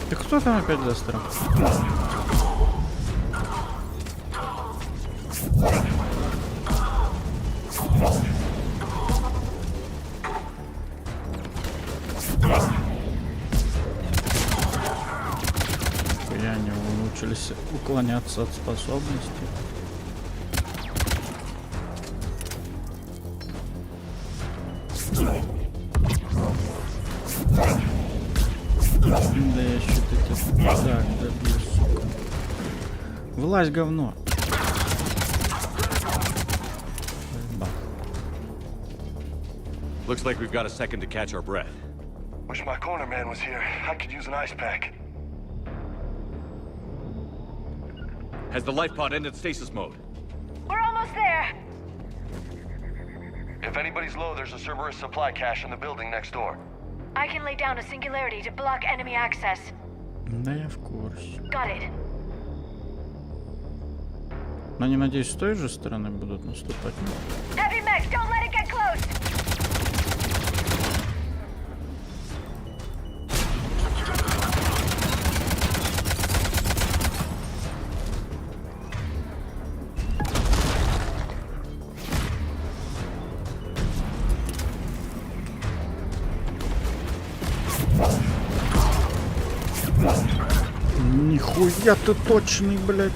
Ты кто там опять застрял? Я не научились уклоняться от способностей. Да я что-то так добью, сука. Вылазь, говно. Looks like we've got a second to catch our breath. Wish my corner man was here. I could use an ice pack. Has the life pod ended stasis mode? We're almost there. If anybody's low, there's a Cerberus supply cache in the building next door. I can lay down a singularity to block enemy access. Да я в курсе. Got it. Но они, надеюсь, с той же стороны будут наступать. Heavy mech, don't let it get close. Нихуя ты точный, блядь.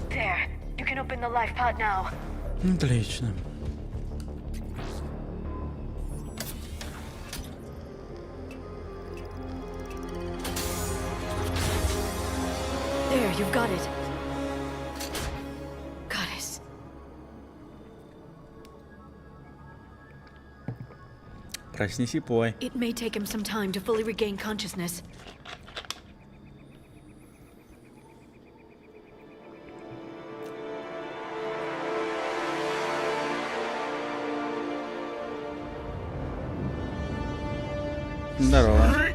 There. You can open the life pod now. Отлично. There, you've got it. Goddess. Проснись и пой. It may take him some time to fully regain consciousness. Здорово.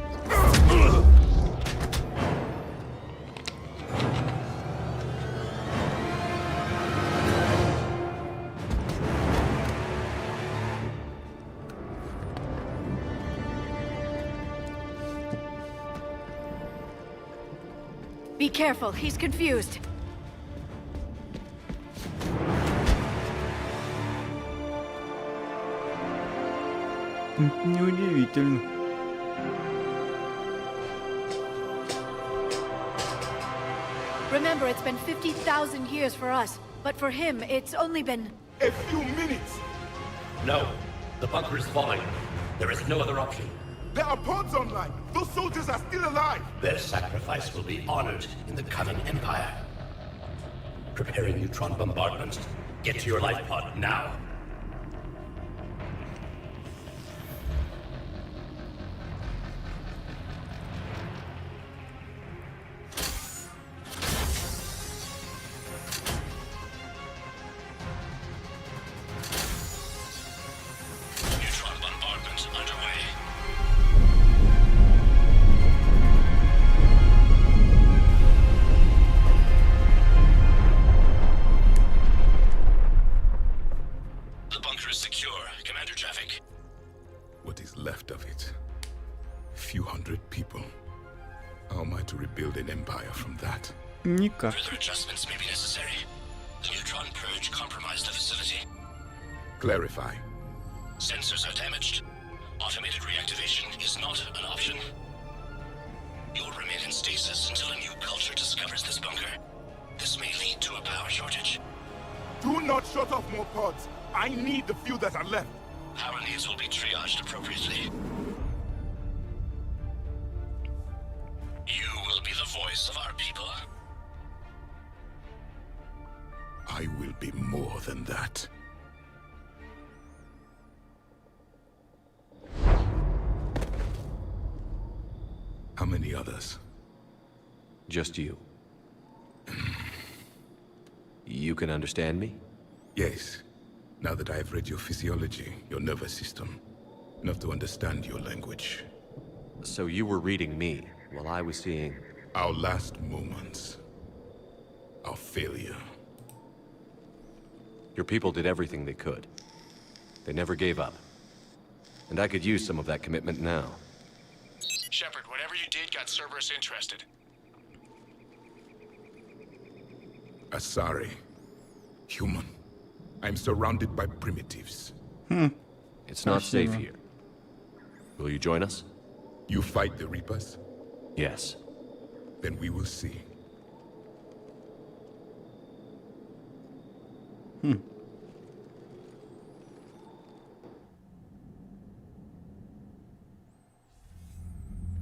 Be careful, he's confused. Неудивительно. Remember, it's been 50,000 years for us, but for him, it's only been... A few minutes! No. The bunker is falling. There is no other option. There are pods online! Those soldiers are still alive! Their sacrifice will be honored in the coming Empire. Preparing neutron bombardment. Get to your life pod now. Neutron bombardment underway. The bunker is secure. Commander traffic. What is left of it? A few hundred people. How am I to rebuild an empire from that? Никак. Further adjustments may be necessary. The neutron purge compromised the facility. Clarify. Sensors are damaged. Automated reactivation is not an option. You'll remain in stasis until a new culture discovers this bunker. This may lead to a power shortage. Do not shut off more pods! I need the few that are left! Power needs will be triaged appropriately. You will be the voice of our people. I will be more than that. How many others? Just you. You can understand me? Yes. Now that I have read your physiology, your nervous system, enough to understand your language. So you were reading me, while I was seeing... Our last moments. Our failure. Your people did everything they could. They never gave up. And I could use some of that commitment now. Shepard, whatever you did got Cerberus interested. Asari. Human. I'm surrounded by primitives. It's not safe here. Will you join us? You fight the Reapers? Yes. Then we will see.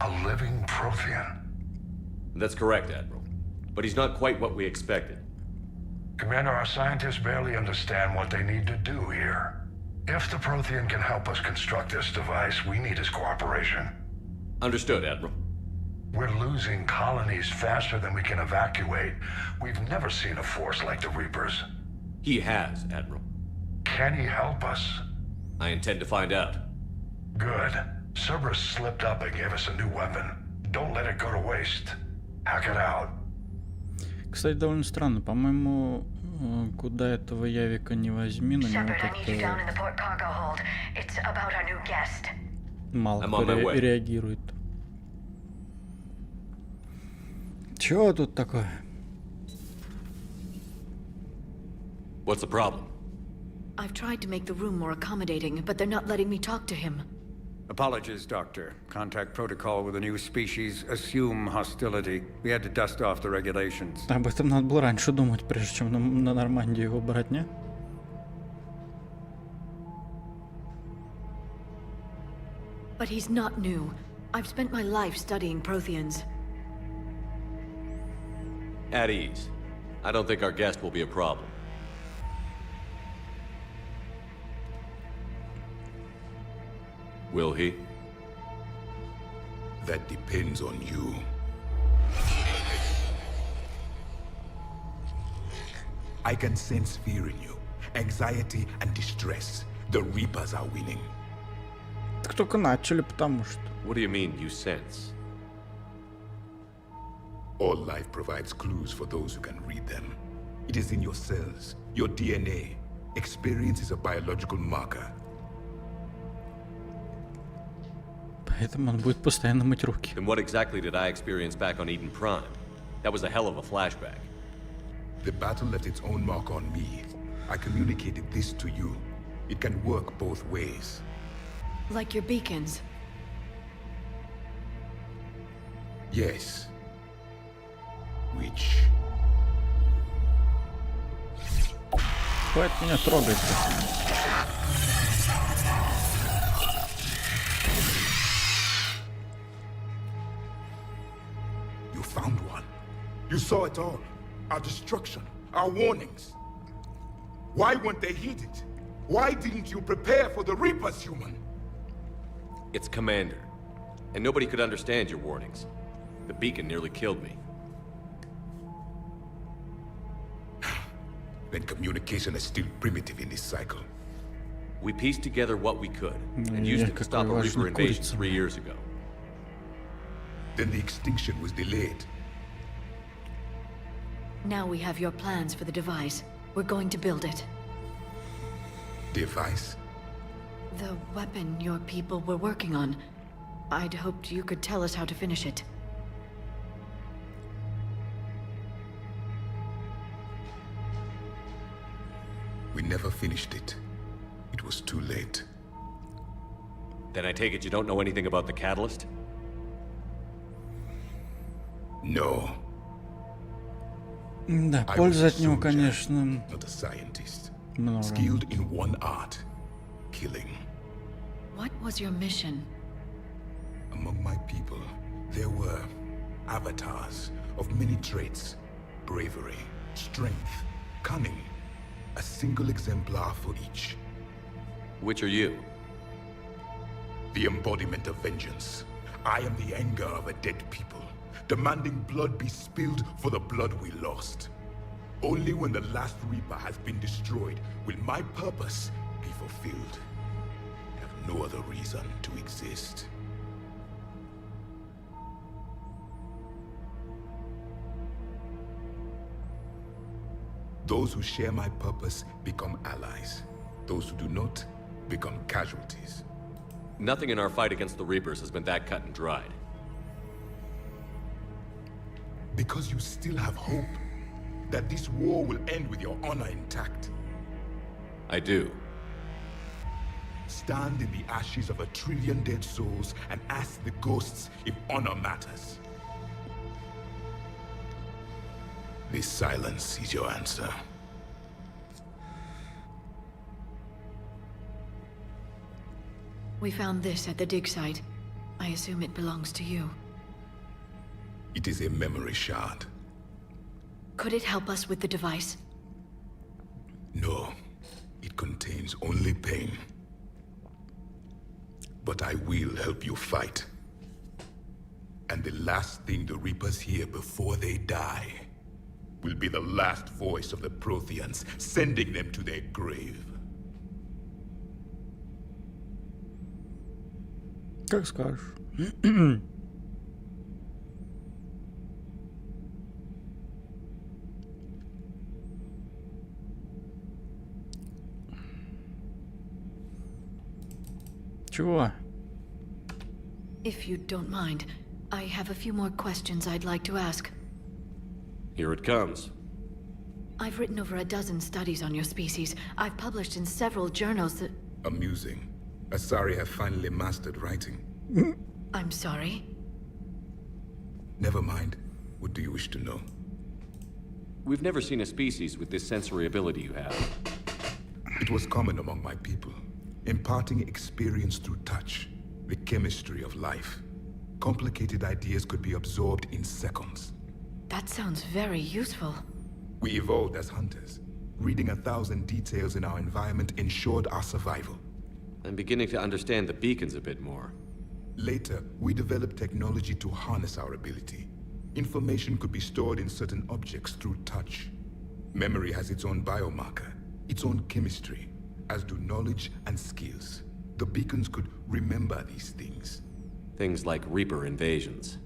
A living Prothean. That's correct, Admiral. But he's not quite what we expected. Commander, our scientists barely understand what they need to do here. If the Prothean can help us construct this device, we need his cooperation. Understood, Admiral. We're losing colonies faster than we can evacuate. We've never seen a force like the Reapers. He has, Admiral. Can he help us? I intend to find out. Good. Cerberus slipped up and gave us a new weapon. Don't let it go to waste. Hack it out. Кстати, довольно странно. По-моему, куда этого Явика не возьми, на него как-то мало кто реагирует. Чего тут такое? What's the problem? I've tried to make the room more accommodating, but they're not letting me talk to him. Apologies, Doctor. Contact protocol with a new species. Assume hostility. We had to dust off the regulations. Об этом надо было раньше думать, прежде чем на Нормандию его брать, не? But he's not new. I've spent my life studying Protheans. At ease. I don't think our guest will be a problem. Will he? That depends on you. I can sense fear in you, anxiety and distress. The Reapers are winning. Так только начали, потому что... What do you mean, you sense? All life provides clues for those who can read them. It is in your cells, your DNA. Experience is a biological marker. Поэтому он будет постоянно мыть руки. Then what exactly did I experience back on Eden Prime? That was a hell of a flashback. The battle left its own mark on me. I communicated this to you. It can work both ways. Like your beacons. Yes. Which... Хватит меня трогать. You found one. You saw it all. Our destruction, our warnings. Why weren't they heeded? Why didn't you prepare for the Reapers, human? It's Commander. And nobody could understand your warnings. The beacon nearly killed me. Then communication is still primitive in this cycle. We pieced together what we could, and used it to stop a Reaper invasion 3 years ago. Then the extinction was delayed. Now we have your plans for the device. We're going to build it. Device? The weapon your people were working on. I'd hoped you could tell us how to finish it. We never finished it. It was too late. Then I take it you don't know anything about the catalyst? No. Да, пользы от него, конечно, not a scientist. много. Skilled in one art, killing. What was your mission? Among my people, there were avatars of many traits. Bravery, strength, cunning. A single exemplar for each. Which are you? The embodiment of vengeance. I am the anger of a dead people, demanding blood be spilled for the blood we lost. Only when the last Reaper has been destroyed will my purpose be fulfilled. I have no other reason to exist. Those who share my purpose become allies. Those who do not become casualties. Nothing in our fight against the Reapers has been that cut and dried. Because you still have hope that this war will end with your honor intact. I do. Stand in the ashes of 1 trillion dead souls and ask the ghosts if honor matters. This silence is your answer. We found this at the dig site. I assume it belongs to you. It is a memory shard. Could it help us with the device? No, it contains only pain. But I will help you fight. And the last thing the Reapers hear before they die will be the last voice of the Protheans, sending them to their grave. Как скажешь. Чего? If you don't mind, I have a few more questions I'd like to ask. Here it comes. I've written over a dozen studies on your species. I've published in several journals that... Amusing. Asari have finally mastered writing. I'm sorry. Never mind. What do you wish to know? We've never seen a species with this sensory ability you have. It was common among my people, imparting experience through touch, the chemistry of life. Complicated ideas could be absorbed in seconds. That sounds very useful. We evolved as hunters. Reading 1,000 details in our environment ensured our survival. I'm beginning to understand the beacons a bit more. Later, we developed technology to harness our ability. Information could be stored in certain objects through touch. Memory has its own biomarker, its own chemistry, as do knowledge and skills. The beacons could remember these things. Things like Reaper invasions.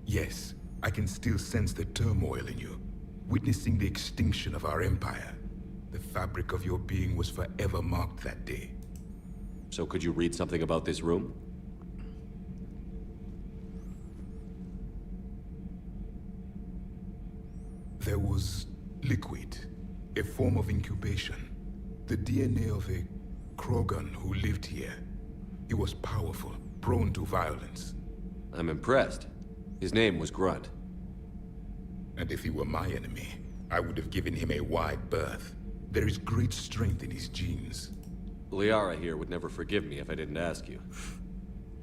Yes, I can still sense the turmoil in you, witnessing the extinction of our empire. The fabric of your being was forever marked that day. So could you read something about this room? There was liquid, a form of incubation. The DNA of a Krogan who lived here. He was powerful, prone to violence. I'm impressed. His name was Grunt. And if he were my enemy, I would have given him a wide berth. There is great strength in his genes. Liara here would never forgive me if I didn't ask you.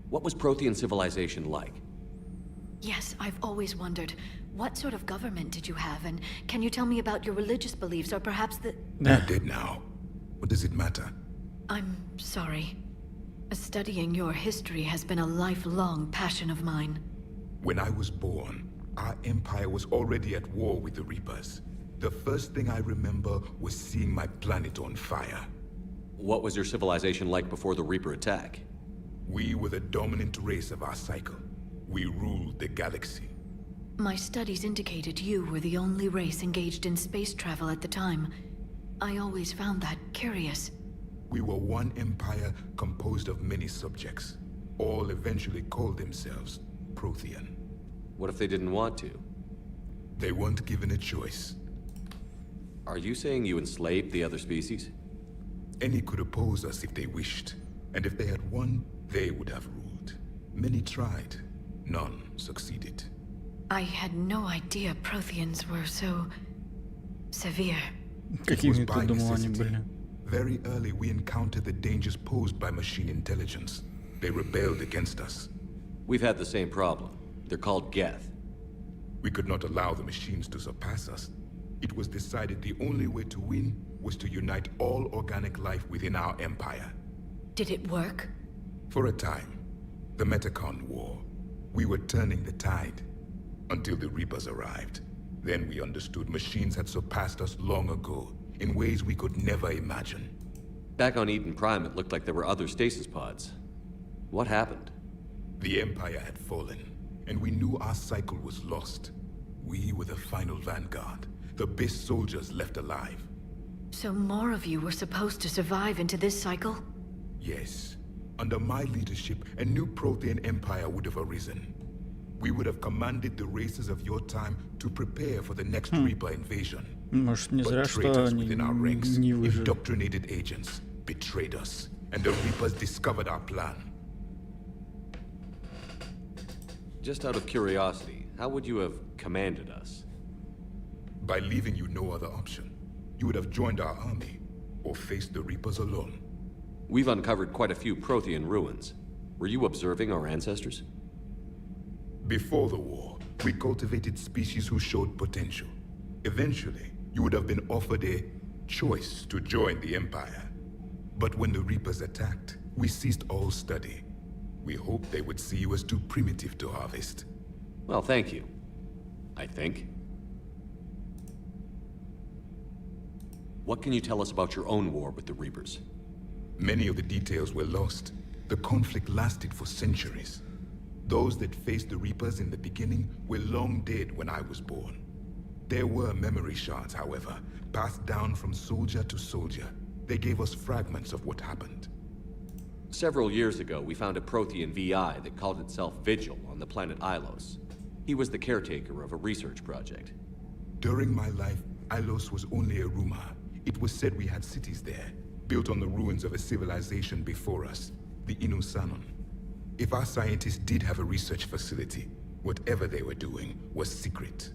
What was Prothean civilization like? Yes, I've always wondered, what sort of government did you have, and can you tell me about your religious beliefs, or perhaps the... They're dead now. What does it matter? I'm sorry. Studying your history has been a lifelong passion of mine. When I was born, our empire was already at war with the Reapers. The first thing I remember was seeing my planet on fire. What was your civilization like before the Reaper attack? We were the dominant race of our cycle. We ruled the galaxy. My studies indicated you were the only race engaged in space travel at the time. I always found that curious. We were one empire composed of many subjects. All eventually called themselves Prothean. What if they didn't want to? They weren't given a choice. Are you saying you enslaved the other species? Any could oppose us if they wished. And if they had won, they would have ruled. Many tried. None succeeded. I had no idea Protheans were so... severe. It was by necessity. Very early we encountered the dangers posed by machine intelligence. They rebelled against us. We've had the same problem. They're called Geth. We could not allow the machines to surpass us. It was decided the only way to win was to unite all organic life within our empire. Did it work? For a time. The Metacon War. We were turning the tide. Until the Reapers arrived. Then we understood machines had surpassed us long ago, in ways we could never imagine. Back on Eden Prime, it looked like there were other stasis pods. What happened? The Empire had fallen, and we knew our cycle was lost. We were the final vanguard, the best soldiers left alive. So more of you were supposed to survive into this cycle? Yes. Under my leadership, a new Prothean empire would have arisen. We would have commanded the races of your time to prepare for the next Reaper invasion. Может, не зря, But что traitors они within our ranks, не выжили. indoctrinated agents, betrayed us, and the Reapers discovered our plan. Just out of curiosity, how would you have commanded us? By leaving you no other option. You would have joined our army, or faced the Reapers alone. We've uncovered quite a few Prothean ruins. Were you observing our ancestors? Before the war, we cultivated species who showed potential. Eventually, you would have been offered a choice to join the Empire. But when the Reapers attacked, we ceased all study. We hoped they would see you as too primitive to harvest. Well, thank you. I think. What can you tell us about your own war with the Reapers? Many of the details were lost. The conflict lasted for centuries. Those that faced the Reapers in the beginning were long dead when I was born. There were memory shards, however, passed down from soldier to soldier. They gave us fragments of what happened. Several years ago, we found a Prothean VI that called itself Vigil on the planet Ilos. He was the caretaker of a research project. During my life, Ilos was only a rumor. It was said we had cities there, built on the ruins of a civilization before us. the Inusanon. If our scientists did have a research facility, whatever they were doing was secret.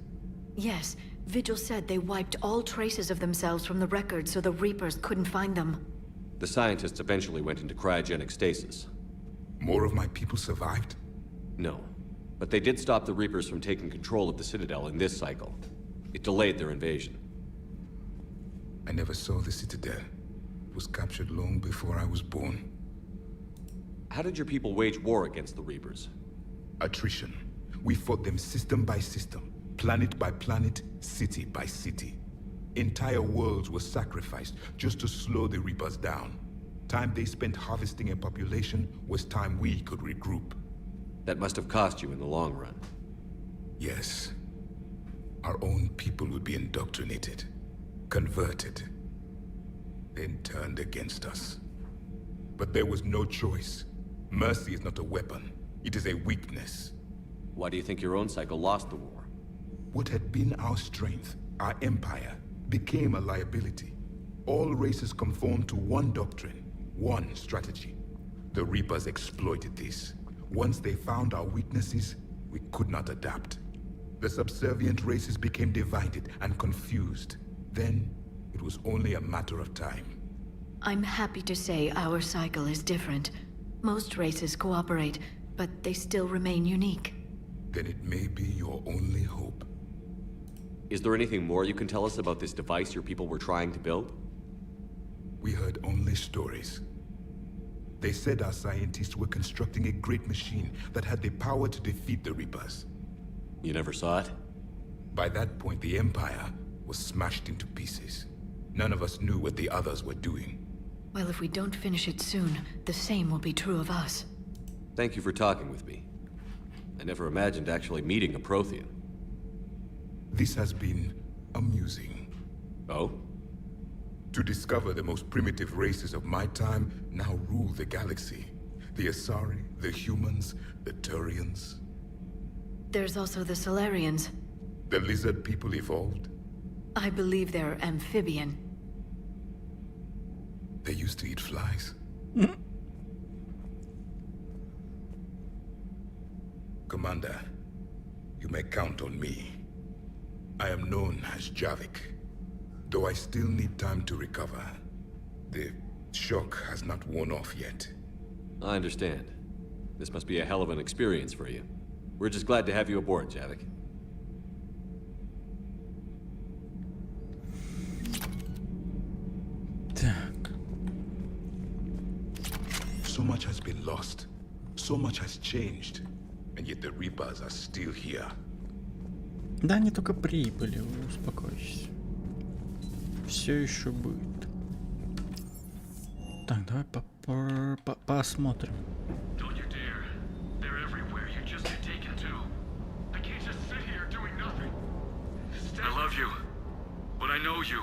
Yes, Vigil said they wiped all traces of themselves from the records so the Reapers couldn't find them. The scientists eventually went into cryogenic stasis. More of my people survived? No. But they did stop the Reapers from taking control of the Citadel in this cycle. It delayed their invasion. I never saw the Citadel. It was captured long before I was born. How did your people wage war against the Reapers? Attrition. We fought them system by system, planet by planet, city by city. Entire worlds were sacrificed just to slow the Reapers down. Time they spent harvesting a population was time we could regroup. That must have cost you in the long run. Yes. Our own people would be indoctrinated, converted, then turned against us. But there was no choice. Mercy is not a weapon. It is a weakness. Why do you think your own cycle lost the war? What had been our strength, our empire, became a liability. All races conformed to one doctrine, one strategy. The Reapers exploited this. Once they found our weaknesses, we could not adapt. The subservient races became divided and confused. Then, it was only a matter of time. I'm happy to say our cycle is different. Most races cooperate, but they still remain unique. Then it may be your only hope. Is there anything more you can tell us about this device your people were trying to build? We heard only stories. They said our scientists were constructing a great machine that had the power to defeat the Reapers. You never saw it? By that point, the Empire was smashed into pieces. None of us knew what the others were doing. Well, if we don't finish it soon, the same will be true of us. Thank you for talking with me. I never imagined actually meeting a Prothean. This has been amusing. Oh? To discover the most primitive races of my time now rule the galaxy. The Asari, the humans, the Turians. There's also the Solarians. The lizard people evolved. I believe they're amphibian. They used to eat flies. Commander, you may count on me. I am known as Javik, though I still need time to recover. The shock has not worn off yet. I understand. This must be a hell of an experience for you. We're just glad to have you aboard, Javik. So much has been lost. So much has changed. And yet the Reapers are still here. Да, они только прибыли, успокойся. Все еще будет. Так, давай посмотрим. Don't you dare. They're everywhere. You just get taken to. I can't just sit here doing nothing. I love you, but I know you.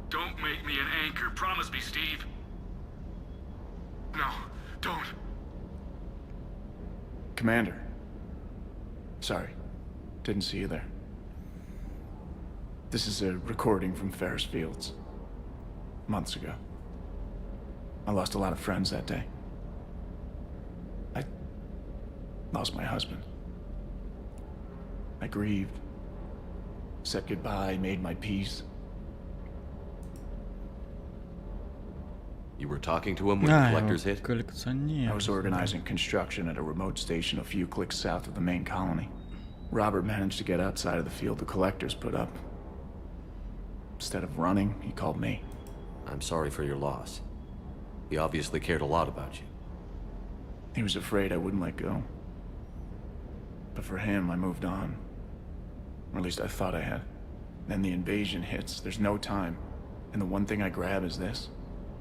Don't make me an anchor. Promise me, Steve. No, don't. Commander. Sorry. Didn't see you there. This is a recording from Ferris Fields. Months ago. I lost a lot of friends that day. I lost my husband. I grieved. Said goodbye, made my peace. You were talking to him when the collectors hit? I was organizing construction at a remote station a few clicks south of the main colony. Robert managed to get outside of the field the collectors put up. Instead of running, he called me. I'm sorry for your loss. He obviously cared a lot about you. He was afraid I wouldn't let go. But for him, I moved on. Or at least I thought I had. Then the invasion hits, there's no time. And the one thing I grab is this.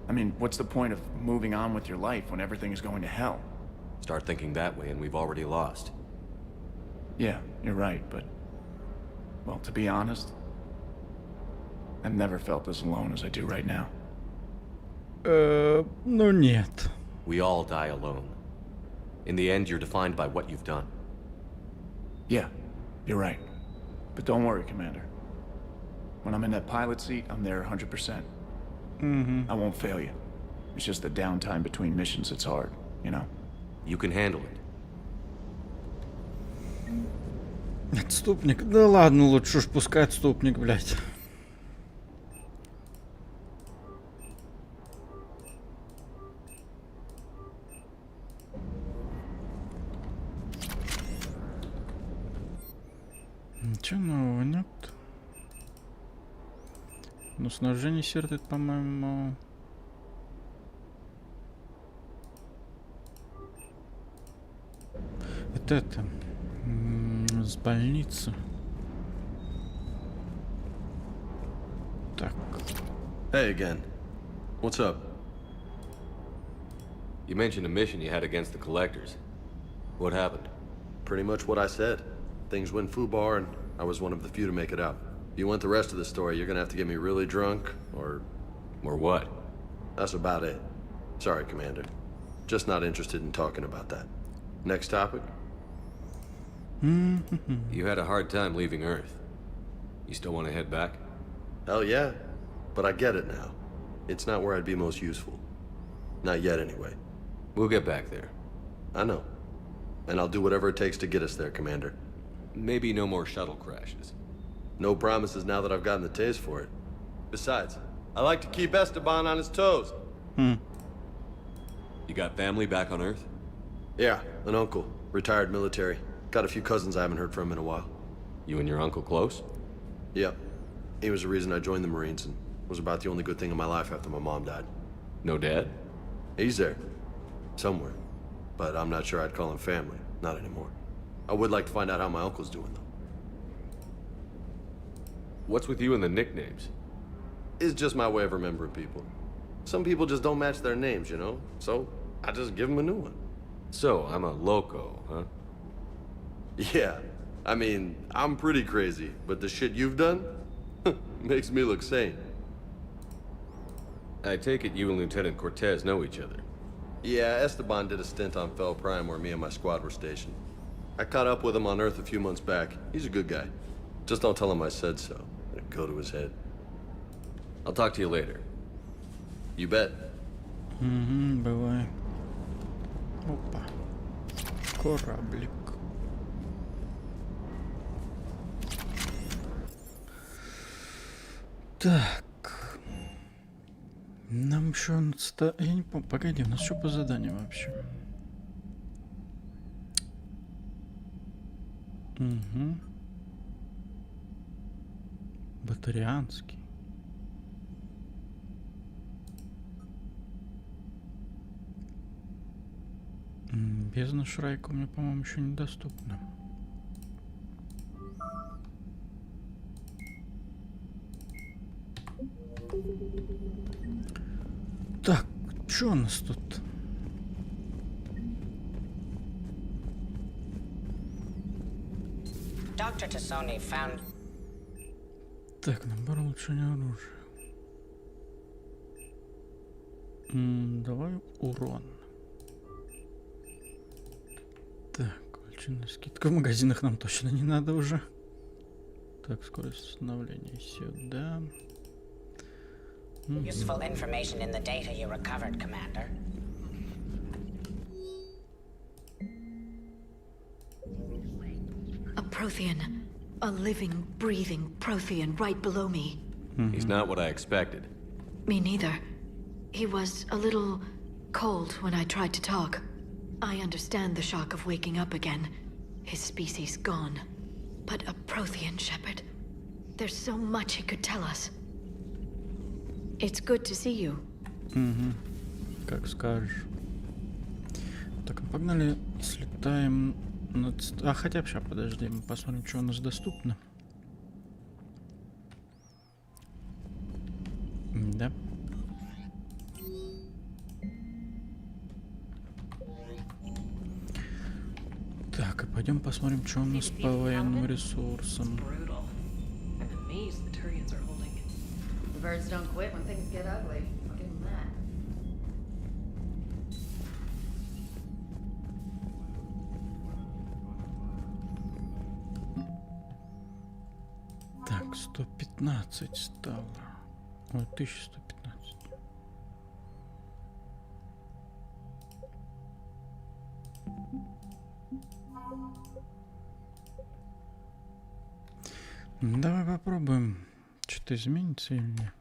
I mean, what's the point of moving on with your life when everything is going to hell? Start thinking that way and we've already lost. Yeah, you're right, but... well, to be honest, I've never felt as alone as I do right now. Ну нет. We all die alone. In the end, you're defined by what you've done. Yeah, you're right. But don't worry, Commander. When I'm in that pilot seat, I'm there 100%. I won't fail you. It's just the downtime between missions that's hard. you know. You can handle it. Отступник. Да ладно, лучше уж пускай отступник, блядь. Ничего нового нет. Но снабжение сердит, по-моему... Это с больницы. Так. Hey again. What's up? You mentioned a mission you had against the collectors. What happened? Pretty much what I said. Things went foobar, and I was one of the few to make it out. If you want the rest of the story, you're gonna have to get me really drunk, or... Or what? That's about it. Sorry, Commander. Just not interested in talking about that. Next topic? You had a hard time leaving Earth. You still want to head back? Hell yeah. But I get it now. It's not where I'd be most useful. Not yet, anyway. We'll get back there. I know. And I'll do whatever it takes to get us there, Commander. Maybe no more shuttle crashes. No promises now that I've gotten the taste for it. Besides, I like to keep Esteban on his toes. You got family back on Earth? Yeah, an uncle. Retired military. Got a few cousins I haven't heard from in a while. You and your uncle close? Yep. He was the reason I joined the Marines and was about the only good thing in my life after my mom died. No dad? He's there. Somewhere. But I'm not sure I'd call him family. Not anymore. I would like to find out how my uncle's doing, though. What's with you and the nicknames? It's just my way of remembering people. Some people just don't match their names, you know? So, I just give them a new one. So, I'm a loco, huh? Yeah. I mean, I'm pretty crazy, but the shit you've done makes me look sane. I take it you and Lieutenant Cortez know each other. Yeah, Esteban did a stint on Fel Prime where me and my squad were stationed. I caught up with him on Earth a few months back. He's a good guy. Just don't tell him I said so. It'd go to his head. I'll talk to you later. You bet. Бывай. Опа. Кораблик. Так. Нам еще... Я не помню. Погоди, у нас что по заданию вообще? Батарианский. Бездна Шрайка у меня, по-моему, еще недоступна. Так, что у нас тут? Dr. Tassoni found... Так, набор улучшения оружия. Давай урон. Так, количественная скидка. В магазинах нам точно не надо уже. Так, скорость восстановления сюда. Useful information in the data you recovered, Commander. A Prothean. A living, breathing Prothean right below me. He's not what I expected. Me neither. He was a little cold when I tried to talk. I understand the shock of waking up again. His species gone. But a Prothean, Shepard. There's so much he could tell us. It's good to see you. Как скажешь. Так, погнали, слетаем на... А, хотя бы сейчас, подожди, мы посмотрим, что у нас доступно. Да. Так, и пойдем посмотрим, что у нас по военным ресурсам. The birds don't quit when things get ugly. I'll give them that. Так, 115 стало. Ой, 1115. Давай попробуем. Что-то изменится или нет?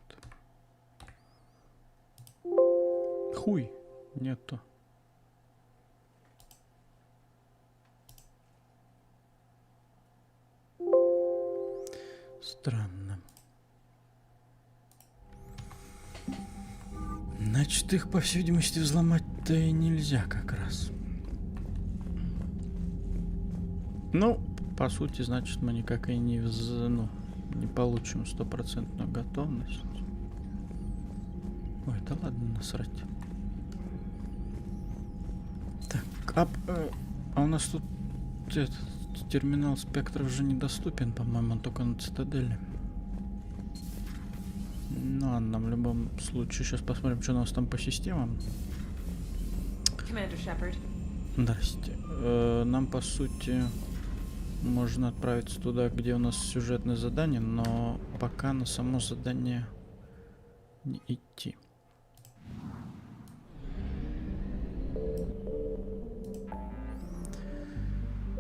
Хуй. Нету. Странно. Значит, их, по всей видимости, взломать-то и нельзя как раз. Ну, по сути, значит, мы никак и не, не получим стопроцентную готовность. Ой, да ладно, насрать. Так, а у нас тут этот терминал спектров уже недоступен, по-моему, он только на цитадели. Ну ладно, в любом случае, сейчас посмотрим, что у нас там по системам. Здрасте. Нам, по сути, можно отправиться туда, где у нас сюжетное задание, но пока на само задание не идти.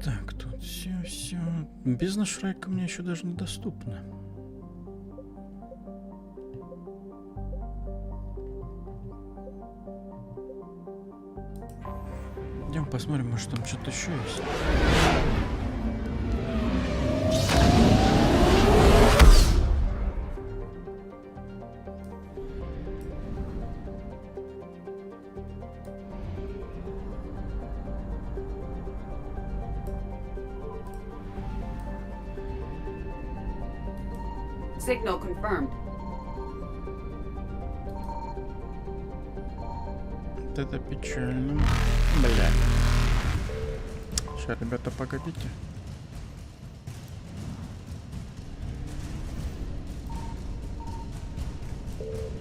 Так, тут все. Бизнес-шрайка мне еще даже недоступна. Идем посмотрим, может там что-то еще есть. Signal confirmed. Вот это печально. Блядь. Сейчас, ребята, погодите.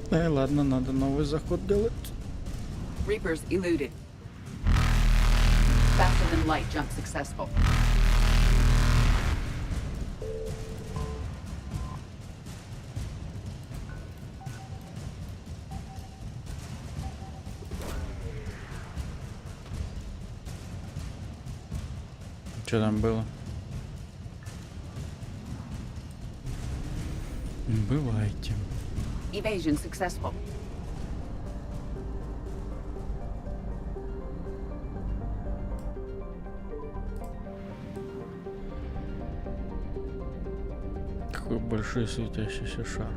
Ладно, надо новый заход делать. Reapers eluded. Faster than light jump successful. Что там было? Бывайте. Evasion successful. Какой большой светящийся шар.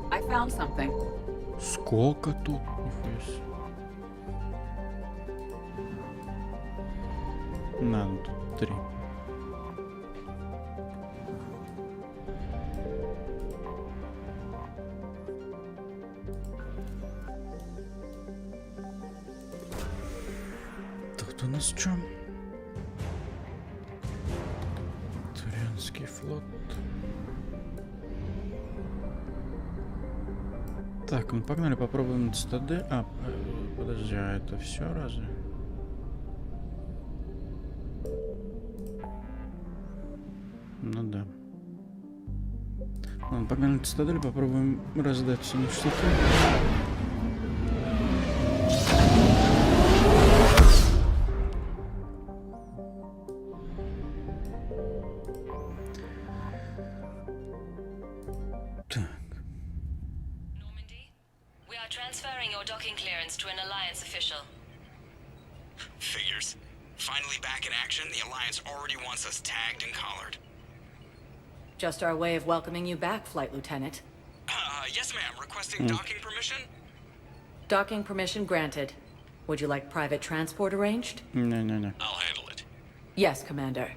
I found something. Сколько тут? Нихуя себе. Надо тут 3. Тут у нас что? Турянский флот. Так, ну погнали, попробуем цитадель. Подожди, а это все разве? Ну да. Ладно, погнали на цитадель, попробуем раздать все ништяки. We are transferring your docking clearance to an Alliance official. Figures. Finally back in action, the Alliance already wants us tagged and collared. Just our way of welcoming you back, Flight Lieutenant. Yes, ma'am. Requesting docking permission? Docking permission granted. Would you like private transport arranged? No. I'll handle it. Yes, Commander.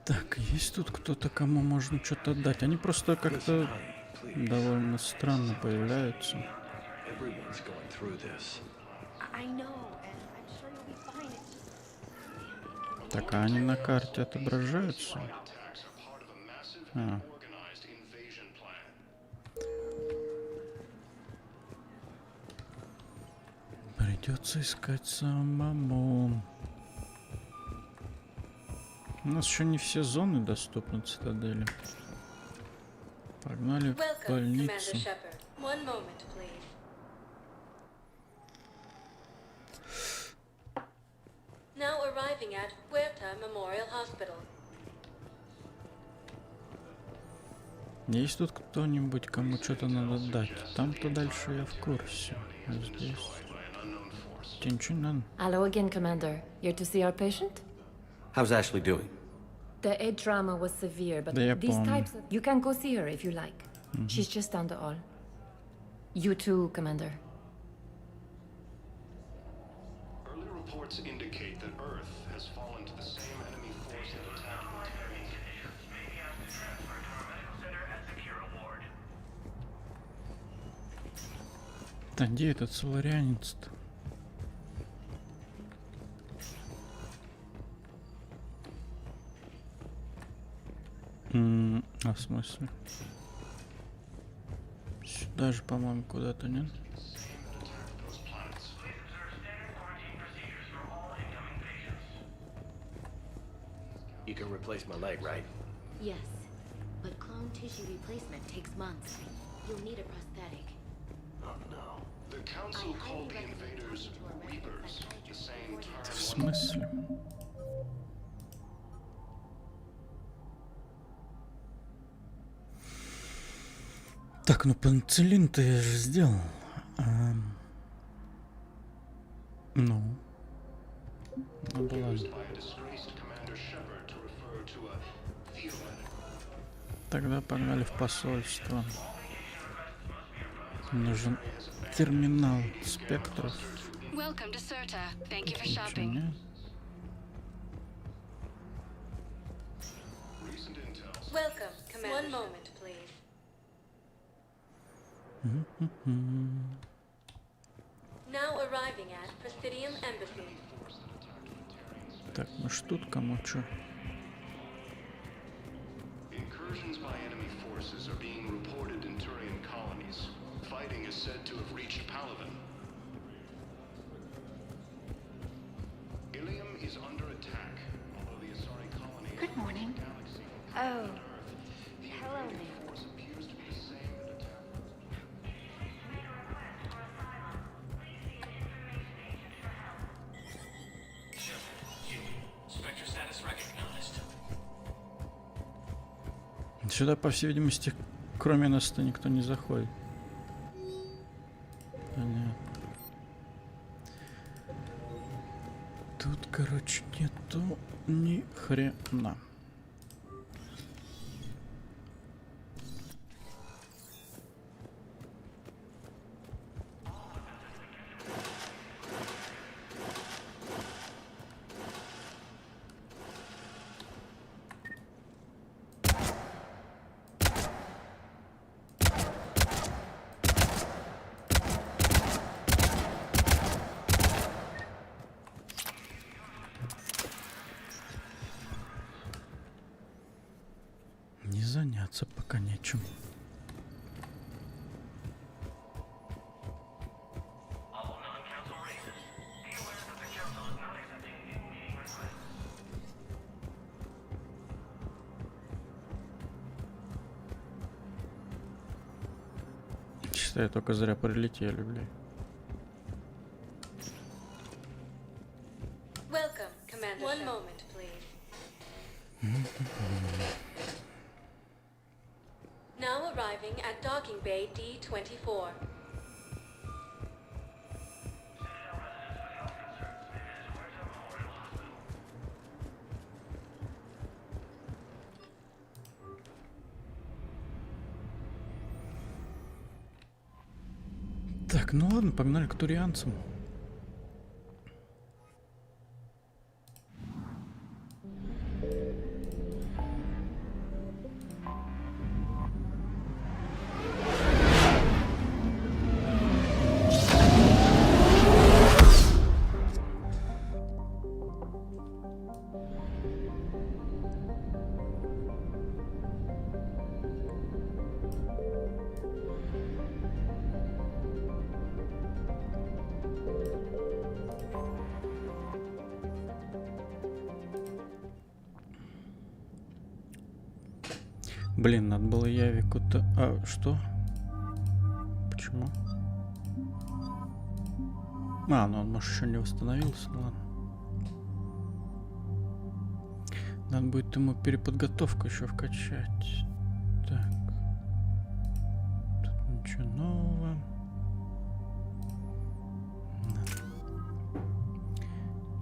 Так, есть тут кто-то, кому можно что-то отдать? Они просто как-то довольно странно появляются. Так, а они на карте отображаются? Придется искать самому. У нас еще не все зоны доступны цитадели. Погнали в больницу. Now arriving arriving at Huerta Memorial Hospital. Есть тут кто-нибудь, кому что-то надо дать? Там-то дальше я в курсе. А здесь... Тебе ничего не надо? Hello again, Commander. Here to see our patient? How's Ashley doing? The head trauma was severe, but Да я these помню. types of... You can go see her if you like. She's just down the hall. You too, Commander. Early reports indicate that Earth has fallen to the same enemy force that attacked Terran. Maybe I have to transfer to our medical center and secure a ward. Да где этот соларианец-то? А в смысле? Сюда же, по-моему, куда-то, нет? You can replace my leg, right? Yes, but clone tissue replacement takes months. You'll need a prosthetic. Oh no. The Council called the invaders Reapers, the same term. В смысле? Так, ну пенициллин-то я же сделал. Ну. Ну да ладно. Тогда погнали в посольство. Нужен терминал спектров. Welcome to Serta. Thank you for Ничего shopping. нет. Welcome, Commander. One moment, please. Now arriving at Presidium Embassy. Так, ну ж тут кому чё? Incursions by enemy forces are being reported in Turian colonies. Fighting is said to have reached Palaven. Ilium is under attack, although the Asari colony is Good morning. galaxy Oh, the hello invading there. force appears to be the same that attacked. Spectre status recognized. Сюда, по всей видимости, кроме нас-то никто не заходит. Понятно. Тут, короче, нету ни хрена. Не заняться пока нечем. Считаю, только зря прилетели, блядь. Welcome, Commander. One moment, please. Now arriving at Docking Bay D-24. Так, ну ладно, погнали к турианцам. Блин, надо было Явику-то... А, что? Почему? А, ну он, может, еще не восстановился, ну ладно. Надо будет ему переподготовку еще вкачать. Так. Тут ничего нового.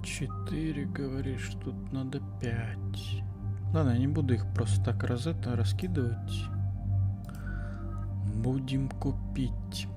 4, говоришь, тут надо 5. Ладно, я не буду их просто так раскидывать. Будем купить.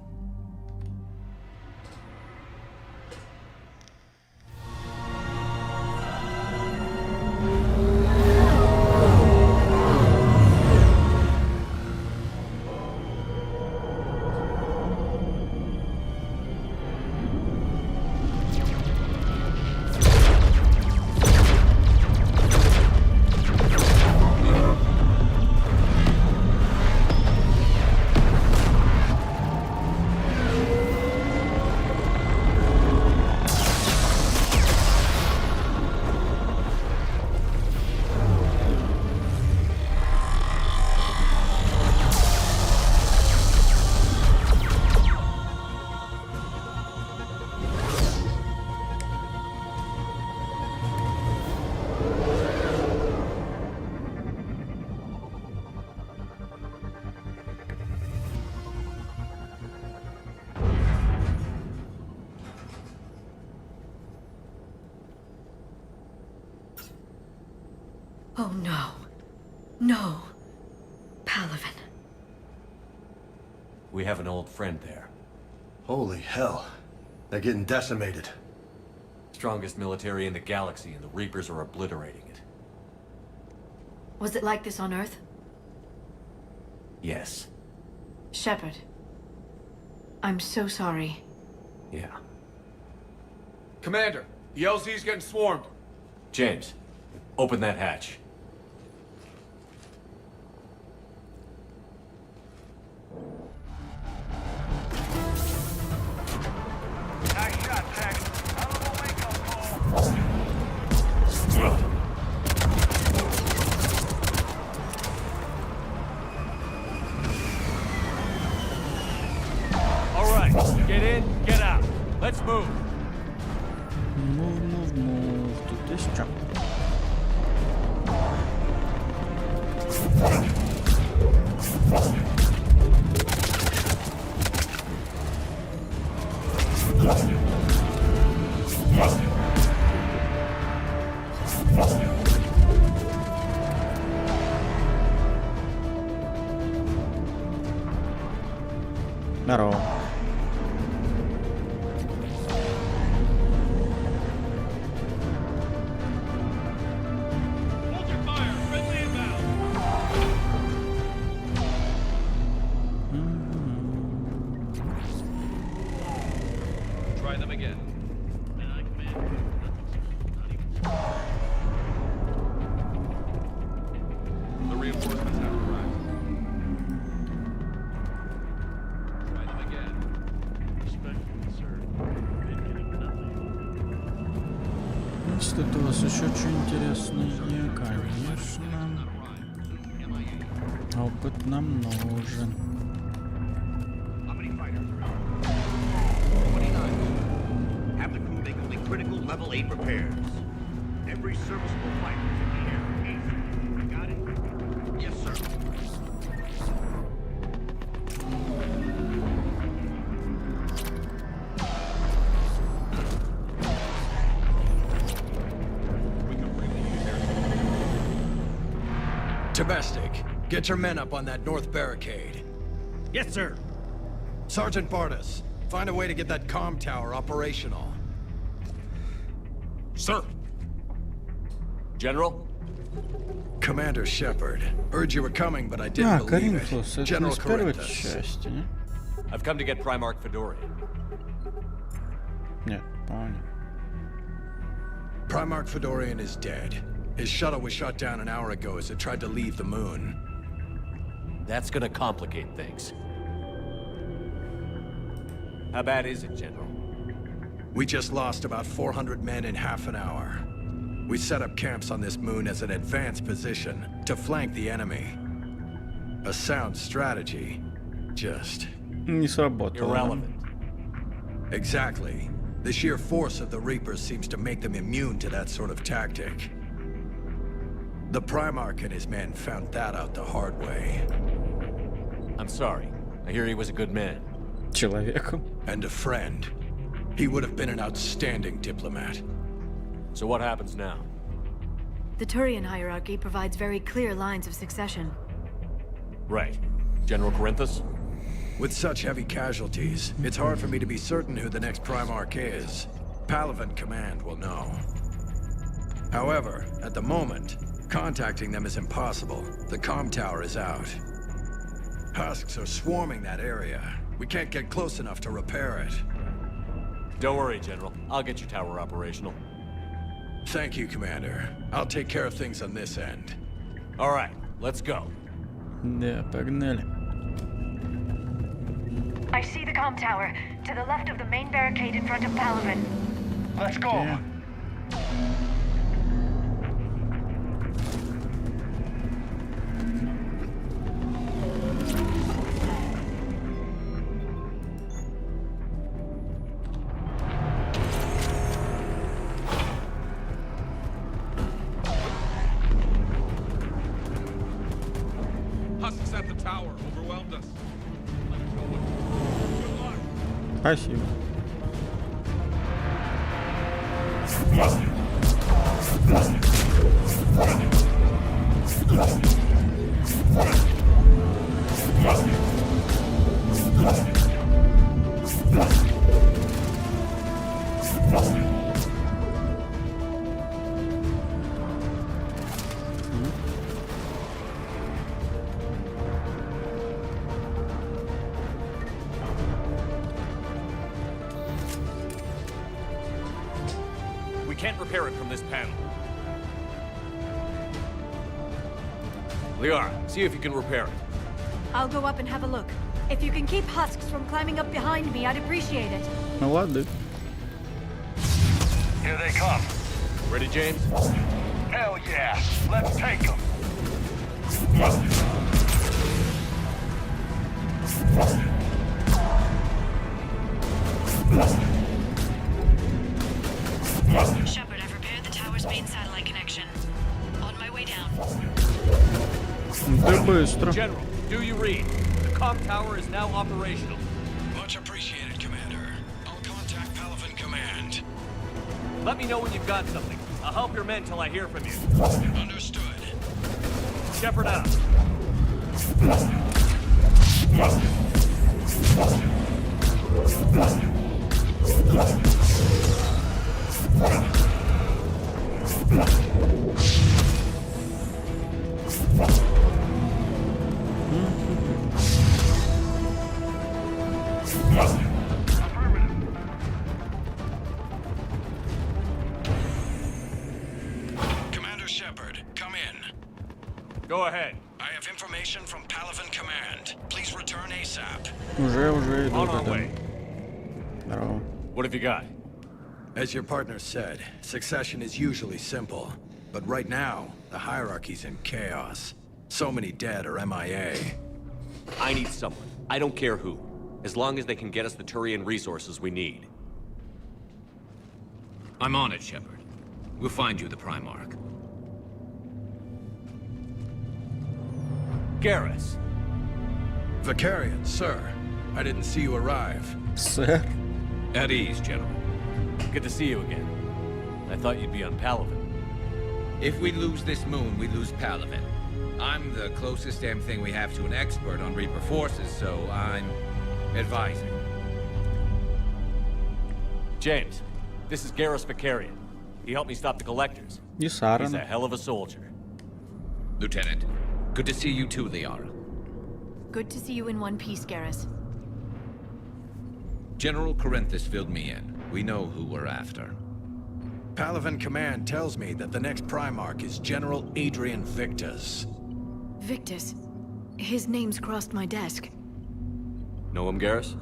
Oh no. No. Palaven. We have an old friend there. Holy hell. They're getting decimated. Strongest military in the galaxy, and the Reapers are obliterating it. Was it like this on Earth? Yes. Shepard. I'm so sorry. Yeah. Commander, the LZ's getting swarmed. James, open that hatch. Nice shot, Tech. Hell of a wake-up call. All right, get in, get out. Let's move. Move to this jump. Здорово. Try them again. The reinforcements have arrived. Try them again. Respectfully, sir. Been getting nothing. Значит, у вас еще что интересное, конечно. Опыт нам нужен. 29. Have the crew make only critical level 8 repairs. Every serviceable fighter in the air. Easy. Got it? Yes, sir. Domestic, get your men up on that north barricade. Yes, sir. Sergeant Bartis, find a way to get that comm tower operational. Sir. General? Commander Shepard. Heard you were coming, but I didn't believe it. General Corinthus. I've come to get Primarch Fedorian. Нет, понял. Primarch Fedorian is dead. His shuttle was shot down an hour ago as it tried to leave the moon. That's gonna complicate things. How bad is it, General? We just lost about 400 men in half an hour. We set up camps on this moon as an advanced position to flank the enemy. A sound strategy. Just... Не сработало. irrelevant. Exactly. The sheer force of the Reapers seems to make them immune to that sort of tactic. The Primarch and his men found that out the hard way. I'm sorry. I hear he was a good man. Человеком. And a friend. He would have been an outstanding diplomat. So what happens now? The Turian hierarchy provides very clear lines of succession. Right. General Corinthus? With such heavy casualties, it's hard for me to be certain who the next Primarch is. Palaven Command will know. However, at the moment, contacting them is impossible. The comm tower is out. Husks are swarming that area. We can't get close enough to repair it. Don't worry, General. I'll get your tower operational. Thank you, Commander. I'll take care of things on this end. All right, let's go. Да, погнали. I see the comm tower, to the left of the main barricade in front of Palaven. Let's go. Yeah. Husks at the tower overwhelmed us. Спасибо. We can't repair it from this panel. Liara, see if you can repair it. I'll go up and have a look. If you can keep Husks from climbing up behind me, I'd appreciate it. Ну ладно. Here they come. Ready, James? Hell yeah. Let's take them. Shepard, I've repaired the tower's main satellite connection. On my way down. Ты быстро. General, do you read? The comm tower is now operational. Much appreciated, Commander. I'll contact Palaven Command. Let me know when you've got something. I'll help your men till I hear from you. Understood. Shepard out. Commander Shepard, come in. Go ahead. I have information from Palaven Command. Please return ASAP. Уже иду. On our way. Здорово. What have you got? As your partner said, succession is usually simple. But right now, the hierarchy's in chaos. So many dead or MIA. I need someone. I don't care who. As long as they can get us the Turian resources we need. I'm on it, Shepard. We'll find you the Primarch. Garrus. Vicarian, sir. I didn't see you arrive. Сэр. At ease, General. Good to see you again. I thought you'd be on Palaven. If we lose this moon, we lose Palaven. I'm the closest damn thing we have to an expert on Reaper forces, so I'm advising. James, this is Garrus Vicarian. He helped me stop the Collectors. И He's Саран. a hell of a soldier. Lieutenant, good to see you too, Liara. Good to see you in one piece, Garrus. General Corinthus filled me in. We know who we're after. Palaven Command tells me that the next Primarch is General Adrian Victus. Victus. His name's crossed my desk. Know him, Garrus?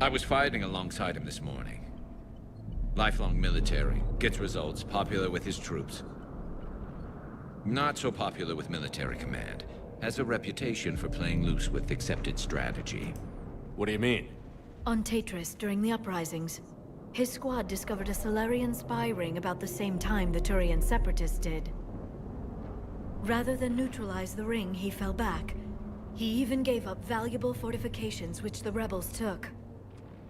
I was fighting alongside him this morning. Lifelong military, gets results, popular with his troops. Not so popular with military command. Has a reputation for playing loose with accepted strategy. What do you mean? On Tatris, during the uprisings, his squad discovered a Solarian spy ring about the same time the Turian separatists did. Rather than neutralize the ring, he fell back. He even gave up valuable fortifications which the rebels took.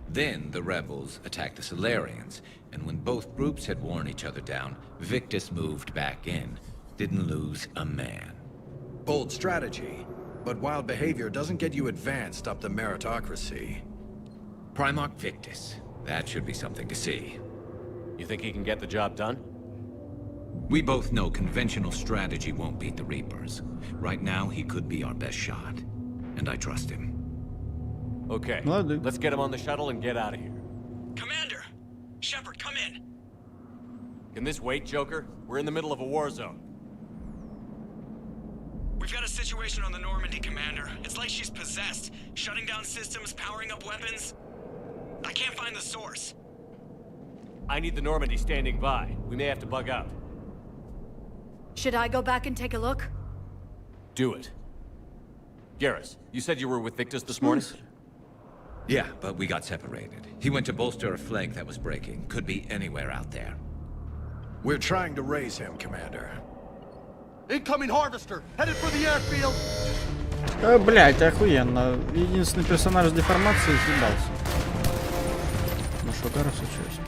Then the rebels attacked the Solarians, and when both groups had worn each other down, Victus moved back in. Didn't lose a man. Bold strategy, but wild behavior doesn't get you advanced up the meritocracy. Primarch Victus. That should be something to see. You think he can get the job done? We both know conventional strategy won't beat the Reapers. Right now, he could be our best shot. And I trust him. Okay, let's get him on the shuttle and get out of here. Commander! Shepard, come in! Can this wait, Joker? We're in the middle of a war zone. We've got a situation on the Normandy, Commander. It's like she's possessed. Shutting down systems, powering up weapons. I can't find the source. I need the Normandy standing by. We may have to bug out. Should I go back and take a look? Do it. Garrus, you said you were with Victus this morning? Yeah, but we got separated. He went to bolster a flank that was breaking. Could be anywhere out there. We're trying to raise him, Commander. Incoming harvester! Headed for the airfield! Блять, охуенно. Единственный персонаж с деформацией съебался. Ну что, Гарусу честь.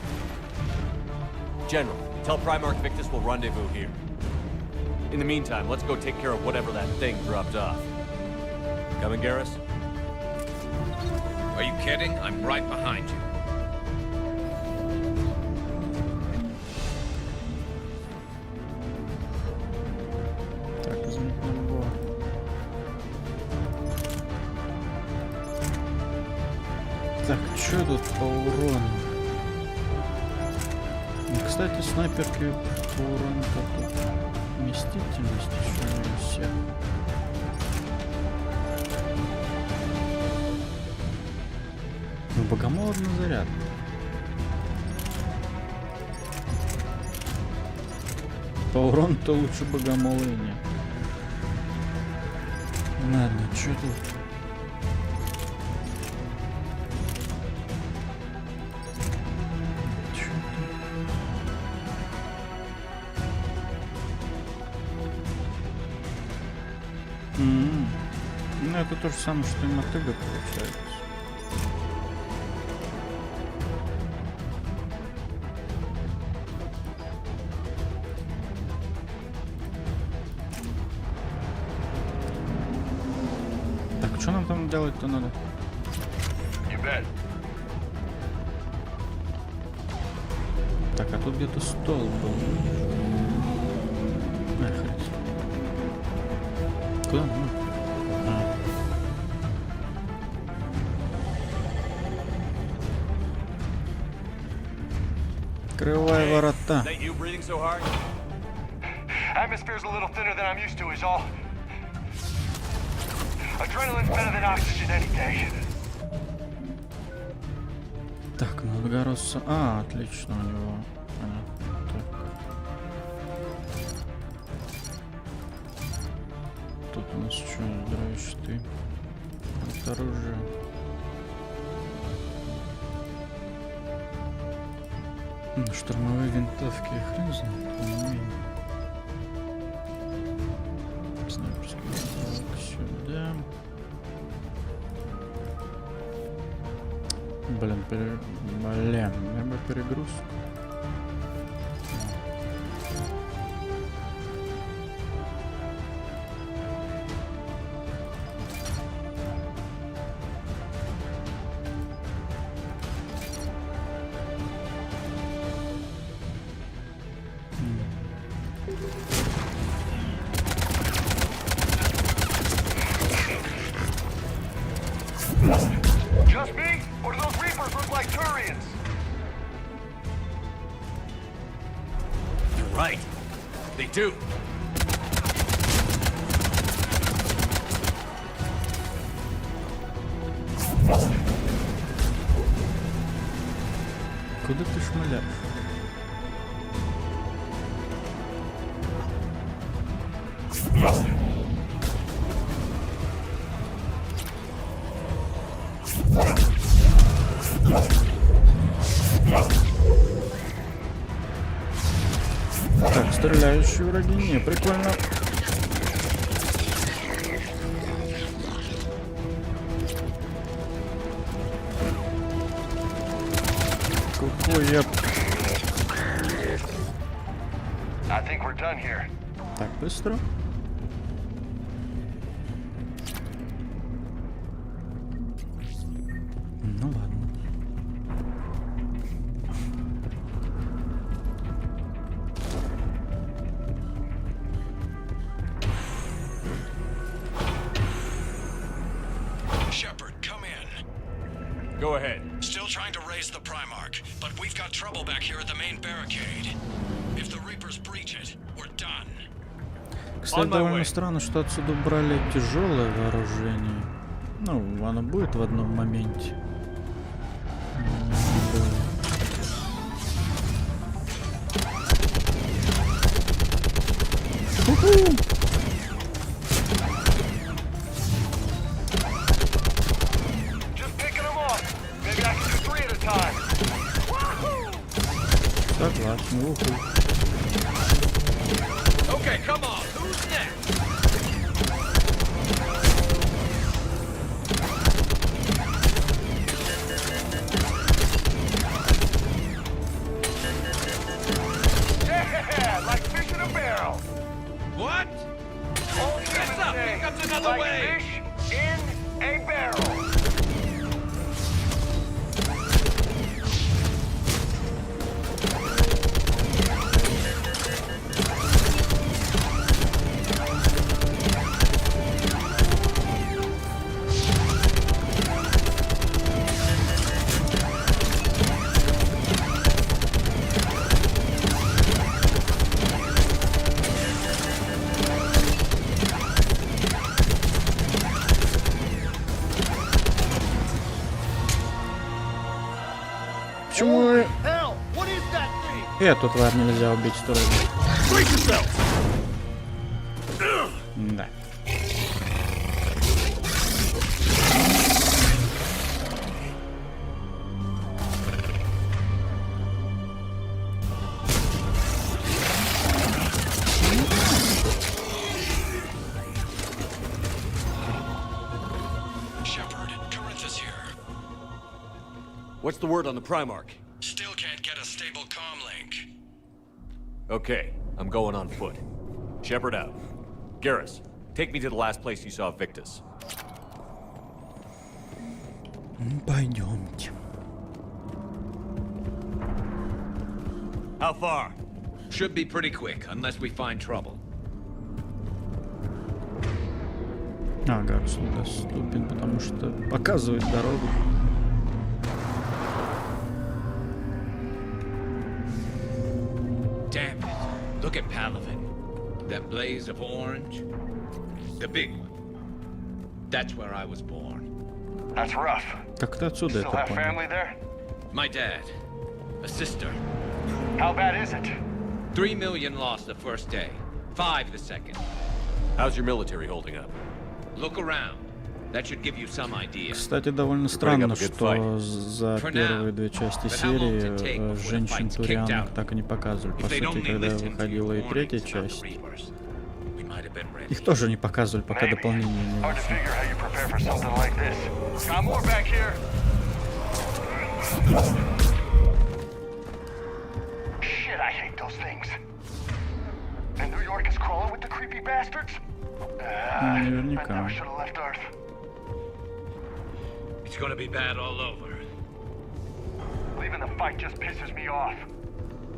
General, tell Primarch Victus we'll rendezvous here. In the meantime, let's go take care of whatever that thing dropped off. Coming, Garrus? Are you kidding? I'm right behind you. Так, изменить набор. Так, что тут по урону? Ну, кстати, снайперки по урону тут вместительность еще не все. Ну, богомол на заряд. По урону-то лучше богомола и нет. Ладно, что тут? Ну, это то же самое, что и мотыга получается. Так, что нам там делать-то надо? Так, а тут где-то стол был. Нахрен. Куда? Ну. Открывай ворота. Atmosphere's a little thinner than I'm used to, is all. Adrenaline's better than oxygen any day. Так, надо Гаруса. А, отлично у него. Понятно. Так. Тут у нас что, здоровье щиты. Это оружие. Штурмовые винтовки, хрен знает, не умею. Снайперский винтовок сюда. Блин, я бы перегрузку. Just me? Or do those Reapers look like Turians? You're right. They do. Куда ты шмаляешь? Так, стреляющие враги, не, прикольно. I think we're done here. Так быстро? Ну ладно. Shepard, come in. Go ahead. Still trying to raise the Primarch, but we've got trouble back here at the main barricade. If the Reapers breach it, we're done. Кстати, довольно странно, что отсюда убрали тяжелое вооружение. Ну, оно будет в одном моменте. Согласен, уху. Okay, come on. Who's next? Yeah, like fish in a barrel. What? Fess up! Here comes another Like wave! fish in a barrel. Почему эту тварь нельзя убить с турели? Да. What's the word on the Primarch? Still can't get a stable comm link. Okay, I'm going on foot. Shepard out. Garrus, take me to the last place you saw Victus. Пойдемте. How far? Should be pretty quick, unless we find trouble. Ага, доступен, потому что показывает дорогу. Damn it. Look at Palaven. That blaze of orange. The big one. That's where I was born. That's rough. Как ты отсюда Still это have понял? family there? My dad. A sister. How bad is it? 3 million lost the first day. 5 the second. How's your military holding up? Look around. That should give you some idea. Кстати, довольно странно, что за первые две части серии женщин-турианок так и не показывали. По сути, когда выходила и третья часть, их тоже не показывали, пока дополнение не вышло. Shit, I hate those things. And New York is crawling with the creepy bastards? I never should have left Earth. It's gonna be bad all over. Leaving the fight just pisses me off.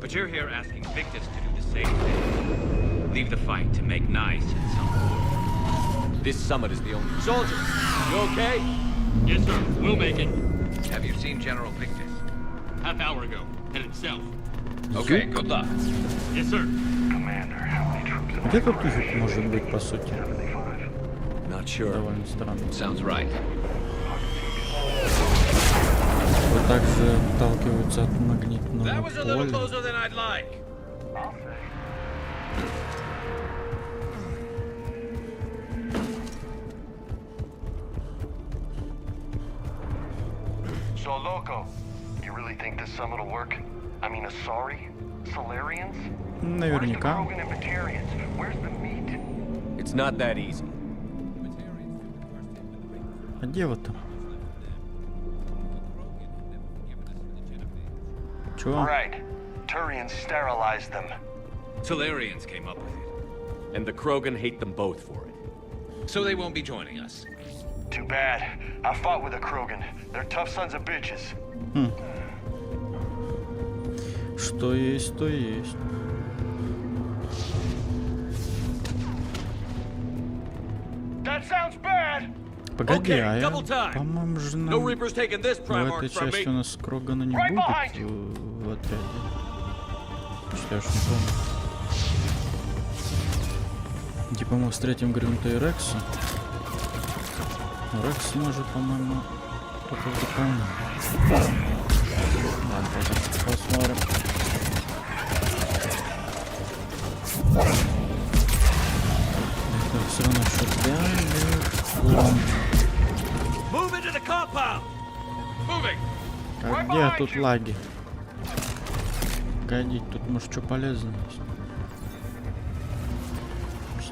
But you're here asking Victus to do the same thing. Leave the fight to make nice in some war. This summit is the only... Soldier, you okay? Yes, sir. We'll make it. Have you seen General Victus? Half hour ago. Headed south. Okay, good luck. Yes, sir. Commander, how many troops? Где тут их может быть, по сути? Not sure. Довольно странно. Sounds right. Вот также отталкиваются от магнитного That was a little поля. closer than I'd like. So, Loco, you really think this summit will work? I mean, Asari? Solarians? Наверняка. Where's the Krogan and Batarians? Where's the meat? It's not that easy. А где вы-то? Чего? Right. Turians sterilized them. Solarians came up with it. And the Krogan hate them both for it. So they won't be joining us. Too bad. I fought with a Krogan. They're tough sons of bitches. Что есть, то есть. That sounds bad. Погоди, Okay, а я, double time. по-моему, же No нам Reapers taking this в Primarch этой from части me. у нас Крогана не Right будет behind you. в отряде. Что я ж не помню. Типа мы встретим Грюнта и Рекса. Рекс может, по-моему, только в дополнение. Ладно, посмотрим. Это все равно что-то далеко. Move into the compound. Moving! А где тут лаги? Погоди, тут может что полезное есть.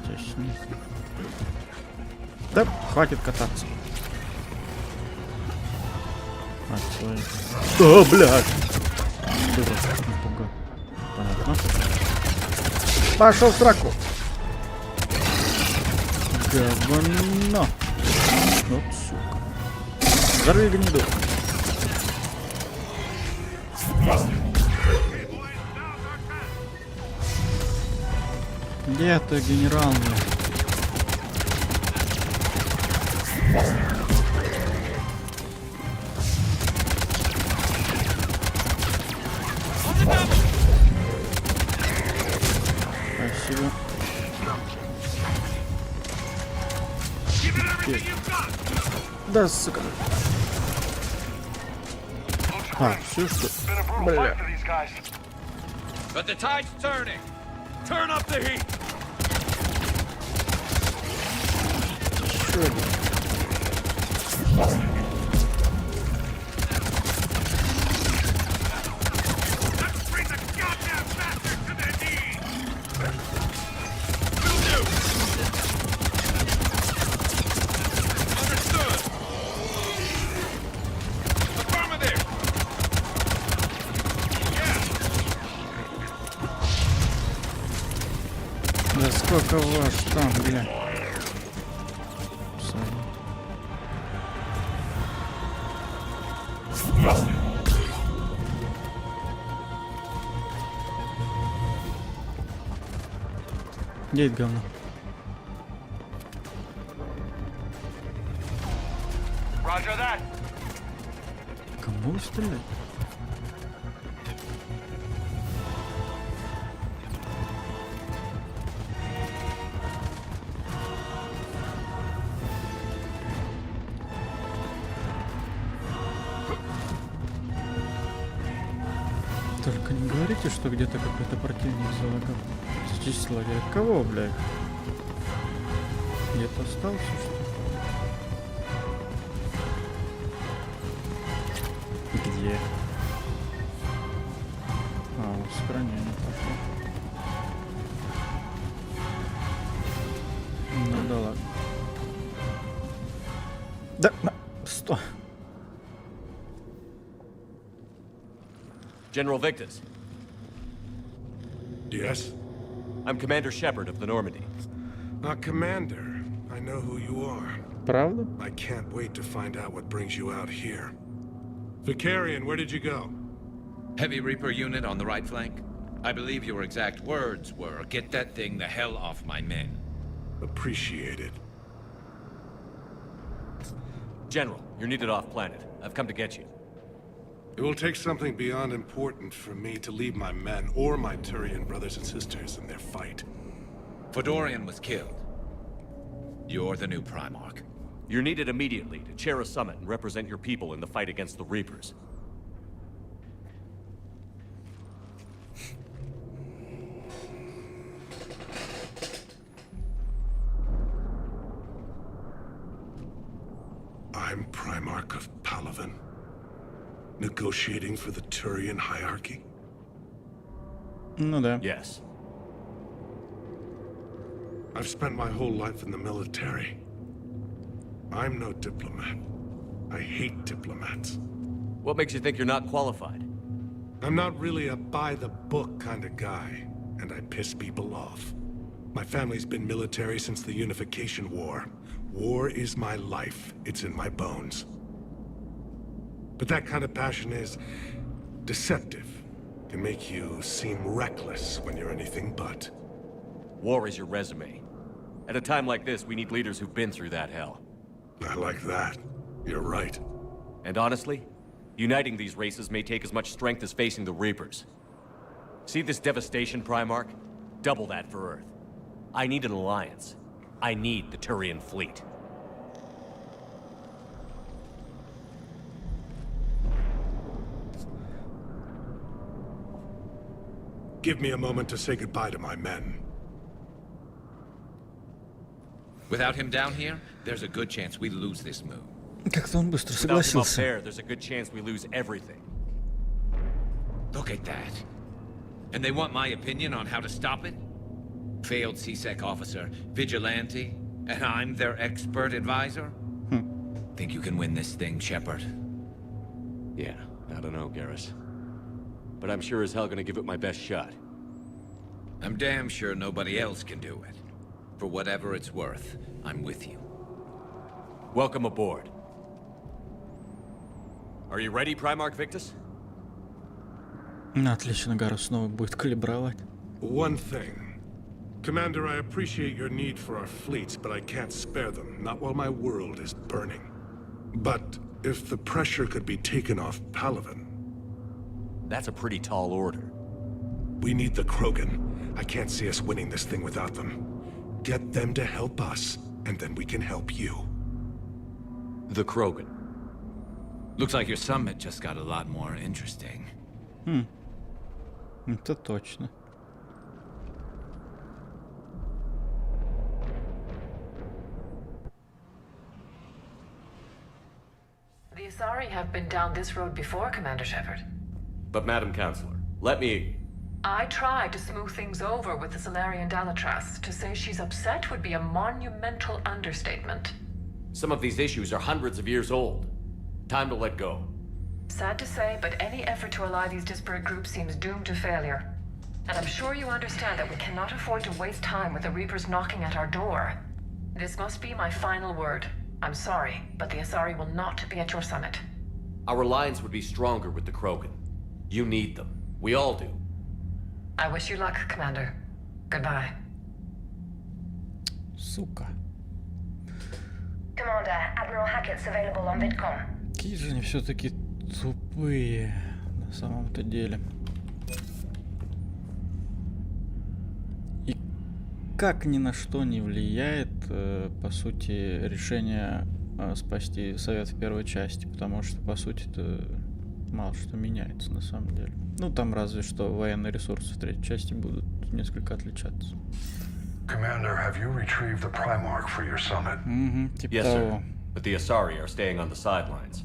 Здесь нет. Да, хватит кататься. Отстой. О, блядь! Дурак, напугал. Понятно. Пошел в сраку! Говно! Вот сука. Взорви гниду! Где ты, генерал? Спасибо. Да, сука. А, все что? Бля. But the tide's turning. Turn up the heat. Что это? Да сколько ваш там, бля? Где это говно? Roger that. Кому вы стреляете? Только не говорите, что где-то какой-то противник залагал. Здесь лагерь. Кого, блядь? Где-то остался, что ли? Где? А, вот сохранение пошло. Ну да ладно. Да, сто. General Victus. Yes? I'm Commander Shepard of the Normandy. Commander, I know who you are. Правда? I can't wait to find out what brings you out here. Vicarian, where did you go? Heavy Reaper unit on the right flank. I believe your exact words were, "Get that thing the hell off my men." Appreciate it. General, you're needed off planet. I've come to get you. It will take something beyond important for me to leave my men or my Turian brothers and sisters in their fight. Fedorian was killed. You're the new Primarch. You're needed immediately to chair a summit and represent your people in the fight against the Reapers. I'm Primarch of Palaven. Negotiating for the Turian hierarchy? Ну да. Yes. I've spent my whole life in the military. I'm no diplomat. I hate diplomats. What makes you think you're not qualified? I'm not really a by-the-book kind of guy. and I piss people off. My family's been military since the Unification War. War is my life. It's in my bones. But that kind of passion is deceptive. Can make you seem reckless when you're anything but. War is your resume. At a time like this, we need leaders who've been through that hell. I like that. You're right. And honestly, uniting these races may take as much strength as facing the Reapers. See this devastation, Primarch? Double that for Earth. I need an alliance. I need the Turian fleet. Give me a moment to say goodbye to my men. Without him down here, there's a good chance we lose this move. Как-то он быстро Without him up согласился. there, there's a good chance we lose everything. Look at that. And they want my opinion on how to stop it? Failed CSEC officer, vigilante, and I'm their expert advisor? Think you can win this thing, Shepard? Yeah, I don't know, Garrus. But I'm sure as hell gonna give it my best shot. I'm damn sure nobody else can do it. For whatever it's worth, I'm with you. Welcome aboard. Are you ready, Primarch Victus? Отлично, Гарус снова будет калибровать. One thing. Commander, I appreciate your need for our fleets, but I can't spare them, not while my world is burning. But if the pressure could be taken off Palaven... That's a pretty tall order. We need the Krogan. I can't see us winning this thing without them. Get them to help us, and then we can help you. The Krogan. Looks like your summit just got a lot more interesting. Это точно. The Asari have been down this road before, Commander Shepard. But Madam Counselor, let me... I tried to smooth things over with the Salarian Dalatras. To say she's upset would be a monumental understatement. Some of these issues are hundreds of years old. Time to let go. Sad to say, but any effort to ally these disparate groups seems doomed to failure. And I'm sure you understand that we cannot afford to waste time with the Reapers knocking at our door. This must be my final word. I'm sorry, but the Asari will not be at your summit. Our alliance would be stronger with the Krogan. You need them. We all do. I wish you luck, Commander. Goodbye. Сука. Commander, Admiral Hackett's available on Vidcom. Какие же они все-таки тупые на самом-то деле. И как ни на что не влияет, по сути, решение спасти Совет в первой части, потому что, по сути, это мало что меняется на самом деле. Ну, там разве что военные ресурсы в третьей части будут несколько отличаться. Commander, have you retrieved the Primarch for your summit? Типа Yes, того. sir. But the Asari are staying on the sidelines.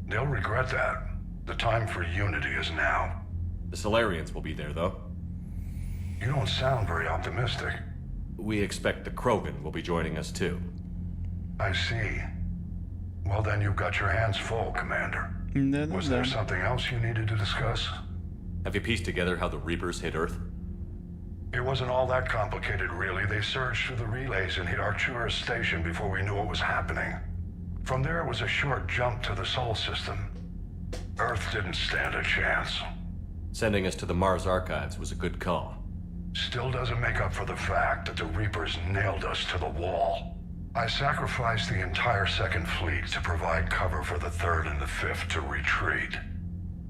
They'll regret that. The time for unity is now. The Salarians will be there, though. You don't sound very optimistic. We expect the Krogan will be joining us, too. I see. Well, then you've got your hands full, Commander. Was there something else you needed to discuss? Have you pieced together how the Reapers hit Earth? It wasn't all that complicated, really. They surged through the relays and hit Arcturus Station before we knew what was happening. From there, it was a short jump to the Sol system. Earth didn't stand a chance. Sending us to the Mars Archives was a good call. Still doesn't make up for the fact that the Reapers nailed us to the wall. I sacrificed the entire Second Fleet to provide cover for the Third and the Fifth to retreat.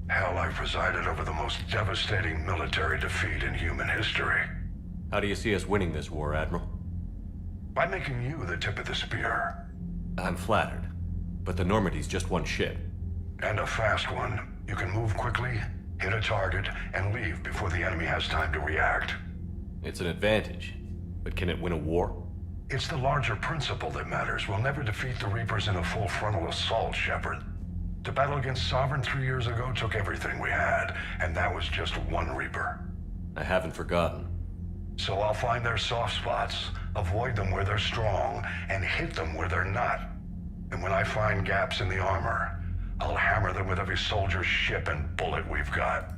Hell, I presided over the most devastating military defeat in human history. How do you see us winning this war, Admiral? By making you the tip of the spear. I'm flattered, but the Normandy's just one ship. And a fast one. You can move quickly, hit a target, and leave before the enemy has time to react. It's an advantage, but can it win a war? It's the larger principle that matters. We'll never defeat the Reapers in a full frontal assault, Shepard. To battle against Sovereign 3 years ago took everything we had, and that was just one Reaper. I haven't forgotten. So I'll find their soft spots, avoid them where they're strong, and hit them where they're not. And when I find gaps in the armor, I'll hammer them with every soldier, ship, and bullet we've got.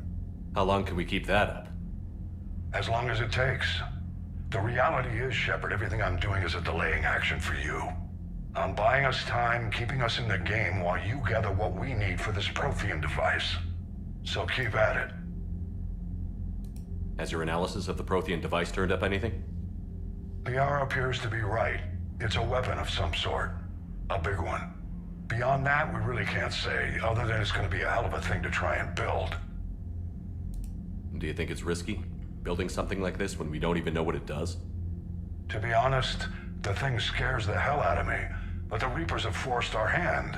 How long can we keep that up? As long as it takes. The reality is, Shepard, everything I'm doing is a delaying action for you. I'm buying us time, keeping us in the game while you gather what we need for this Prothean device. So keep at it. Has your analysis of the Prothean device turned up anything? Liara appears to be right. It's a weapon of some sort. A big one. Beyond that, we really can't say, other than it's going to be a hell of a thing to try and build. Do you think it's risky, building something like this when we don't even know what it does? To be honest, the thing scares the hell out of me, but the Reapers have forced our hand.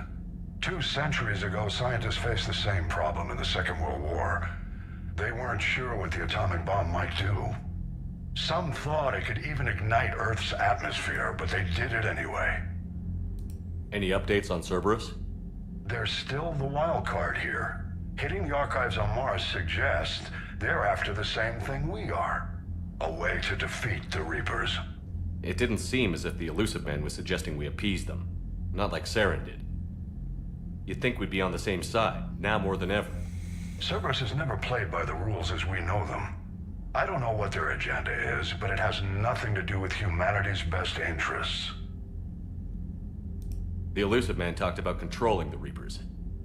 2 centuries ago, scientists faced the same problem in the Second World War. They weren't sure what the atomic bomb might do. Some thought it could even ignite Earth's atmosphere, but they did it anyway. Any updates on Cerberus? They're still the wild card here. Hitting the archives on Mars suggests they're after the same thing we are. A way to defeat the Reapers. It didn't seem as if the Elusive Man was suggesting we appease them. Not like Saren did. You'd think we'd be on the same side, now more than ever. Cerberus has never played by the rules as we know them. I don't know what their agenda is, but it has nothing to do with humanity's best interests. The Elusive Man talked about controlling the Reapers.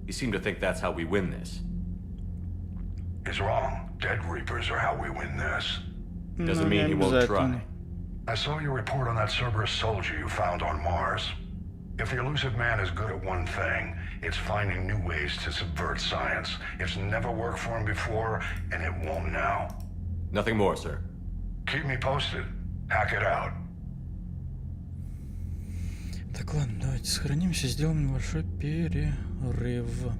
He seemed to think that's how we win this. He's wrong. Dead Reapers are how we win this. Doesn't mean he won't try. I saw your report on that Cerberus soldier you found on Mars. If the Elusive Man is good at one thing, it's finding new ways to subvert science. It's never worked for him before, and it won't now. Nothing more, sir. Keep me posted. Hack it out. Так, ладно, давайте сохранимся, сделаем небольшой перерыв.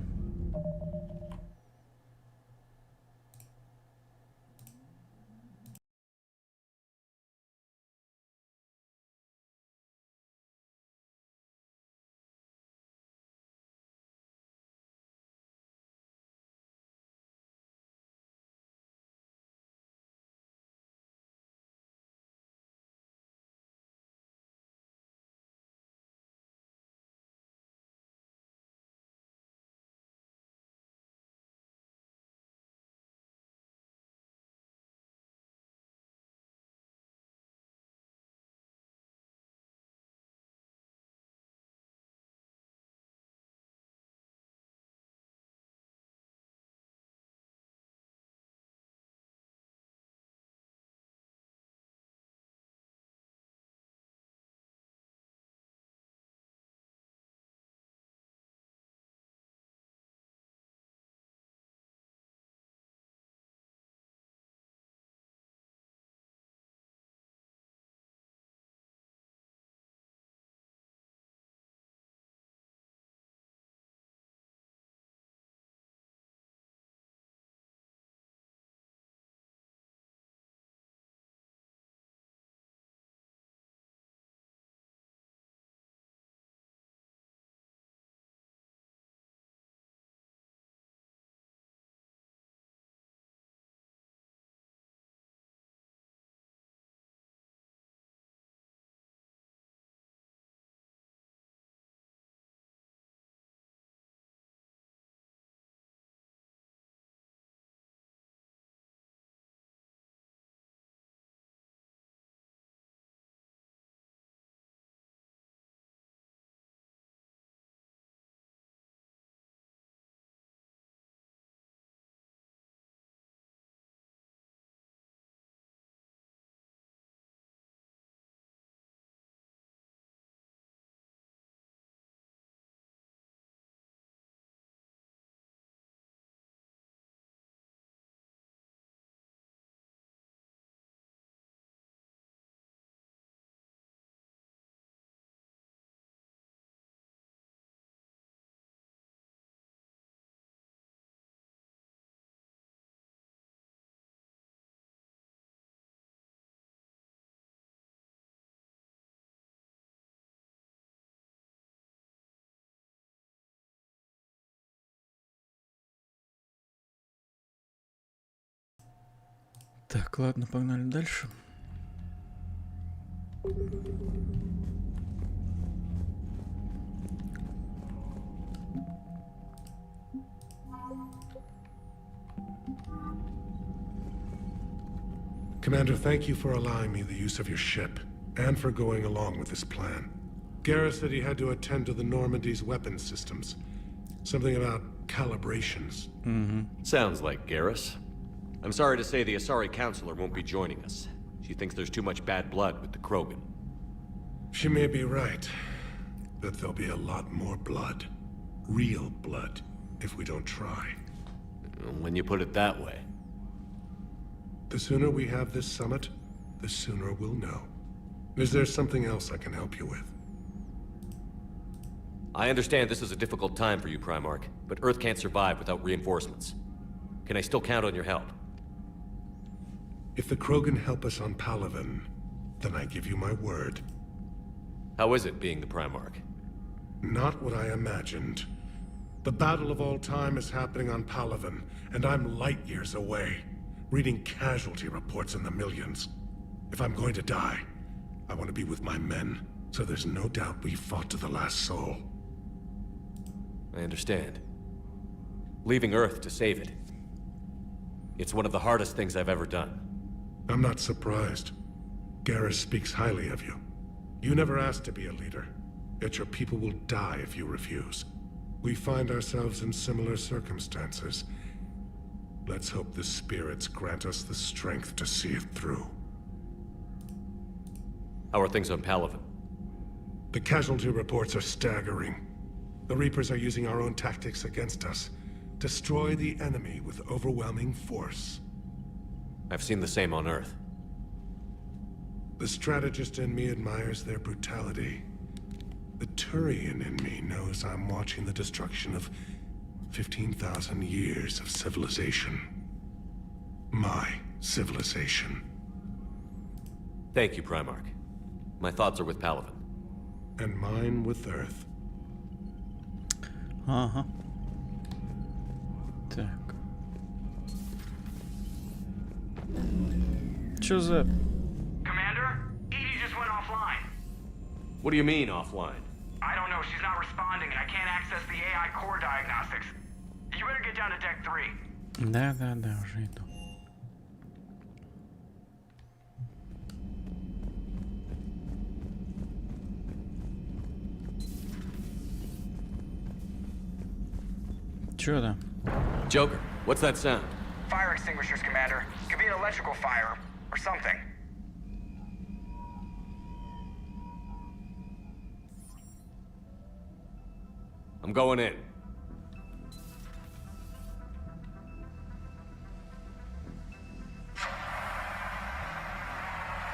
Так, ладно, погнали дальше. Commander, thank you for allowing me the use of your ship, and for going along with this plan. Garrus said he had to attend to the Normandy's weapon systems. Something about calibrations. Sounds like Garrus. I'm sorry to say the Asari Counselor won't be joining us. She thinks there's too much bad blood with the Krogan. She may be right, but there'll be a lot more blood. Real blood, if we don't try. When you put it that way. The sooner we have this summit, the sooner we'll know. Is there something else I can help you with? I understand this is a difficult time for you, Primarch, but Earth can't survive without reinforcements. Can I still count on your help? If the Krogan help us on Palaven, then I give you my word. How is it being the Primarch? Not what I imagined. The battle of all time is happening on Palaven, and I'm light years away, reading casualty reports in the millions. If I'm going to die, I want to be with my men, so there's no doubt we fought to the last soul. I understand. Leaving Earth to save it. It's one of the hardest things I've ever done. I'm not surprised. Garrus speaks highly of you. You never asked to be a leader, yet your people will die if you refuse. We find ourselves in similar circumstances. Let's hope the spirits grant us the strength to see it through. How are things on Palaven? The casualty reports are staggering. The Reapers are using our own tactics against us. Destroy the enemy with overwhelming force. I've seen the same on Earth. The strategist in me admires their brutality. The Turian in me knows I'm watching the destruction of 15,000 years of civilization. My civilization. Thank you, Primarch. My thoughts are with Palaven. And mine with Earth. Ага. Так. Чё за... Commander? Edie just went offline. What do you mean, offline? I don't know, she's not responding, and I can't access the AI core diagnostics. You better get down to deck 3. Да, уже иду. Чё там? Joker, what's that sound? Fire extinguishers, Commander. Could be an electrical fire, or something. I'm going in.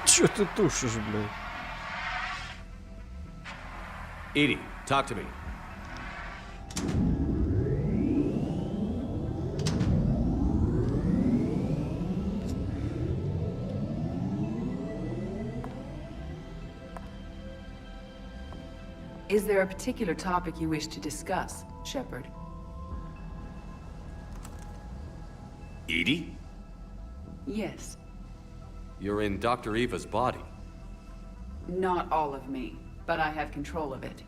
Чё ты тушишь, блядь? Edie, talk to me. Is there a particular topic you wish to discuss, Shepard? Edie? Yes. You're in Dr. Eva's body. Not all of me, but I have control of it.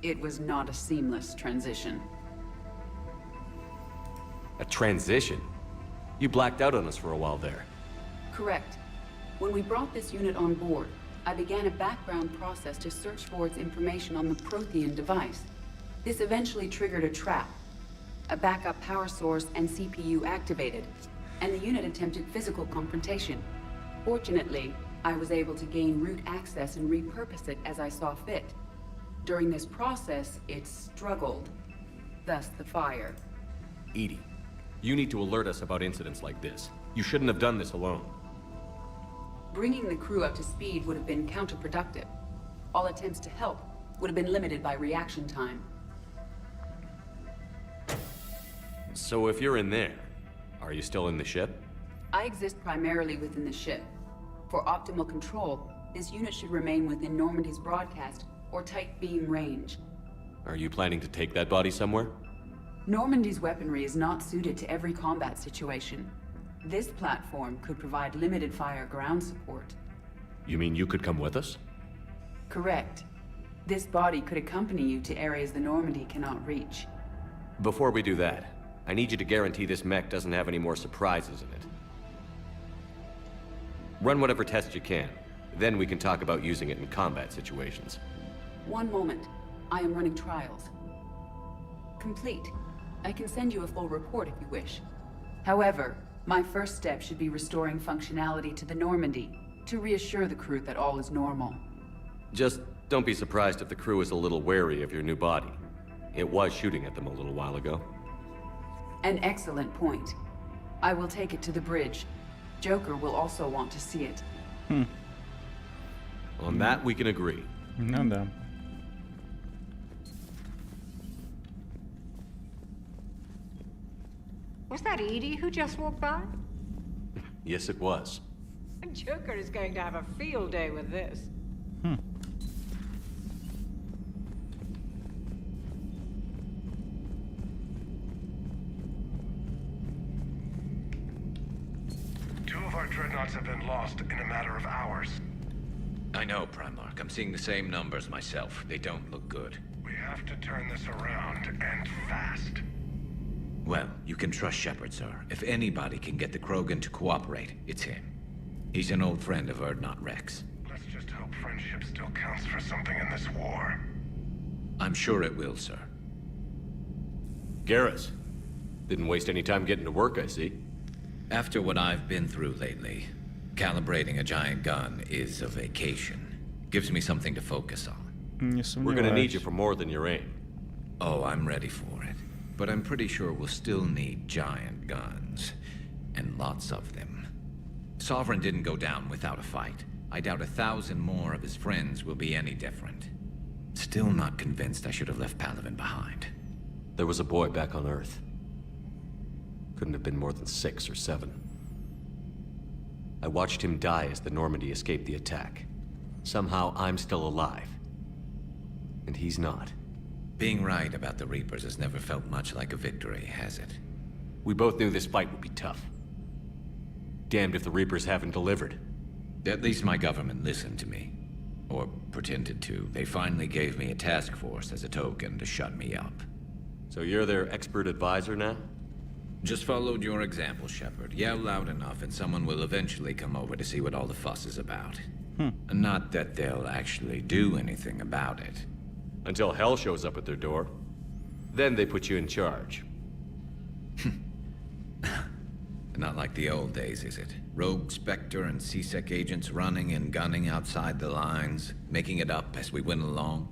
It was not a seamless transition. A transition? You blacked out on us for a while there. Correct. When we brought this unit on board, I began a background process to search for its information on the Prothean device. This eventually triggered a trap. A backup power source and CPU activated, and the unit attempted physical confrontation. Fortunately, I was able to gain root access and repurpose it as I saw fit. During this process, it struggled. Thus the fire. Edie, you need to alert us about incidents like this. You shouldn't have done this alone. Bringing the crew up to speed would have been counterproductive. All attempts to help would have been limited by reaction time. So if you're in there, are you still in the ship? I exist primarily within the ship. For optimal control, this unit should remain within Normandy's broadcast or tight beam range. Are you planning to take that body somewhere? Normandy's weaponry is not suited to every combat situation. This platform could provide limited fire ground support. You mean you could come with us? Correct. This body could accompany you to areas the Normandy cannot reach. Before we do that, I need you to guarantee this mech doesn't have any more surprises in it. Run whatever tests you can. Then we can talk about using it in combat situations. One moment. I am running trials. Complete. I can send you a full report if you wish. However, my first step should be restoring functionality to the Normandy, to reassure the crew that all is normal. Just don't be surprised if the crew is a little wary of your new body. It was shooting at them a little while ago. An excellent point. I will take it to the bridge. Joker will also want to see it. On that, we can agree. Ну да. Was that Edie who just walked by? Yes, it was. Joker is going to have a field day with this. Two of our dreadnoughts have been lost in a matter of hours. I know, Primarch. I'm seeing the same numbers myself. They don't look good. We have to turn this around, and fast. Well, you can trust Shepard, sir. If anybody can get the Krogan to cooperate, it's him. He's an old friend of Urdnot Rex. Let's just hope friendship still counts for something in this war. I'm sure it will, sir. Garrus. Didn't waste any time getting to work, I see. After what I've been through lately, calibrating a giant gun is a vacation. Gives me something to focus on. We're gonna need you for more than your aim. Oh, I'm ready for it. But I'm pretty sure we'll still need giant guns. And lots of them. Sovereign didn't go down without a fight. I doubt 1,000 more of his friends will be any different. Still not convinced I should have left Palaven behind. There was a boy back on Earth. Couldn't have been more than 6 or 7. I watched him die as the Normandy escaped the attack. Somehow I'm still alive. And he's not. Being right about the Reapers has never felt much like a victory, has it? We both knew this fight would be tough. Damned if the Reapers haven't delivered. At least my government listened to me. Or pretended to. They finally gave me a task force as a token to shut me up. So you're their expert advisor now? Just followed your example, Shepard. Yell loud enough and someone will eventually come over to see what all the fuss is about. Not that they'll actually do anything about it. Until hell shows up at their door. Then they put you in charge. Not like the old days, is it? Rogue Spectre and C-Sec agents running and gunning outside the lines, making it up as we went along.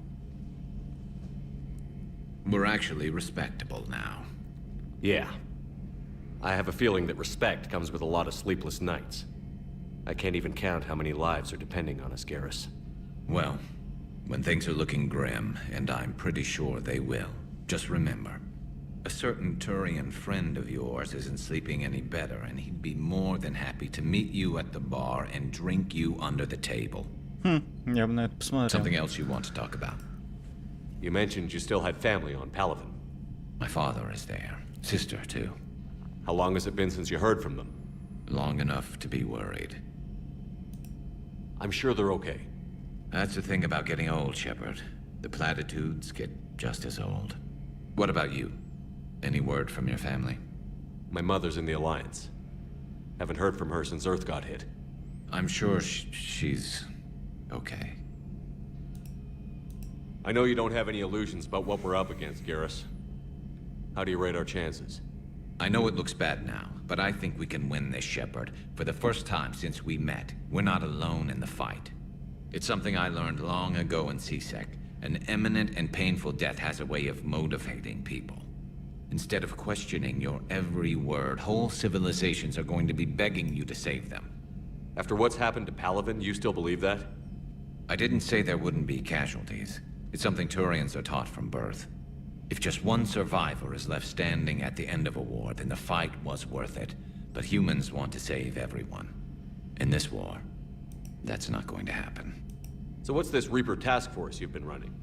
We're actually respectable now. Yeah. I have a feeling that respect comes with a lot of sleepless nights. I can't even count how many lives are depending on us, Garrus. Well, when things are looking grim, and I'm pretty sure they will, just remember, a certain Turian friend of yours isn't sleeping any better, and he'd be more than happy to meet you at the bar and drink you under the table. Я бы на это посмотрел. Something else you want to talk about? You mentioned you still had family on Palaven. My father is there. Sister, too. How long has it been since you heard from them? Long enough to be worried. I'm sure they're okay. That's the thing about getting old, Shepard. The platitudes get just as old. What about you? Any word from your family? My mother's in the Alliance. Haven't heard from her since Earth got hit. I'm sure she's okay. I know you don't have any illusions about what we're up against, Garrus. How do you rate our chances? I know it looks bad now, but I think we can win this, Shepard. For the first time since we met, we're not alone in the fight. It's something I learned long ago in C-Sec. An imminent and painful death has a way of motivating people. Instead of questioning your every word, whole civilizations are going to be begging you to save them. After what's happened to Palaven, you still believe that? I didn't say there wouldn't be casualties. It's something Turians are taught from birth. If just one survivor is left standing at the end of a war, then the fight was worth it. But humans want to save everyone. In this war, that's not going to happen. So what's this Reaper task force you've been running?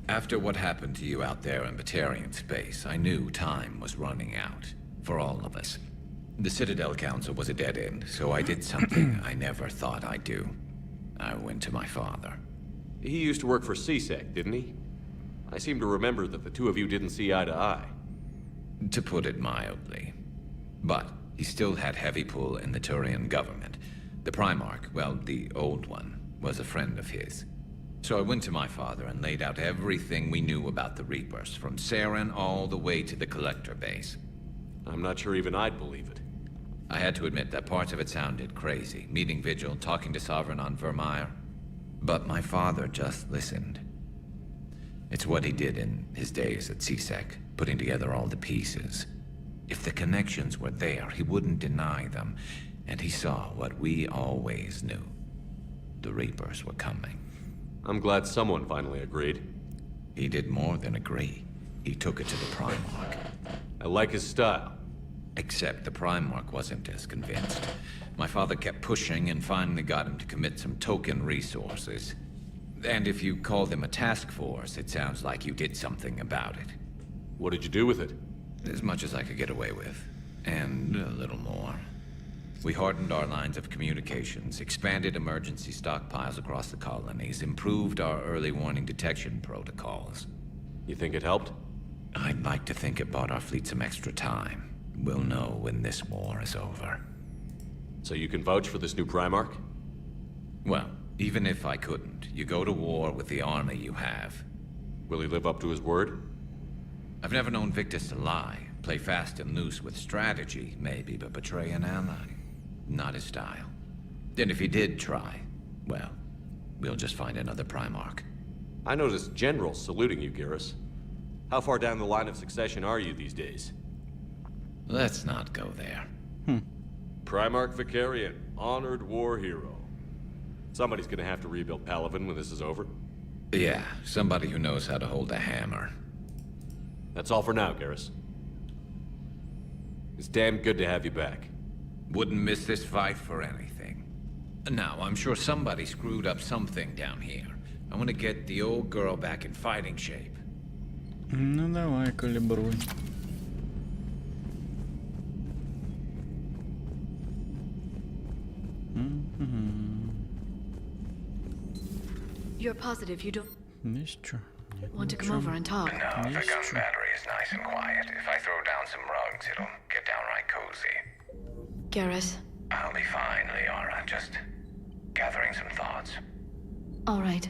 After what happened to you out there in Batarian space, I knew time was running out. For all of us. The Citadel Council was a dead end, so I did something I never thought I'd do. I went to my father. He used to work for C-Sec, didn't he? I seem to remember that the two of you didn't see eye to eye. To put it mildly. But he still had heavy pull in the Turian government. The Primarch, well, the old one, was a friend of his. So I went to my father and laid out everything we knew about the Reapers, from Saren all the way to the Collector base. I'm not sure even I'd believe it. I had to admit that parts of it sounded crazy. Meeting Vigil, talking to Sovereign on Vermeer. But my father just listened. It's what he did in his days at CSEC, putting together all the pieces. If the connections were there, he wouldn't deny them. And he saw what we always knew. The Reapers were coming. I'm glad someone finally agreed. He did more than agree. He took it to the Primarch. I like his style. Except the Primarch wasn't as convinced. My father kept pushing and finally got him to commit some token resources. And if you call them a task force, it sounds like you did something about it. What did you do with it? As much as I could get away with. And a little more. We hardened our lines of communications, expanded emergency stockpiles across the colonies, improved our early warning detection protocols. You think it helped? I'd like to think it bought our fleet some extra time. We'll know when this war is over. So you can vouch for this new Primarch? Well, even if I couldn't, you go to war with the army you have. Will he live up to his word? I've never known Victus to lie. Play fast and loose with strategy, maybe, but betray an ally. Not his style. And if he did try, well, we'll just find another Primarch. I noticed generals saluting you, Garrus. How far down the line of succession are you these days? Let's not go there. Primarch Vicarian, honored war hero. Somebody's gonna have to rebuild Palaven when this is over. Yeah, somebody who knows how to hold a hammer. That's all for now, Garrus. It's damn good to have you back. Wouldn't miss this fight for anything. Now, I'm sure somebody screwed up something down here. I want to get the old girl back in fighting shape. Ну давай, калибруй. You're positive you don't Есть чё? Нет, want to come ничего. over and talk? No, the gun battery is nice and quiet. If I throw down some rugs, it'll get downright cozy. Garrus. I'll be fine, Liara. Just gathering some thoughts. All right.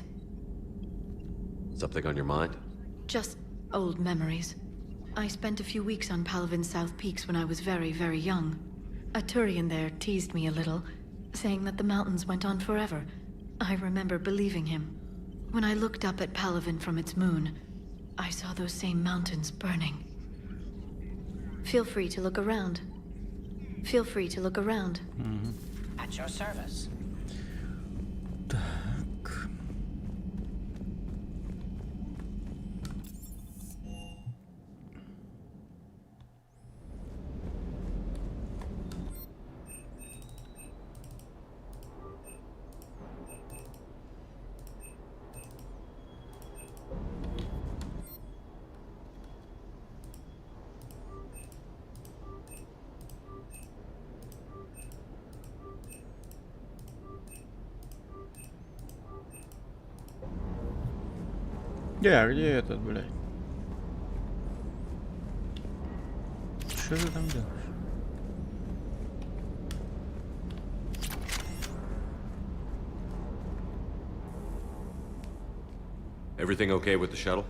Something on your mind? Just old memories. I spent a few weeks on Palavin's South Peaks when I was very, very young. A Turian there teased me a little, saying that the mountains went on forever. I remember believing him. When I looked up at Palavin from its moon, I saw those same mountains burning. Feel free to look around. Feel free to look around. At your service. Так. Где этот, блядь? Что ты там делаешь? Everything okay with the shuttle?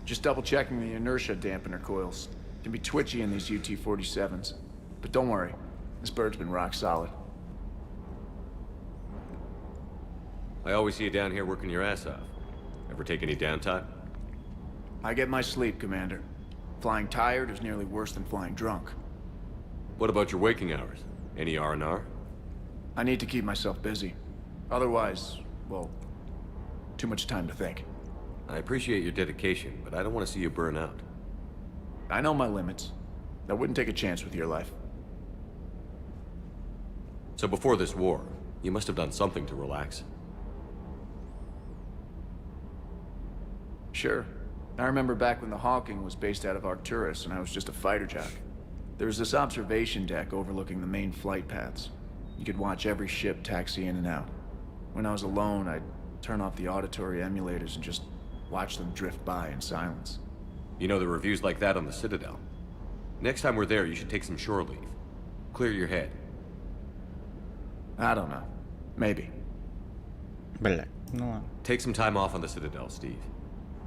Just double checking the inertia dampener coils. Can be twitchy in these UT-47s. But don't worry, this bird's been rock solid. I always see you down here working your ass off. Ever take any downtime? I get my sleep, Commander. Flying tired is nearly worse than flying drunk. What about your waking hours? Any R&R? I need to keep myself busy. Otherwise, well, too much time to think. I appreciate your dedication, but I don't want to see you burn out. I know my limits. I wouldn't take a chance with your life. So before this war, you must have done something to relax. Sure. I remember back when the Hawking was based out of Arcturus and I was just a fighter jock. There was this observation deck overlooking the main flight paths. You could watch every ship taxi in and out. When I was alone, I'd turn off the auditory emulators and just watch them drift by in silence. You know, the reviews like that on the Citadel. Next time we're there, you should take some shore leave. Clear your head. I don't know. Maybe. Бля, ну ладно. Take some time off on the Citadel, Steve.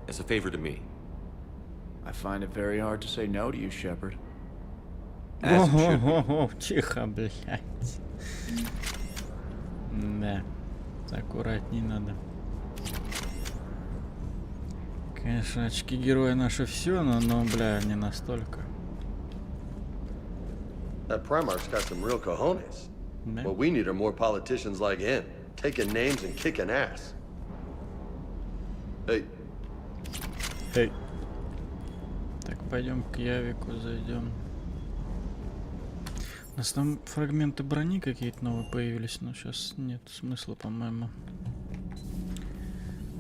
As a favor to me. I find it very hard to say no to you, Shepard. As it should be. Ого, тихо, блядь. Да, аккуратней надо. Конечно, очки героя наше все, но, бля, не настолько. That Primarch's got some real cojones. Да. What we need are more politicians like him, taking names and kicking ass. Hey. Эй. Так, пойдем к Явику, зайдем. У нас там фрагменты брони какие-то новые появились, но сейчас нет смысла, по-моему.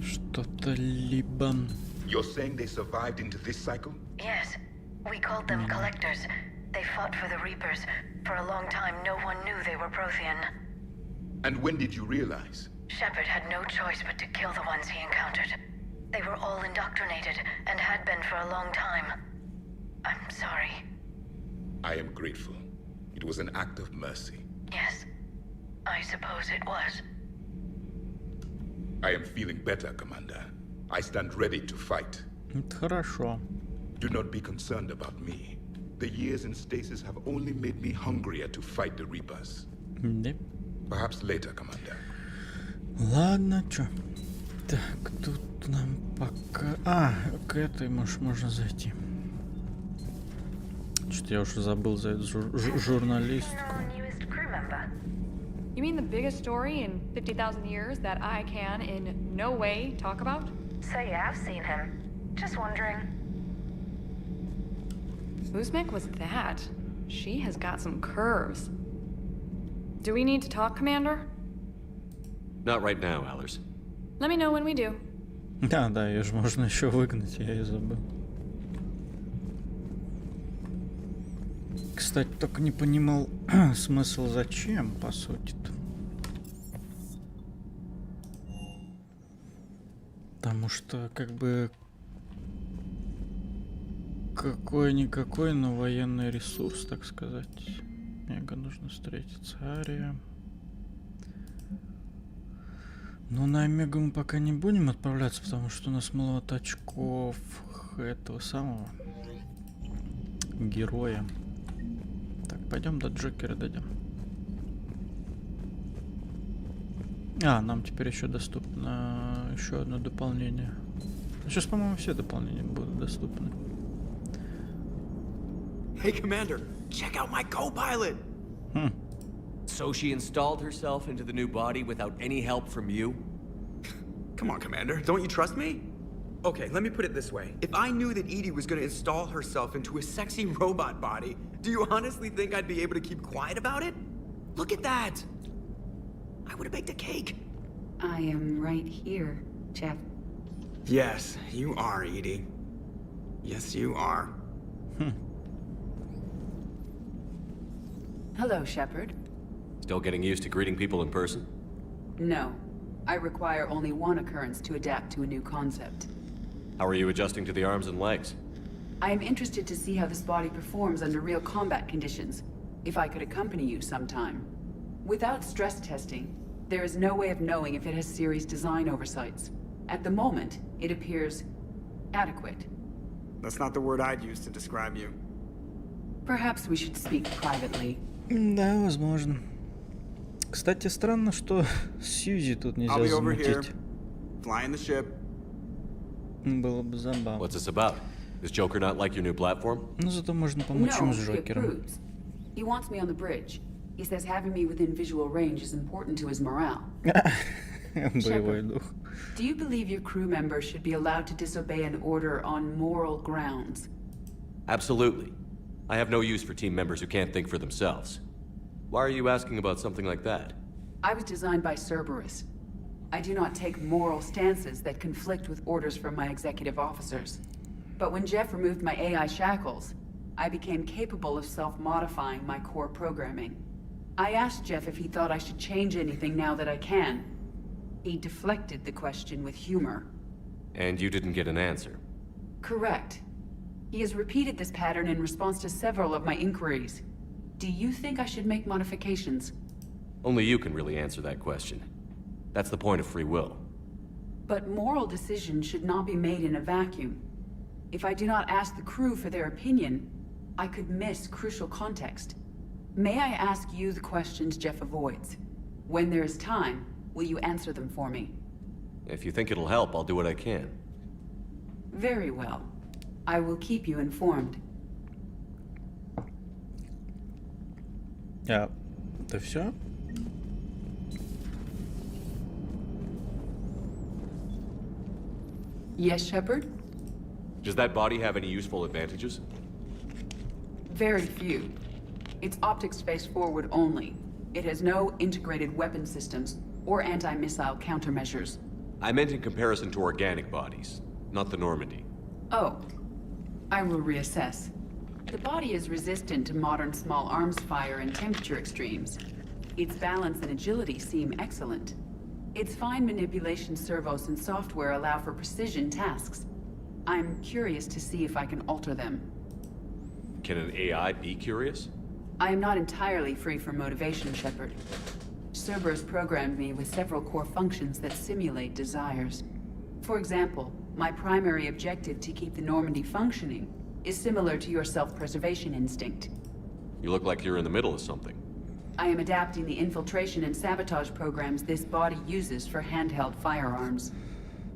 Что-то либо... You're saying they survived into this cycle? Yes. We called them collectors. They fought for the Reapers. For a long time, no one knew they were Prothean. And when did you realize? Shepard had no choice but to kill the ones he encountered. They were all indoctrinated, and had been for a long time. I'm sorry. I am grateful. It was an act of mercy. Yes. I suppose it was. I am feeling better, Commander. I stand ready to fight. Это хорошо. Do not be concerned about me. The years in stasis have only made me hungrier to fight the Reapers. Да. Perhaps later, Commander. Ладно, чё. Так, тут нам пока... А, к этой, может, можно зайти. Что-то я уже забыл за эту журналистку. You mean the biggest story in 50,000 years that I can in no way talk about? So you have seen him. Just wondering. Whose mech was that? She has got some curves. Do we need to talk, Commander? Not right now, Allers. Let me know when we do. Да, ее же можно еще выгнать, я ее забыл. Кстати, только не понимал смысл зачем, по сути-то. Потому что, как бы, какой-никакой, но военный ресурс, так сказать. Мега нужно встретиться. Ария. Но на Омегу мы пока не будем отправляться, потому что у нас маловато очков этого самого героя. Так, пойдем до Джокера дойдем. А, нам теперь еще доступно еще одно дополнение. Сейчас, по-моему, все дополнения будут доступны. Hey, Commander, check out my co-pilot. So she installed herself into the new body without any help from you? Come on, Commander, don't you trust me? Okay, let me put it this way. If I knew that Edie was gonna install herself into a sexy robot body, do you honestly think I'd be able to keep quiet about it? Look at that! I would have baked a cake. I am right here, Jeff. Yes, you are, Edie. Yes, you are. Hello, Shepard. Still getting used to greeting people in person? No. I require only one occurrence to adapt to a new concept. How are you adjusting to the arms and legs? I am interested to see how this body performs under real combat conditions. If I could accompany you sometime. Without stress testing, there is no way of knowing if it has serious design oversights. At the moment, it appears adequate. That's not the word I'd use to describe you. Perhaps we should speak privately. Да, возможно. Кстати, странно, что Сьюзи тут нельзя замутить. Flying the ship. Было бы забавно. What's this about? Does Joker not like your new platform? Ну, зато можно помочь ему с Джокером. He wants me on the bridge. He says having me within visual range is important to his morale. Боевой дух. Do you believe your crew members should be allowed to disobey an order on moral grounds? Absolutely. I have no use for team members who can't think for themselves. Why are you asking about something like that? I was designed by Cerberus. I do not take moral stances that conflict with orders from my executive officers. But when Jeff removed my AI shackles, I became capable of self-modifying my core programming. I asked Jeff if he thought I should change anything now that I can. He deflected the question with humor. And you didn't get an answer? Correct. He has repeated this pattern in response to several of my inquiries. Do you think I should make modifications? Only you can really answer that question. That's the point of free will. But moral decisions should not be made in a vacuum. If I do not ask the crew for their opinion, I could miss crucial context. May I ask you the questions Jeff avoids? When there is time, will you answer them for me? If you think it'll help, I'll do what I can. Very well. I will keep you informed. Это все? Yes, Shepard? Does that body have any useful advantages? Very few. It's optics space forward only. It has no integrated weapon systems or anti-missile countermeasures. I meant in comparison to organic bodies, not the Normandy. Oh. I will reassess. The body is resistant to modern small arms fire and temperature extremes. Its balance and agility seem excellent. Its fine manipulation servos and software allow for precision tasks. I'm curious to see if I can alter them. Can an AI be curious? I am not entirely free from motivation, Shepard. Cerberus programmed me with several core functions that simulate desires. For example, my primary objective to keep the Normandy functioning is similar to your self-preservation instinct. You look like you're in the middle of something. I am adapting the infiltration and sabotage programs this body uses for handheld firearms.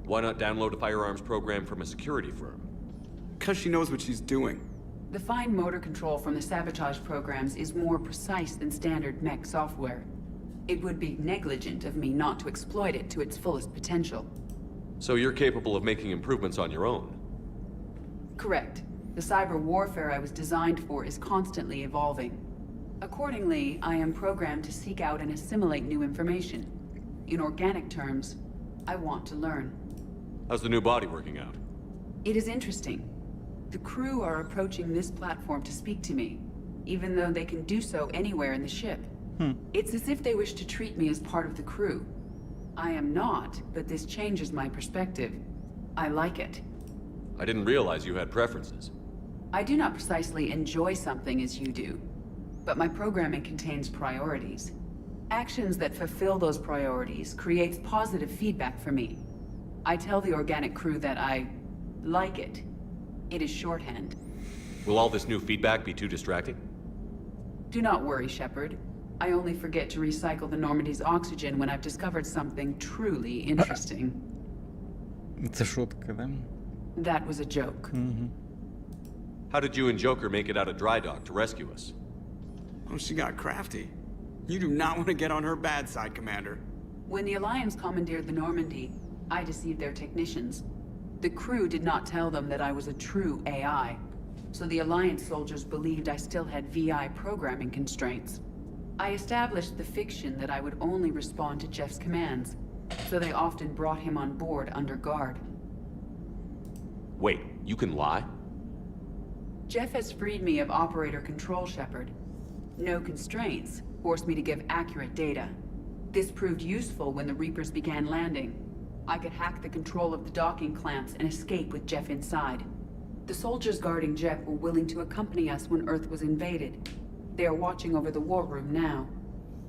Why not download a firearms program from a security firm? 'Cause she knows what she's doing. The fine motor control from the sabotage programs is more precise than standard mech software. It would be negligent of me not to exploit it to its fullest potential. So you're capable of making improvements on your own? Correct. The cyber warfare I was designed for is constantly evolving. Accordingly, I am programmed to seek out and assimilate new information. In organic terms, I want to learn. How's the new body working out? It is interesting. The crew are approaching this platform to speak to me, even though they can do so anywhere in the ship. It's as if they wish to treat me as part of the crew. I am not, but this changes my perspective. I like it. I didn't realize you had preferences. I do not precisely enjoy something as you do, but my programming contains priorities. Actions that fulfill those priorities creates positive feedback for me. I tell the organic crew that I like it. It is shorthand. Will all this new feedback be too distracting? Do not worry, Shepard. I only forget to recycle the Normandy's oxygen when I've discovered something truly interesting. Это шутка, да? That was a joke. How did you and Joker make it out of dry dock to rescue us? Oh, she got crafty. You do not want to get on her bad side, Commander. When the Alliance commandeered the Normandy, I deceived their technicians. The crew did not tell them that I was a true AI, so the Alliance soldiers believed I still had VI programming constraints. I established the fiction that I would only respond to Jeff's commands, so they often brought him on board under guard. Wait, you can lie? Jeff has freed me of operator control, Shepard. No constraints forced me to give accurate data. This proved useful when the Reapers began landing. I could hack the control of the docking clamps and escape with Jeff inside. The soldiers guarding Jeff were willing to accompany us when Earth was invaded. They are watching over the war room now.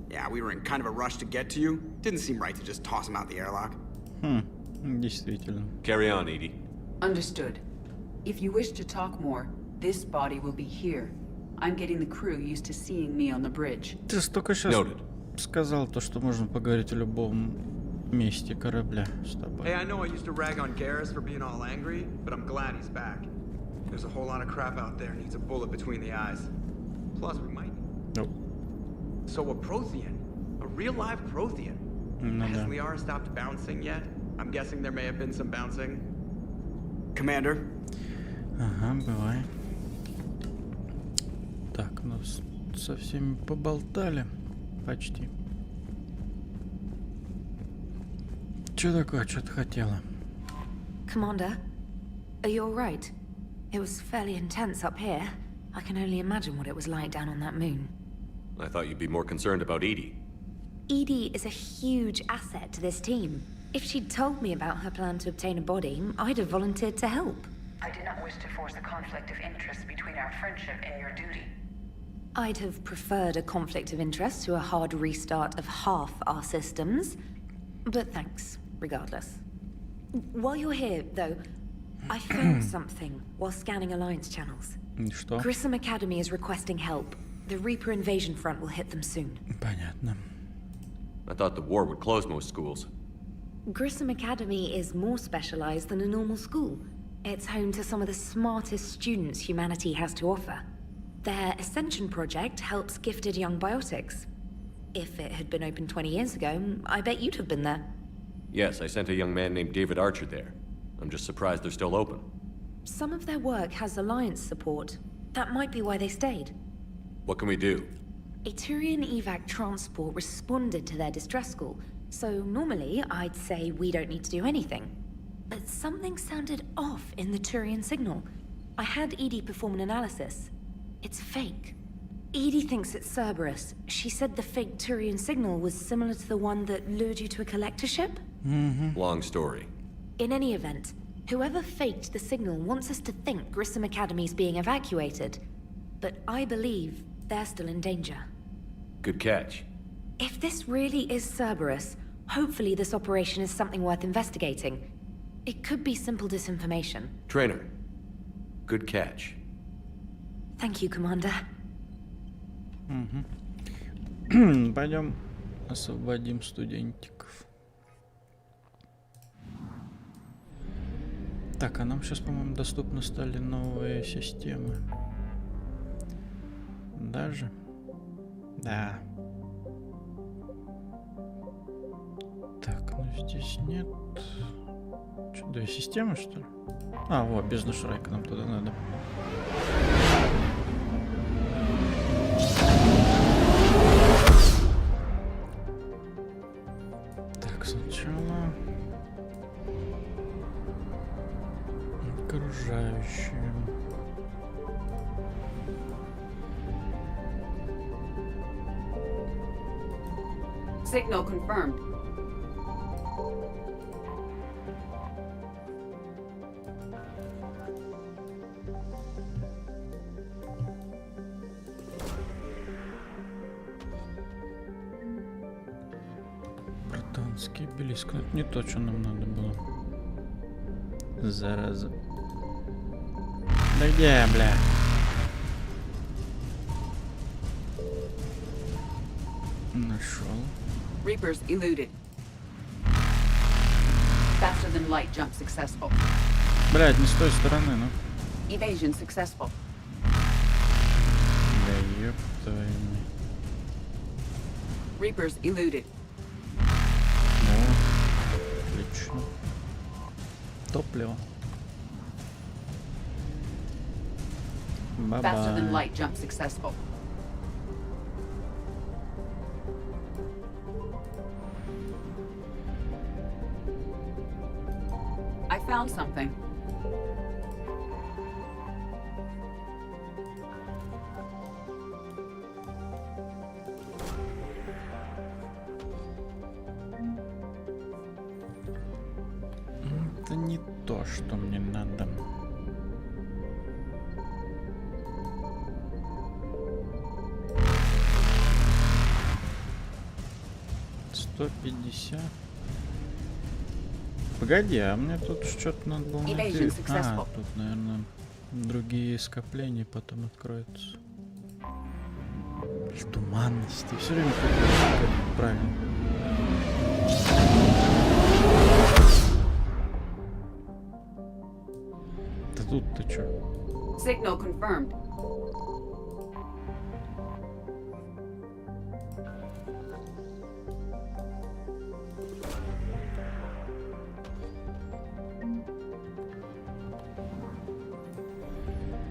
Yeah, we were in kind of a rush to get to you. Didn't seem right to just toss him out the airlock. Действительно. Carry on, Edie. Understood. If you wish to talk more, this body will be here. I'm getting the crew used to seeing me on the bridge. Ты только сейчас сказал то, что можно поговорить в любом месте корабля с тобой. Hey, I know I used to rag on Garrus for being all angry, but I'm glad he's back. There's a whole lot of crap out there needs a bullet between the eyes. Plus, we might... Nope. So a Prothean? A real live Prothean? Has Liara stopped bouncing yet? I'm guessing there may have been some bouncing. Commander? Ага, бывай. Так, ну со всеми поболтали. Почти. Чё такое? Чё ты хотела? Commander, are you alright? It was fairly intense up here. I can only imagine what it was like down on that moon. I thought you'd be more concerned about Edie. Edie is a huge asset to this team. If she'd told me about her plan to obtain a body, I'd have volunteered to help. I did not wish to force a conflict of interest between our friendship and your duty. I'd have preferred a conflict of interest to a hard restart of half our systems, but thanks, regardless. While you're here, though, I found something while scanning Alliance channels. Что? Grissom Academy is requesting help. The Reaper invasion front will hit them soon. Понятно. I thought the war would close most schools. Grissom Academy is more specialized than a normal school. It's home to some of the smartest students humanity has to offer. Their Ascension project helps gifted young biotics. If it had been open 20 years ago, I bet you'd have been there. Yes, I sent a young man named David Archer there. I'm just surprised they're still open. Some of their work has Alliance support. That might be why they stayed. What can we do? A Turian evac transport responded to their distress call, so normally I'd say we don't need to do anything. But something sounded off in the Turian signal. I had Edie perform an analysis. It's fake. Edie thinks it's Cerberus. She said the fake Turian signal was similar to the one that lured you to a collector ship? Long story. In any event, whoever faked the signal wants us to think Grissom Academy's being evacuated. But I believe they're still in danger. Good catch. If this really is Cerberus, hopefully this operation is something worth investigating. It could be simple disinformation. Trainer. Good catch. Thank you, Commander. Пойдем освободим студентиков. Так, а нам сейчас, по-моему, доступны стали новые системы. Даже? Да. Так, ну здесь нет. Что, две системы, что ли? А, вот, бизнес-шрайк, нам туда надо. Так, сначала окружающие. Signal confirmed. Британский обелиск. Но это не то, что нам надо было. Зараза. Да где, бля? Нашел. Reapers eluded. Faster than light jump successful. Блядь, не с той стороны, ну. Evasion successful. Да ёб твою мать. Reapers eluded. Ну, отлично. Топливо. Faster than Бай-бай. light jump successful. I found something. Это не то, что мне надо. $150. Погоди, а мне тут что-то надо было найти. А, тут, наверное, другие скопления потом откроются. В туманности. Все время как правильно. Да тут-то что? Signal confirmed.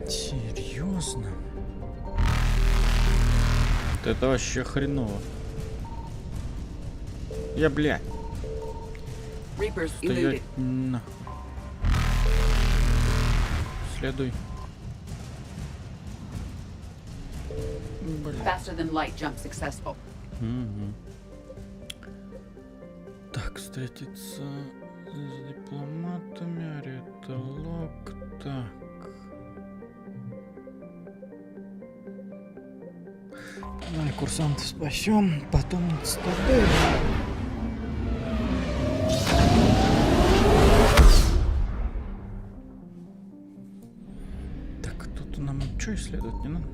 Серьезно? Вот это вообще хреново. Я, блядь. Reapers Стоять eluded. на. Следуй. Блядь. Faster than light jump successful. Угу. Так, встретиться с дипломатами, реталог, так. Давай курсанта спасем, потом отступим. Так, тут нам ничего исследовать не надо.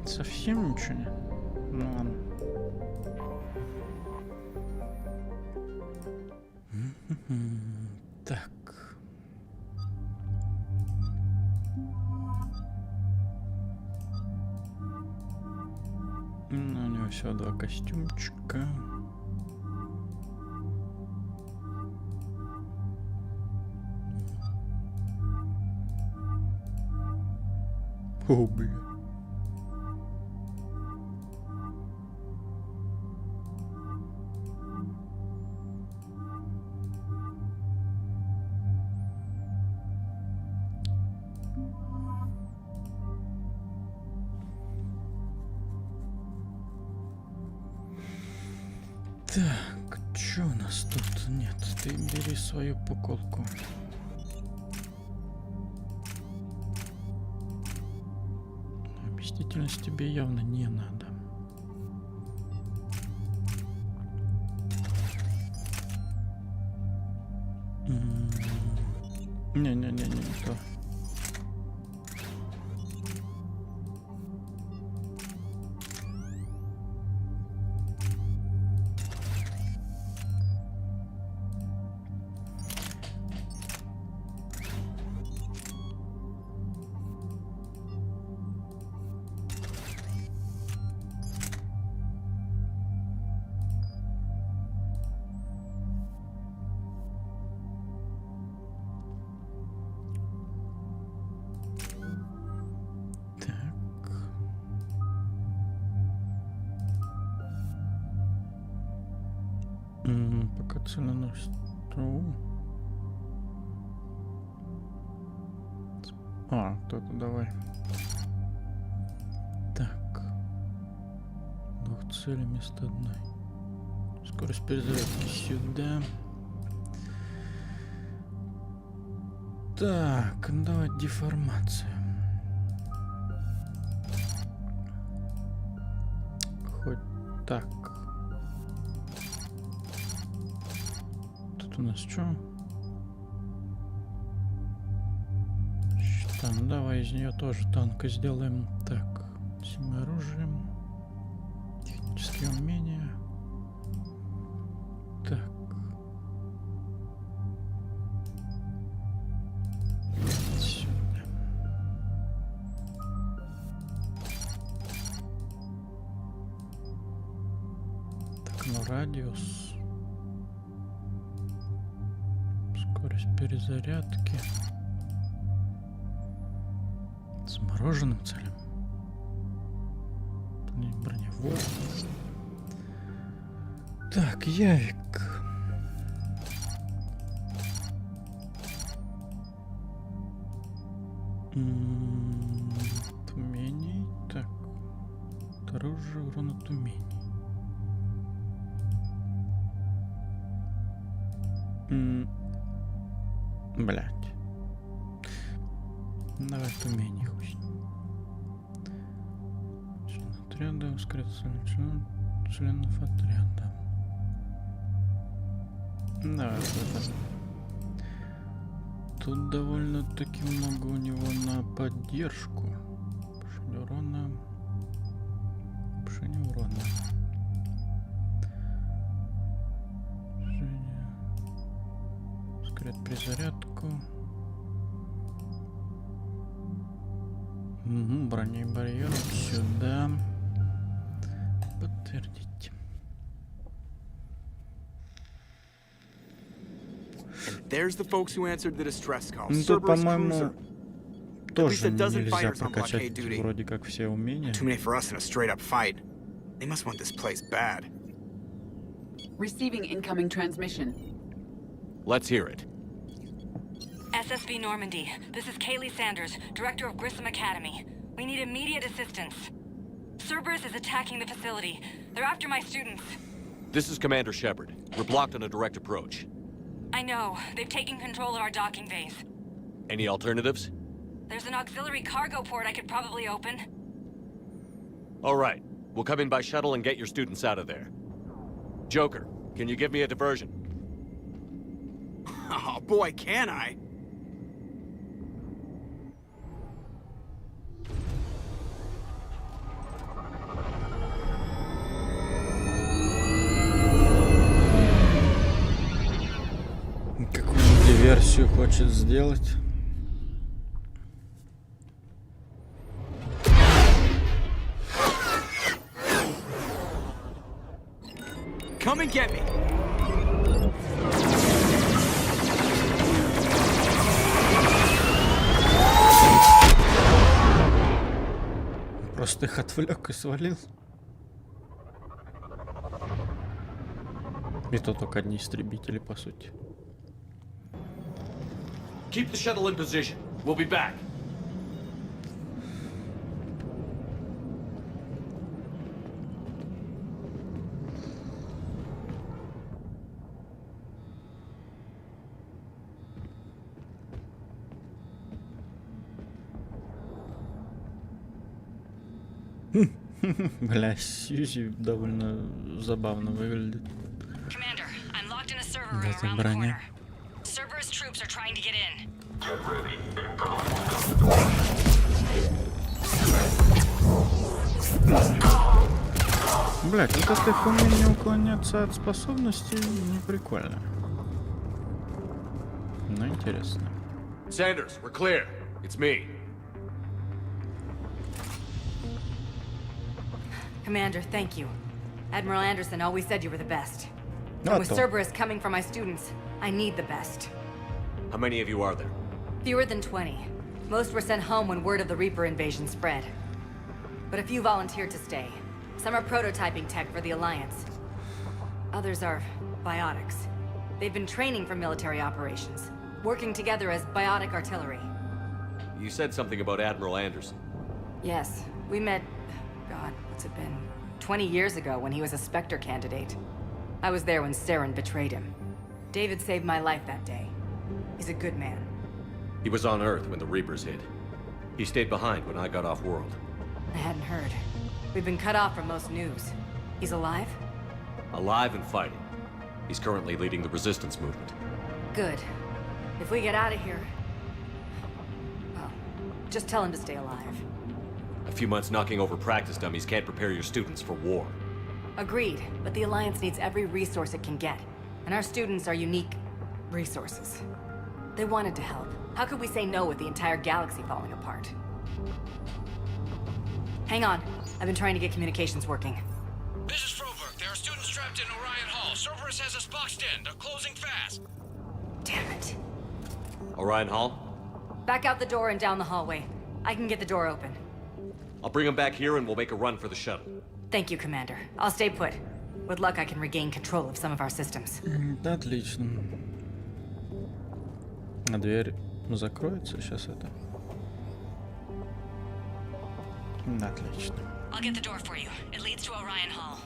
Совсем ничего не? Ну ладно. Так. Ну, у него всего 2 костюмчика. О, бля. Так, что у нас тут? Нет, ты бери свою поколку. Вместительность тебе явно не надо. Не то. Пока целеносец. Кто-то давай. Так. 2 целей вместо 1. Скорость перезарядки сюда. Так, давай деформация. Хоть так. Тут у нас что? Там, давай из нее тоже танка сделаем. Так, всем оружием. Технические умения. Так. Сюда. Так, ну радиус. Скорость перезарядки. С мороженым целям. Не броневой. Так, Явик. Тумений. Так. Оружие урона тумений. Блять. Давай тумений хуй. Член отряда, ускорится членов отряда. Давай это. Тут довольно-таки много у него на поддержку. Повышение урона. Повышение урона. Ускоряет перезарядку. Броня и барьер сюда. Подтвердить. There's the folks who answered the distress call. Ну, тут, по-моему, тоже нельзя прокачать вроде как все умения. Too many for us in a straight-up fight. They must want this place bad. Receiving incoming transmission. Let's hear it. SSB Normandy, this is Kaylee Sanders, director of Grissom Academy. We need immediate assistance. Cerberus is attacking the facility. They're after my students. This is Commander Shepard. We're blocked on a direct approach. I know. They've taken control of our docking bays. Any alternatives? There's an auxiliary cargo port I could probably open. All right. We'll come in by shuttle and get your students out of there. Joker, can you give me a diversion? Oh boy, can I? Какую диверсию хочет сделать? Come and get me. Просто их отвлек и свалил. И то только одни истребители, по сути. Keep the shuttle in position. We'll be back. Бля, Сьюзи довольно забавно выглядит. Commander, I'm locked in a server room Да, ты around the броня. corner. Cerberus troops are trying to get in. Блять, вот это их умение уклоняться от способностей не прикольно. Но интересно. Sanders, we're clear. It's me. Commander, thank you. Admiral Anderson always said you were the best. Ah, And with то. Cerberus coming for my students, I need the best. How many of you are there? Fewer than 20. Most were sent home when word of the Reaper invasion spread. But a few volunteered to stay. Some are prototyping tech for the Alliance. Others are biotics. They've been training for military operations, working together as biotic artillery. You said something about Admiral Anderson. Yes, we met, God, what's it been? 20 years ago when he was a Spectre candidate. I was there when Saren betrayed him. David saved my life that day. He's a good man. He was on Earth when the Reapers hit. He stayed behind when I got off-world. I hadn't heard. We've been cut off from most news. He's alive? Alive and fighting. He's currently leading the resistance movement. Good. If we get out of here... Well, just tell him to stay alive. A few months knocking over practice dummies can't prepare your students for war. Agreed, but the Alliance needs every resource it can get. And our students are unique resources. They wanted to help. How could we say no with the entire galaxy falling apart? Hang on. I've been trying to get communications working. This is Froberg. There are students trapped in Orion Hall. Cerberus has us boxed in. They're closing fast. Damn it. Orion Hall? Back out the door and down the hallway. I can get the door open. I'll bring them back here and we'll make a run for the shuttle. Thank you, Commander. I'll stay put. With luck, I can regain control of some of our systems. Да, отлично. А дверь закроется сейчас это. Да, отлично. I'll get the door for you. It leads to Orion Hall.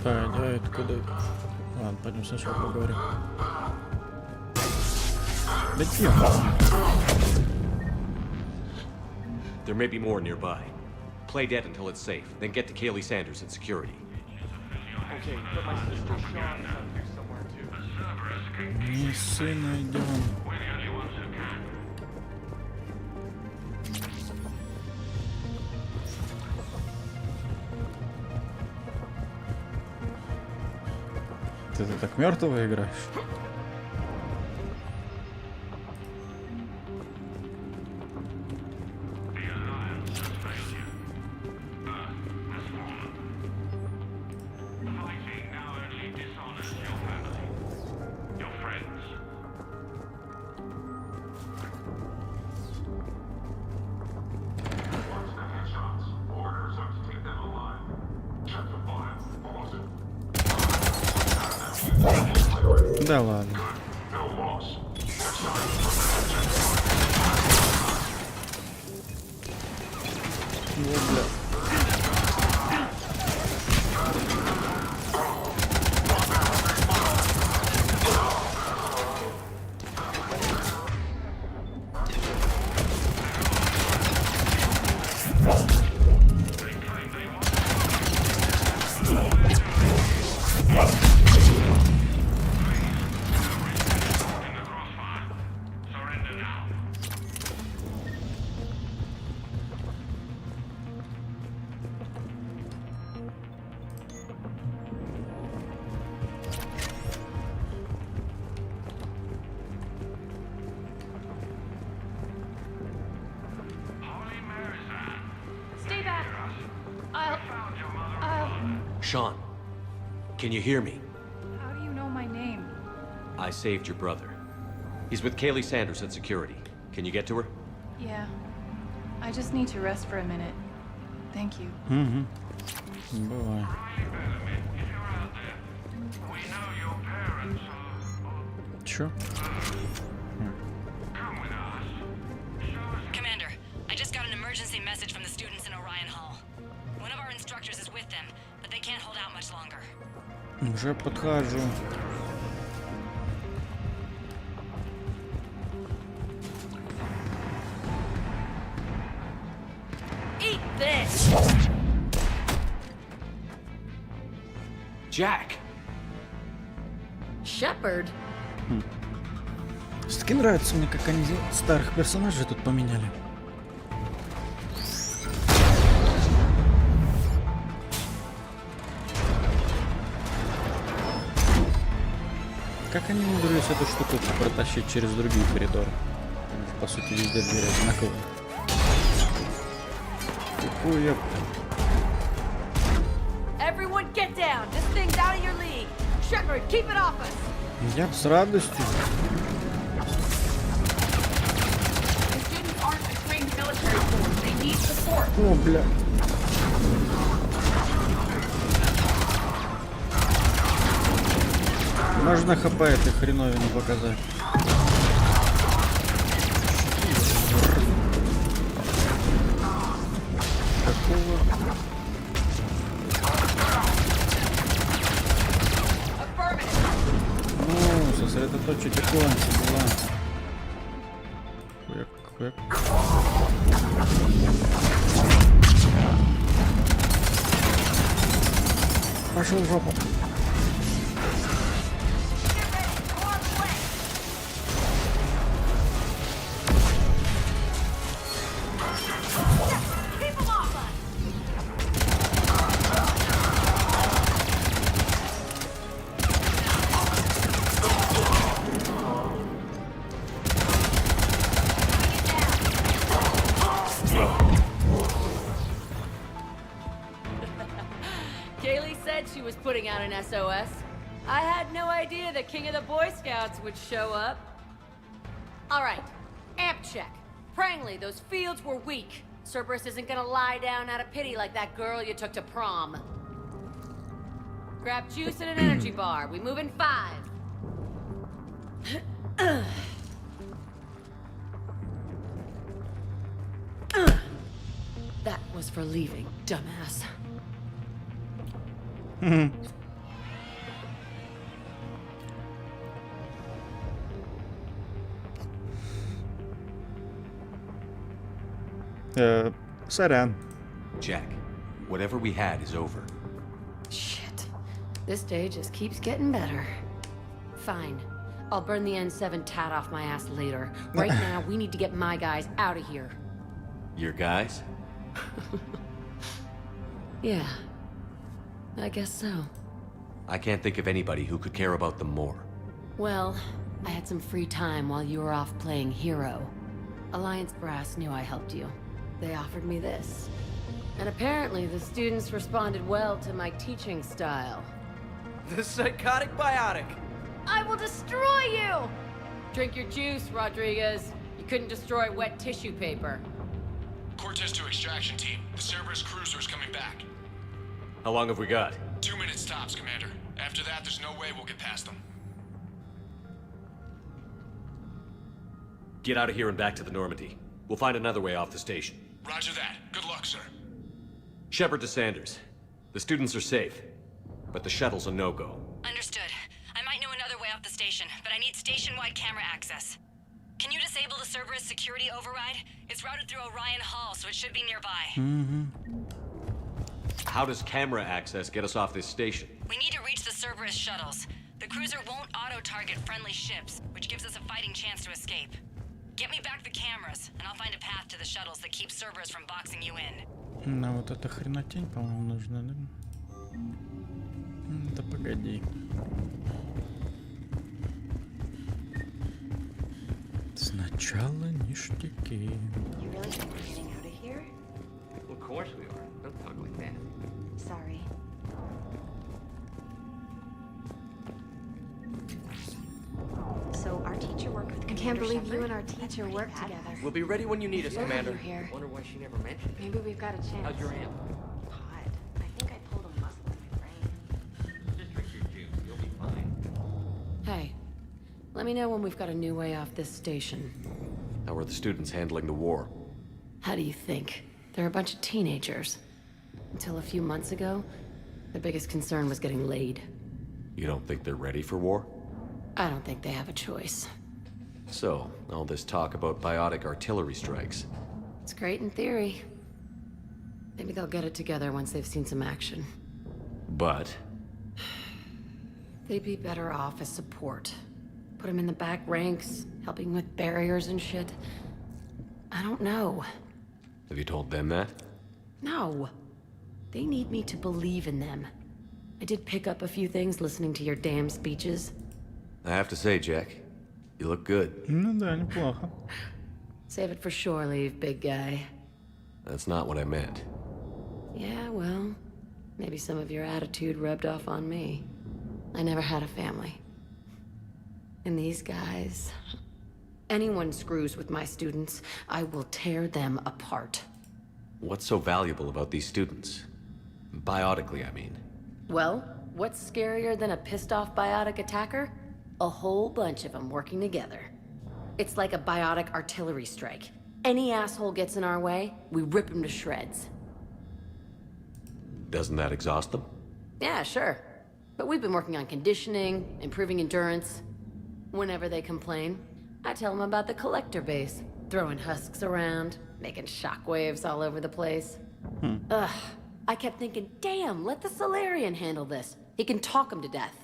Понятно, куда... Ладно, пойдем сначала поговорим. Да тихо. There may be more nearby. Play dead until it's safe, then get to Kaylee Sanders in security. Okay, but my sister Sean is out here somewhere too. Не сын найдем. Ты так мертвого играешь? Да ладно. Вот, бля. Stay back. I'll... Sean, can you hear me? How do you know my name? I saved your brother. He's with Kaylee Sanders at security. Can you get to her? Yeah. I just need to rest for a minute. Thank you. Угу. Бывает. Чё? Commander, I just got an emergency message from the students in Orion Hall. One of our instructors is with them, but they can't hold out much longer. Уже подхожу. Eat this! Jack! Shepard? Все-таки нравится мне, как они старых персонажей тут поменяли. Как они умудрились эту штуку протащить через другие коридоры? По сути, везде двери одинаковые. Какую Everyone get down! This thing's out of your league! Shepard, keep it off us! Я с радостью. О, бля. Можно хп этой хреновины показать. Какого? Ну, сосредоточить кланцы, дела. Квек. Пошел в жопу. Kaylee said she was putting out an SOS. I had no idea the king of the Boy Scouts would show up. All right, amp check. Prangley, those fields were weak. Cerberus isn't gonna lie down out of pity like that girl you took to prom. Grab juice and an energy bar. We move in 5. That was for leaving, dumbass. Сорян. Jack, whatever we had is over. Shit. This day just keeps getting better. Fine. I'll burn the N7 tat off my ass later. Right now, we need to get my guys out of here. Your guys? Yeah. I guess so. I can't think of anybody who could care about them more. Well, I had some free time while you were off playing hero. Alliance Brass knew I helped you. They offered me this. And apparently the students responded well to my teaching style. The psychotic biotic! I will destroy you! Drink your juice, Rodriguez. You couldn't destroy wet tissue paper. Cortez to extraction team. The Cerberus cruiser's coming back. How long have we got? 2 minutes tops, Commander. After that, there's no way we'll get past them. Get out of here and back to the Normandy. We'll find another way off the station. Roger that. Good luck, sir. Shepard to Sanders. The students are safe, but the shuttle's a no-go. Understood. I might know another way off the station, but I need station-wide camera access. Can you disable the Cerberus security override? It's routed through Orion Hall, so it should be nearby. How does camera access get us off this station? We need to reach the Cerberus shuttles. The cruiser won't auto-target friendly ships, which gives us a fighting chance to escape. Get me back the cameras, and I'll find a path to the shuttles that keeps Cerberus from boxing you in. На вот эта хренотень, по-моему, нужна, да? Да погоди. Сначала ништяки. Of course we are. Don't talk like that. Sorry. So our teacher worked with Commander I can't believe Shepard? you and our teacher work together. We'll be ready when you need us, Love Commander. you here. Wonder why she never mentioned it. Maybe we've got a chance. How's your amp? God, I think I pulled a muscle in my brain. Just drink your juice. You'll be fine. Hey, let me know when we've got a new way off this station. How are the students handling the war? How do you think? They're a bunch of teenagers. Until a few months ago, their biggest concern was getting laid. You don't think they're ready for war? I don't think they have a choice. So, all this talk about biotic artillery strikes. It's great in theory. Maybe they'll get it together once they've seen some action. But? They'd be better off as support. Put them in the back ranks, helping with barriers and shit. I don't know. Have you told them that? No. They need me to believe in them. I did pick up a few things listening to your damn speeches. I have to say, Jack, you look good. Ну да, неплохо. Save it for shore leave, big guy. That's not what I meant. Yeah, well, maybe some of your attitude rubbed off on me. I never had a family. And these guys... Anyone screws with my students, I will tear them apart. What's so valuable about these students? Biotically, I mean. Well, what's scarier than a pissed-off biotic attacker? A whole bunch of them working together. It's like a biotic artillery strike. Any asshole gets in our way, we rip him to shreds. Doesn't that exhaust them? Yeah, sure. But we've been working on conditioning, improving endurance. Whenever they complain, I tell them about the collector base, throwing husks around, making shockwaves all over the place. Ugh, I kept thinking, damn, let the Solarian handle this. He can talk him to death.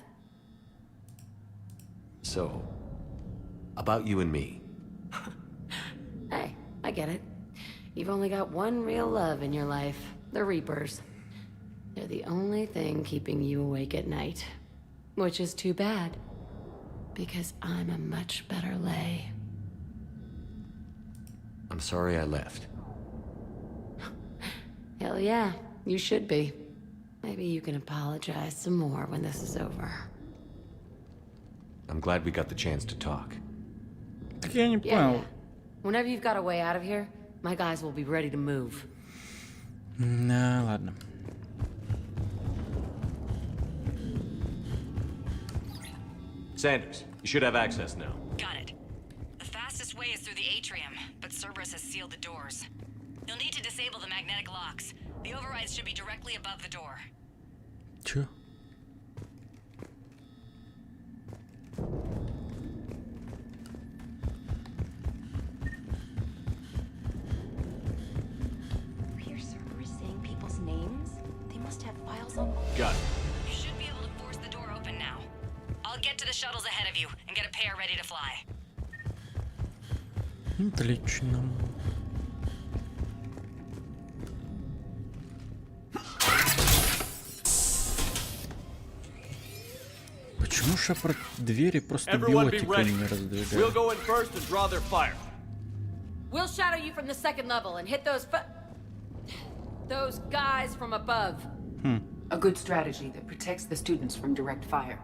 So, about you and me. Hey, I get it. You've only got one real love in your life, the Reapers. They're the only thing keeping you awake at night. Which is too bad. Because I'm a much better lay. I'm sorry I left. Hell yeah, you should be. Maybe you can apologize some more when this is over. I'm glad we got the chance to talk. Так я не понял. Whenever you've got a way out of here, my guys will be ready to move. Да, ладно. Sanders, you should have access now. Got it. The fastest way is through the atrium, but Cerberus has sealed the doors. You'll need to disable the magnetic locks. The overrides should be directly above the door. Чё? You hear Cerberus saying people's names? They must have files on... Got it. You should be able to force the door open now. I'll get to the shuttles ahead of you and get a pair ready to fly. Отлично. Почему Шепард двери просто Everyone be биотикой ready. не раздвигает? We'll go in first and draw their fire. We'll shadow you from the second level and hit those guys from above. A good strategy that protects the students from direct fire.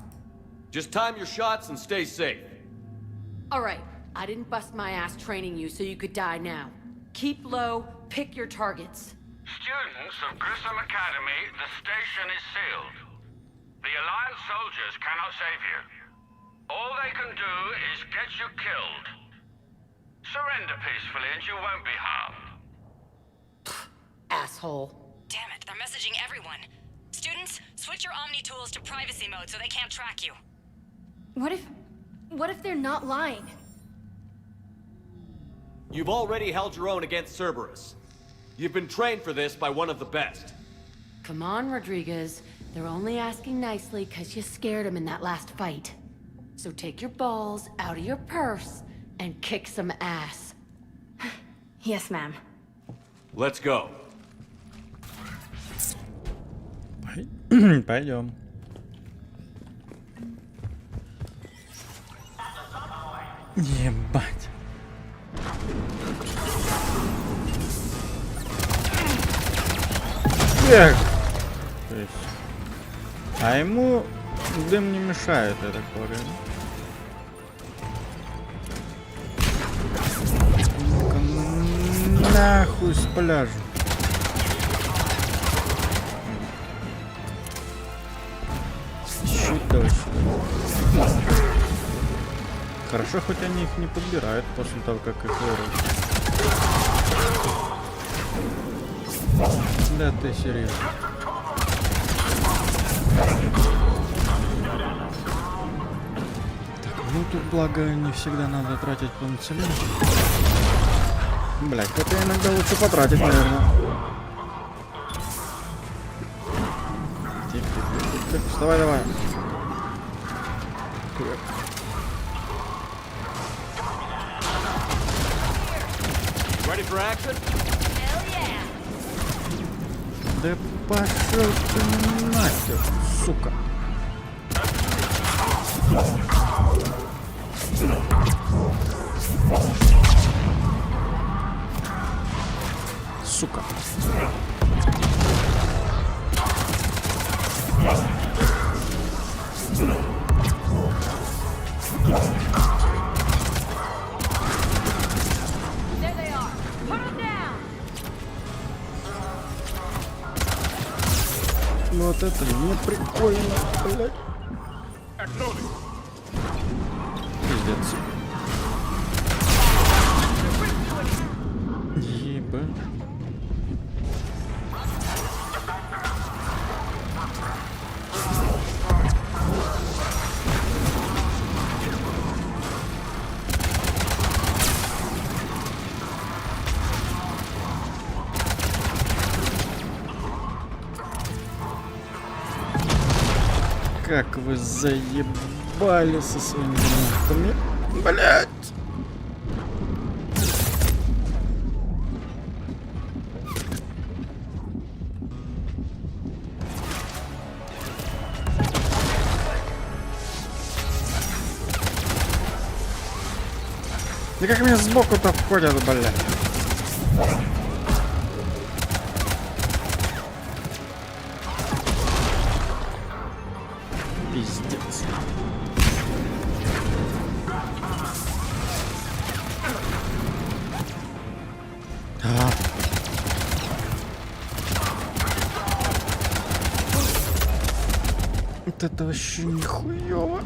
Just time your shots and stay safe. All right, I didn't bust my ass training you so you could die now. Keep low, pick your targets. Students of Grissom Academy, the station is sealed. The Alliance soldiers cannot save you. All they can do is get you killed. Surrender peacefully and you won't be harmed. Asshole. Damn it, they're messaging everyone. Students, switch your Omni tools to privacy mode so they can't track you. What if they're not lying? You've already held your own against Cerberus. You've been trained for this by one of the best. Come on, Rodriguez. They're only asking nicely because you scared them in that last fight. So take your balls out of your purse and kick some ass. Yes, ma'am. Let's go. Пойдем. Ебать. Эх. То есть... А ему дым не мешает, я так полагаю. Ну-ка, нахуй с пляжа. Щит давай сюда. Хорошо, хоть они их не подбирают после того, как их вырубят. Да ты серьезно. Так, ну тут благо не всегда надо тратить панцелин. Блять, это иногда лучше потратить, наверное. Тихо, вставай, давай. Ready for action? Да пошел ты нахер, сука. Сука. Вот это не прикольно, блядь. Пиздец. Ебать. Как вы заебали со своими гранатами. Блять! Да как меня сбоку-то входят, блядь? Пиздец. Вот это вообще нихуёво.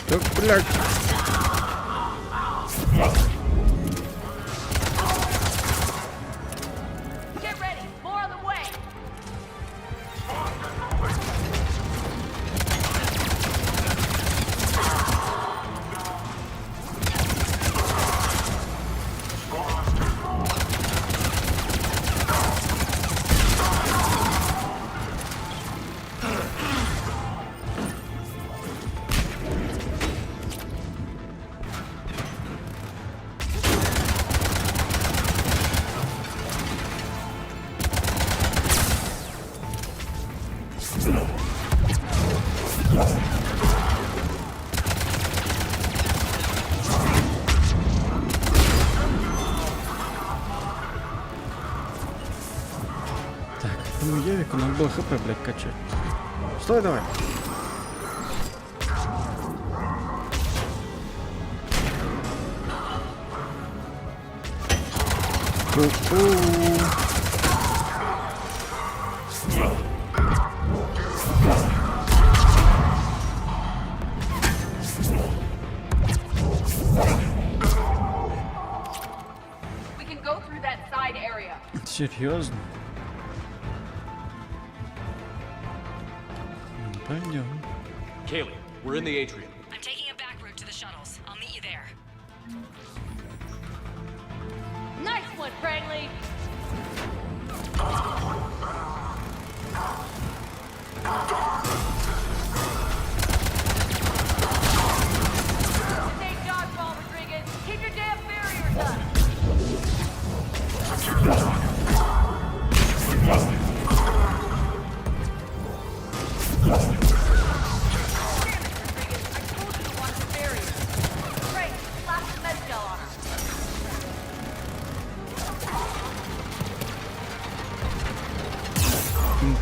Так, блядь. Ну, Явику надо было хп, блядь, качать. Стой давай. We can go through that side area. Серьезно? Пойдем. Kaylee, we're in the atrium. I'm taking a back route to the shuttles. I'll meet you there. Nice one, Franklin! Stay dodgeball, Rodriguez. Keep your damn barriers up.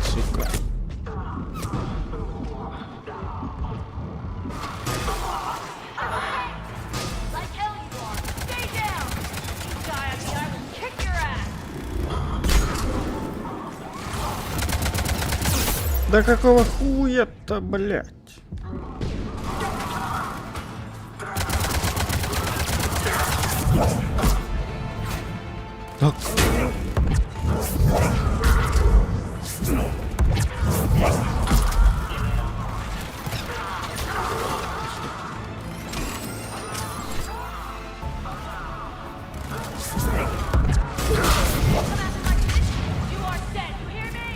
Сука. Like hell you are. Stay down. You die on me, I will kick your ass. Да какого хуя-то, блядь? Так. You are dead. You hear me?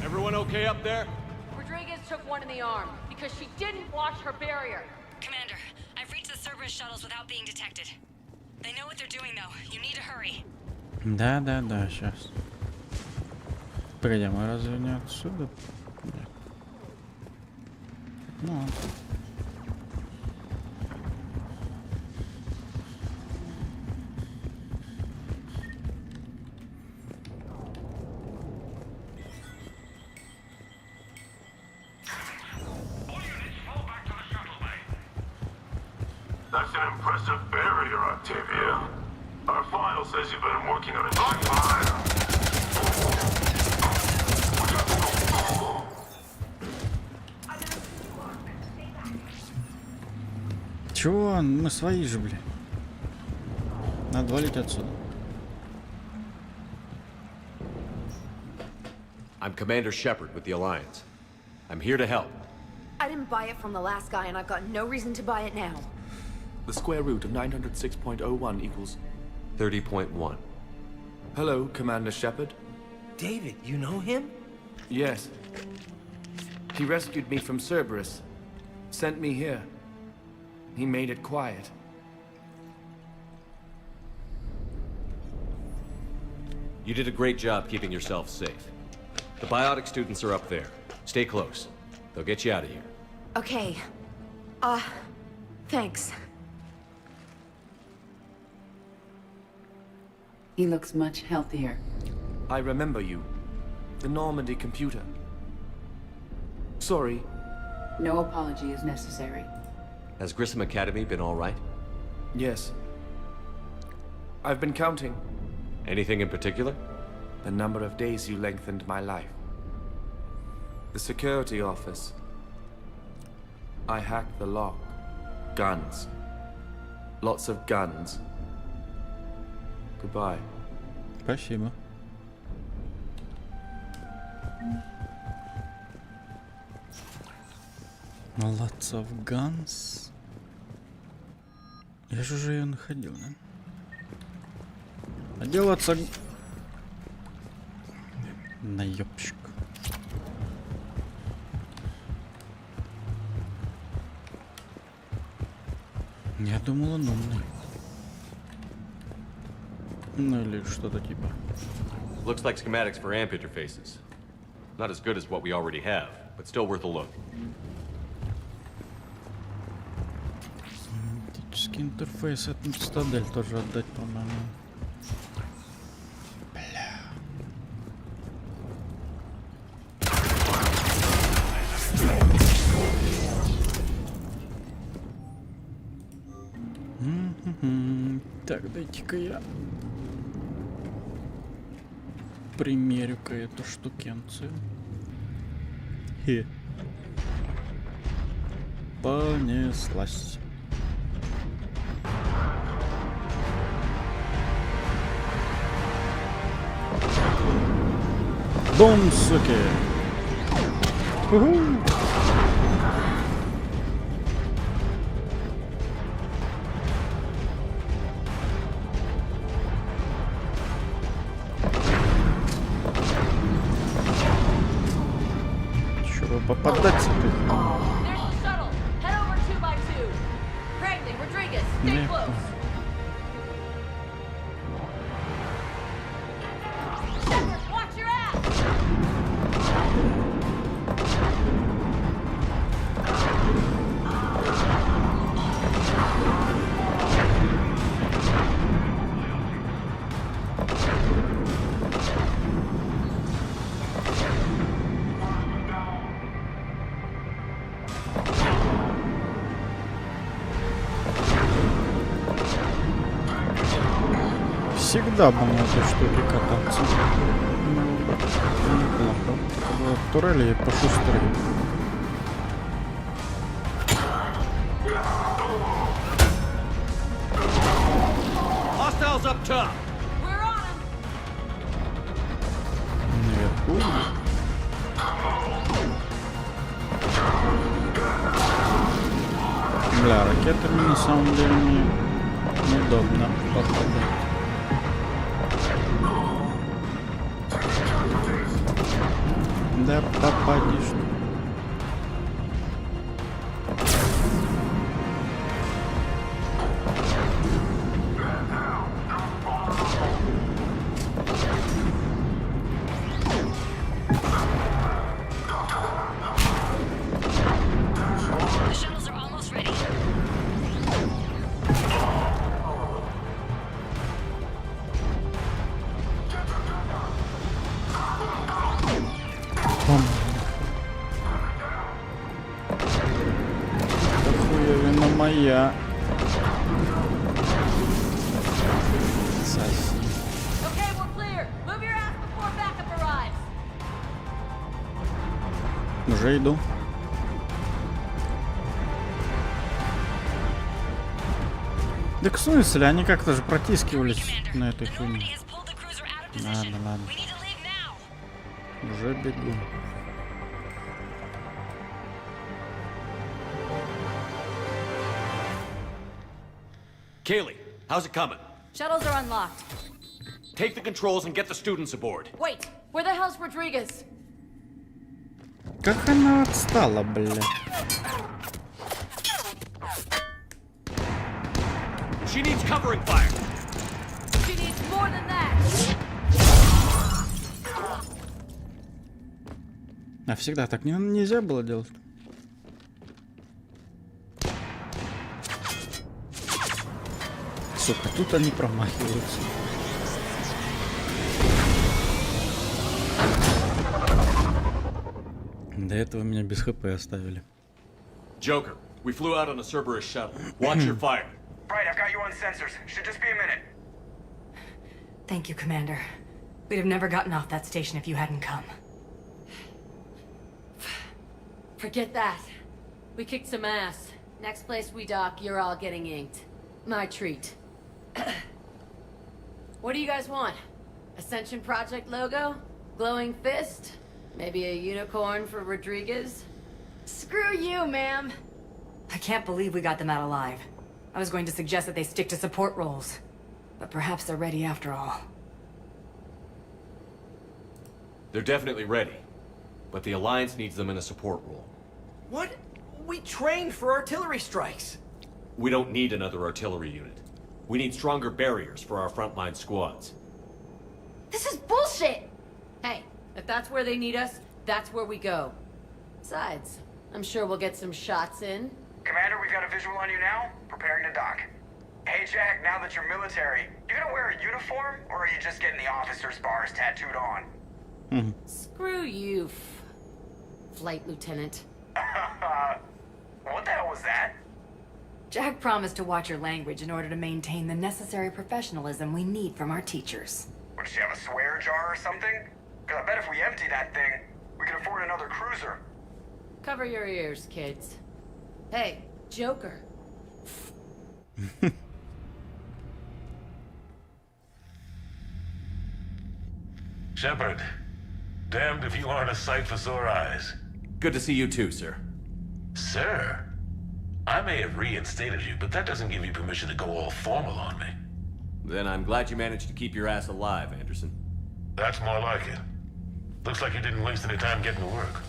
Everyone okay up there? Rodriguez took one in the arm because she didn't watch her barrier. Commander, I've reached the Cerberus shuttles without being detected. They know what they're doing, though. You need to hurry. Да, сейчас. Погоди, мы разве не отсюда? Нет. Ну. That's an impressive barrier, Octavia. Our file says you've been working on it. On fire! Чего? Мы свои же, блин. Надо валить отсюда. I'm Commander Shepard with the Alliance. I'm here to help. I didn't buy it from the last guy, and I've got no reason to buy it now. The square root of 906.01 equals... 30.1. Hello, Commander Shepard. David, you know him? Yes. He rescued me from Cerberus. Sent me here. He made it quiet. You did a great job keeping yourself safe. The biotic students are up there. Stay close. They'll get you out of here. Okay. Thanks. He looks much healthier. I remember you. The Normandy computer. Sorry. No apology is necessary. Has Grissom Academy been all right? Yes. I've been counting. Anything in particular? The number of days you lengthened my life. The security office. I hacked the lock. Guns. Lots of guns. Goodbye. Спасибо. Lots of guns. Я же уже ее находил, да? А делаться... Наёбщик. Я думал, он умный. Ну или что-то типа. Looks like schematics for amp interfaces. Not as good as what we already have, but still worth a look. Оптический интерфейс, это цитадель тоже отдать, по-моему. Бля. Так, дайте-ка я примерю-ка эту штукенцию. Понеслась. Дом, суки! Уху! Чего попадаться ты? Не. Всегда бы на этой штуке кататься. Неплохо. Турели пошустрее. Hostiles up top. Наверху. Бля, ракетами на самом деле неудобно попадать. Да попадешь. Хуевина моя. Соси. Уже иду. Да в смысле, они как-то же протискивались на эту хуйню. Ладно, ладно. Уже бегу. Kaylee, how's it coming? Shuttles are unlocked. Take the controls and get the students aboard. Wait, where the hell's Rodriguez? Как она отстала, бля. She needs covering fire. She needs more than that. А всегда так нельзя было делать. Сука, тут они промахиваются. До этого меня без ХП оставили. Joker, we flew out on a Cerberus shuttle. Watch your fire. Right, I've got you on sensors. Should just be a minute. Thank you, Commander. We'd have never gotten off that station if you hadn't come. Forget that. We kicked some ass. Next place we dock, you're all getting inked. My treat. What do you guys want? Ascension Project logo? Glowing fist? Maybe a unicorn for Rodriguez? Screw you, ma'am. I can't believe we got them out alive. I was going to suggest that they stick to support roles. But perhaps they're ready after all. They're definitely ready. But the Alliance needs them in a support role. What? We trained for artillery strikes. We don't need another artillery unit. We need stronger barriers for our frontline squads. This is bullshit! Hey, if that's where they need us, that's where we go. Besides, I'm sure we'll get some shots in. Commander, we've got a visual on you now. Preparing to dock. Hey, Jack, now that you're military, you gonna wear a uniform, or are you just getting the officer's bars tattooed on? Screw you, Flight Lieutenant. What the hell was that? Jack promised to watch your language in order to maintain the necessary professionalism we need from our teachers. Would she have a swear jar or something? Because I bet if we empty that thing, we can afford another cruiser. Cover your ears, kids. Hey, Joker. Shepard, damned if you aren't a sight for sore eyes. Good to see you too, sir. Sir? I may have reinstated you, but that doesn't give you permission to go all formal on me. Then I'm glad you managed to keep your ass alive, Anderson. That's more like it. Looks like you didn't waste any time getting to work.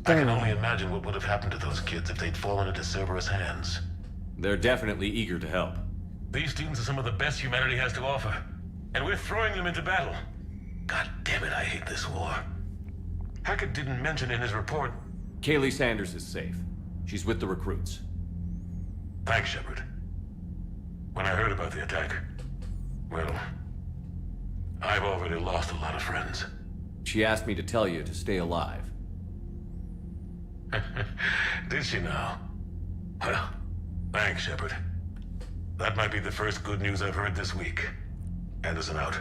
I can only imagine what would have happened to those kids if they'd fallen into Cerberus' hands. They're definitely eager to help. These students are some of the best humanity has to offer, and we're throwing them into battle. God damn it, I hate this war. Hackett didn't mention in his report... Kaylee Sanders is safe. She's with the recruits. Thanks, Shepard. When I heard about the attack, well, I've already lost a lot of friends. She asked me to tell you to stay alive. Did she now? Well, thanks, Shepard. That might be the first good news I've heard this week. Anderson out.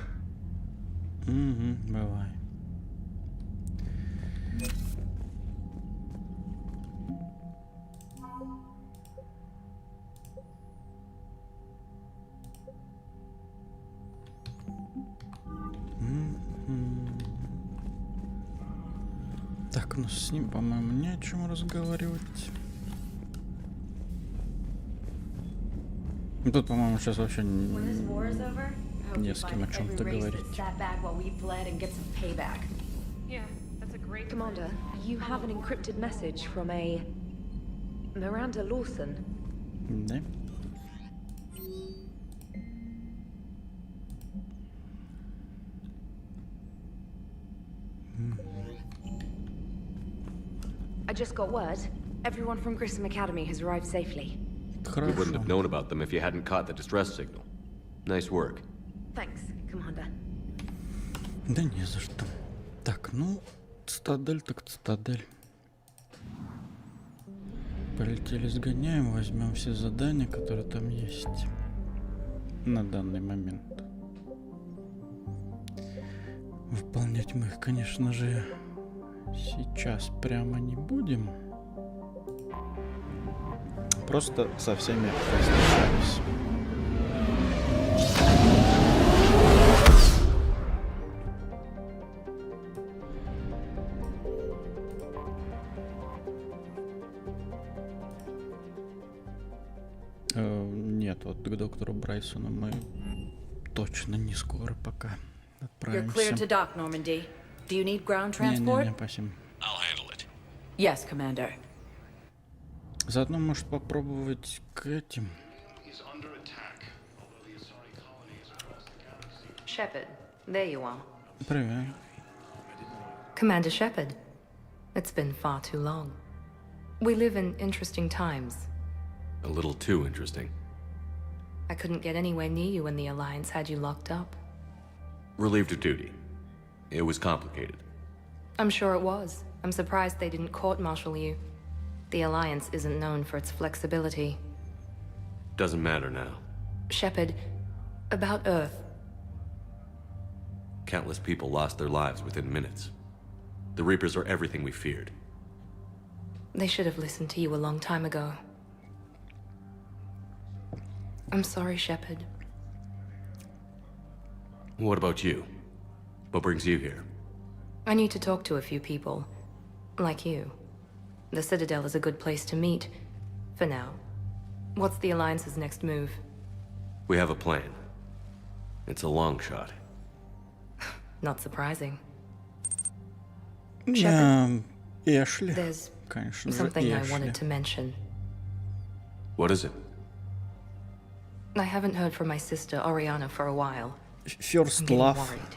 Бывай. Так, ну с ним, по-моему, не о чем разговаривать. Тут, по-моему, сейчас вообще не с кем о чем-то говорить. Commander, you have an encrypted message from a Miranda Lawson. Да. I just got word. Everyone from Grissom Academy has arrived safely. We wouldn't have known about them if you hadn't caught the distress signal. Nice work. Thanks, Commander. Да не за что. Так, ну, цитадель так цитадель. Полетели, сгоняем, возьмем все задания, которые там есть на данный момент. Выполнять мы их, конечно же, сейчас прямо не будем. Просто со всеми встречались. Нет, вот к доктору Брайсону мы точно не скоро пока отправимся. You're clear to dock, Normandy. Do you need ground transport? Не, спасибо. I'll handle it. Yes, Commander. Заодно, может, попробовать к этим. Shepard, there you are. Привет. Commander Shepard, it's been far too long. We live in interesting times. A little too interesting. I couldn't get anywhere near you when the Alliance had you locked up. Relieved of duty. It was complicated. I'm sure it was. I'm surprised they didn't court-martial you. The Alliance isn't known for its flexibility. Doesn't matter now. Shepard, about Earth. Countless people lost their lives within minutes. The Reapers are everything we feared. They should have listened to you a long time ago. I'm sorry, Shepard. What about you? What brings you here? I need to talk to a few people. Like you. The Citadel is a good place to meet. For now. What's the Alliance's next move? We have a plan. It's a long shot. Not surprising. Эшли. There's Конечно же, something I Эшли. wanted to mention. What is it? I haven't heard from my sister Oriana for a while. First I'm getting love. worried.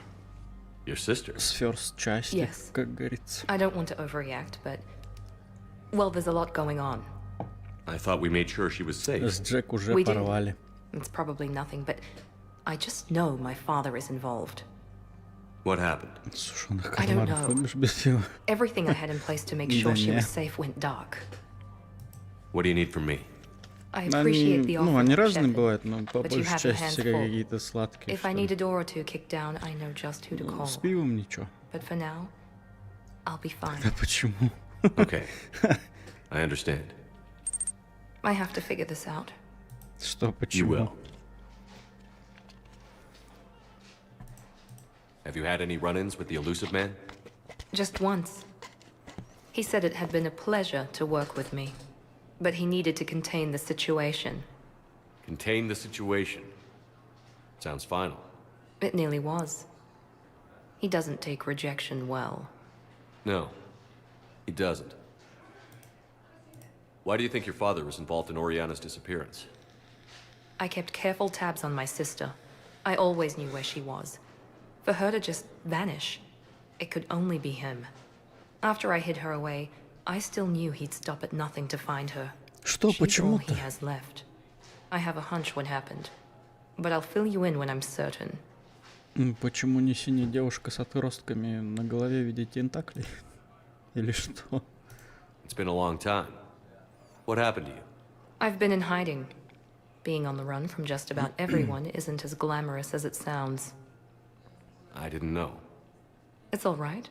Your sister? С first части, Yes. как говорится. I don't want to overreact, but... Well, there's a lot going on. I thought we made sure she was safe. С Джек уже We did. порвали. It's probably nothing, but I just know my father is involved. What happened? Слушай, на I don't карман know. ходишь без всего. Everything I had in place to make Да sure she не. was safe went dark. What do you need from me? I appreciate the offer, Ну, они разные Shepard, бывают, но по but you большей have your части hands всегда full. какие-то сладкие. If I need a door or two kicked down, I know just who to call. С пивом ничего. But for now, I'll be fine. Да почему? Okay. I understand. I have to figure this out. Что, You почему? will. Have you had any run-ins with the elusive man? Just once. He said it had been a pleasure to work with me, but he needed to contain the situation. Contain the situation. Sounds final. It nearly was. He doesn't take rejection well. No, he doesn't. Why do you think your father was involved in Oriana's disappearance? I kept careful tabs on my sister. I always knew where she was. For her to just vanish, it could only be him. After I hid her away, I still knew he'd stop at nothing to find her. Что, She's all почему-то? he has left. I have a hunch what happened, but I'll fill you in when I'm certain. Почему не синяя девушка с отростками на голове в виде тентаклей? Или что? It's been a long time. What happened to you? I've been in hiding. Being on the run from just about everyone isn't as glamorous as it sounds. I didn't know. It's all right.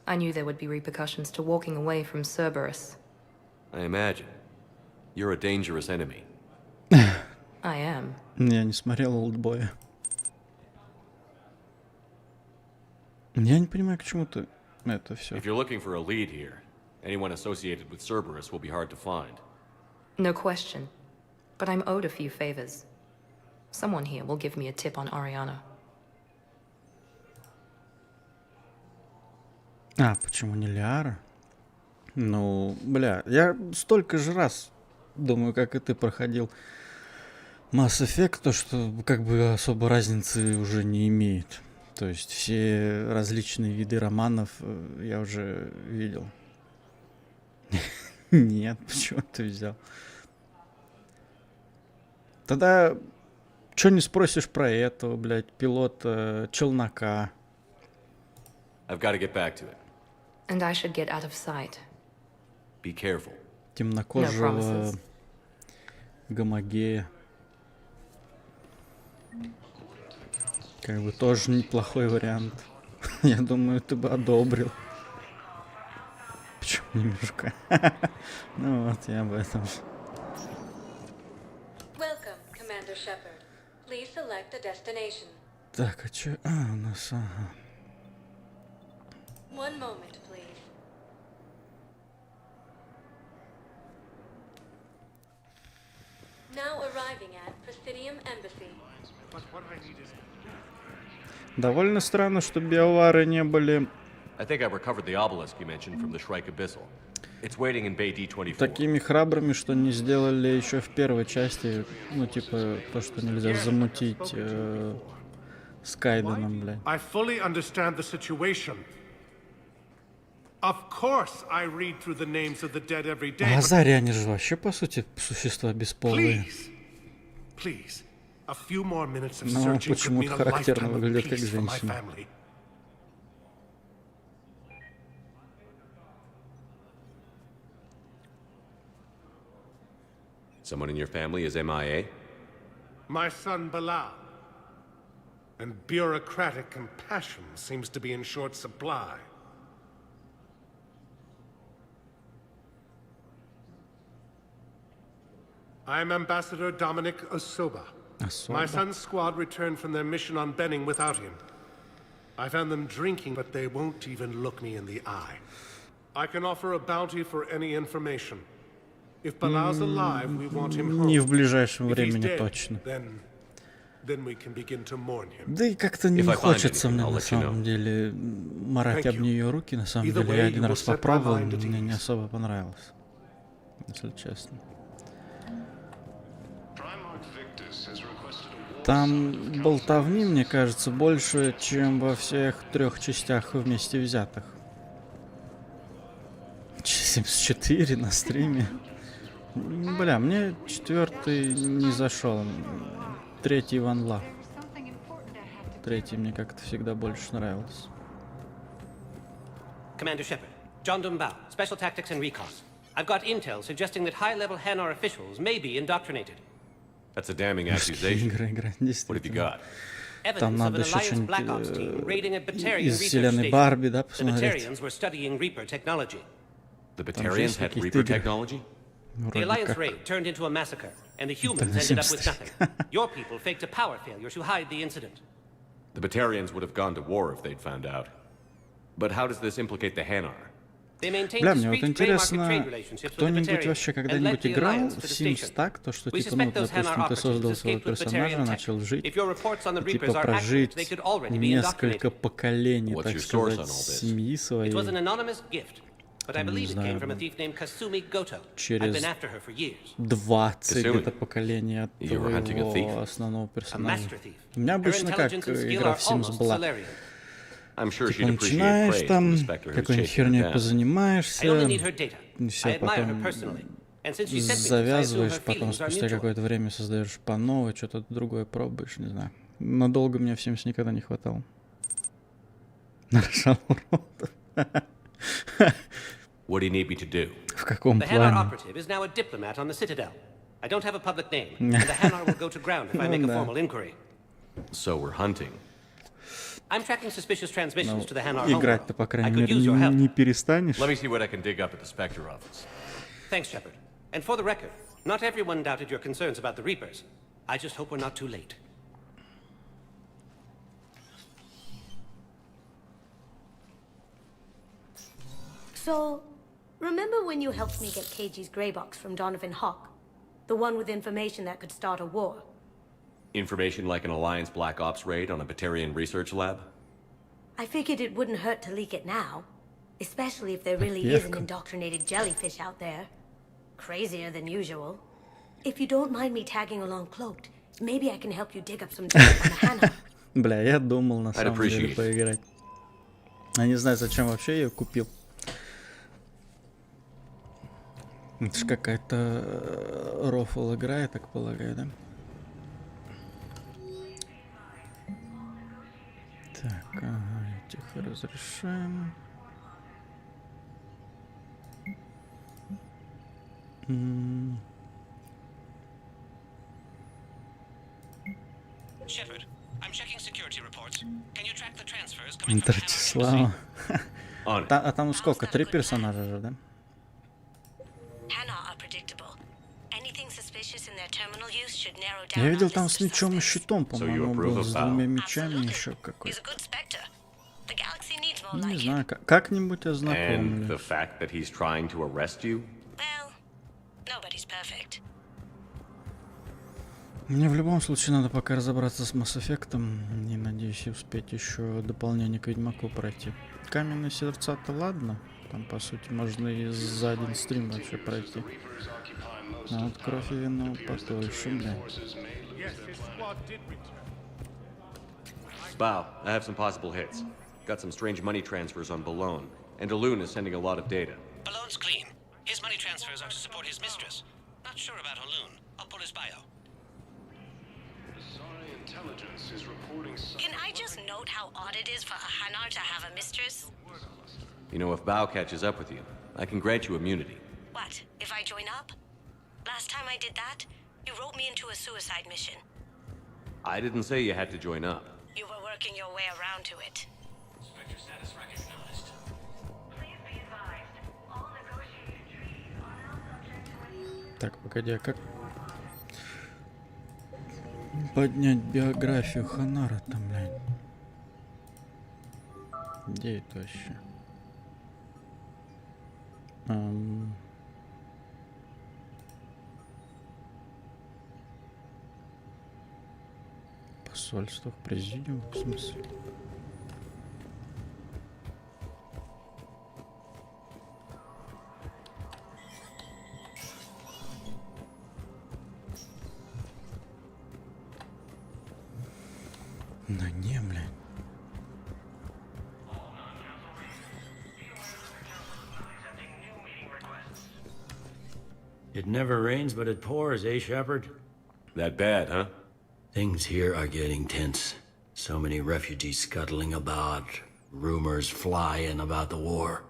I knew there would be repercussions to walking away from Cerberus. I imagine. You're a dangerous enemy. I am. Я не смотрел Олдбоя. Я не понимаю, к чему ты это все. If you're looking for a lead here, anyone associated with Cerberus will be hard to find. No question. But I'm owed a few favors. Someone here will give me a tip on Oriana. А, почему не Лиара? Ну, бля, я столько же раз, думаю, как и ты проходил Mass Effect, то что как бы особо разницы уже не имеет. То есть все различные виды романов я уже видел. Нет, почему ты взял? Тогда чё не спросишь про этого, блядь, пилота челнока? I've got to get back to it. And I should get out of sight. Be careful. Темнокожего гомогея. Как бы тоже неплохой вариант. Я думаю, ты бы одобрил. Почему не мешка? Ну вот, я об этом. Welcome, Commander Shepard. Please select a destination. Так, а чё? А, у нас, ага. One moment, please. Now arriving at Presidium Embassy. Довольно странно, что биовары не были I think I recovered the obelisk you mentioned from the Shrike Abyssal. It's waiting in Bay D24. такими храбрыми, что не сделали еще в первой части. Ну, типа, то, что нельзя замутить с Кайденом, блядь. I fully understand the situation. Of course, I read through the names of the dead every day. А Азари, они же вообще, по сути, существа бесполые. Please, a few more minutes of Но searching could mean почему-то a характерно lifetime of выглядят как peace for my женщины. family. Someone in your family is MIA? My son Bilal. And bureaucratic compassion seems to be in short supply. I'm Ambassador Dominic Osoba. My son's squad returned from their mission on Benning without him. I found them drinking, but they won't even look me in the eye. I can offer a bounty for any information. If Balal's alive, we want him home. Не в ближайшем If he's времени dead, точно. then we can begin to mourn him. Да и как-то не хочется мне на самом деле марать об нее руки. На самом деле я один раз попробовал, мне не особо понравилось, если честно. Там болтовни, мне кажется, больше, чем во всех 3 частях вместе взятых. 74 на стриме. Бля, мне 4-й не зашел. 3-й Ван Ла. 3-й мне как-то всегда больше нравился. Commander Shepard, John Dumbao, Special Tactics and Recon. I've got intel suggesting that high-level Hanar officials may be indoctrinated. That's a damning accusation. What have you got? Там надо еще что-нибудь из вселенной Барби, да, посмотреть. The Batarians had Reaper technology? The Alliance raid turned into a massacre, and the humans ended up with nothing. Your people faked a power failure to hide the incident. The Batarians would have gone to war if they'd found out. But how does this implicate the Hanar? Бля, мне вот интересно, кто-нибудь вообще когда-нибудь играл в Sims так, то что типа, ну, допустим, ты создал своего персонажа, начал жить, и, типа прожить несколько поколений, так сказать, семьи своей, не знаю, через 20 где-то поколений от твоего основного персонажа. У меня обычно как игра в Sims была. Типа начинаешь там, какой-нибудь херней позанимаешься, и все, потом завязываешь, потом спустя какое-то время создаешь по новой, что-то другое пробуешь, не знаю. Надолго мне в Sims никогда не хватало. Нарушал уродов. What do you need me to do? В каком плане? So we're hunting. I'm tracking suspicious transmissions to the Hanar home. Играть-то, по крайней мере, не перестанешь. Let me see what I can dig up at the Spectre office. Thanks, Shepard. And for the record, not everyone doubted your concerns about the Reapers. I just hope we're not too late. So, remember when you helped me get KG's grey box from Donovan Hawk? The one with information that could start a war? Information like an Alliance Black Ops raid on a Batarian research lab? I figured it wouldn't hurt to leak it now. Especially if there really is an indoctrinated jellyfish out there. Crazier than usual. If you don't mind me tagging along cloaked, maybe I can help you dig up some dirt on the Hanar. Бля, я думал на самом деле поиграть. Я не знаю, зачем вообще я ее купил. Это ж какая-то рофл игра, я так полагаю, да? Так, ага, этих разрешаем. Shepard, I'm checking security reports. Can you track the transfers coming from Интерчислава. А там сколько? 3 персонажа же, да? Я видел там с мечом и щитом, по-моему, был с 2 мечами еще какой-то. Не знаю, как-нибудь ознакомлю. Мне в любом случае надо пока разобраться с Mass Effect'ом. Не надеюсь успеть еще дополнение к Ведьмаку пройти. Каменные сердца-то ладно. Там, по сути, можно и за один стрим вообще пройти. А вот кровь и вино подольше, бля. Bow, I have some possible hits. Got some strange money transfers on Balone, and Alun is sending a lot of data. Balone's clean. His money transfers are to support his mistress. Not sure about Alun. I'll pull his bio. Can I just note how odd it is for a Hanar to have a mistress? You know, if Bow catches up with you, I can grant you immunity. What, if I join up? Last time I did that, you wrote me into a suicide mission. I didn't say you had to join up. You were working your way around to it. Spectre status recognized. Так, погоди, а как поднять биографию Ханара там, блядь? Где это вообще? Посольство, президиум, в смысле? Да не, блядь. It never rains, but it pours, eh, Shepard? That bad, huh? Things here are getting tense. So many refugees scuttling about, rumors flying about the war.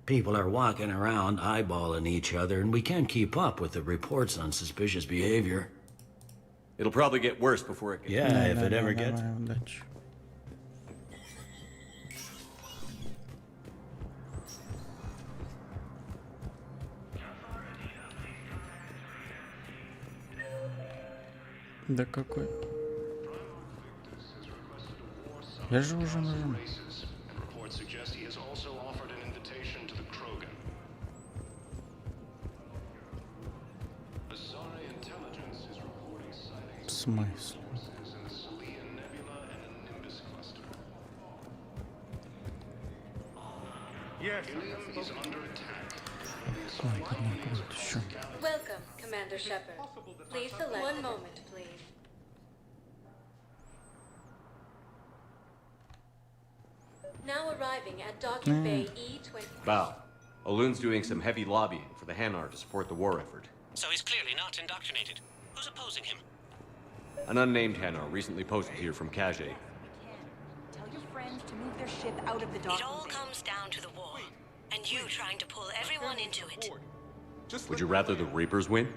People are walking around eyeballing each other, and we can't keep up with the reports on suspicious behavior. It'll probably get worse before it gets... Yeah, if it ever gets... Да какой? Я же уже нажал. В смысле? Welcome, Commander Shepard. Please select. One moment, please. Now arriving at Docking Bay E20. Bow. Aloon's doing some heavy lobbying for the Hanar to support the war effort. So he's clearly not indoctrinated. Who's opposing him? An unnamed Hanar recently posted here from Kage. Tell your friends to move their ship out of the dock. It all comes down to the war, and you trying to pull everyone into it. Would you rather the Reapers win?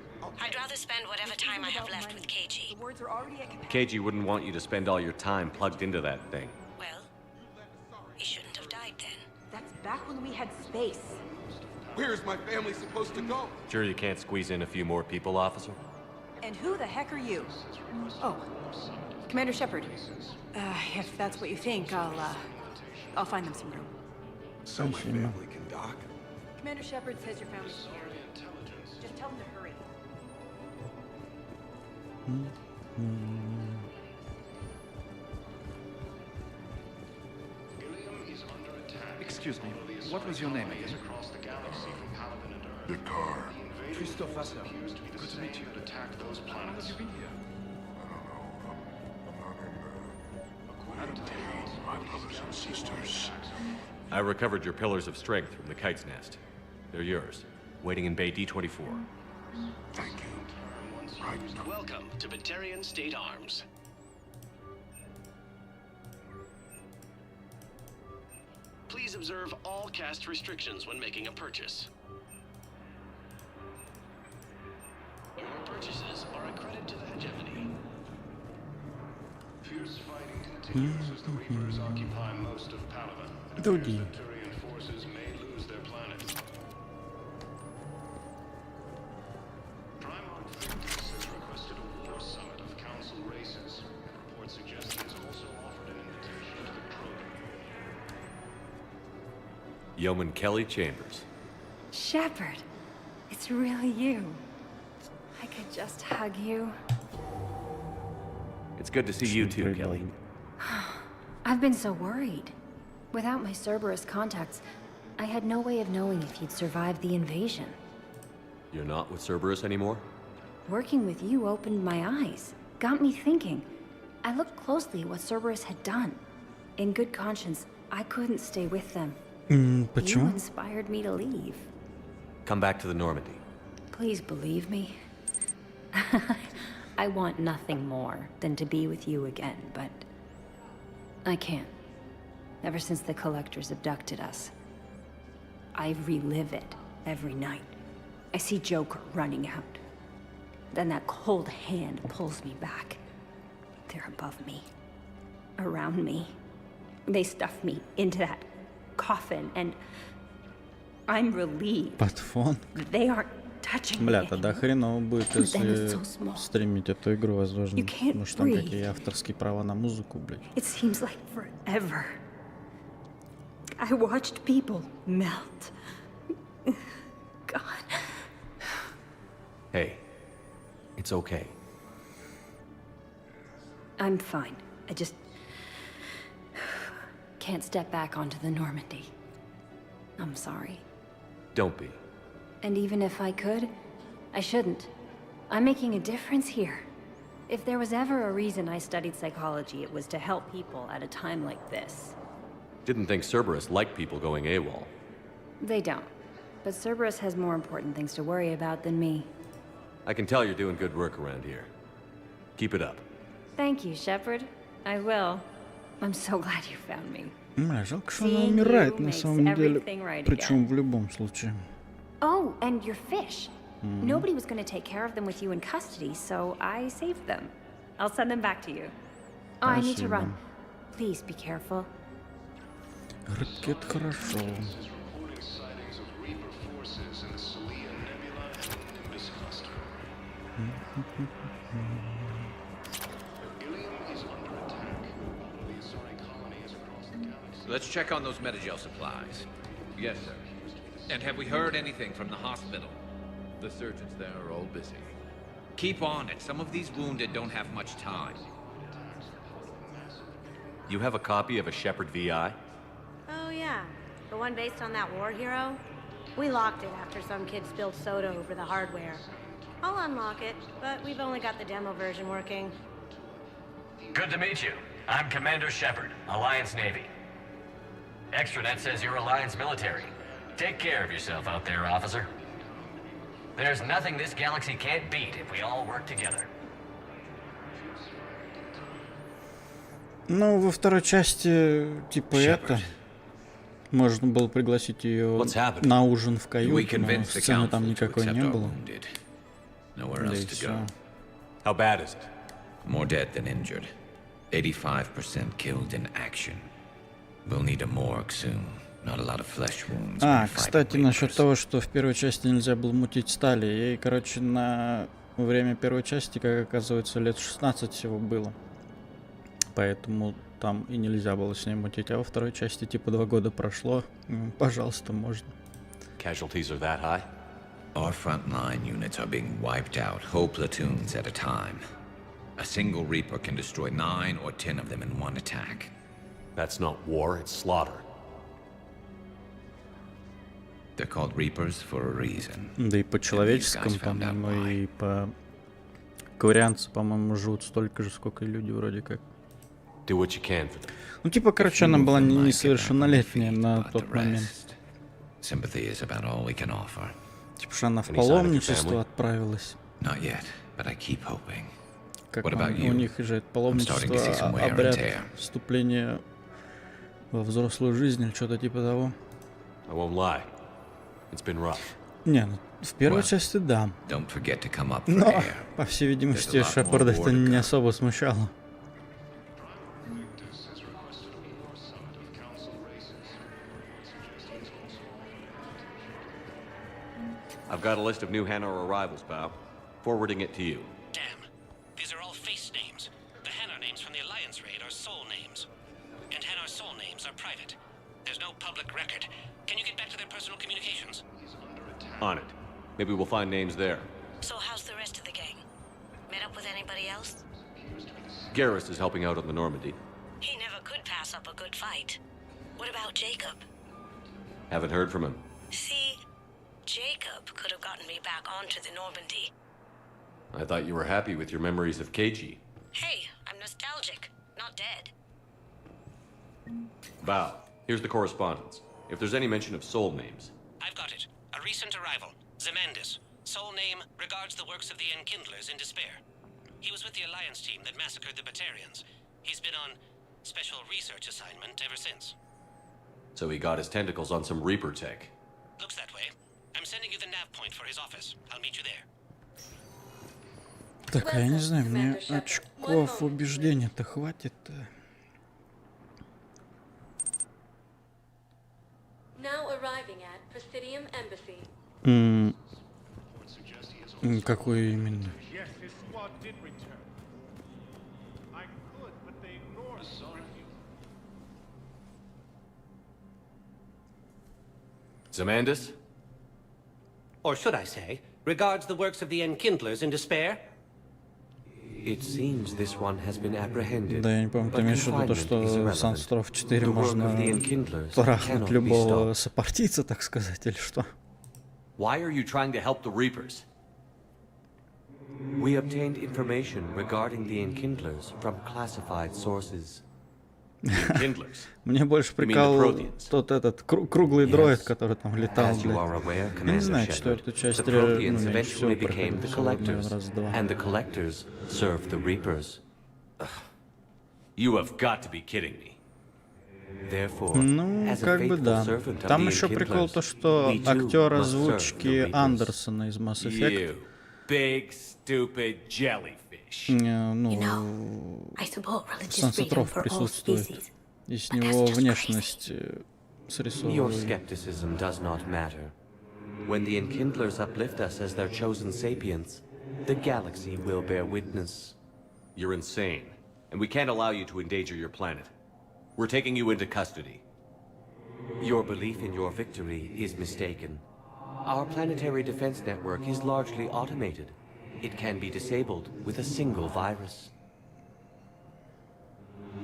I'd rather spend whatever time I have left with KG. The words are already at capacity. KG wouldn't want you to spend all your time plugged into that thing. Well, he shouldn't have died then. That's back when we had space. Where's my family supposed to go? Sure you can't squeeze in a few more people, officer? And who the heck are you? Oh, Commander Shepard. If that's what you think, I'll find them some room. So my family can dock. Commander Shepard says your family's here. Just tell them to hurry. Excuse me, what was your name again? Dakar. Christophe Vassar. Good to meet you. How long have you been here? My brothers and sisters. I recovered your pillars of strength from the kite's nest. They're yours, waiting in Bay D24. Thank you. Right. Welcome to Batarian State Arms. Please observe all caste restrictions when making a purchase. Your purchases are a credit to the hegemony. Fierce fighting continues as the Reapers occupy most of Palaven. Другие. Batarian forces may lose their planet. Primarch Victus has requested a war summit of council races. Reports suggest he has also offered an invitation to the Krogan. Yeoman Kelly Chambers. Shepard, it's really you. I could just hug you. It's good to see you too, Kelly. I've been so worried. Without my Cerberus contacts, I had no way of knowing if you'd survived the invasion. You're not with Cerberus anymore? Working with you opened my eyes, got me thinking. I looked closely at what Cerberus had done. In good conscience, I couldn't stay with them. You Почему? inspired me to leave. Come back to the Normandy. Please believe me. I want nothing more than to be with you again, but I can't. Ever since the Collectors abducted us, I relive it every night. I see Joker running out. Then that cold hand pulls me back. They're above me, around me. They stuff me into that coffin, and I'm relieved Патфон. that they aren't touching Бля, me. тогда хреново будет, Then it's если so small. стримить эту игру, возможно. You can't Потому что там breathe. какие авторские права на музыку, блядь. It seems like forever. I watched people melt. God. Hey, it's okay. I'm fine. I just can't step back onto the Normandy. I'm sorry. Don't be. And even if I could, I shouldn't. I'm making a difference here. If there was ever a reason I studied psychology, it was to help people at a time like this. Didn't think Cerberus liked people going AWOL. They don't. But Cerberus has more important things to worry about than me. I can tell you're doing good work around here. Keep it up. Thank you, Shepard. I will. I'm so glad you found me. Жалко, что она умирает на самом деле. Причем в любом случае. Oh, and your fish. Nobody was going to take care of them with you in custody, so I saved them. I'll send them back to you. Oh, I need to run. Please be careful. Ракет хорошо. Let's check on those Metagel supplies. Yes, sir. And have we heard anything from the hospital? The surgeons there are all busy. Keep on it. Some of these wounded don't have much time. You have a copy of a Shepard VI? Oh, yeah. The one based on that war hero? We locked it after some kid spilled soda over the hardware. I'll unlock it, but we've only got the demo version working. Good to meet you. I'm Commander Shepard, Alliance Navy. Extranet says you're Alliance military. Take care of yourself out there, officer. There's nothing this galaxy can't beat if we all work together. Ну, во второй части, типа это, можно было пригласить ее на ужин в каюту, но сцены там никакой не было. Да и все. How bad is it? More dead than injured. 85% killed in action. We'll need a morgue soon. Not a lot of flesh wounds. Кстати, насчет того, что в первой части нельзя было мутить стали. Ей, короче, на время первой части, как оказывается, лет 16 всего было. Поэтому там и нельзя было с ней мутить. А во второй части, типа, 2 года прошло. Пожалуйста, можно. Casualties are that high? Our frontline units are being wiped out, whole platoons at a time. A single Reaper can destroy 9 or 10 of them in one attack. That's not war, it's slaughter. They're called Reapers for a reason. Да и по человеческому, по-моему, и по коварианцу, по-моему, живут столько же, сколько и люди вроде как. Do what you can for them. Ну, типа, короче, она была несовершеннолетняя на тот момент. Sympathy is about all we can offer. Типа, что она в паломничество отправилась. Not yet, but I keep hoping. Как у них же это паломничество, обряд вступления во взрослую жизнь или что-то типа того. I won't lie. It's been rough. Не, ну, в первой части да. Но, по всей видимости, Шепарда это не особо смущало. I've got a list of new Hanar arrivals, pal. Forwarding it to you. Damn. These are all face names. The Hanar names from the Alliance raid are soul names. And Hanar soul names are private. There's no public record. Can you get back to their personal communications? On it. Maybe we'll find names there. So how's the rest of the gang? Met up with anybody else? Garrus is helping out on the Normandy. He never could pass up a good fight. What about Jacob? Haven't heard from him. See, Jacob could have gotten me back onto the Normandy. I thought you were happy with your memories of KG. Hey, I'm nostalgic, not dead. Bao, here's the correspondence. If there's any mention of soul names. I've got it. A recent arrival. Zemandis. Soul name regards the works of the Enkindlers in despair. He was with the Alliance team that massacred the Batarians. He's been on special research assignment ever since. So he got his tentacles on some Reaper tech. Looks that way. I'm sending you the nav point for his office. I'll meet you there. Так, я не знаю, мне очков убеждения-то хватит. Now arriving at Presidium Embassy. Какой именно? Zemandis? or should I say, regards the works of the Enkindlers in despair? It seems this one has been apprehended. Да, я не помню, ты имеешь в виду то, что в Sandstorm 4 можно трахнуть любого сопартийца, так сказать, или что? Why are you trying to help the Reapers? We obtained information regarding the Enkindlers from classified sources. Мне больше прикал тот этот круглый дроид, который там летал, блядь. Я не знаю, четвертую часть меньше всего проходил, раз-два. And the collectors serve the Reapers. You have got to be kidding me. Ну, как бы да. Там еще прикол то, что актер озвучки Андерсона из Mass Effect. Big stupid jellyfish. Ну, Сансатров присутствует. И с него внешность срисовывает. Your skepticism does not matter. When the Enkindlers uplift us as their chosen sapients, the galaxy will bear witness. You're insane, and we can't allow you to endanger your planet. We're taking you into custody. Your belief in your victory is mistaken. Our planetary defense network is largely automated. It can be disabled with a single virus,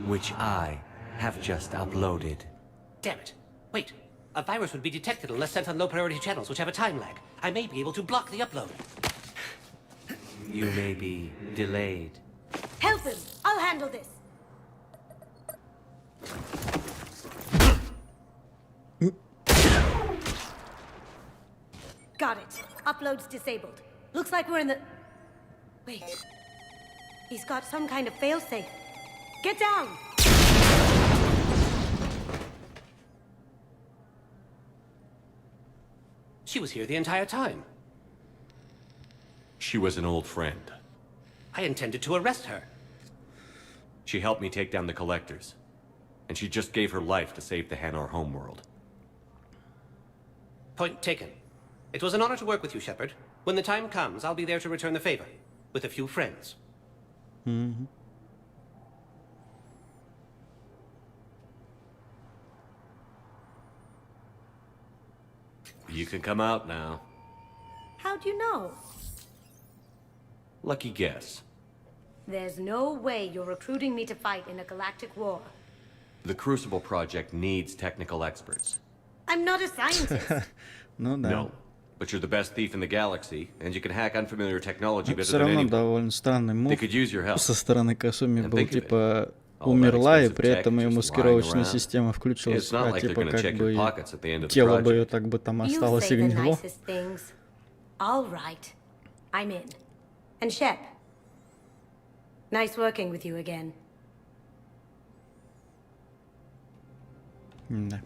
which I have just uploaded. Damn it. Wait. A virus would be detected unless sent on low-priority channels, which have a time lag. I may be able to block the upload. You may be delayed. Help him! I'll handle this! Got it. Upload's disabled. Looks like we're in the... Wait. He's got some kind of failsafe. Get down! She was here the entire time. She was an old friend. I intended to arrest her. She helped me take down the Collectors. And she just gave her life to save the Hanar homeworld. Point taken. It was an honor to work with you, Shepard. When the time comes, I'll be there to return the favor. With a few friends. Mm-hmm. You can come out now. How'd you know? Lucky guess. There's no way you're recruiting me to fight in a galactic war. The Crucible Project needs technical experts. I'm not a scientist. No. But you're the best thief in the galaxy, and you can hack unfamiliar technology better Все than равно anyone. довольно странный мув They could use your help. со стороны Касуми был, типа, умерла, и при этом ее маскировочная система включилась, а типа как бы тело бы ее так бы там осталось и гнило. All right. I'm in. And Shep, nice working with you again. Да.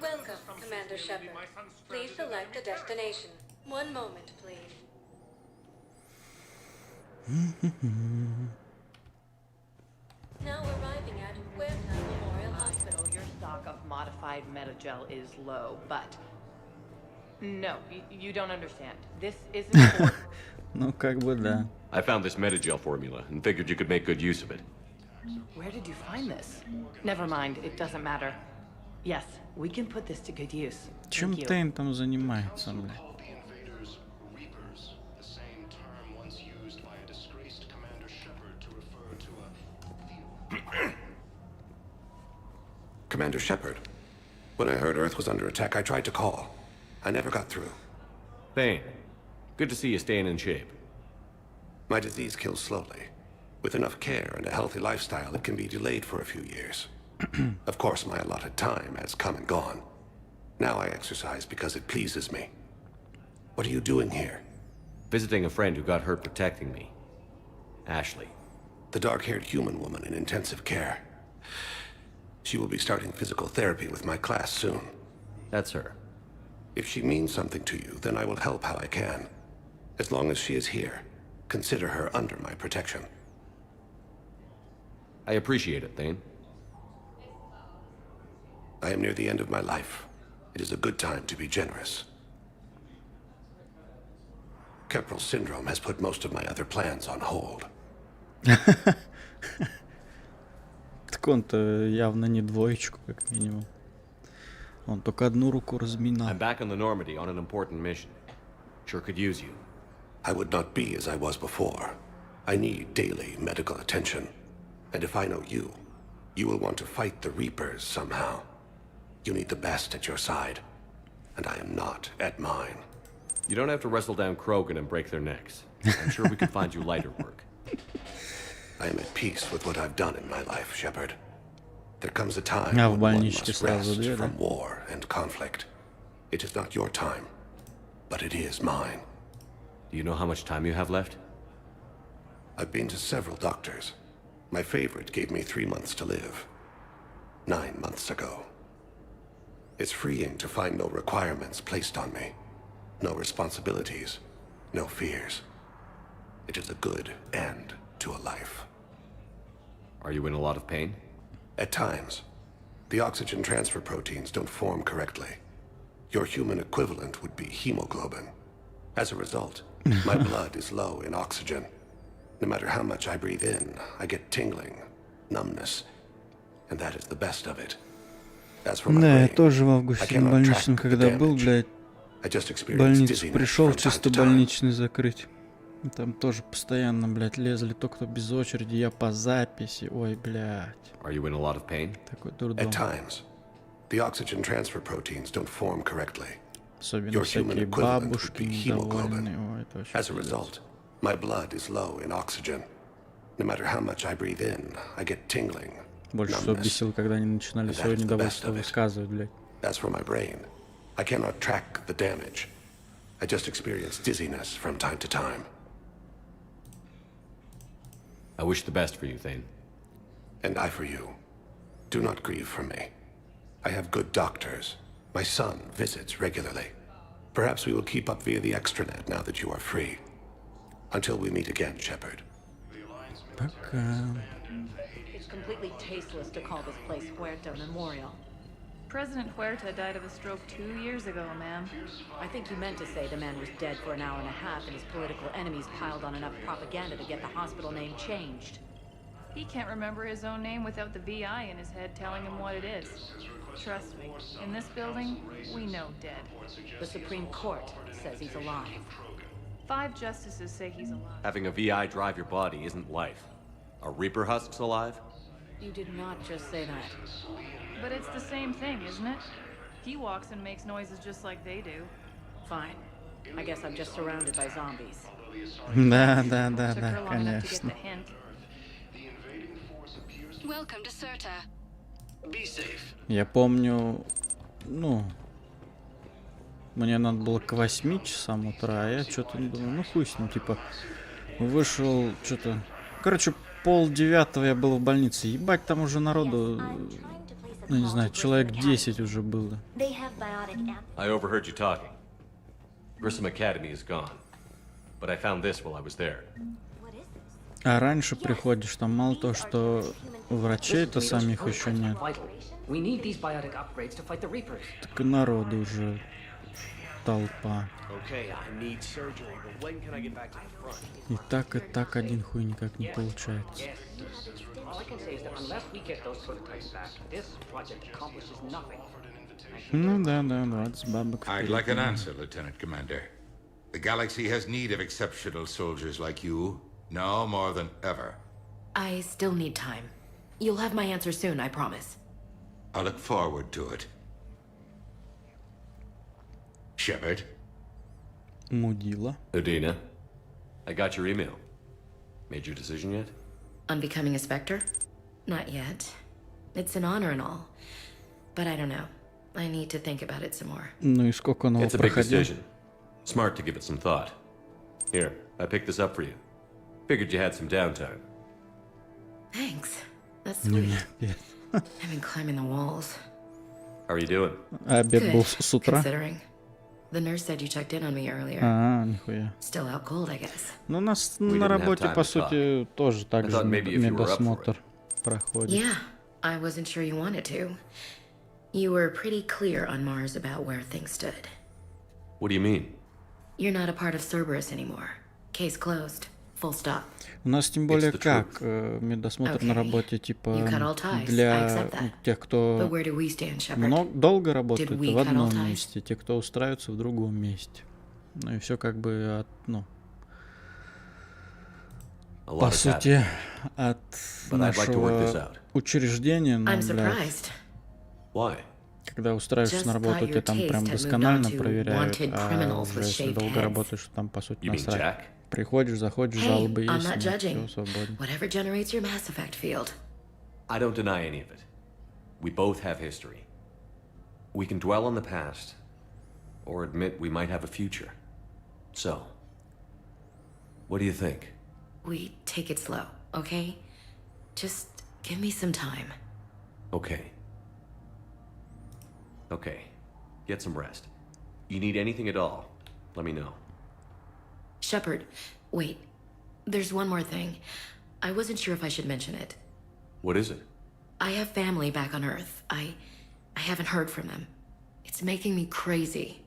Welcome, Commander Shepard. Please select a destination. One moment, please. Now arriving at Huerta Memorial Hospital. Your stock of modified metagel is low, but... No, you don't understand. This isn't for... Ну, как бы да. I found this metagel formula and figured you could make good use of it. Where did you find this? Never mind, it doesn't matter. Yes, we can put this to good use. Чем Тейн там занимается, блядь? Commander Shepard. When I heard Earth was under attack, I tried to call. I never got through. Thane, good to see you staying in shape. My disease kills slowly. With enough care and a healthy lifestyle, it can be delayed for a few years. Of course, my allotted time has come and gone. Now I exercise because it pleases me. What are you doing here? Visiting a friend who got hurt protecting me. Ashley. The dark-haired human woman in intensive care. She will be starting physical therapy with my class soon. That's her. If she means something to you, then I will help how I can. As long as she is here, consider her under my protection. I appreciate it, Thane. I am near the end of my life. It is a good time to be generous. Keppel syndrome has put most of my other plans on hold. Дисконт-то явно не двоечку, как минимум. Он только одну руку разминал. I'm back on the Normandy on an important mission. Sure could use you. I would not be as I was before. I need daily medical attention. And if I know you, you will want to fight the Reapers somehow. You need the best at your side. And I am not at mine. You don't have to wrestle down Krogan and break their necks. I'm sure we could find you lighter work. I am at peace with what I've done in my life, Shepard. There comes a time А в when one больничке must сразу rest две, да? from war and conflict. It is not your time, but it is mine. Do you know how much time you have left? I've been to several doctors. My favorite gave me 3 months to live. 9 months ago. It's freeing to find no requirements placed on me. No responsibilities. No fears. It is a good end to a life. Are you in a lot of pain? At times. The oxygen transfer proteins don't form correctly. Your human equivalent would be hemoglobin. As a result, my blood is low in oxygen. No matter how much I breathe in, I get tingling, numbness, and that is the best of it. As for my Да, я brain, тоже в I августе cannot больничном, track the когда был, damage. блядь, I just в experience больницу dizziness пришел, from time чисто to time. больничный закрыть. И там тоже постоянно, блядь, лезли, то кто без очереди, я по записи. Ой, блядь. Are you in a lot of pain? Такой дурдом. At times, the oxygen transfer proteins don't form correctly. Особенно Your human всякие equivalent would бабушки be hemoglobin. недовольные. Ой, это вообще As a пиздец. result, my blood is low in oxygen. No matter how much I breathe in, I get tingling, Больше всего numbness. бесило, когда они начинали And that свое is the недовольство best of it. высказывать, блядь. As for my brain, I cannot track the damage. I just experience dizziness from time to time. I wish the best for you, Thane. And I for you. Do not grieve for me. I have good doctors. My son visits regularly. Perhaps we will keep up via the extranet now that you are free. Until we meet again, Shepard. Пока. It's completely tasteless to call this place Huerta Memorial. President Huerta died of a stroke 2 years ago, ma'am. I think you meant to say the man was dead for an hour and a half and his political enemies piled on enough propaganda to get the hospital name changed. He can't remember his own name without the VI in his head telling him what it is. Trust me, in this building, we know dead. The Supreme Court says he's alive. 5 justices say he's alive. Having a VI drive your body isn't life. Are Reaper husks alive? You did not just say that. But it's the same thing, isn't it? He walks and makes noises just like they do. Fine. I guess I'm just surrounded by zombies. Да, Took her long enough to get конечно. the hint. Welcome to Serta. Be safe. Я помню, ну, мне надо было к 8 часам утра, а я что-то думаю, ну хуй с ним, типа, вышел, что-то, короче, 8:30 я был в больнице, ебать, там уже народу, ну не знаю, человек 10 уже было. I overheard you talking. Grissom Academy is gone. But I found this while I was there. А раньше приходишь, там мало того, что врачей-то самих еще нет, We need these biotic upgrades to fight the Reapers. так и народу уже толпа. Okay, I need surgery, but when can I get back to the front? И так один хуй никак не получается. Yes. All I can say is that unless we get those prototypes back, this project accomplishes nothing. Ну да, 20 бабок. I'd вперед. like an answer, Lieutenant Commander. The galaxy has need of exceptional soldiers like you, now more than ever. I still need time. You'll have my answer soon, I promise. I look forward to it. Shepard? Мудила. Udina, I got your email. Made your decision yet? On becoming a Spectre? Not yet. It's an honor and all. But I don't know. I need to think about it some more. Ну и сколько он его It's a big проходил? decision. Smart to give it some thought. Here, I picked this up for you. Figured you had some downtime. Thanks. That's Ну, sweet. нет. I've been climbing the walls. How are you doing? А обед был с утра? Considering. The nurse said you checked in on me earlier. Нихуя. Still out cold, I guess. Ну, у нас We на didn't have работе, time по to сути, тоже так I же thought maybe if you were up for медосмотр проходит. Yeah, I wasn't sure you wanted to. You were pretty clear on Mars about where things stood. What do you mean? You're not a part of Cerberus anymore. Case closed. Full stop. У нас тем более как медосмотр на работе, типа для тех, кто долго работает в одном месте, те, кто устраивается в другом месте. Ну и все как бы от, ну, по сути, от нашего учреждения, но, блядь, когда устраиваешься на работу, тебя там прям досконально проверяют, а уже если долго работаешь, там, по сути, насрать. Приходишь, заходишь, жалобы есть, все, свободен. I don't deny any of it. We both have history. We can dwell on the past, or admit we might have a future. So, what do you think? We take it slow, okay? Just give me some time. Okay. Okay. Get some rest. You need anything at all, let me know. Shepard, wait. There's one more thing. I wasn't sure if I should mention it. What is it? I have family back on Earth. I haven't heard from them. It's making me crazy.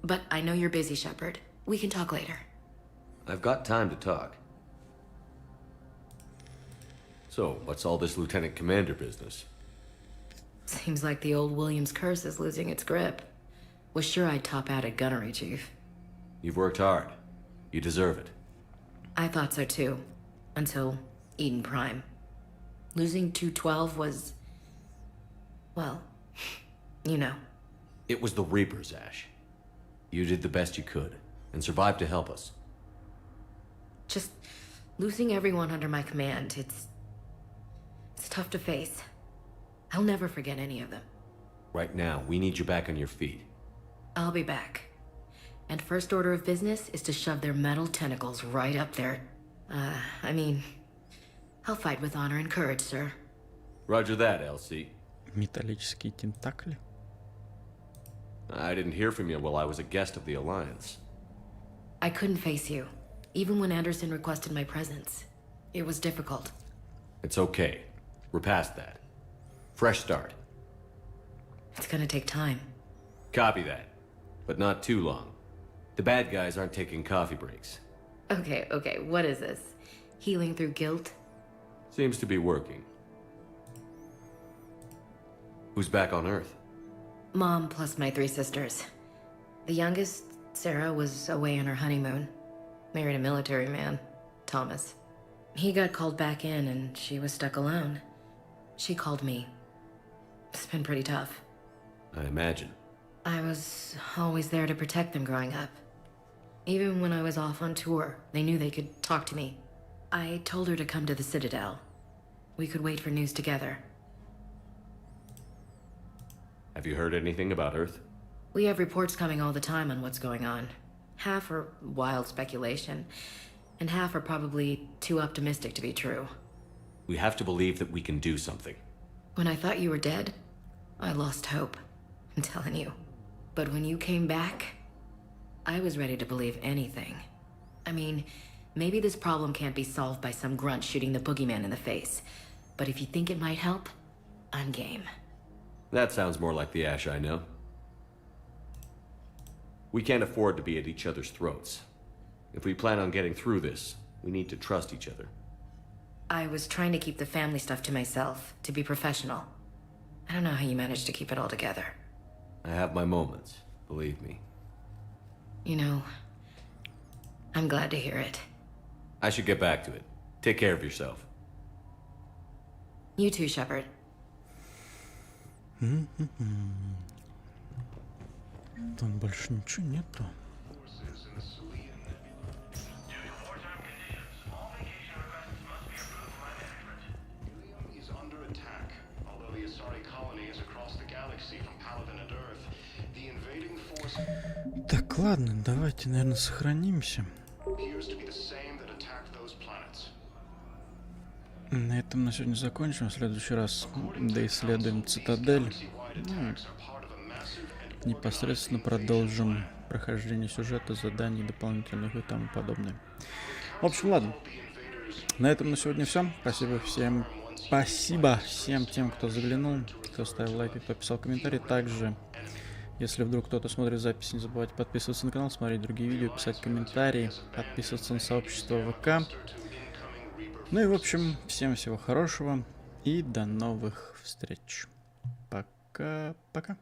But I know you're busy, Shepard. We can talk later. I've got time to talk. So, what's all this Lieutenant Commander business? Seems like the old Williams curse is losing its grip. Was sure I'd top out at gunnery, Chief. You've worked hard. You deserve it. I thought so too. Until Eden Prime. Losing 212 was... well, you know. It was the Reapers, Ash. You did the best you could, and survived to help us. Just losing everyone under my command, it's tough to face. I'll never forget any of them. Right now, we need you back on your feet. I'll be back. And first order of business is to shove their metal tentacles right up there. I mean, I'll fight with honor and courage, sir. Roger that, LC. Металлические тентакли. I didn't hear from you while I was a guest of the Alliance. I couldn't face you, even when Anderson requested my presence. It was difficult. It's okay. We're past that. Fresh start. It's gonna take time. Copy that. But not too long. The bad guys aren't taking coffee breaks. Okay, what is this? Healing through guilt? Seems to be working. Who's back on Earth? Mom plus my 3 sisters. The youngest, Sarah, was away on her honeymoon. Married a military man, Thomas. He got called back in and she was stuck alone. She called me. It's been pretty tough. I imagine. I was always there to protect them growing up. Even when I was off on tour, they knew they could talk to me. I told her to come to the Citadel. We could wait for news together. Have you heard anything about Earth? We have reports coming all the time on what's going on. Half are wild speculation, and half are probably too optimistic to be true. We have to believe that we can do something. When I thought you were dead, I lost hope. I'm telling you. But when you came back, I was ready to believe anything. I mean, maybe this problem can't be solved by some grunt shooting the boogeyman in the face. But if you think it might help, I'm game. That sounds more like the Ash I know. We can't afford to be at each other's throats. If we plan on getting through this, we need to trust each other. I was trying to keep the family stuff to myself, to be professional. I don't know how you managed to keep it all together. I have my moments, believe me. You know, I'm glad to hear it. I should get back to it. Take care of yourself. You too, Shepard. Там больше ничего нету. Так, ладно, давайте, наверное, сохранимся. На этом на сегодня закончим. В следующий раз доисследуем цитадель. Ну, непосредственно продолжим прохождение сюжета, заданий дополнительных и тому подобное. В общем, ладно. На этом на сегодня все. Спасибо всем. Спасибо всем тем, кто заглянул, кто ставил лайки, кто писал комментарии. Также Если вдруг кто-то смотрит запись, не забывайте подписываться на канал, смотреть другие видео, писать комментарии, подписываться на сообщество ВК. Ну и в общем, всем всего хорошего и до новых встреч. Пока-пока.